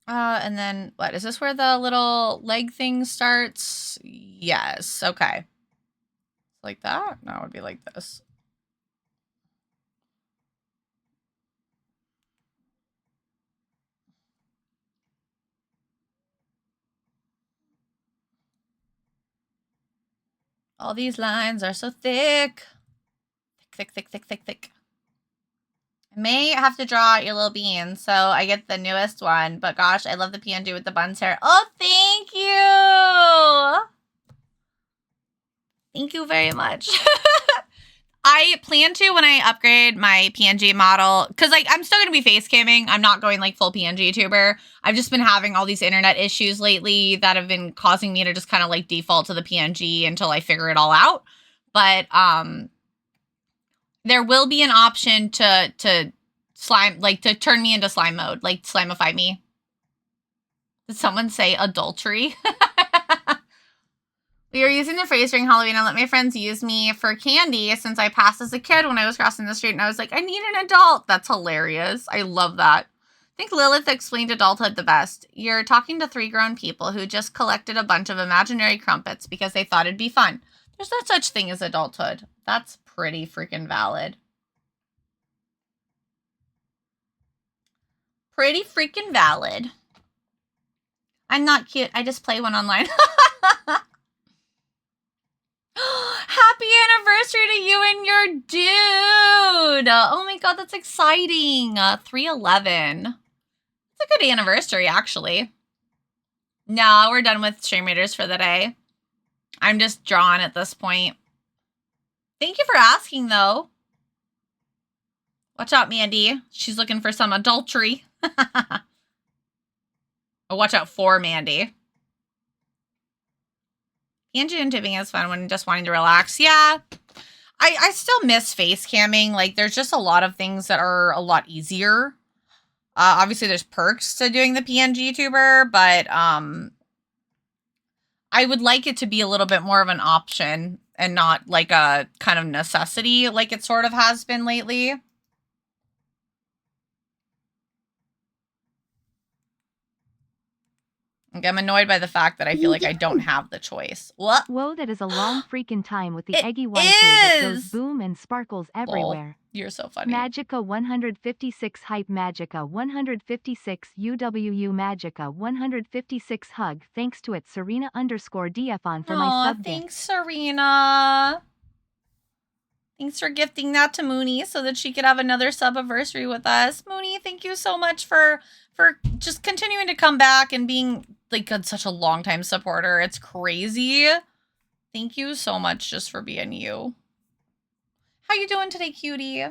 And then what? Is this where the little leg thing starts? Yes. Okay. Like that? No, it would be like this. All these lines are so thick. Thick, thick, thick, thick, thick. I may have to draw your little bean, so I get the newest one. But gosh, I love the PNG with the buns hair. Oh, thank you! Thank you very much. I plan to when I upgrade my PNG model, because like I'm still going to be face camming. I'm not going like full PNG tuber. I've just been having all these internet issues lately that have been causing me to just kind of like default to the PNG until I figure it all out. But there will be an option to slime, like to turn me into slime mode, like slimify me. Did someone say adultery? We were using the phrase during Halloween. I let my friends use me for candy since I passed as a kid when I was crossing the street, and I was like, I need an adult. That's hilarious. I love that. I think Lilith explained adulthood the best. You're talking to 3 grown people who just collected a bunch of imaginary crumpets because they thought it'd be fun. There's no such thing as adulthood. That's pretty freaking valid. Pretty freaking valid. I'm not cute. I just play one online. Happy anniversary to you and your dude. Oh my god, that's exciting. 311. It's a good anniversary, actually. No, we're done with Stream Raiders for the day. I'm just drawn at this point. Thank you for asking, though. Watch out, Mandy. She's looking for some adultery. Oh, watch out for Mandy. Angie and tipping is fun when just wanting to relax. Yeah. I still miss face camming. Like, there's just a lot of things that are a lot easier. Obviously, there's perks to doing the PNG tuber, but I would like it to be a little bit more of an option and not like a kind of necessity like it sort of has been lately. Like, I'm annoyed by the fact that I feel like I don't have the choice. What? Whoa, that is a long freaking time with the It eggy waifu that goes is! boom and sparkles everywhere. You're so funny. Magica 156 hype Magica 156 UWU Magica 156 hug thanks to it Serena _DFon for my Aw, sub gift. thanks, Serena. Thanks for gifting that to Mooney so that she could have another sub-anniversary with us. Mooney, thank you so much for just continuing to come back and being like such a long-time supporter. It's crazy. Thank you so much just for being you. How you doing today, cutie?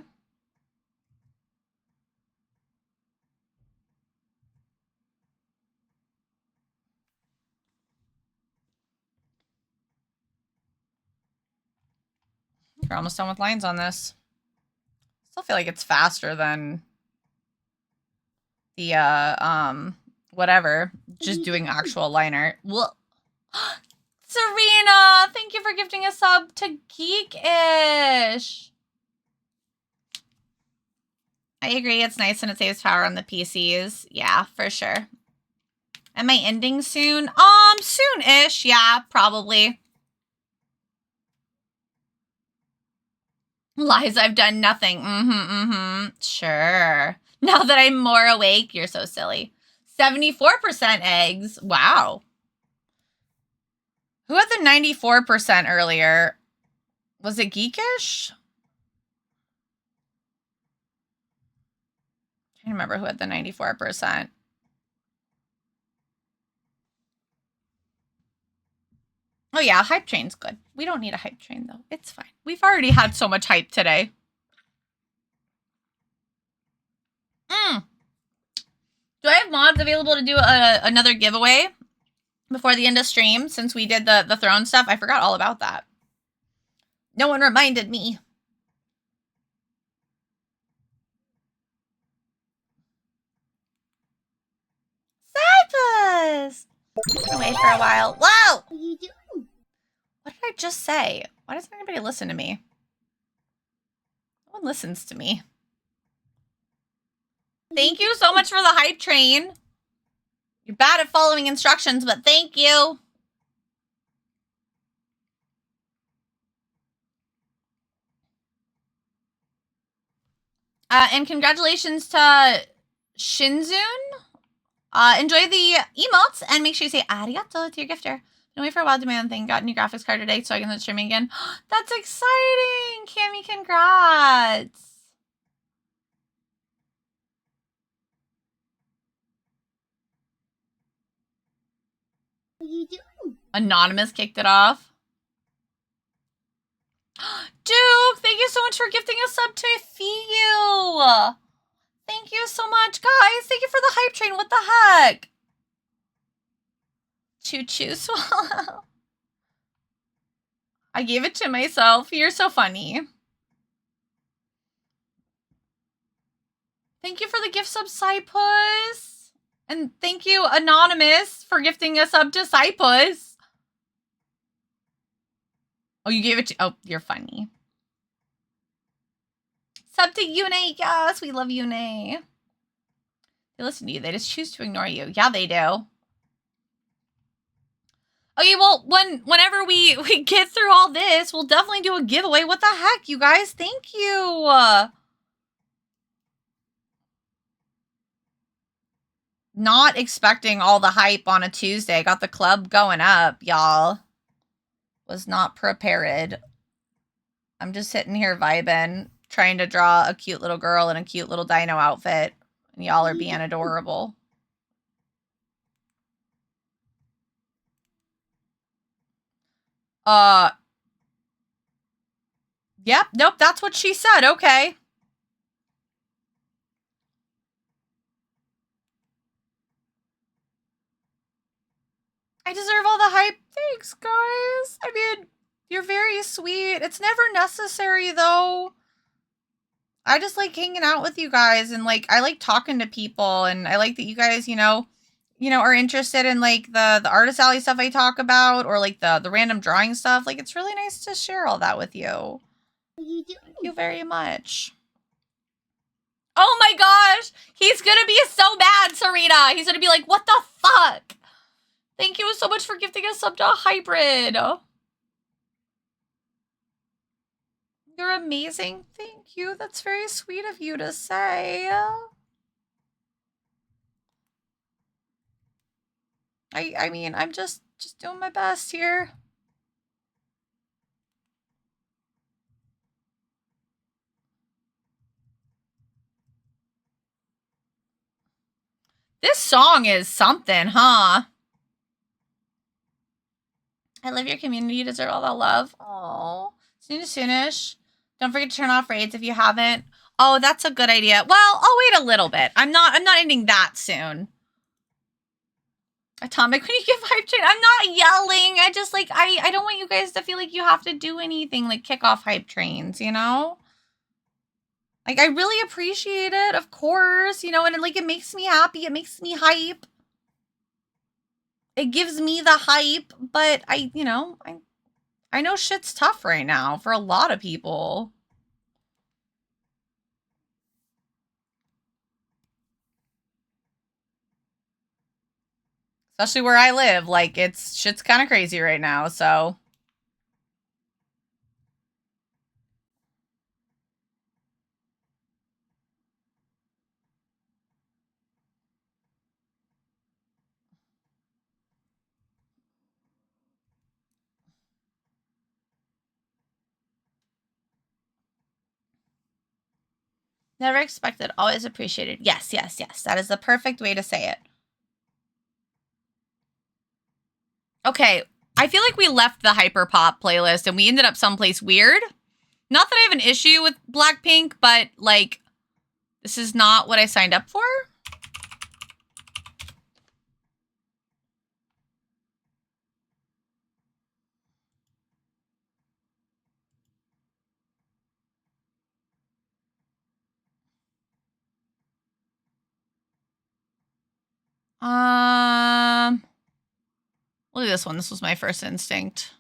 We're almost done with lines on this. Still feel like it's faster than the whatever, just doing actual liner. Well, Serena, thank you for gifting a sub to Geekish. I agree, it's nice and it saves power on the PCs. Yeah, for sure. Am I ending soon? Soon-ish, yeah, probably. Lies, I've done nothing. Sure. Now that I'm more awake, you're so silly. 74% eggs. Wow. Who had the 94% earlier? Was it Geekish? I can't remember who had the 94%. Oh yeah, hype train's good. We don't need a hype train though. It's fine. We've already had so much hype today. Do I have mods available to do another giveaway before the end of stream since we did the throne stuff? I forgot all about that. No one reminded me. Cypress! Away for a while. Whoa! What are you doing? What did I just say? Why doesn't anybody listen to me? No one listens to me. Thank you so much for the hype train. You're bad at following instructions, but thank you. And congratulations to Shinzun. Enjoy the emotes and make sure you say arigato to your gifter. Been away for a while, demand thing. Got a new graphics card today, so I can start streaming again. That's exciting! Cammy, congrats! What are you doing? Anonymous kicked it off. Duke, thank you so much for gifting a sub to Fiu. Thank you so much, guys. Thank you for the hype train. What the heck? Choo-choo swallow. I gave it to myself. You're so funny. Thank you for the gift sub, Cypus. And thank you, Anonymous, for gifting a sub to Cypus. Oh, you gave it to... Oh, you're funny. Sub to Yune. Yes, we love Yune. They listen to you. They just choose to ignore you. Yeah, they do. Okay, well, whenever we get through all this, we'll definitely do a giveaway. What the heck, you guys? Thank you. Not expecting all the hype on a Tuesday. Got the club going up, y'all. Was not prepared. I'm just sitting here vibing, trying to draw a cute little girl in a cute little dino outfit. And y'all are being adorable. Yep, nope, that's what she said. Okay. I deserve all the hype. Thanks, guys. I mean, you're very sweet. It's never necessary, though. I just like hanging out with you guys, and like I like talking to people, and I like that you guys, you know, are interested in like the artist alley stuff I talk about, or like the random drawing stuff. Like it's really nice to share all that with you. Thank you very much. Oh my gosh, he's gonna be so mad, Sarita. He's gonna be like, what the fuck? Thank you so much for gifting us sub to a hybrid. You're amazing. Thank you. That's very sweet of you to say. I mean, I'm just doing my best here. This song is something, huh? I love your community. You deserve all that love. Oh, soonish. Don't forget to turn off raids if you haven't. Oh, that's a good idea. Well, I'll wait a little bit. I'm not ending that soon. Atomic, when you give hype train, I'm not yelling. I just like I don't want you guys to feel like you have to do anything like kick off hype trains, you know? Like I really appreciate it, of course, you know, and like it makes me happy. It makes me hype. It gives me the hype, but I know shit's tough right now for a lot of people. Especially where I live, like shit's kind of crazy right now, so. Never expected, always appreciated. Yes. That is the perfect way to say it. Okay, I feel like we left the hyperpop playlist and we ended up someplace weird. Not that I have an issue with Blackpink, but like, this is not what I signed up for. Look at this one. This was my first instinct.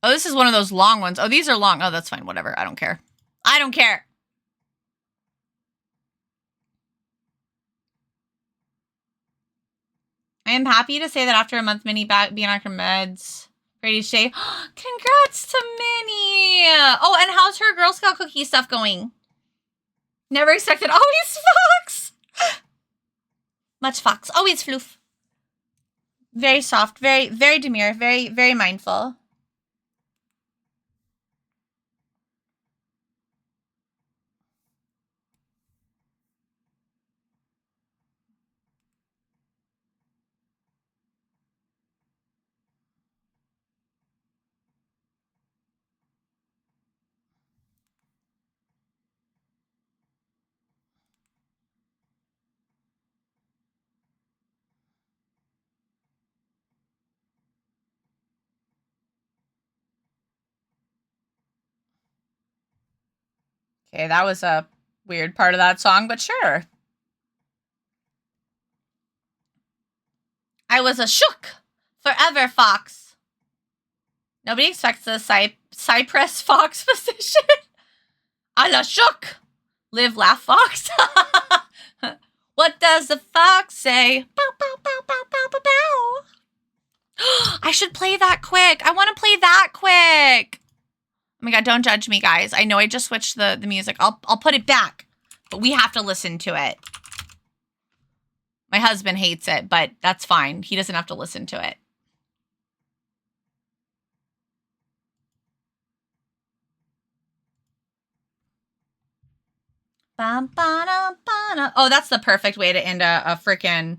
Oh, this is one of those long ones. Oh, these are long. Oh, that's fine. Whatever. I don't care. I don't care. I am happy to say that after a month, Minnie being on her meds, ready to say, congrats to Minnie. Oh, and how's her Girl Scout cookie stuff going? Never expected. Always Fox. Much Fox. Always Floof. Very soft. Very, very demure. Very, very mindful. Okay, that was a weird part of that song, but sure. I was a shook forever fox. Nobody expects the Cypress fox position. I la shook. Live, laugh, fox. What does the fox say? Bow, bow, bow, bow, bow, bow, bow. I should play that quick. I want to play that quick. Oh my God, don't judge me, guys. I know I just switched the music. I'll put it back, but we have to listen to it. My husband hates it, but that's fine. He doesn't have to listen to it. Oh, that's the perfect way to end a frickin'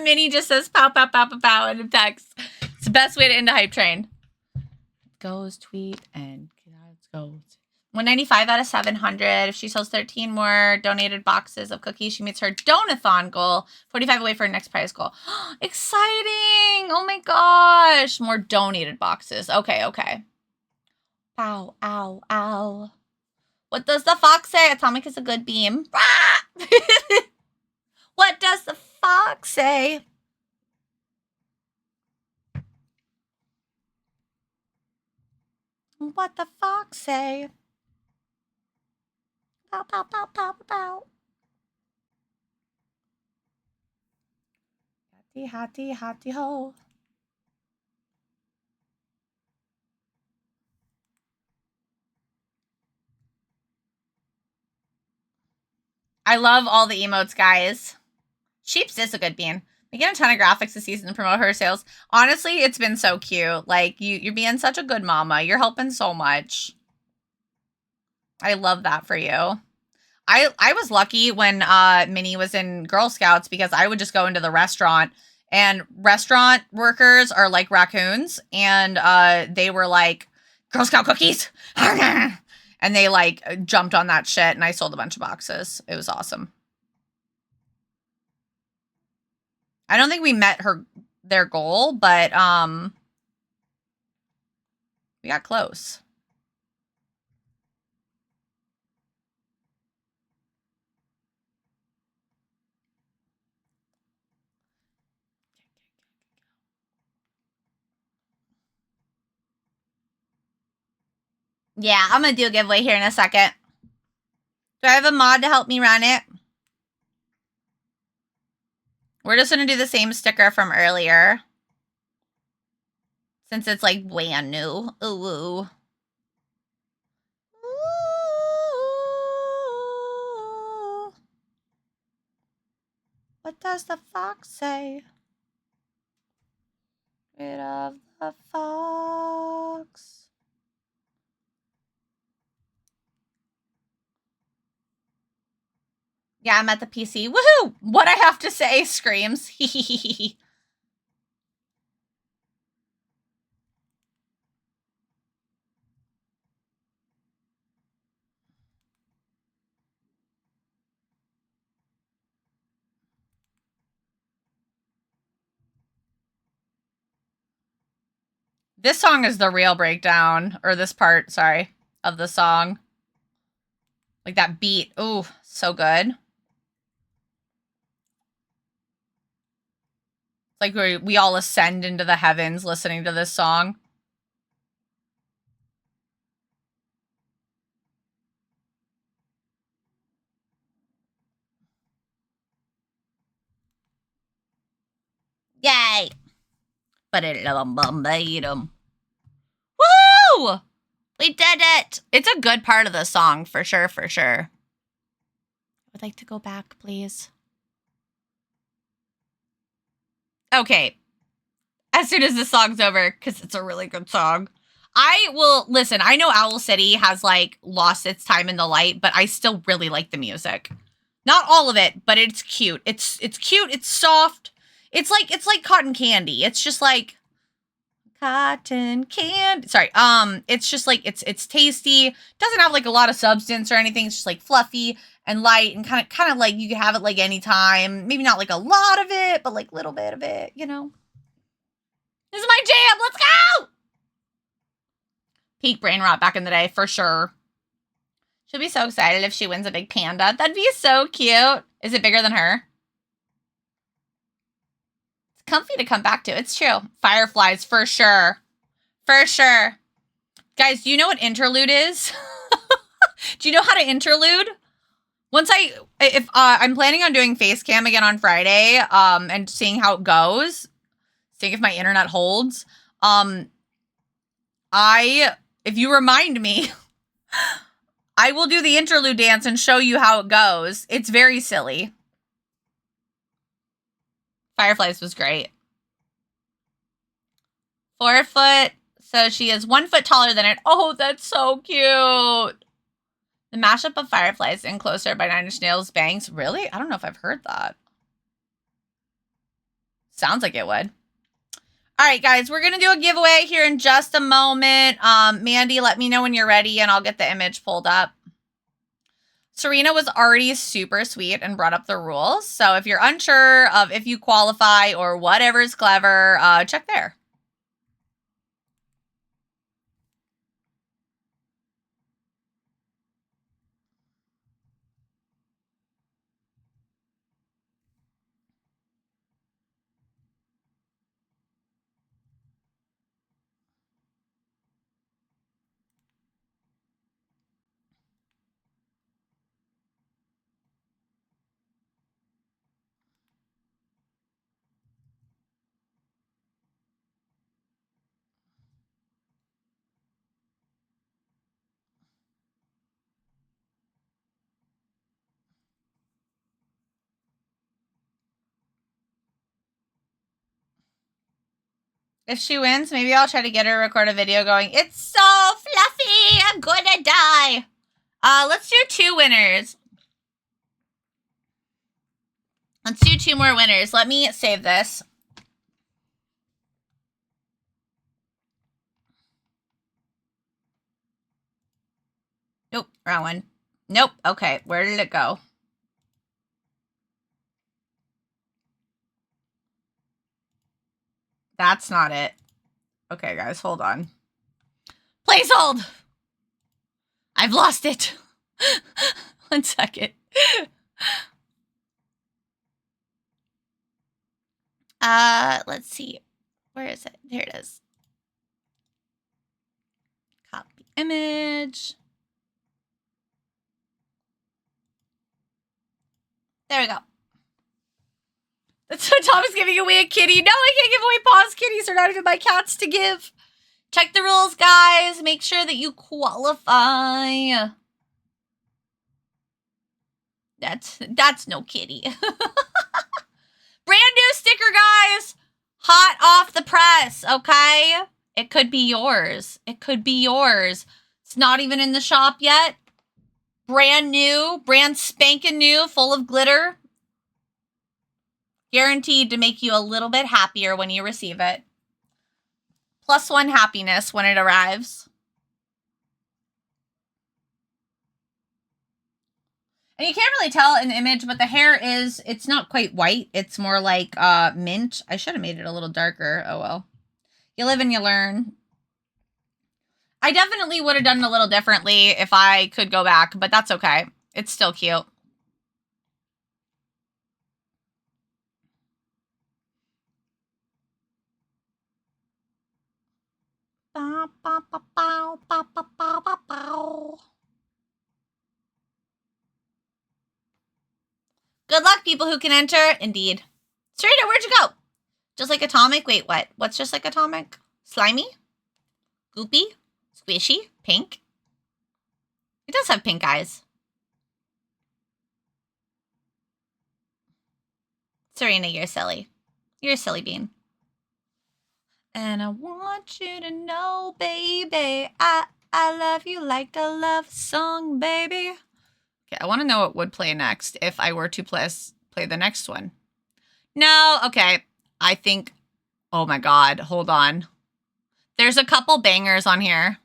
Minnie just says pow, pow, pow, pow, pow in the text. It's the best way to end a hype train. Goes, tweet, and goes. 195 out of 700. If she sells 13 more donated boxes of cookies, she meets her donathon goal. 45 away for her next prize goal. Exciting! Oh my gosh. More donated boxes. Okay, okay. Ow, ow, ow. What does the fox say? Atomic is a good beam. What does the fox say? What the fox say? Pow, pow, pow, pow, pow. Hattie, hattie, hattie, ho. I love all the emotes, guys. Sheeps is a good bean. We get a ton of graphics this season to promote her sales. Honestly, it's been so cute. Like, you're being such a good mama. You're helping so much. I love that for you. I was lucky when Minnie was in Girl Scouts because I would just go into the restaurant and restaurant workers are like raccoons and they were like, Girl Scout cookies. And they like jumped on that shit and I sold a bunch of boxes. It was awesome. I don't think we met their goal, but we got close. Yeah, I'm gonna do a giveaway here in a second. Do I have a mod to help me run it? We're just gonna do the same sticker from earlier. Since it's like brand new. Ooh, ooh. Ooh. What does the fox say? Rid of the fox. Yeah, I'm at the PC. Woohoo! What I have to say screams. This song is the real breakdown, or this part, sorry, of the song. Like that beat. Ooh, so good. Like we all ascend into the heavens listening to this song. Yay! But it Woo! We did it! It's a good part of the song, for sure, for sure. I would like to go back, please. Okay. As soon as this song's over, because it's a really good song. I will, listen, I know Owl City has, like, lost its time in the light, but I still really like the music. Not all of it, but it's cute. It's cute, it's soft. It's like cotton candy. It's just like cotton candy. Sorry. It's just like it's tasty. Doesn't have like a lot of substance or anything. It's just like fluffy and light and kind of like you can have it like anytime. Maybe not like a lot of it, but like a little bit of it, you know. This is my jam. Let's go. Peak brain rot back in the day for sure. She'll be so excited if she wins a big panda. That'd be so cute. Is it bigger than her? comfy to come back to. It's true. Fireflies, for sure. For sure. Guys, do you know what interlude is? Do you know how to interlude? Once I'm planning on doing face cam again on Friday, and seeing how it goes, seeing if my internet holds. If you remind me, I will do the interlude dance and show you how it goes. It's very silly. Fireflies was great. 4 foot. So she is 1 foot taller than it. Oh, that's so cute. The mashup of Fireflies and Closer by Nine Inch Nails bangs. Really? I don't know if I've heard that. Sounds like it would. All right, guys, we're going to do a giveaway here in just a moment. Mandy, let me know when you're ready and I'll get the image pulled up. Serena was already super sweet and brought up the rules. So if you're unsure of if you qualify or whatever's clever, check there. If she wins, maybe I'll try to get her to record a video going, "It's so fluffy, I'm gonna die." Let's do 2 winners. Let's do 2 more winners. Let me save this. Nope, wrong one. Nope, okay, where did it go? That's not it. Okay, guys, hold on. Please hold. I've lost it. 1 second. Let's see. Where is it? Here it is. Copy image. There we go. That's what Tom is giving away a kitty. No, I can't give away paws. Kitties are not even my cats to give. Check the rules, guys. Make sure that you qualify. That's no kitty. Brand new sticker, guys. Hot off the press, okay? It could be yours. It could be yours. It's not even in the shop yet. Brand new, brand spanking new, full of glitter. Guaranteed to make you a little bit happier when you receive it. +1 happiness when it arrives. And you can't really tell in the image, but the hair it's not quite white. It's more like mint. I should have made it a little darker. Oh, well. You live and you learn. I definitely would have done it a little differently if I could go back, but that's okay. It's still cute. Good luck, people who can enter. Indeed. Serena, where'd you go? Just like Atomic? Wait, what? What's just like Atomic? Slimy? Goopy? Squishy? Pink? It does have pink eyes. Serena, you're silly. You're a silly bean. And I want you to know, baby, I love you like a love song, baby. Okay, I want to know what would play next if I were to play the next one. No, okay. I think, oh my God, hold on. There's a couple bangers on here.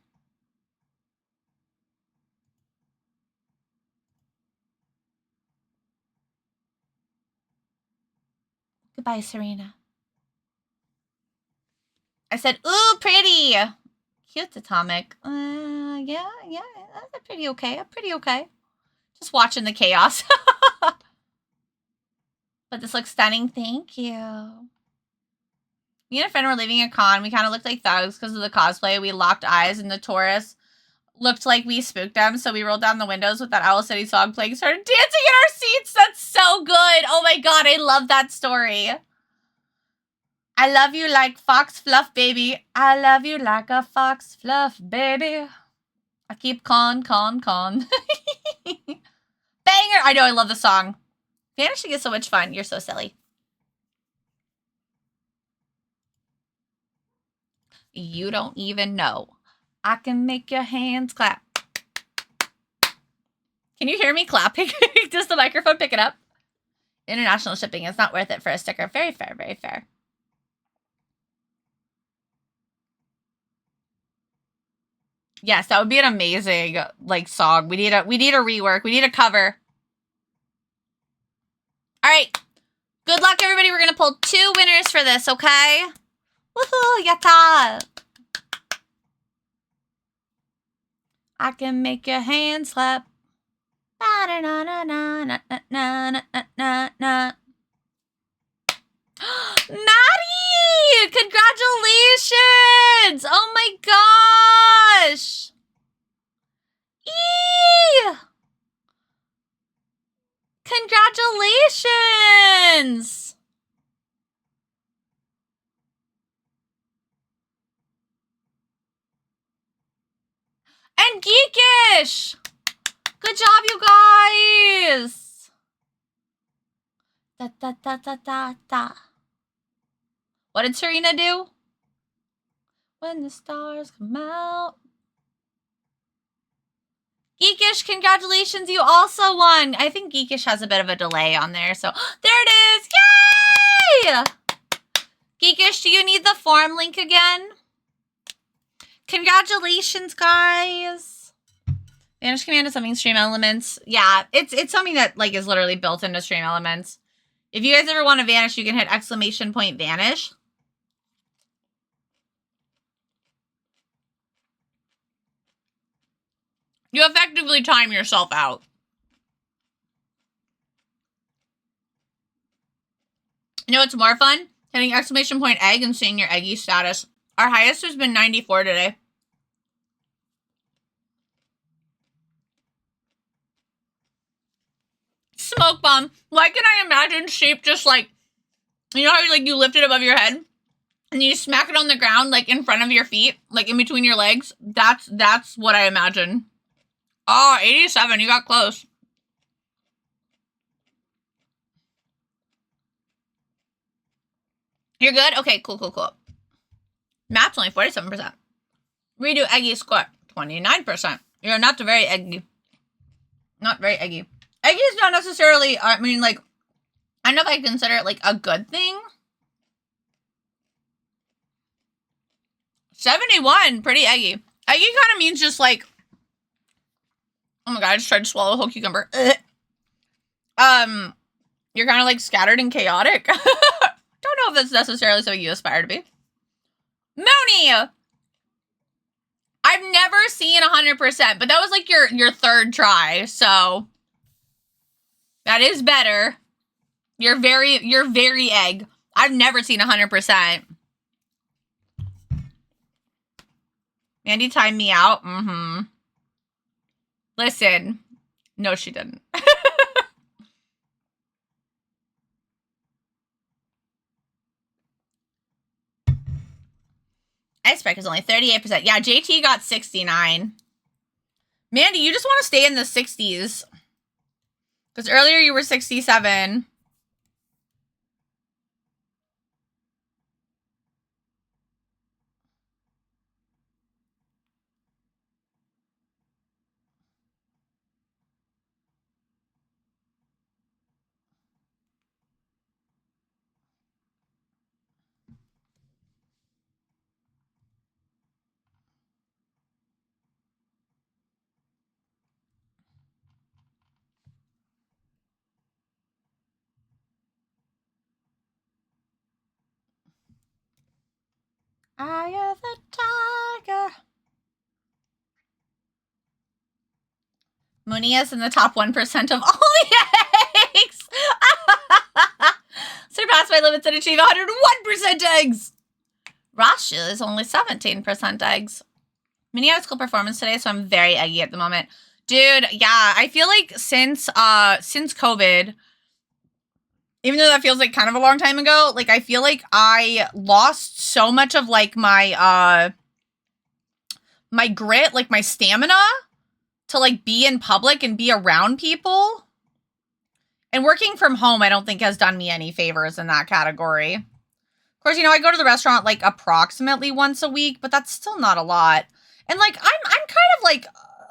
Goodbye, Serena. I said, ooh, pretty. Cute, Atomic. Yeah, that's pretty okay. Pretty okay. Just watching the chaos. But this looks stunning. Thank you. Me and a friend were leaving a con. We kind of looked like thugs because of the cosplay. We locked eyes and the tourists looked like we spooked them. So we rolled down the windows with that Owl City song playing, started dancing in our seats. That's so good. Oh my God, I love that story. I love you like fox fluff, baby. I love you like a fox fluff, baby. I keep con. Banger! I know, I love the song. Vanishing is so much fun. You're so silly. You don't even know. I can make your hands clap. Can you hear me clapping? Does the microphone pick it up? International shipping is not worth it for a sticker. Very fair, very fair. Yes, that would be an amazing like song. We need a rework. We need a cover. All right. Good luck, everybody. We're gonna pull 2 winners for this, okay? Woohoo! Yatta! I can make your hands clap. Maddie! Congratulations! Oh my gosh! Eee! Congratulations! And Geekish! Good job, you guys! Da da da da da da. What did Serena do? When the stars come out. Geekish, congratulations, you also won. I think Geekish has a bit of a delay on there, so there it is. Yay! Geekish, do you need the form link again? Congratulations, guys. Vanish command is something Stream Elements. Yeah, it's something that like is literally built into Stream Elements. If you guys ever want to vanish, you can hit !vanish. You effectively time yourself out. You know what's more fun? Hitting !egg and seeing your eggy status. Our highest has been 94 today. Smoke bomb. Why can I imagine sheep just like, you know how like you lift it above your head and you smack it on the ground like in front of your feet, like in between your legs? That's what I imagine. Oh, 87. You got close. You're good? Okay, cool. Matt's only 47%. Redo eggy score. 29%. You're not very eggy. Not very eggy. Eggy is not necessarily, I mean, like, I don't know if I consider it, like, a good thing. 71. Pretty eggy. Eggy kind of means just, like, oh my god, I just tried to swallow a whole cucumber. Ugh. You're kind of, like, scattered and chaotic. Don't know if that's necessarily something you aspire to be. Mooney! I've never seen 100%, but that was, like, your 3rd try, so... that is better. You're very egg. I've never seen 100%. Mandy timed me out. Listen. No, she didn't. Ice Spike is only 38%. Yeah, JT got 69. Mandy, you just want to stay in the 60s. Because earlier you were 67. Eye of the tiger. Mooney is in the top 1% of all the eggs. Surpass my limits and achieve 101% eggs. Rashu is only 17% eggs. Mini had a school performance today, so I'm very eggy at the moment. Dude, yeah, I feel like since COVID, even though that feels like kind of a long time ago, like I feel like I lost so much of like my my grit, like my stamina to like be in public and be around people. And working from home, I don't think has done me any favors in that category. Of course, you know, I go to the restaurant like approximately once a week, but that's still not a lot. And like I'm kind of like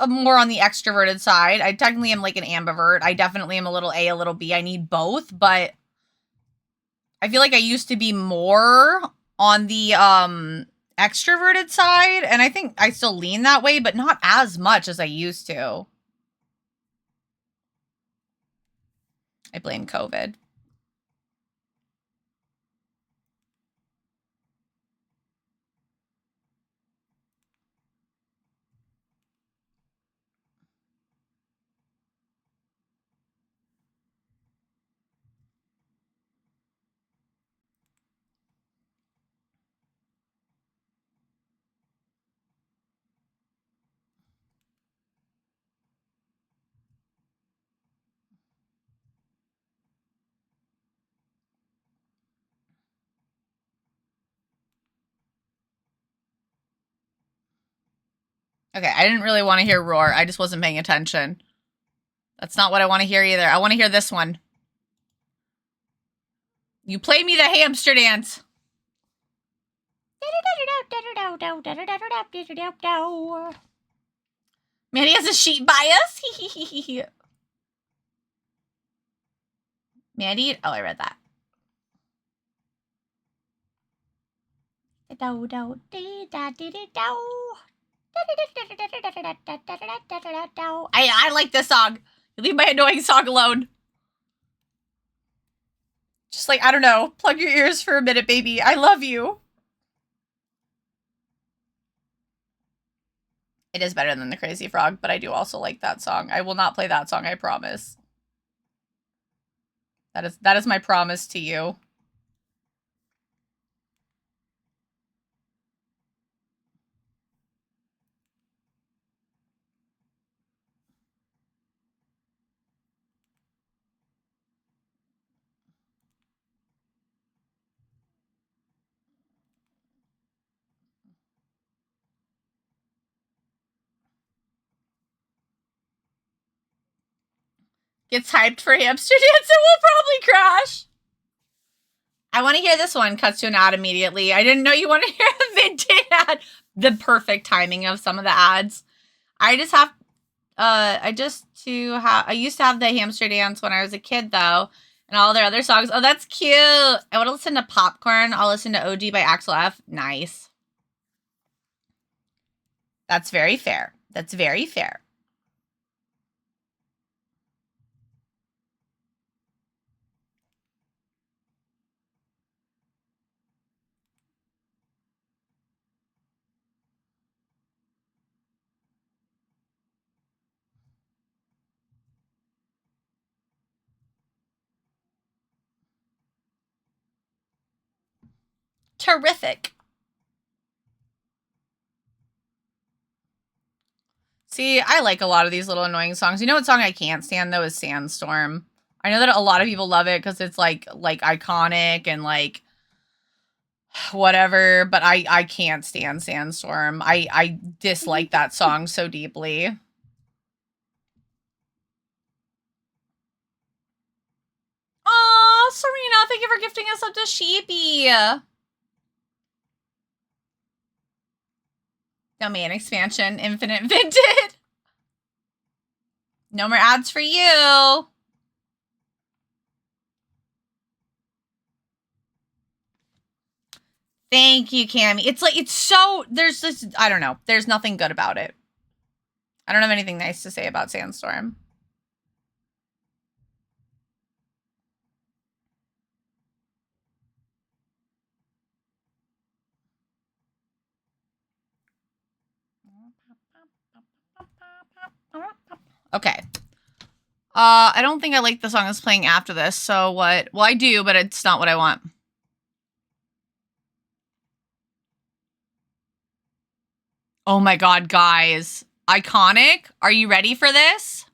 more on the extroverted side. I technically am like an ambivert. I definitely am a little A, a little B. I need both, but I feel like I used to be more on the extroverted side, and I think I still lean that way, but not as much as I used to. I blame COVID. Okay, I didn't really want to hear Roar. I just wasn't paying attention. That's not what I want to hear either. I want to hear this one. You play me the hamster dance. Man, he has a sheet bias. Mandy? Oh, I read that. I like this song. You leave my annoying song alone. Just like, I don't know, plug your ears for a minute, baby. I love you. It is better than the Crazy Frog, but I do also like that song. I will not play that song, I promise. That is my promise to you. Gets hyped for hamster dance and will probably crash. I want to hear this one. Cuts to an ad immediately. I didn't know you want to hear a Vinted ad. The perfect timing of some of the ads. I just have, I used to have the hamster dance when I was a kid though. And all their other songs. Oh, that's cute. I want to listen to Popcorn. I'll listen to OG by Axel F. Nice. That's very fair. That's very fair. Terrific. See, I like a lot of these little annoying songs. You know what song I can't stand though is Sandstorm. I know that a lot of people love it because it's like iconic and like whatever, but I can't stand Sandstorm. I dislike that song so deeply. Aw, Serena, thank you for gifting us up to Sheepy. Domain expansion, infinite Vinted. No more ads for you. Thank you, Cammy. It's like, it's so, there's this, I don't know. There's nothing good about it. I don't have anything nice to say about Sandstorm. Okay. I don't think I like the song that's playing after this, so what? Well, I do, but it's not what I want. Oh my God, guys. Iconic. Are you ready for this?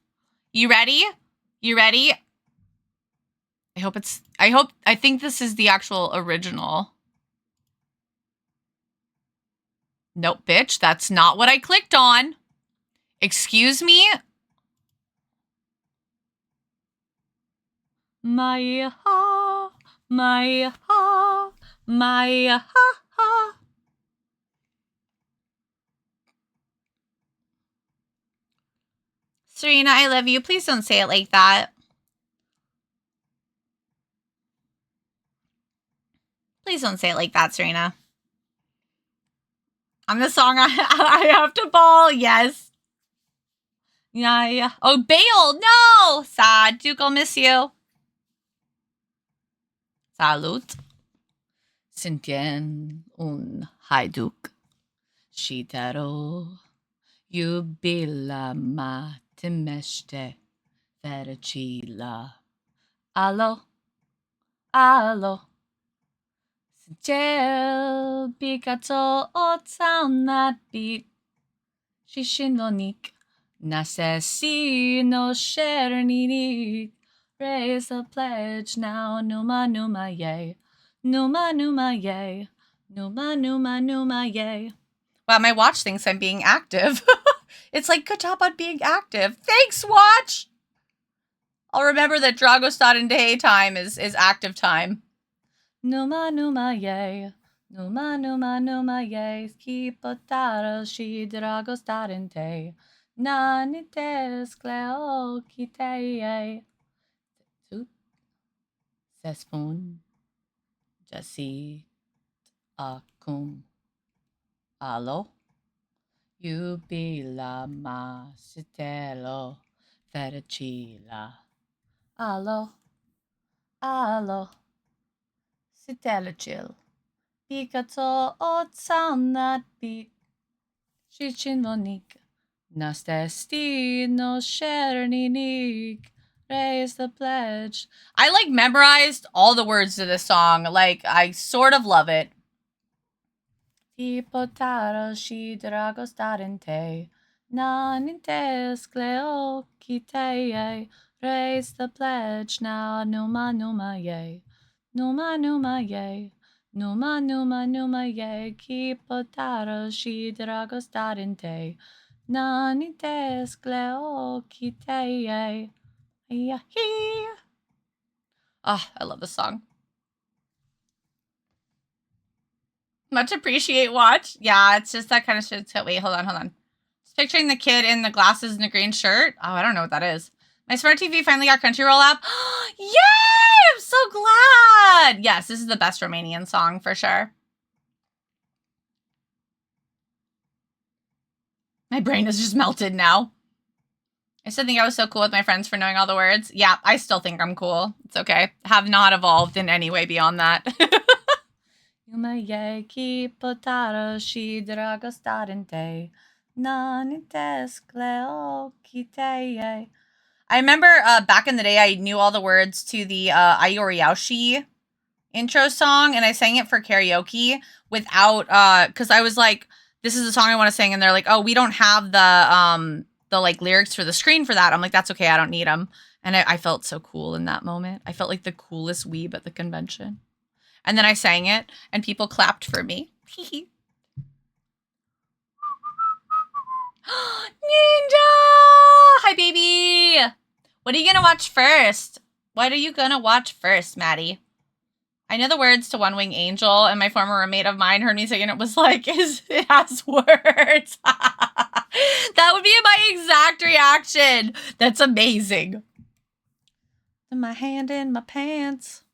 You ready? You ready? I think this is the actual original. Nope, bitch. That's not what I clicked on. Excuse me? My ha, my ha, my ha ha. Serena, I love you. Please don't say it like that. Please don't say it like that, Serena. I'm the song I have to ball. Yes. Yeah. Oh, Bale. No. Sad. Duke, I'll miss you. Salut. Sintien un hajduk. Shitaro. Jubila matemeshte. Verachila. Allo. Allo. Gel Picasso o sound that beat. Shishinvonik. Nasesino Sherninik. Raise a pledge now. Numa numa yay. Numa numa yay. Numa numa numa yay. Wow, my watch thinks I'm being active. It's like, good job on being active. Thanks, watch! I'll remember that Dragostad in daytime is active time. Numa numa yay. Numa numa numa yay. Skipotaro shi Dragostad in day. Nanites cleo kiteye. Tut. Sespun. Jasi. Akum. Allo. Jubila masitelo. Fericila. Allo. Allo. Sitelachil. Picato o sound that beat. Shichinvonik. Nastestino Sherninik. Raise the pledge. I like memorized all the words to this song. Like, I sort of love it. Tipotaro shi Dragostarente. Nanintes cleo kiteye. Raise the pledge now. Numa numa yay. Numa numa yay. Numa numa numa yay. Kipotaro shi Dragostarente. Nanintes cleo kiteye. Yahi. Ah, I love this song. Much appreciate, watch. Yeah, it's just that kind of shit. Wait, hold on. Just picturing the kid in the glasses and the green shirt. Oh, I don't know what that is. My smart TV finally got Crunchyroll app. Yay! I'm so glad. Yes, this is the best Romanian song for sure. My brain is just melted now. I still think I was so cool with my friends for knowing all the words. Yeah, I still think I'm cool. It's okay. Have not evolved in any way beyond that. I remember back in the day, I knew all the words to the Ayoriyaoshi intro song, and I sang it for karaoke without, because I was like, this is the song I want to sing, and they're like, oh, we don't have the like lyrics for the screen for that. I'm like, that's okay, I don't need them. And I felt so cool in that moment. I felt like the coolest weeb at the convention. And then I sang it, and people clapped for me. Ninja! Hi, baby! What are you gonna watch first? What are you gonna watch first, Maddie? I know the words to One Wing Angel, and my former roommate of mine heard me sing, and it was like, it has words. That would be my exact reaction. That's amazing. My hand in my pants.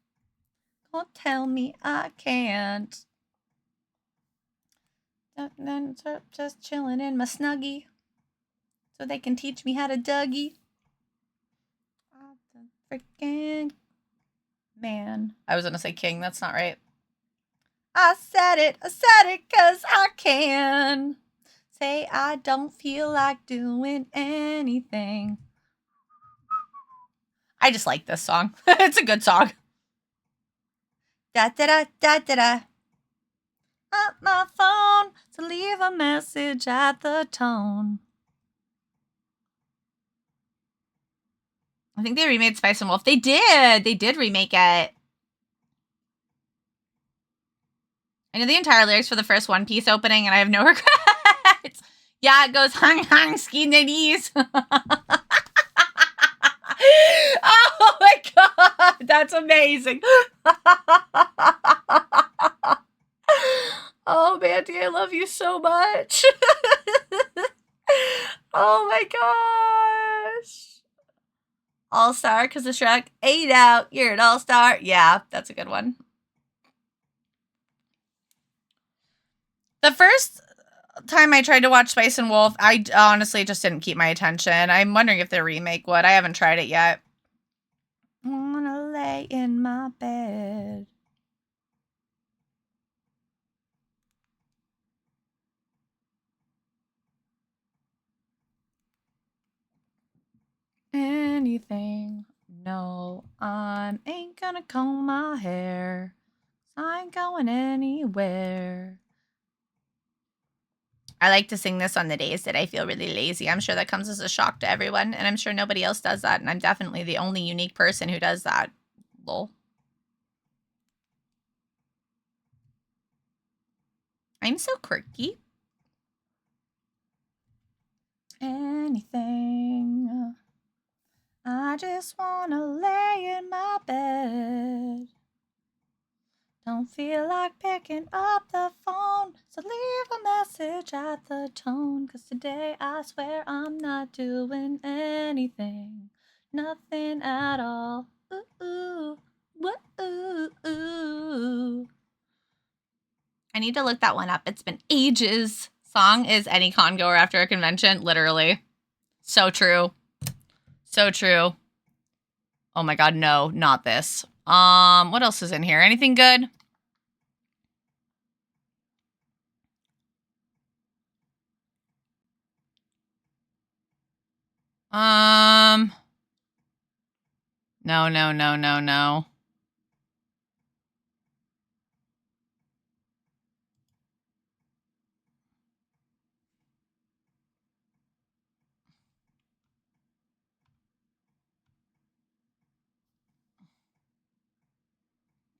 Don't tell me I can't. Just chilling in my snuggie so they can teach me how to Dougie. Freaking man. I was gonna say king, that's not right. I said it cause I can. Say I don't feel like doing anything. I just like this song. It's a good song. Da da da da da da. up my phone to leave a message at the tone. I think they remade Spice and Wolf. They did. They did remake it. I know the entire lyrics for the first One Piece opening, and I have no regrets. Yeah, it goes hung hung ski nitties. Oh my god, that's amazing. Oh, Mandy, I love you so much. Oh my gosh. All-star because of Shrek. 8 out. You're an all-star. Yeah, that's a good one. The first time I tried to watch Spice and Wolf, I honestly just didn't keep my attention. I'm wondering if the remake would. I haven't tried it yet. I wanna lay in my bed. Anything. No, I ain't gonna comb my hair. I ain't going anywhere. I like to sing this on the days that I feel really lazy. I'm sure that comes as a shock to everyone, and I'm sure nobody else does that, and I'm definitely the only unique person who does that. Lol. I'm so quirky. Anything. I just wanna lay in my bed. Don't feel like picking up the phone, so leave a message at the tone. 'Cause today I swear I'm not doing anything. Nothing at all. Ooh, ooh, ooh. I need to look that one up. It's been ages. Song is any con goer after a convention, literally. So true. So true. Oh my god, no, not this. What else is in here? Anything good? No, no, no, no, no.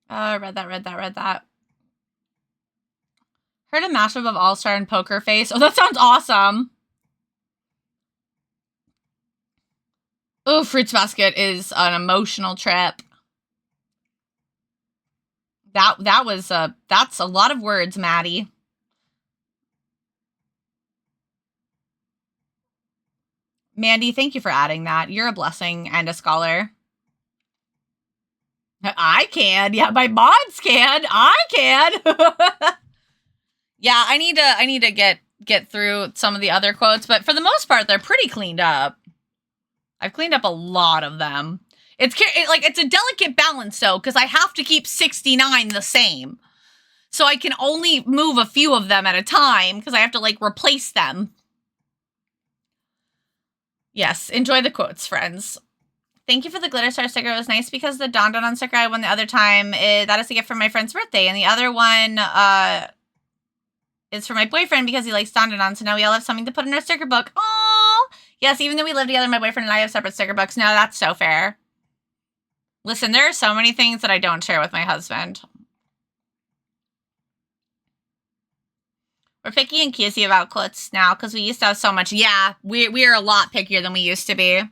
Read that. Heard a mashup of All-Star and Poker Face. Oh, that sounds awesome. Oh, Fruits Basket is an emotional trip. That's a lot of words, Maddie. Mandy, thank you for adding that. You're a blessing and a scholar. I can. Yeah, my mods can. I can. Yeah, I need to get through some of the other quotes, but for the most part, they're pretty cleaned up. I've cleaned up a lot of them. It's a delicate balance though, because I have to keep 69 the same. So I can only move a few of them at a time because I have to like replace them. Yes, enjoy the quotes, friends. Thank you for the glitter star sticker. It was nice because the Don Don sticker I won the other time, that is a gift for my friend's birthday. And the other one is for my boyfriend because he likes Don Don. So now we all have something to put in our sticker book. Aww! Yes, even though we live together, my boyfriend and I have separate sticker books. No, that's so fair. Listen, there are so many things that I don't share with my husband. We're picky and cutesy about quotes now because we used to have so much. Yeah, we are a lot pickier than we used to be.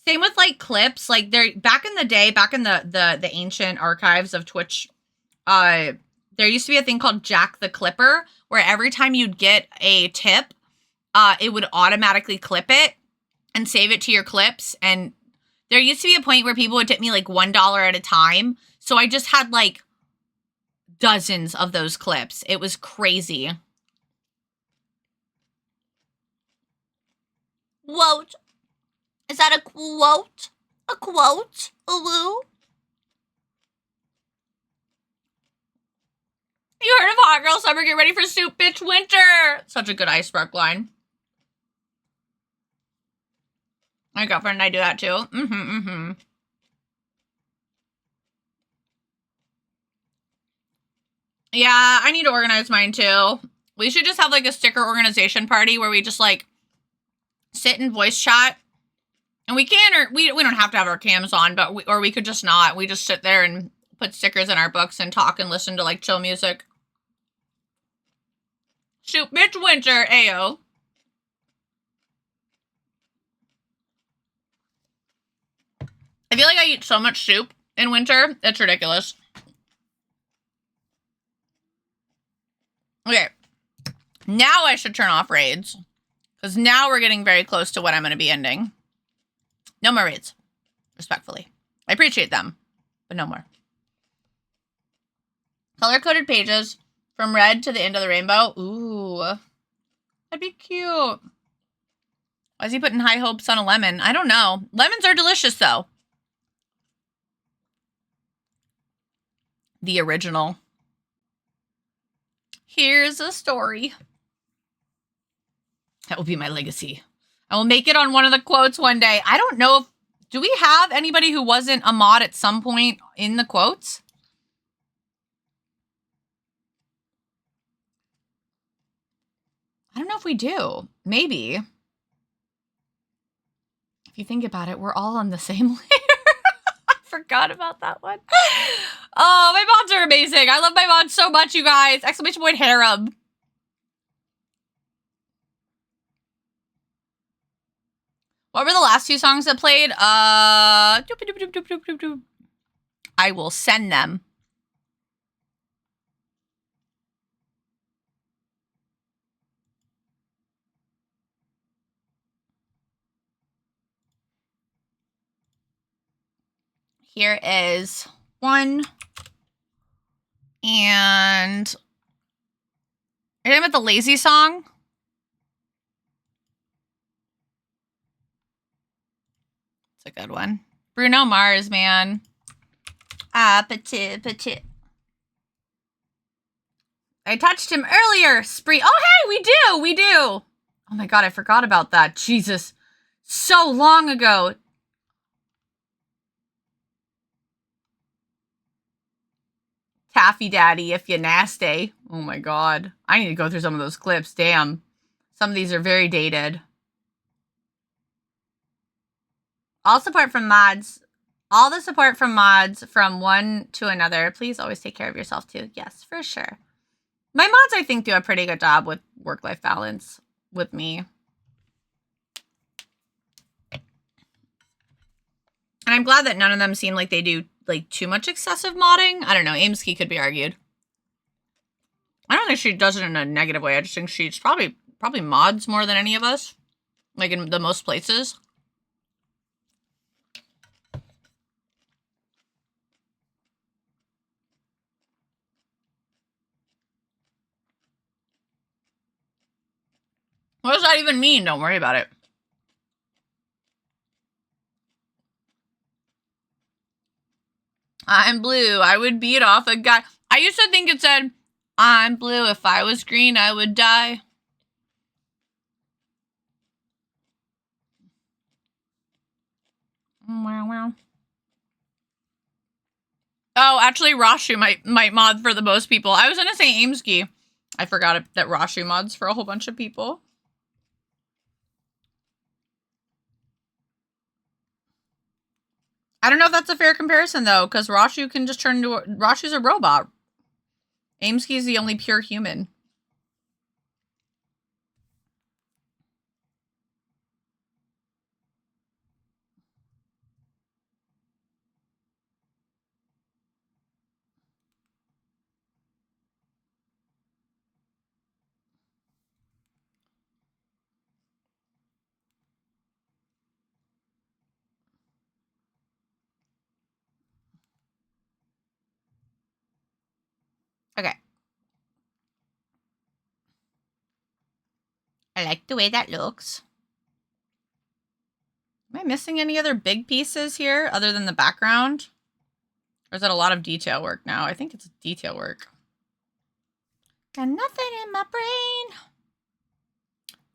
Same with like clips. Like back in the day, back in the ancient archives of Twitch, there used to be a thing called Jack the Clipper, where every time you'd get a tip, it would automatically clip it and save it to your clips. And there used to be a point where people would tip me like $1 at a time. So I just had like dozens of those clips. It was crazy. Quote. Is that a quote? A quote? Ooh. You heard of Hot Girl Summer, get ready for Soup Bitch Winter. Such a good iceberg line. My girlfriend and I do that too. Yeah, I need to organize mine too. We should just have like a sticker organization party where we just like sit and voice chat. And we can, or we don't have to have our cams on, but we could just not. We just sit there and put stickers in our books and talk and listen to like chill music. Shoot, bitch, winter, ayo. I feel like I eat so much soup in winter. It's ridiculous. Okay. Now I should turn off raids. Because now we're getting very close to what I'm going to be ending. No more raids. Respectfully. I appreciate them. But no more. Color-coded pages. From red to the end of the rainbow. Ooh. That'd be cute. Why is he putting high hopes on a lemon? I don't know. Lemons are delicious, though. The original. Here's a story. That will be my legacy. I will make it on one of the quotes one day. I don't know if... Do we have anybody who wasn't a mod at some point in the quotes? I don't know if we do. Maybe. If you think about it, we're all on the same layer. I forgot about that one. Oh, my mods are amazing. I love my mods so much, you guys. Exclamation point harem. What were the last two songs that played? I will send them. Here is one. And are you talking about the lazy song? It's a good one. Bruno Mars, man. Ah, petit, petit. I touched him earlier. Spree. Oh, hey, we do. Oh my God, I forgot about that. Jesus. So long ago. Taffy Daddy, if you nasty. Oh my God. I need to go through some of those clips. Damn. Some of these are very dated. All support from mods. All the support from mods from one to another. Please always take care of yourself too. Yes, for sure. My mods, I think, do a pretty good job with work-life balance with me. And I'm glad that none of them seem like they do like too much excessive modding. I don't know. Aimski could be argued. I don't think she does it in a negative way. I just think she's probably mods more than any of us. Like in the most places. What does that even mean? Don't worry about it. I'm blue. I would beat off a guy. I used to think it said, I'm blue. If I was green, I would die. Wow. Oh, actually, Rashu might mod for the most people. I was going to say Aimski. I forgot that Rashu mods for a whole bunch of people. I don't know if that's a fair comparison, though, because Rashu can just turn into Rashu's a robot. Aimski is the only pure human. Okay. I like the way that looks. Am I missing any other big pieces here other than the background? Or is that a lot of detail work now? I think it's detail work. Got nothing in my brain.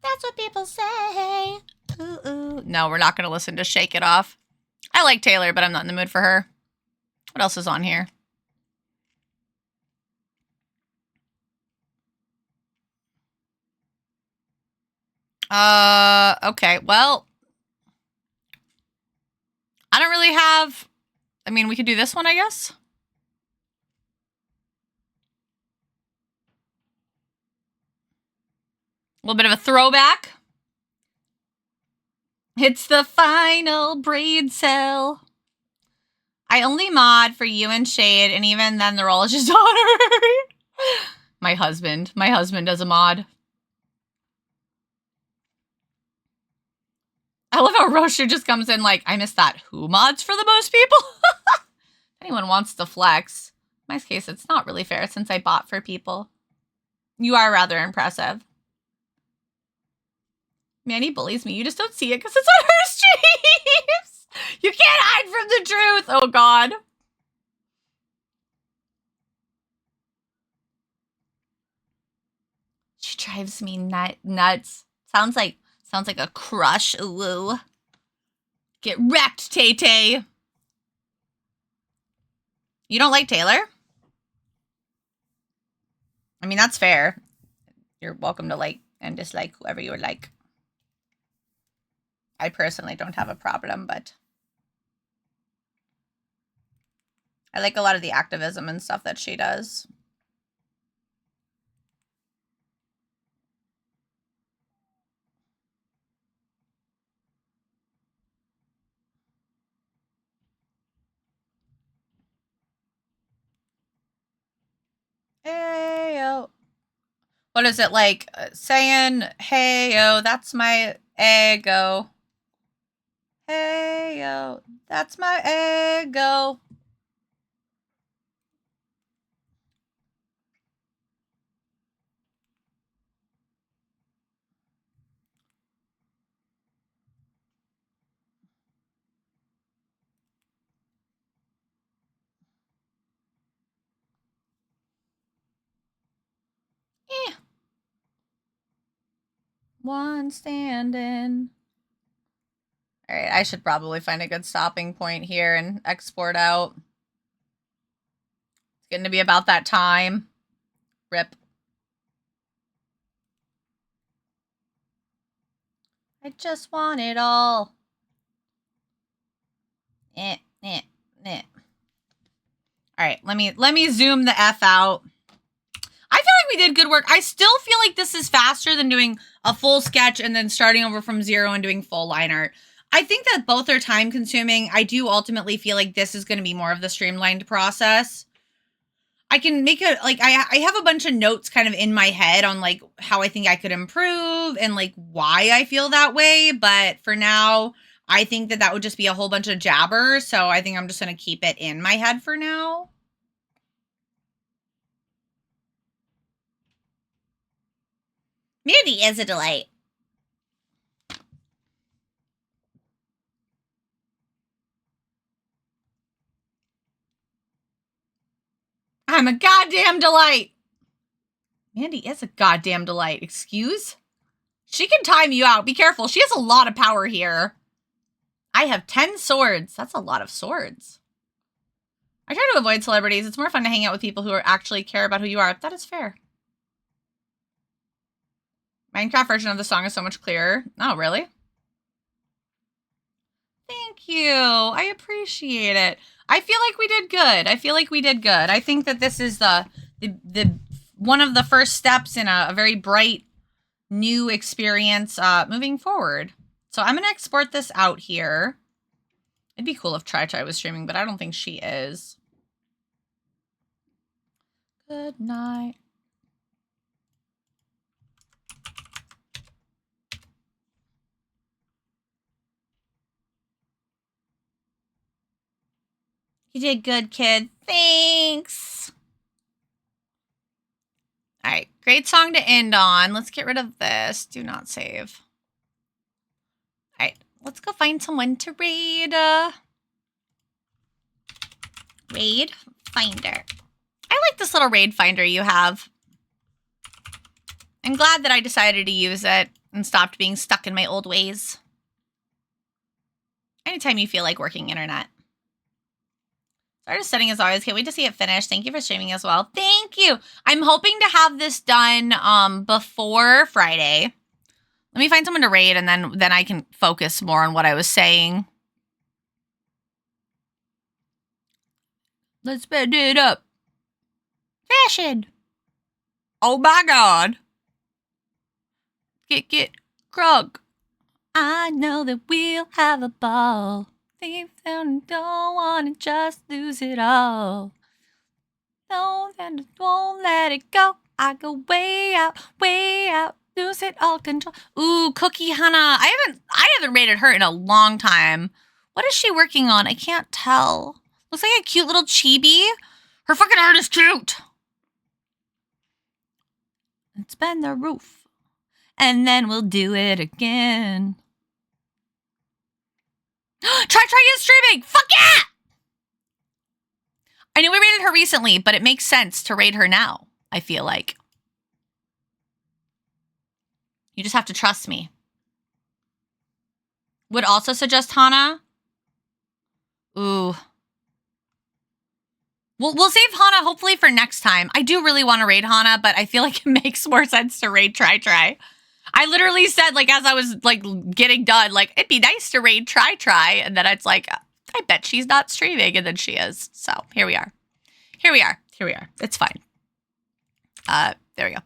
That's what people say. Ooh, ooh. No, we're not going to listen to Shake It Off. I like Taylor, but I'm not in the mood for her. What else is on here? Okay, well, I don't really have, I mean, we could do this one, I guess. A little bit of a throwback. It's the final braid cell. I only mod for you and Shade, and even then the role is just honorary. My husband does a mod. I love how Roshu just comes in like, I missed that. Who mods for the most people? Anyone wants to flex. In my case, it's not really fair since I bought for people. You are rather impressive. Manny bullies me. You just don't see it because it's on her streams. You can't hide from the truth. Oh, God. She drives me nuts. Sounds like a crush. Ooh. Get wrecked, Tay-Tay. You don't like Taylor? I mean, that's fair. You're welcome to like and dislike whoever you would like. I personally don't have a problem, but I like a lot of the activism and stuff that she does. Hey, yo. What is it like saying, hey, yo, that's my ego. Hey, yo, that's my ego. Eh. One standing. All right, I should probably find a good stopping point here and export out. It's getting to be about that time. Rip. I just want it all. Eh. All right, let me zoom the F out. I feel like we did good work. I still feel like this is faster than doing a full sketch and then starting over from zero and doing full line art. I think that both are time consuming. I do ultimately feel like this is going to be more of the streamlined process. I can make it like I have a bunch of notes kind of in my head on like how I think I could improve and like why I feel that way. But for now, I think that that would just be a whole bunch of jabber. So I think I'm just going to keep it in my head for now. Mandy is a delight. I'm a goddamn delight. Mandy is a goddamn delight. Excuse? She can time you out. Be careful. She has a lot of power here. I have 10 swords. That's a lot of swords. I try to avoid celebrities. It's more fun to hang out with people who actually care about who you are. That is fair. Minecraft version of the song is so much clearer. Oh, really? Thank you. I appreciate it. I feel like we did good. I think that this is the one of the first steps in a very bright new experience moving forward. So I'm going to export this out here. It'd be cool if TryTry was streaming, but I don't think she is. Good night. You did good, kid. Thanks. All right, great song to end on. Let's get rid of this. Do not save. All right, let's go find someone to raid. Raid finder. I like this little raid finder you have. I'm glad that I decided to use it and stopped being stuck in my old ways. Anytime you feel like working internet. Artist setting as always. Can't wait to see it finished. Thank you for streaming as well. Thank you. I'm hoping to have this done before Friday. Let me find someone to raid, and then I can focus more on what I was saying. Let's sped it up. Fashion. Oh my god. Get Krug. I know that we'll have a ball. Deep down and don't wanna just lose it all. No, then won't let it go. I go way out, lose it all control. Ooh, Cookie Hannah. I haven't rated her in a long time. What is she working on? I can't tell. Looks like a cute little chibi. Her fucking art is cute. It's been the roof. And then we'll do it again. TryTry is streaming! Fuck yeah! I know we rated her recently, but it makes sense to raid her now, I feel like. You just have to trust me. Would also suggest Hana. Ooh. We'll save Hana hopefully for next time. I do really want to raid Hana, but I feel like it makes more sense to raid TryTry. I literally said, like, as I was, like, getting done, like, it'd be nice to raid TryTry. And then it's like, I bet she's not streaming. And then she is. So, here we are. Here we are. Here we are. It's fine. There we go.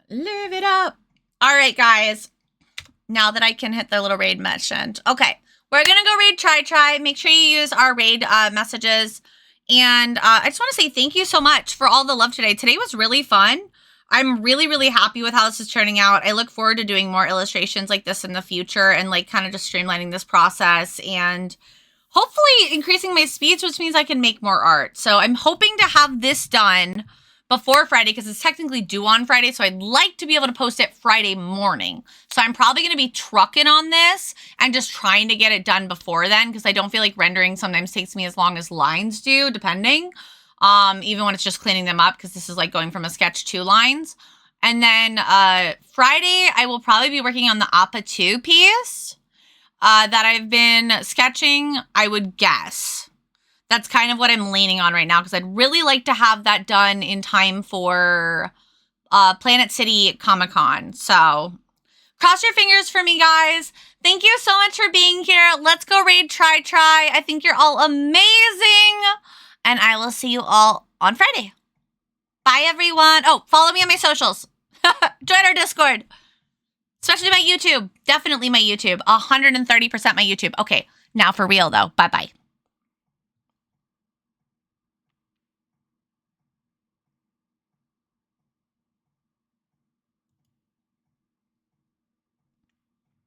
Live it up. All right, guys. Now that I can hit the little raid mentioned. Okay. We're going to go raid TryTry. Make sure you use our raid messages. And I just want to say thank you so much for all the love today. Today was really fun. I'm really, really happy with how this is turning out. I look forward to doing more illustrations like this in the future and like kind of just streamlining this process and hopefully increasing my speeds, which means I can make more art. So I'm hoping to have this done before Friday because it's technically due on Friday. So I'd like to be able to post it Friday morning. So I'm probably going to be trucking on this and just trying to get it done before then because I don't feel like rendering sometimes takes me as long as lines do, depending. Even when it's just cleaning them up because this is like going from a sketch to lines. And then Friday, I will probably be working on the Appa 2 piece that I've been sketching, I would guess. That's kind of what I'm leaning on right now because I'd really like to have that done in time for Planet City Comic-Con. So cross your fingers for me, guys. Thank you so much for being here. Let's go raid TryTry. I think you're all amazing. And I will see you all on Friday. Bye, everyone. Oh, follow me on my socials. Join our Discord. Especially my YouTube. Definitely my YouTube. 130% my YouTube. Okay, now for real, though. Bye-bye.